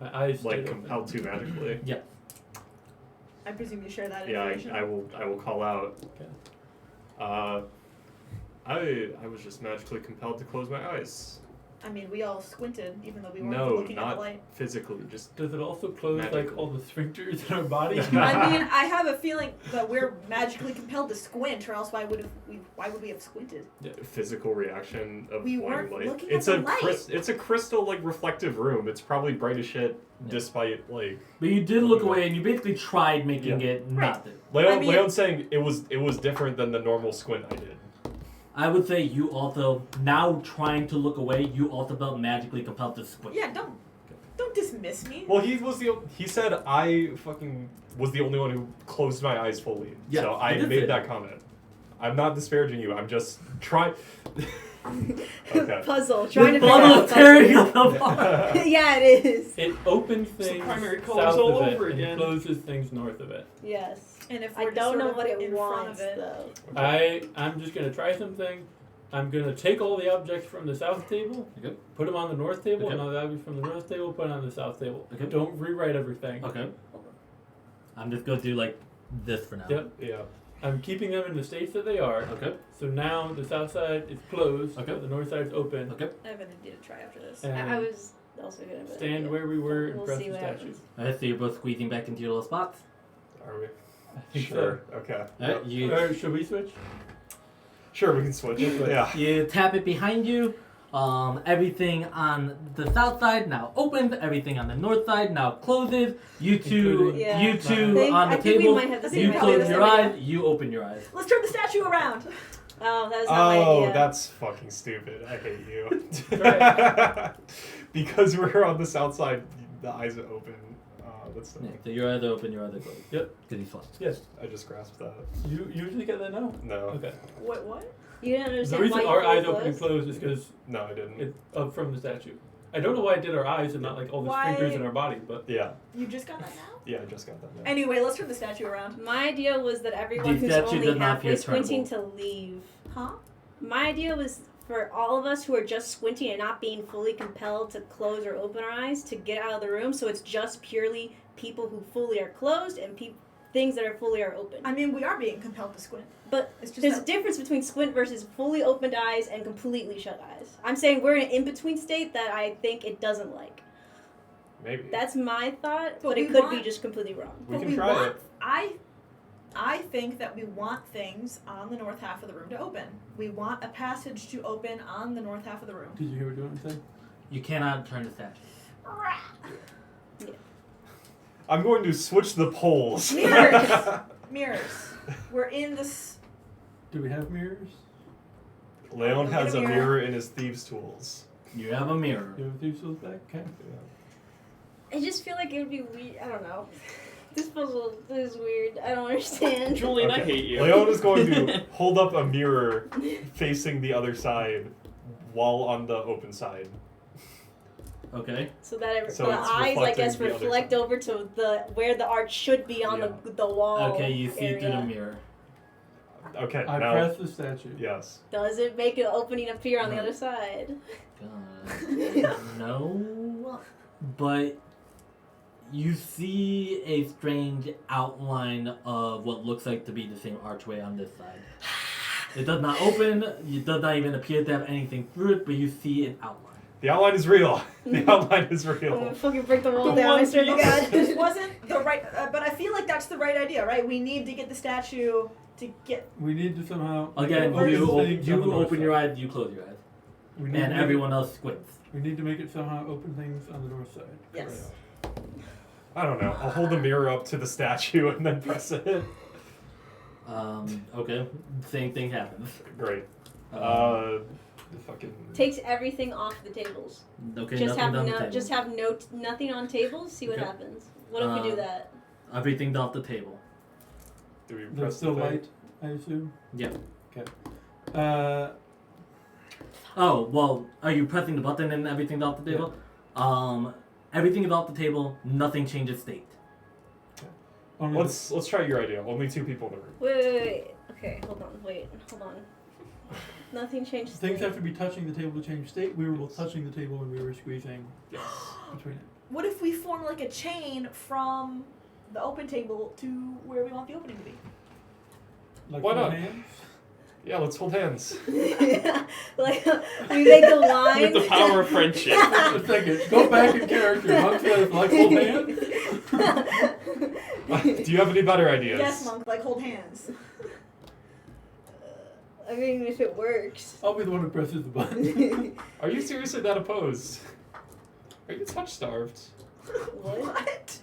My eyes Like stay open. compelled to magically. I presume you share that Yeah, information. I will call out. Okay. I was just magically compelled to close my eyes. I mean, we all squinted even though we weren't No, looking at not the light. physically. Just Does it also close like Magically. all the sphincters in our body? I mean, I have a feeling that we're magically compelled to squint, or else why would we have squinted? physical reaction of We wanting weren't light. looking It's at a the light. it's a crystal like reflective room. It's probably bright as shit, Yeah. despite like But you did look away and you basically tried making Yeah. it Right. not there. Leon. I mean- Leon's saying it was different than the normal squint I did. I would say you also, now trying to look away, you also felt magically compelled to squint. Yeah, don't dismiss me. Well, he said I fucking was the only one who closed my eyes fully. Yeah, so I you did made say that comment. I'm not disparaging you. I'm just trying. Okay. Puzzle. Trying to This figure bubble out is tearing us puzzle. apart. Yeah, it is. It opens the things primary colors south all of it over and again. closes things north of it. Yes. And if I we're just don't sort know of what it in front wants, of it, though. I'm just gonna try something. I'm gonna take all the objects from the south table, Okay. put them on the north table, Okay. and all the objects from the north table, put on the south table. Okay. Don't rewrite everything. Okay. I'm just gonna do like this for now. Yep. Yeah. I'm keeping them in the states that they are. Okay. So now the south side is closed. Okay. The north side's open. Okay. I have an idea to try after this. And I was also gonna be stand like, where we were and We'll press see the what statue. happens. Alright, so you're both squeezing back into your little spots. Are we? I think Sure. Okay. Alright, Yep. you Or should we switch? Sure, we can switch. Yeah. you tap it behind you. Everything on the south side now opens. Everything on the north side now closes. You two, Including- Yeah. you two I think- on the I think we table. might have the same You idea. close Probably your the same eyes. You open your eyes. Let's turn the statue around. Oh, that was not my Oh, idea. that's fucking stupid. I hate you. Right. Because we're on the south side, the eyes are open. That's Yeah, not. so your eyes are open. Your eyes are closed. Yep. Because he's flushed. Yes. I just grasped that. You usually get that now? No. Okay. What? You didn't The understand reason why you our fully eyes open and closed? close is because No, I didn't. it's up from the statue. I don't know why I did our eyes and not like all the Why- sphincters in our body, but Yeah. You just got that now? Yeah, I just got that now. Anyway, let's turn the statue around. My idea was that everyone The who's statue only does not halfway appear squinting turnable. to leave. Huh? My idea was for all of us who are just squinting and not being fully compelled to close or open our eyes to get out of the room, so it's just purely people who fully are closed and things that are fully are open. I mean, we are being compelled to squint. But It's just there's a that difference between squint versus fully opened eyes and completely shut eyes. I'm saying we're in an in-between state that I think it doesn't like. Maybe. That's my thought, But but we it could be want- just completely wrong. We but can we try want, it. I think that we want things on the north half of the room to open. We want a passage to open on the north half of the room. did you hear what you said? You cannot turn the statue. I'm going to switch the poles. Mirrors. Mirrors. We're in this. Do we have mirrors? Leon has a Get a mirror mirror. in his thieves' tools. You have a mirror. Do you have these tools back? Okay. I just feel like it would be weird. I don't know. This puzzle is weird. I don't understand. Julian, I Okay. hate you. Leon is going to hold up a mirror facing the other side while on the open side. Okay. So that So the it's eyes, I guess, reflecting the other reflect side. over to the where the art should be on the wall. Okay, you see area. through the mirror. Okay, I now. pressed the statue. Yes. Does it make an opening appear on the No. other side? No, but you see a strange outline of what looks like to be the same archway on this side. It does not open. It does not even appear to have anything through it, but you see an outline. The outline is real. The outline is I'm gonna real. fucking break the wall The down. I one swear to piece. God. This wasn't the right, but I feel like that's the right idea, right? We need to get the statue to get. We need to somehow. Again, open you things on the north open your side. eyes, you close your eyes, We need and to make everyone else squints. We need to make it somehow open things on the north side. Yes. I don't know. I'll hold the mirror up to the statue and then press it. Okay. Same thing happens. Great. Um, The fucking. Takes everything off the tables. okay, Just have nothing's on the no, table. just have no, nothing on tables. See what Okay. happens. What if we do that? Everything's off the table. Do we There's press still the thing? light, I assume. Yep. Uh, Oh, well, are you pressing the button and everything's off the table? Everything is off the table, nothing changes state. only Let's try your idea. Only 2 people in the room. Wait. Okay, hold on. Nothing changed. things have to be touching the table to change state. We were both touching the table when we were squeezing between it. What if we form like a chain from the open table to where we want the opening to be? Like Why two not? hands? Yeah, let's hold hands. Like we make the line. With the power of friendship. Just a second. Go back in character. Monk says, like, hold hands. Do you have any better ideas? Yes, Monk, like hold hands. I mean, if it works. I'll be the one who presses the button. Are you seriously that opposed? Are you touch starved? What?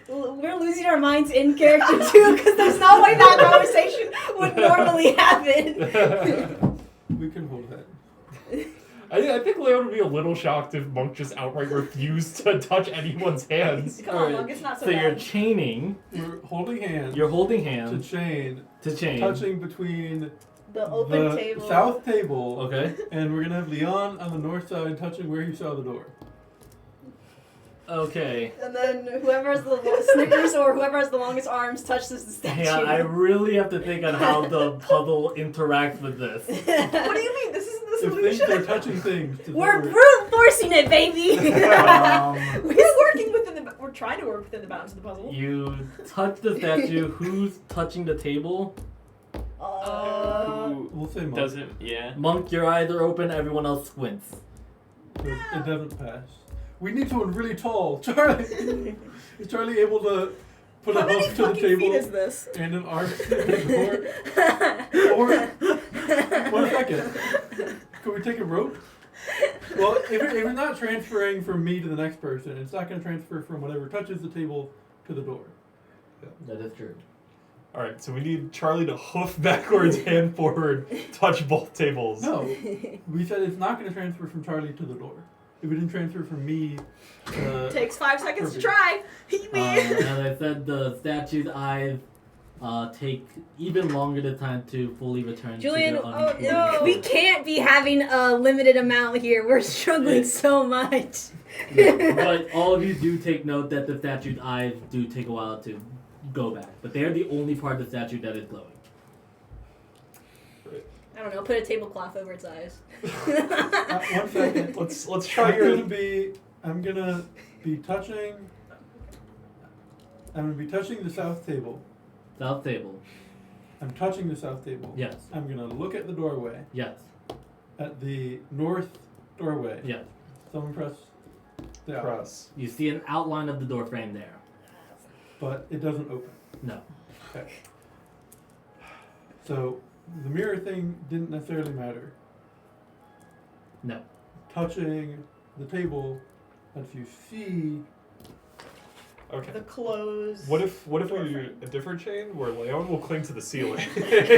We're losing our minds in character too, because there's no way that conversation would normally happen. I think Leon would be a little shocked if Monk just outright refused to touch anyone's hands. Come on, Monk, it's not so So you're bad. chaining. You're holding hands. You're holding to hands chain, to chain. touching between The open the table. south table, Okay. and we're gonna have Leon on the north side touching where he saw the door. Okay. And then whoever has the Snickers or whoever has the longest arms touches the statue. Yeah, I really have to think on how the puzzle interacts with this. What do you mean? This isn't the If things solution. are touching things, to We're the brute forcing it, baby. We're working within the. We're trying to work within the bounds of the puzzle. You touch the statue. Who's touching the table? Who we'll say Monk. doesn't? Yeah. Monk, your eyes are open. Everyone else squints. It doesn't pass. We need someone really tall. Charlie, is Charlie able to put How a many hoof to the fucking feet table is this? and an arm to the door? Or 1 second. Can we take a rope? Well, if it's not transferring from me to the next person, it's not going to transfer from whatever touches the table to the door. That is true. Alright, so we need Charlie to hoof backwards, hand forward, touch both tables. No, we said it's not going to transfer from Charlie to the door. If it didn't transfer from me Takes 5 seconds to Perfect. try. Hit me. As I said, the statue's eyes take even longer the time to fully return Julian, to oh their no, usual we color. can't be having a limited amount here. We're struggling so much. Yeah, but all of you do take note that the statue's eyes do take a while to go back. But they're the only part of the statue that is glowing. I don't know. Put a tablecloth over its eyes. 1 second. Let's try your. I'm gonna be touching the south table. South table. I'm touching the south table. Yes. I'm gonna look at the doorway. Yes. At the north doorway. Yes. Someone press the out. Press. You see an outline of the door frame there. But it doesn't open. No. Okay. So the mirror thing didn't necessarily matter. No. Touching the table lets you see. Okay. The clothes. What if we do a different chain where Leon will cling to the ceiling? Great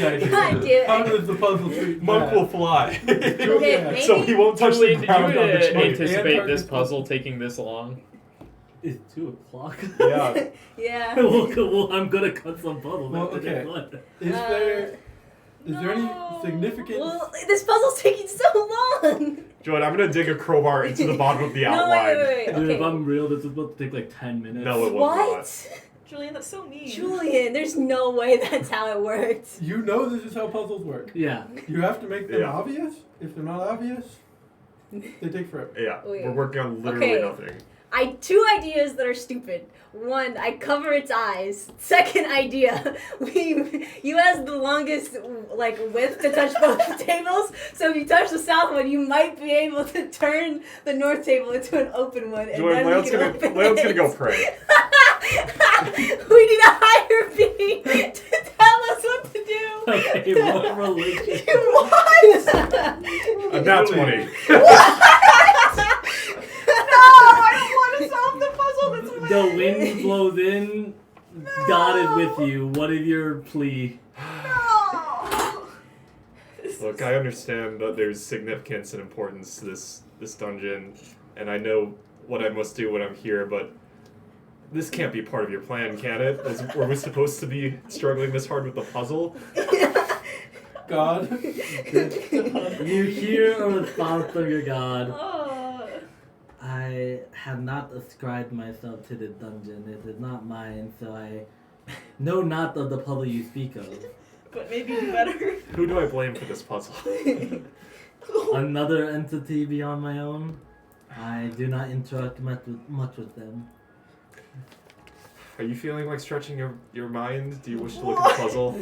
idea. God damn it. How does the puzzle treat Monk that? will fly. Okay, maybe. So he won't touch Julian, the did you ground on the chain. anticipate And this target puzzle taking this long? It's 2:00. Yeah. Yeah. well, I'm gonna cut some puzzles. Well, after okay. this one. Is there any No. significance? Well, this puzzle's taking so long. Joan, I'm gonna dig a crowbar into the bottom of the No, outline. wait. Dude, if Okay. I'm real, this is supposed to take like 10 minutes. No, it won't. What? Julian, that's so mean. Julian, there's no way that's how it worked. You know this is how puzzles work. Yeah. You have to make them Yeah. obvious. If they're not obvious, they take forever. Yeah, Wait. we're working on literally Okay. nothing. Two ideas that are stupid. One, I cover its eyes. Second idea, you has the longest width to touch both tables. So if you touch the south one, you might be able to turn the north table into an open one, and Joan, then we Leon's can gonna open Leon's gonna it. go pray. We need a higher being to tell us what to do. Okay, what religion? What? I'm not 20. No, I don't want to solve the puzzle. That's The wind blows in. God is with you. What is your plea? No. Look, I understand that there's significance and importance to this dungeon, and I know what I must do when I'm here, but this can't be part of your plan, can it? Were we supposed to be struggling this hard with the puzzle? God. You hear a response from your God. Oh. I have not ascribed myself to the dungeon. It is not mine, so I know not of the puzzle you speak of. But maybe do better. Who do I blame for this puzzle? Another entity beyond my own. I do not interact much with them. Are you feeling like stretching your mind? Do you wish to look at the puzzle?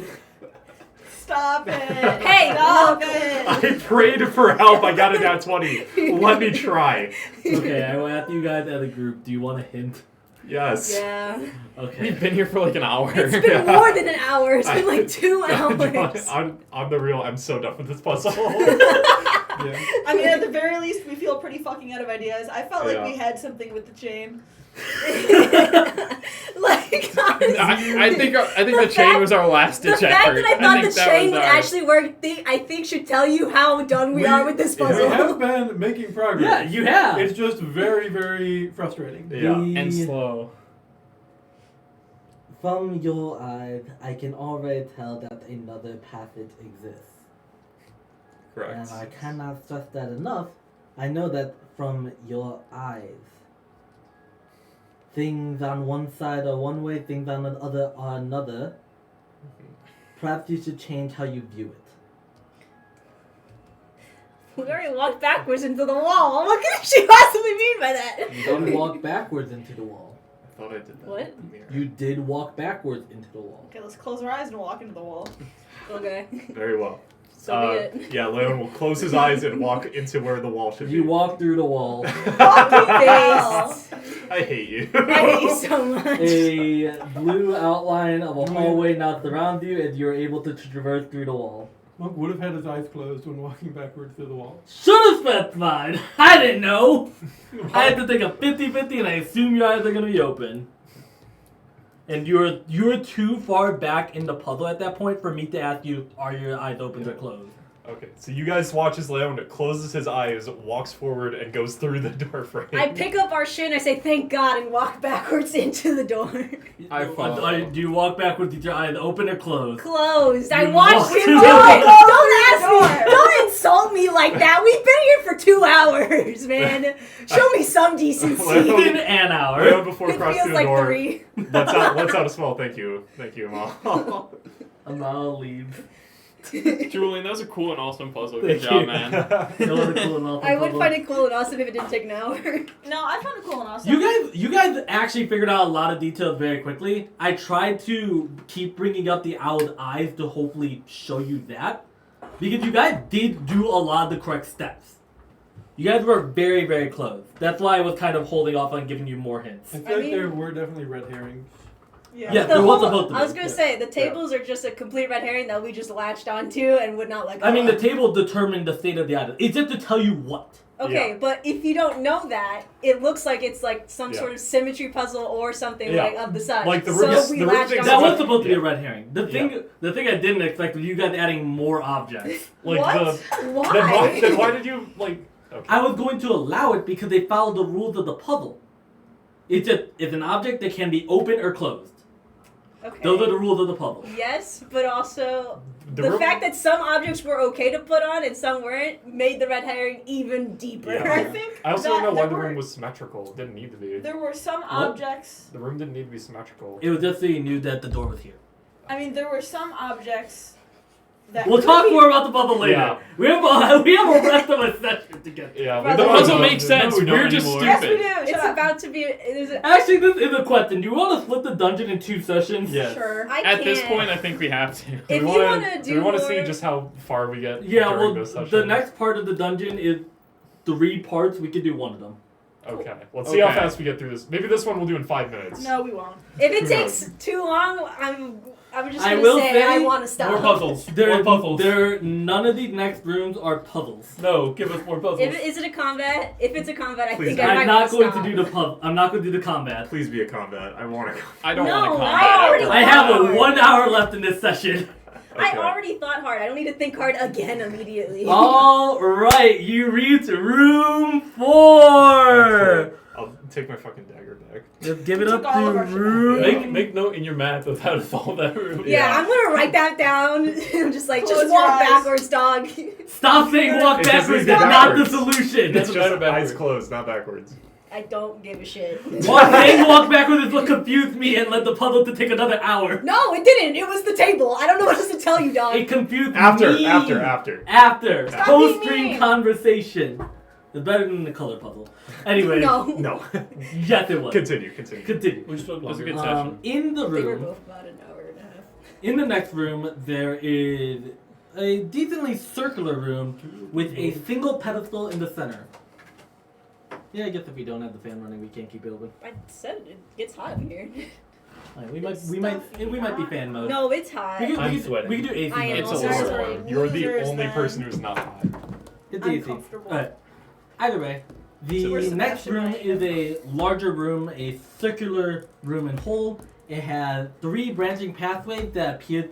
Stop it. Hey, Stop look. it. I prayed for help. I got it at 20. Let me try. Okay, I will ask you guys as a group. Do you want a hint? Yes. Yeah. Okay. We've been here for like an hour. It's been more than an hour. It's been like 2 hours. On the real, I'm so done with this puzzle. Yeah. I mean, at the very least, we feel pretty fucking out of ideas. I felt like Yeah. we had something with the chain. Like, honestly. I think the chain was our last The ditch fact effort. that I thought think the that chain was would ours. actually work, I think should tell you how done we are with this We puzzle. have been making progress. Yeah, you have. It's just very, very frustrating. Yeah. And slow. From your eyes, I can already tell that another passage exists. Correct. And I cannot stress that enough. I know that from your eyes. Things on one side are one way, things on the other are another. Perhaps you should change how you view it. We already walked backwards into the wall. What could she possibly mean by that? You didn't walk backwards into the wall. I thought I did that. What? in the mirror. You did walk backwards into the wall. Okay, let's close our eyes and walk into the wall. Okay. Very well. So be it. Yeah, Leon will close his eyes and walk into where the wall should You be. walk through the wall. Face. I hate you. I hate you so much. A blue outline of a hallway now surrounds you, and you're able to traverse through the wall. Monk would have had his eyes closed when walking backwards through the wall. Should have specified. I didn't know. I had to take a 50-50, and I assume your eyes are gonna be open. And you're too far back in the puzzle at that point for me to ask you, are your eyes open or closed? Okay, so you guys watch as Leon closes his eyes, walks forward, and goes through the door frame. I pick up our shit and I say thank God and walk backwards into the door. I follow. Do you walk backwards with your eyes open or closed? Closed. I You watched walked him through do the it. door. Don't ask me. Don't insult me like that. We've been here for 2 hours, man. Show me some decency. In an hour. Leon, before It crossing feels the like door, 3. lets out a small thank you. Thank you, Mom. I'll leave. Julian, that was a cool and awesome puzzle. Good Thank job, you. man. That was a cool enough I would puzzle. find it cool and awesome if it didn't take an hour. No, I found it cool and awesome. You guys actually figured out a lot of details very quickly. I tried to keep bringing up the owl's eyes to hopefully show you that, because you guys did do a lot of the correct steps. You guys were very, very close. That's why I was kind of holding off on giving you more hints. I feel I like mean- there were definitely red herrings. Yeah. Yeah, The there was whole- supposed to be. I was gonna Yeah. say the tables are just a complete red herring that we just latched onto and would not let go. I mean, the of. table determined the state of the island. It's just to tell you what. Okay, Yeah. but if you don't know that, it looks like it's like some Yeah. sort of symmetry puzzle or something Yeah. like of the sun. Like the so room- we the room latched thinks onto That it's was it. supposed to be a Yeah. red herring. The thing I didn't expect was you guys adding more objects. Like What? then Why? why did you like? Okay. I was going to allow it because they followed the rules of the puzzle. It's an object that can be open or closed. Okay. Those are the rules of the puzzle. Yes, but also The the room- fact that some objects were okay to put on and some weren't made the red herring even deeper. Yeah. I think I also that don't know why there the were, room was symmetrical. It didn't need to be. there were some objects. The room didn't need to be symmetrical. It was just so you knew that the door was here. I mean, there were some objects that We'll could talk be- more about the puzzle later. Yeah. We have a rest of a session to get. Yeah, Well, we the don't puzzle know. makes sense. No, we don't We're just anymore. Yes, we stupid. do. It's Shut up. about to be. Actually, this is a question. Do you want to split the dungeon in 2 sessions? Yes. Sure. I At this can't. point, I think we have to. If Do you we wanna wanna do we want to more- see just how far we get Yeah, during well, this session? the next part of the dungeon is 3 parts. We could do one of them. Okay, let's see how Okay. fast we get through this. Maybe this one we'll do in 5 minutes. No, we won't. If it Who takes knows? too long, I'm just I gonna will say, say I want to stop. More puzzles. More puzzles. None of these next rooms are puzzles. No, give us more puzzles. Is it a combat? If it's a combat, I Please think do. I might I'm not going stop. to do the pub. I'm not going to do the combat. Please be a combat. I want to. I don't No, want to I combat. already- I have Hard. 1 hour left in this session. I already thought hard. I don't need to think hard again immediately. All right, you reach room 4. I'll take my fucking dagger back. Just give it Took up all to of our shit. room. Make note in your map of how to solve that room. Yeah, I'm gonna write that down. I'm just like, Close just your walk eyes. backwards, dog. Stop saying walk It just backwards. needs That's to be not the backwards. solution. It's That's just right, backwards. eyes closed, not backwards. I don't give a shit. Saying walk backwards is what confused me and led the puzzle to take another hour. No, it didn't. It was the table. I don't know what else to tell you, dog. It confused After. me. After. After. Stop Post-stream being mean. conversation. It's better than the color puzzle. Anyway. No. No. Yes, it was. Continue. Continue. We spoke It was a good longer. session. In the They were room, both about an hour and a half. in the next room, there is a decently circular room with a single pedestal in the center. Yeah, I guess if we don't have the fan running, we can't keep it open. I said it gets hot in here. Alright, we might be fan mode. No, it's hot. We could, I'm we could, sweating. we could do AC I am mode. It's a also lower sweating. one. You're the Losers, only then. person who's not hot. It's I'm AC. comfortable. Alright. Either way, The So where's next Sebastian room right is now? a larger room, a circular room in whole. It has 3 branching pathways that appear.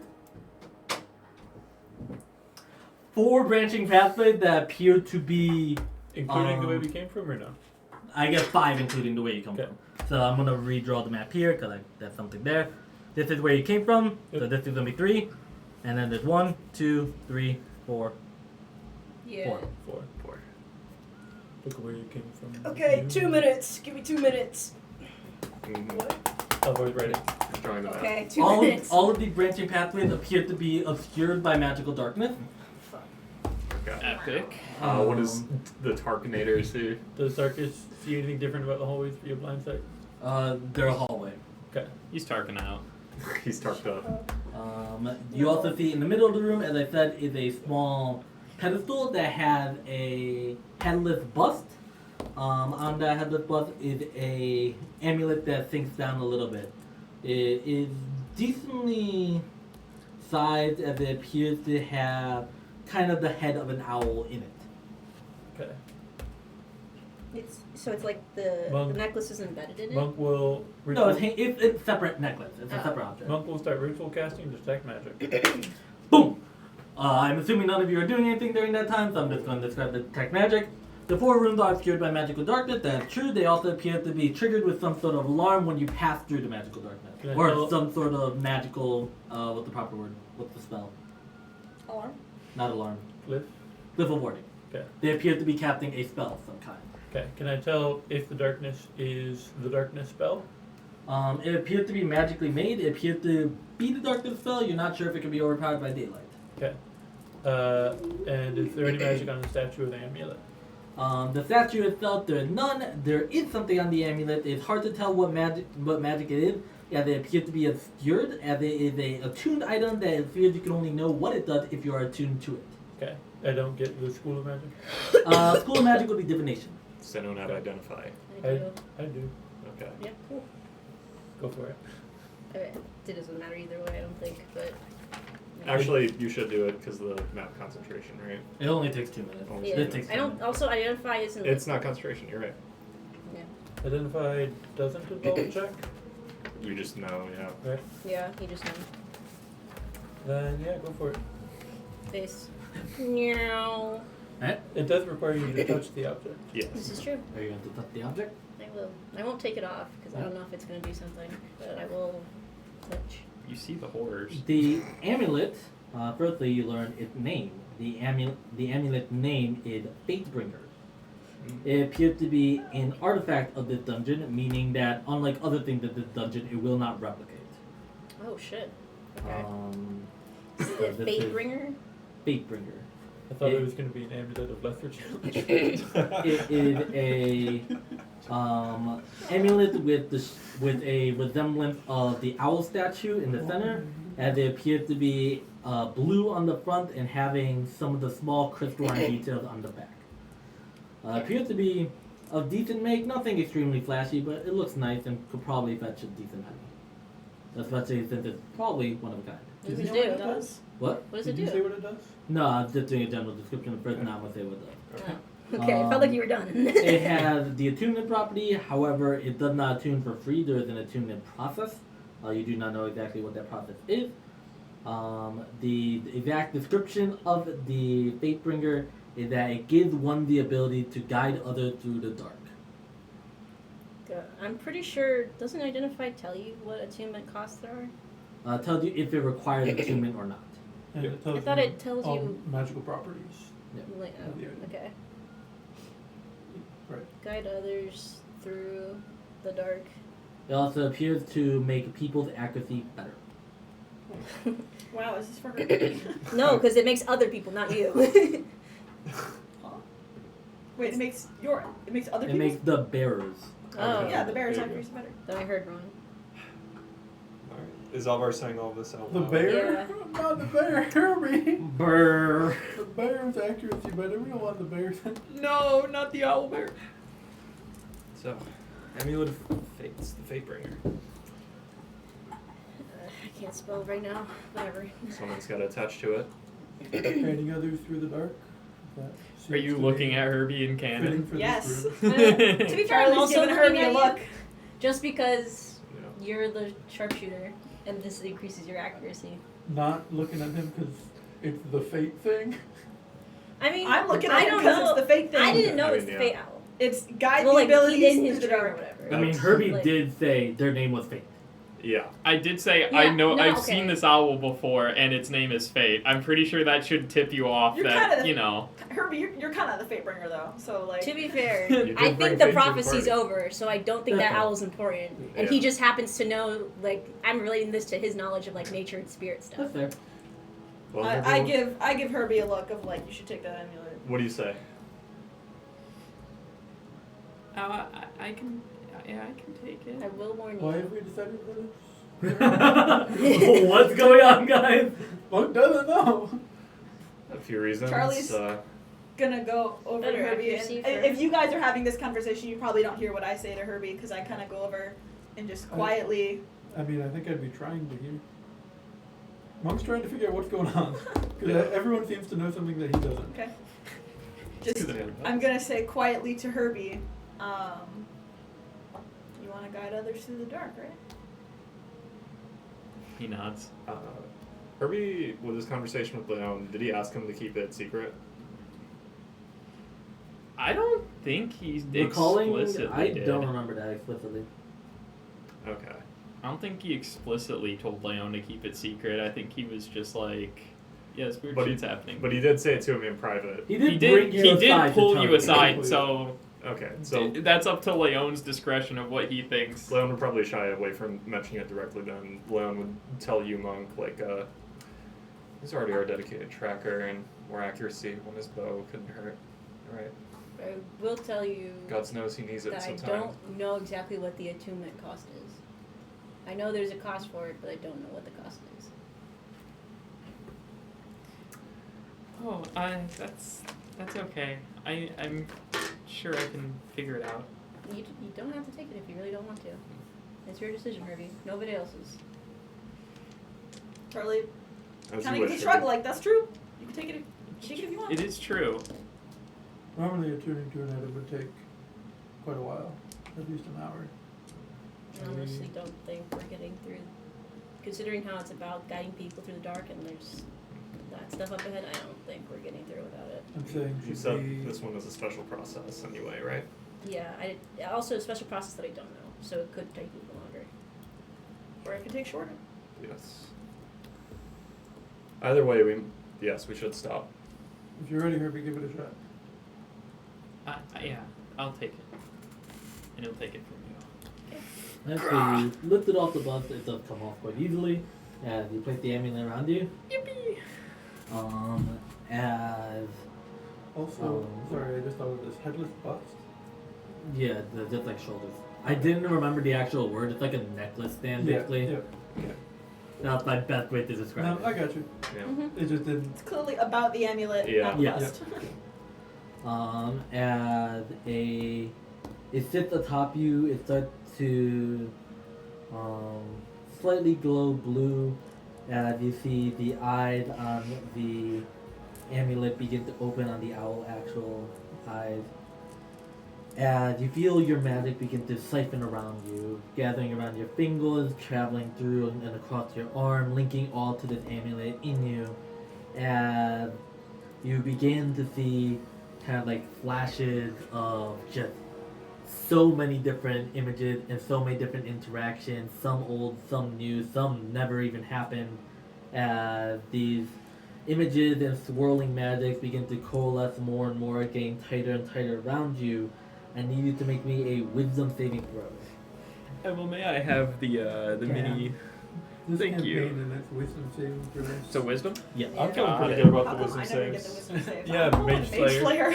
4 branching pathways that appear to be. Including the way we came from, or no? I guess 5, including the way you come Okay. from. So I'm gonna redraw the map here because there's something there. This is where you came from. So Yep. this is gonna be 3, and then there's 1, 2, 3, 4. Yeah. 4. Look at where you came from. Okay, You- 2 minutes. Give me 2 minutes. Avoid writing. Just drawing the map. Okay, 2 minutes. All of the branching pathways appear to be obscured by magical darkness. Okay. Epic. What is the Tarkinators here? Does Sarkis see anything different about the hallways via blind sight? They're a hallway. Okay. He's tarking out. He's tarked up. You also see in the middle of the room, as I said, is a small pedestal that has a headless bust. On that headless bust is a amulet that sinks down a little bit. It is decently sized, as it appears to have kind of the head of an owl in it. Okay. It's like the Monk. necklace is embedded in it. Monk will No, ritual, it's a separate necklace. It's a Oh. separate object. Monk will start ritual casting detect magic. Boom! I'm assuming none of you are doing anything during that time, so I'm just going to describe the detect magic. The 4 rooms are obscured by magical darkness. That's true. They also appear to be triggered with some sort of alarm when you pass through the magical darkness. Can I Or tell- some sort of magical, what's the proper word? What's the spell? Alarm. Not alarm. Glyph. Glyph of warding. Okay. They appear to be casting a spell of some kind. Okay. Can I tell if the darkness is the darkness spell? It appears to be magically made. It appears to be the darkness spell. You're not sure if it can be overpowered by daylight. Okay. And is there any magic on the statue of the amulet? The statue itself, there is none. There is something on the amulet. It's hard to tell what magic it is, as it appears to be obscured, as it is a attuned item that it appears you can only know what it does if you are attuned to it. Okay. I don't get the school of magic. School of Magic would be divination. Does anyone have identify? I do. I do. Okay. Yeah, cool. Go for it. It doesn't matter either way, I don't think, but. Actually, you should do it because of the map concentration, right? It only takes 2 minutes. Only Yeah. It takes I don't. 2 minutes. Also, identify isn't. It's not concentration. You're right. Yeah. Identify doesn't involve check. You just know, yeah. Right. Yeah. You just know. Then yeah, go for it. Face. Meow. Alright, It does require you to touch the object. This Yes. is true. are you going to touch the object? I will. I won't take it off because I don't know if it's gonna do something, but I will touch. You see the horrors. The amulet, firstly you learn its name. The amulet name is Fatebringer. It appears to be an artifact of this dungeon, meaning that unlike other things in this dungeon, it will not replicate. Oh shit. Okay. So Is it this is Fatebringer? Fatebringer. I thought It- it was going to be an amulet of lesser challenge. It is a amulet with a resemblance of the owl statue in the center, as it appears to be blue on the front and having some of the small crystalline details on the back. Appears to be of decent make, nothing extremely flashy, but it looks nice and could probably fetch a decent penny. Especially since it's probably one of a kind. What does Did it you do? know what it does? What? What does Did it you do? say what it does? No, I'm just doing a general description first, and I'm gonna say what it does. Oh. Okay, I felt like you were done. It has the attunement property, however, it does not attune for free. There is an attunement process. You do not know exactly what that process is. The exact description of the Fatebringer is that it gives one the ability to guide others through the dark. I'm pretty sure. Doesn't Identify tell you what attunement costs there are? Tells you if it requires attunement or not. And it tells I thought you it tells all you. magical properties. Like, of the oh, item. okay. Right. Guide others through the dark. It also appears to make people's accuracy better. Wow, is this for her? No, because it makes other people, not you. Wait, it makes other It people. makes the bearers. Oh. Yeah, the bear's There you accuracy better. Then I heard wrong. Alright. Is Alvar saying all this out The loud? bear? Yeah. Not the bear, Herbie! Brrr. The bear's accuracy better. We don't want the bear's. No, not the owl bear. So, Amulet of Fates, the Fatebringer. I can't spell right now. Whatever. Someone's got to attach to it. Guiding others through the dark. Is that Are you looking at Herbie and fitting Cannon? for Yes. this room. To be fair, I'm Charlie's also giving looking Herbie at a you, look. just because Yeah. you're the sharpshooter, and this increases your accuracy. Not looking at him because it's the fate thing. I mean, I'm looking I at it don't because know. it's the fake thing. I didn't know I it's mean, the yeah. fate owl. It's guide Well, the like abilities he did in through his the dream or dark. whatever. I mean, That's- Herbie like- did say their name was Fate. Yeah. I did say Yeah, I know no, I've okay. seen this owl before, and its name is Fate. I'm pretty sure that should tip you off You're that kinda the- you know. Herbie, you're kind of the fate bringer though. So like. To be fair, You did I bring think fate the to the prophecy's party. over, so I don't think that Okay. owl's important. And he Yeah. just happens to know, like, I'm relating this to his knowledge of, like, nature and spirit stuff. That's fair. Well, I everyone- give Herbie a look of like you should take that amulet. What do you say? I can, yeah, I can take I it. will warn Why you. have we decided for this? What's going on, guys? Monk doesn't know. A few reasons. Charlie's- Gonna go over Better to Herbie, and accuracy if you guys are having this conversation, you probably don't hear what I say to Herbie because I kind of go over and just quietly. I mean, I think I'd be trying to hear. Monk's trying to figure out what's going on. Because everyone seems to know something that he doesn't. Okay. Just I'm gonna say quietly to Herbie, you want to guide others through the dark, right? He nods. Herbie, with his conversation with Leon, did he ask him to keep it secret? I don't think he Recalling, explicitly I did. don't remember that explicitly. Okay. I don't think he explicitly told Leon to keep it secret. I think he was just like, yeah, weird But shit's happening. But he did say it to him in private. He did, He bring did. you He aside did to pull tell you aside. So Okay, so that's up to Leon's discretion of what he thinks. Leon would probably shy away from mentioning it directly then. Leon would tell you, Monk, like, he's already our dedicated tracker, and more accuracy on his bow couldn't hurt. Right? I will tell you God knows he needs it that I sometime. don't know exactly what the attunement cost is. I know there's a cost for it, but I don't know what the cost is. Oh, that's okay. I'm sure I can figure it out. You don't have to take it if you really don't want to. It's your decision, Herbie. Nobody else's. Charlie As kind you of gives wish, a shrug, Herbie. like that's true. You can take it if you want. It is true. Normally, attuning to an item would take quite a while, at least an hour. I honestly don't think we're getting through. Considering how it's about guiding people through the dark and there's that stuff up ahead, I don't think we're getting through without it. I'm saying You should said we... this one was a special process anyway, right? Yeah, also a special process that I don't know, so it could take even longer. Or it could take shorter. Yes. Either way, we should stop. If you're ready, Herbie, give it a shot. Yeah, I'll take it. And he'll take it from you. Let's see, you lift it off the bus, it does come off quite easily. And you place the amulet around you. Yippee! As Also, sorry, I just thought of this headless bust. yeah, just like shoulders. I didn't remember the actual word. It's like a necklace stand, basically. Yeah. That's my best way to describe No, I got you. Yeah. Mm-hmm. It just didn't. It's clearly about the amulet, Yeah. not the Yeah. bust. As it sits atop you, it starts to slightly glow blue as you see the eyes on the amulet begin to open on the owl actual eyes. As you feel your magic begin to siphon around you, gathering around your fingers, traveling through and across your arm, linking all to this amulet in you. As you begin to see kind of like flashes of just so many different images and so many different interactions, some old, some new, some never even happened, as these images and swirling magics begin to coalesce more and more, getting tighter and tighter around you. I need you to make me a wisdom saving throw. Well, may I have the mini? This Thank campaign you. and its wisdom saving throws. So wisdom. Yeah. I'm feeling Got pretty it. good about How the come wisdom I never get the saves. wisdom save? Yeah, Oh, Mage Slayer.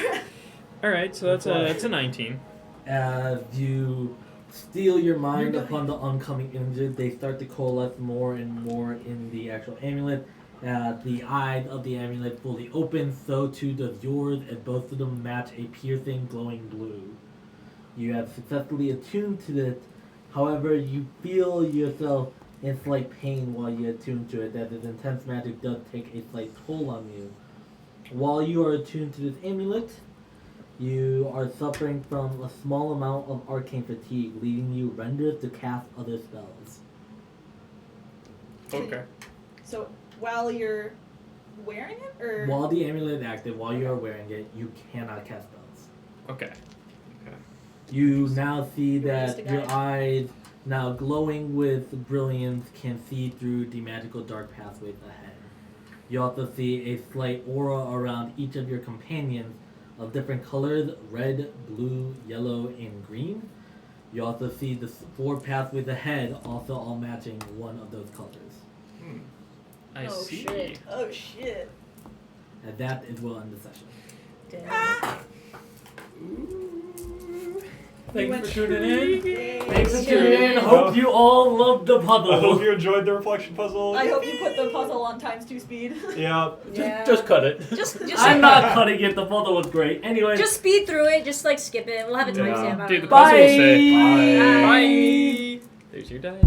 All right, so that's a 19. As you steal your mind You're upon the oncoming images, they start to coalesce more and more in the actual amulet. The eyes of the amulet fully open, so too does yours, and both of them match a piercing, glowing blue. You have successfully attuned to it, however, you feel yourself in slight pain while you attune to it, as its intense magic does take a slight toll on you. While you are attuned to this amulet, you are suffering from a small amount of arcane fatigue, leaving you rendered to cast other spells. Okay. So while you're wearing it, or While the amulet is active, while you are wearing it, you cannot cast spells. Okay. You now see You were just that a your guy. eyes, now glowing with brilliance, can see through the magical dark pathways ahead. You also see a slight aura around each of your companions of different colors: red, blue, yellow, and green. You also see the 4 pathways ahead, also all matching one of those colors. I oh see. shit! Oh shit! And that is will end the session. Damn. Thanks for tuning in. Yay. Thanks for tuning in. Hope you all loved the I hope puzzle. you enjoyed the reflection puzzle. I hope you put the puzzle on ×2 speed. Yeah. Yeah. Just cut it. Just I'm not cutting it. The puzzle was great. Anyway. Just speed through it. Just like skip it. We'll have a Yeah. timestamp. I Dude, the don't know. puzzle will say Bye. bye. There's your die.